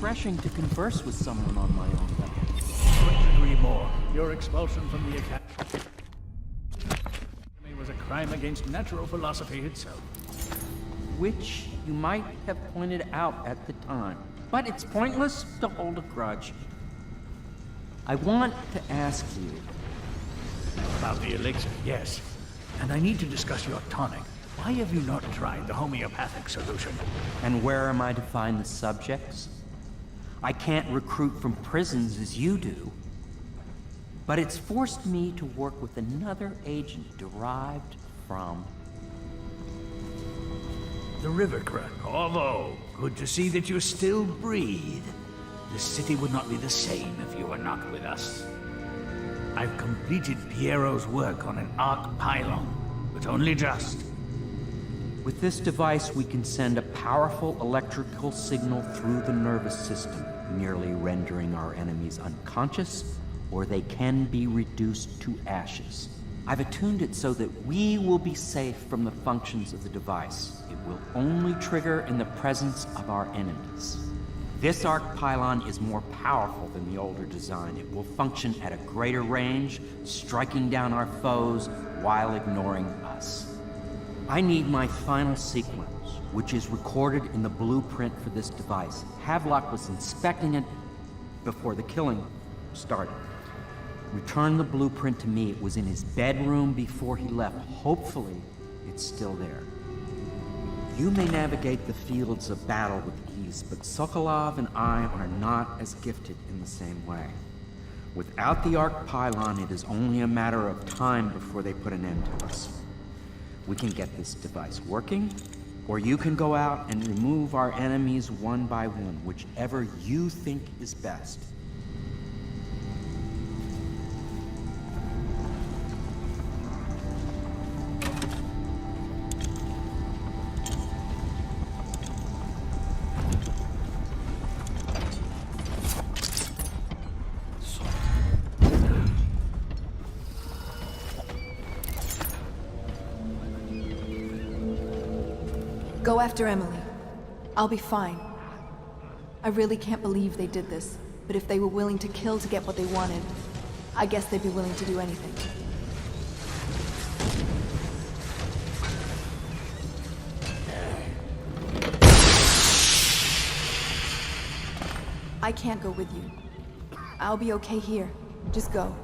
Refreshing to converse with someone on my own level. Couldn't agree more. Your expulsion from the academy was a crime against natural philosophy itself. Which you might have pointed out at the time. But it's pointless to hold a grudge. I want to ask you... About the elixir, yes. And I need to discuss your tonic. Why have you not tried the homeopathic solution? And where am I to find the subjects? I can't recruit from prisons as you do. But it's forced me to work with another agent derived from... the River Crook. Although, good to see that you still breathe. The city would not be the same if you were not with us. I've completed Piero's work on an arc pylon, but only just. With this device, we can send a powerful electrical signal through the nervous system, merely rendering our enemies unconscious, or they can be reduced to ashes. I've attuned it so that we will be safe from the functions of the device. It will only trigger in the presence of our enemies. This arc pylon is more powerful than the older design. It will function at a greater range, striking down our foes while ignoring us. I need my final sequence, which is recorded in the blueprint for this device. Havelock was inspecting it before the killing started. Return the blueprint to me. It was in his bedroom before he left. Hopefully, it's still there. You may navigate the fields of battle with ease, but Sokolov and I are not as gifted in the same way. Without the arc pylon, it is only a matter of time before they put an end to us. We can get this device working, or you can go out and remove our enemies one by one, whichever you think is best. Go after Emily. I'll be fine. I really can't believe they did this, but if they were willing to kill to get what they wanted, I guess they'd be willing to do anything. I can't go with you. I'll be okay here. Just go.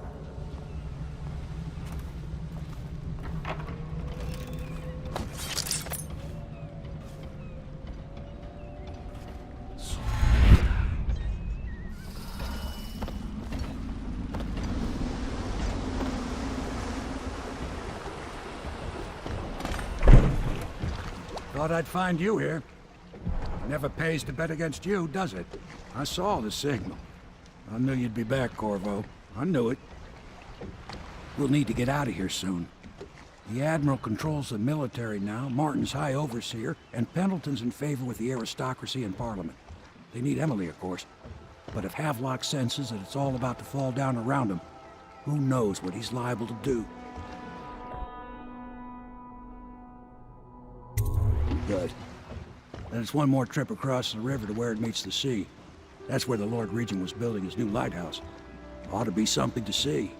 Thought I'd find you here. Never pays to bet against you, does it? I saw the signal. I knew you'd be back, Corvo. I knew it. We'll need to get out of here soon. The Admiral controls the military now, Martin's High Overseer, and Pendleton's in favor with the aristocracy and Parliament. They need Emily, of course. But if Havelock senses that it's all about to fall down around him, who knows what he's liable to do? Good. Then it's one more trip across the river to where it meets the sea. That's where the Lord Regent was building his new lighthouse. Ought to be something to see.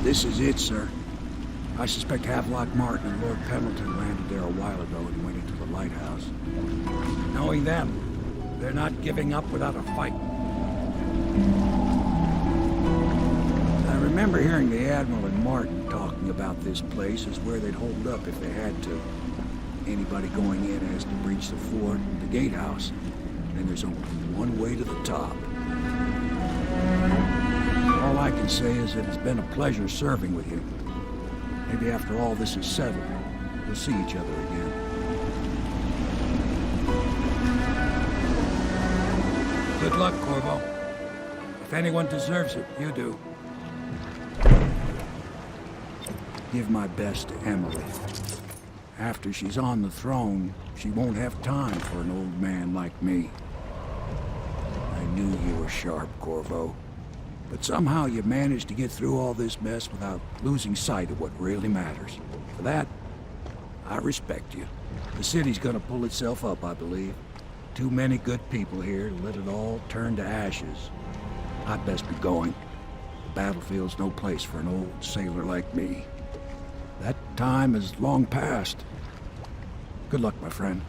This is it, sir. I suspect Havelock Martin and Lord Pendleton landed there a while ago and went into the lighthouse. Knowing them, they're not giving up without a fight. I remember hearing the Admiral and Martin talking about this place as where they'd hold up if they had to. Anybody going in has to breach the fort and the gatehouse. And there's only one way to the top. All I can say is that it's been a pleasure serving with you. Maybe after all this is settled, we'll see each other again. Good luck, Corvo. If anyone deserves it, you do. Give my best to Emily. After she's on the throne, she won't have time for an old man like me. I knew you were sharp, Corvo. But somehow you managed to get through all this mess without losing sight of what really matters. For that, I respect you. The city's gonna pull itself up, I believe. Too many good people here to let it all turn to ashes. I'd best be going. The battlefield's no place for an old sailor like me. That time is long past. Good luck, my friend.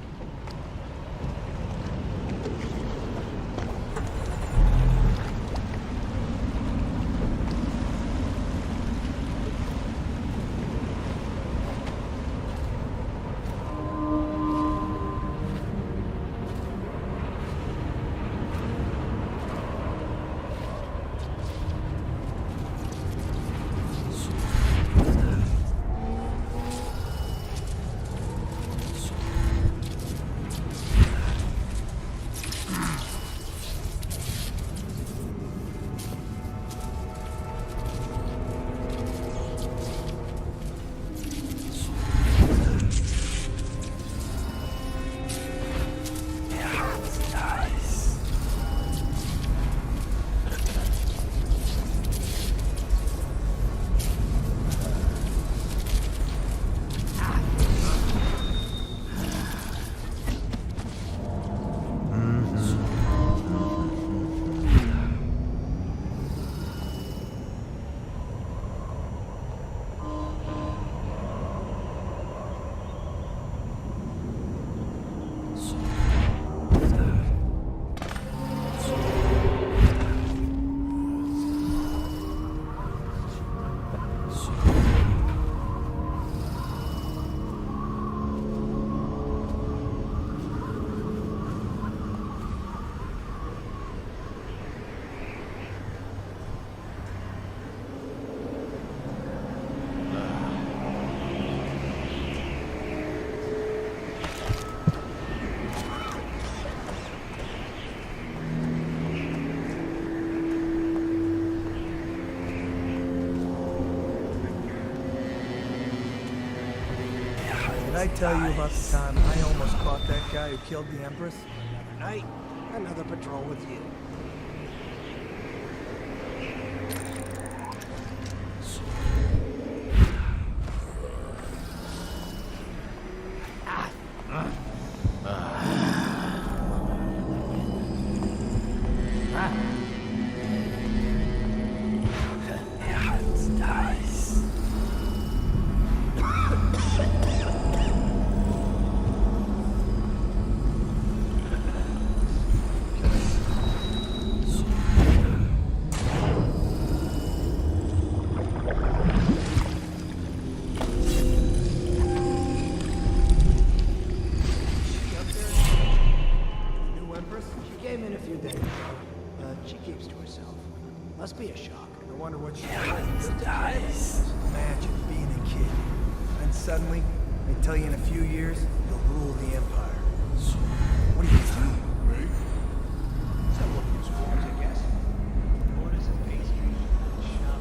Did I tell you about the time I almost caught that guy who killed the Empress? Another night, another patrol with you. came in a few days ago, but she keeps to herself. Must be a shock. I wonder what she Nice. Imagine being a kid, and suddenly, they tell you in a few years, you'll rule the Empire. What do you do? Someone who's wars, I guess. Orders and pastry. Shop.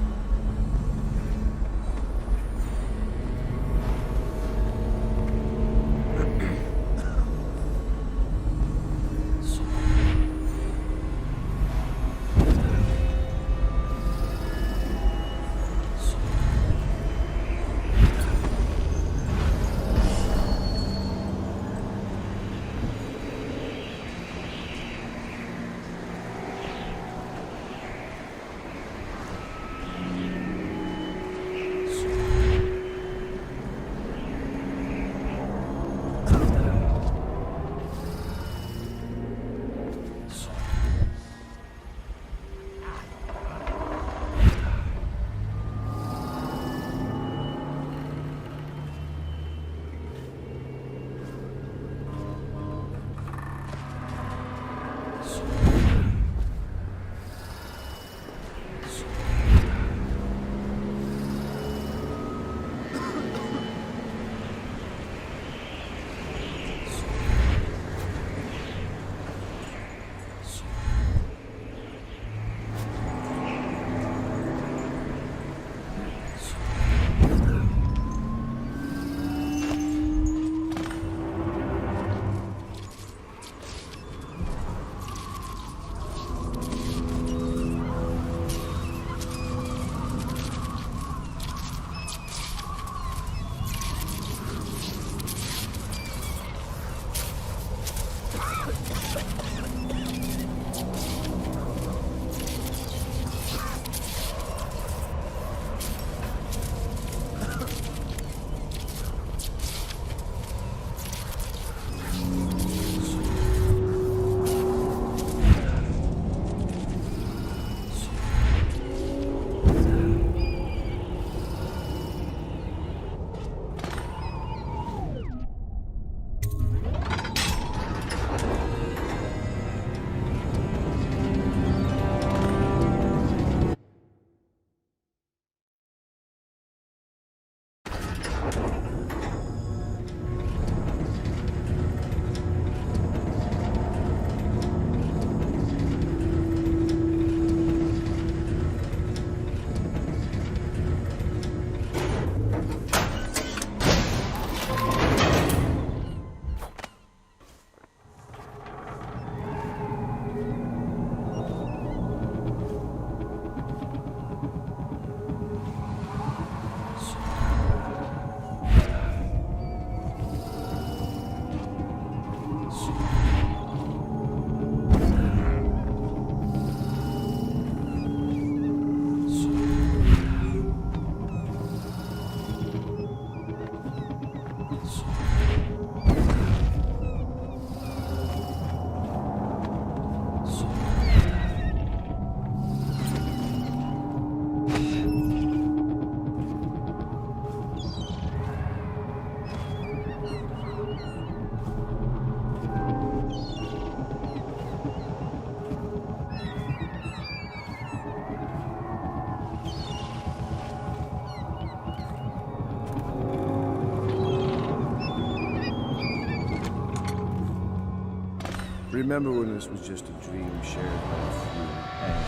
Remember when this was just a dream shared by a few and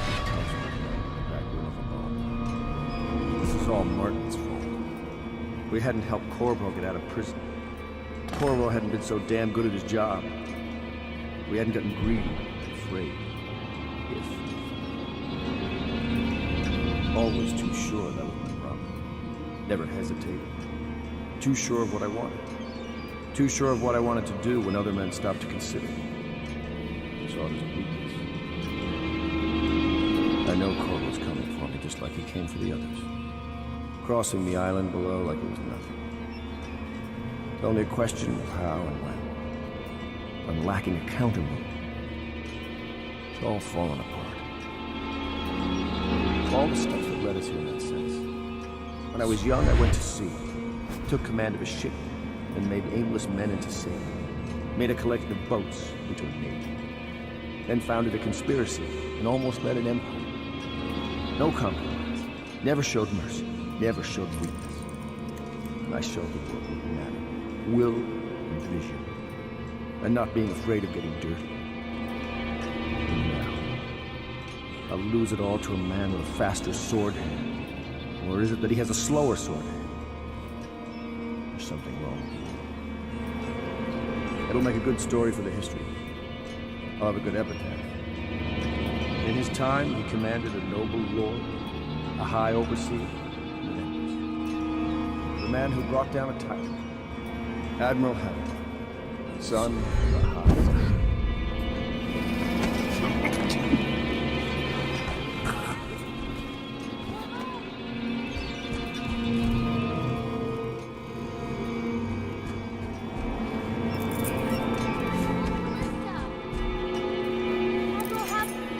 back room of a bar? This is all Martin's fault. We hadn't helped Corvo get out of prison. Corvo hadn't been so damn good at his job. We hadn't gotten greedy, afraid. Always too sure that was my problem. Never hesitated. Too sure of what I wanted. Too sure of what I wanted to do when other men stopped to consider. Saw it as a weakness. I know Corvo's coming for me just like he came for the others. Crossing the island below like it was nothing. Only a question of how and when. I'm lacking a counter move. It's all fallen apart. All the stuff that led us here in that sense. When I was young, I went to sea. Took command of a ship and made aimless men into sailors. Made a collection of boats into a navy. then founded a conspiracy and almost led an empire. No compromise, never showed mercy, never showed weakness. And I showed the world what mattered: will and vision, and not being afraid of getting dirty. And now, I'll lose it all to a man with a faster sword hand. Or is it that he has a slower sword hand? There's something wrong with you. It'll make a good story for the history. I'll have a good epitaph. In his time, he commanded a noble lord, a high overseer, and an empress. The man who brought down a tyrant, Admiral Hamilton, son of the High.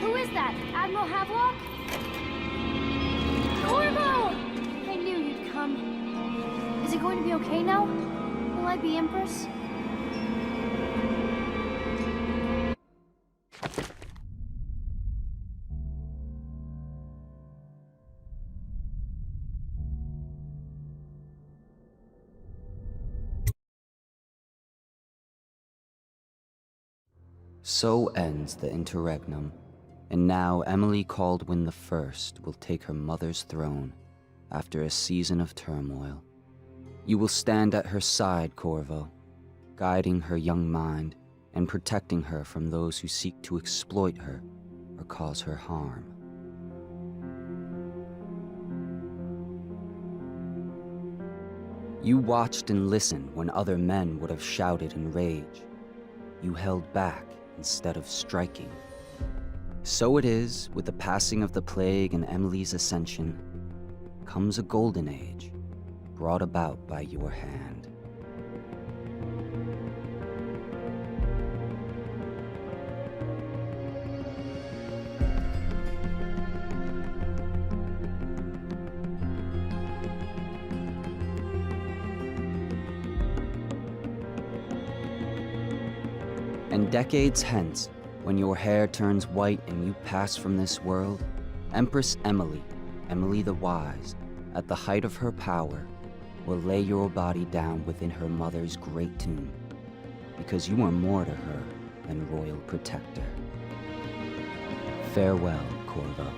Who is that? Admiral Havelock? Corvo! I knew you'd come. Is it going to be okay now? Will I be Empress? So ends the interregnum, and now Emily Caldwin the First will take her mother's throne after a season of turmoil. You will stand at her side, Corvo, guiding her young mind and protecting her from those who seek to exploit her or cause her harm. You watched and listened when other men would have shouted in rage. You held back instead of striking. So it is, with the passing of the plague and Emily's ascension, comes a golden age, brought about by your hand. And decades hence, when your hair turns white and you pass from this world, Empress Emily, Emily the Wise, at the height of her power, will lay your body down within her mother's great tomb, because you are more to her than royal protector. Farewell, Corvo.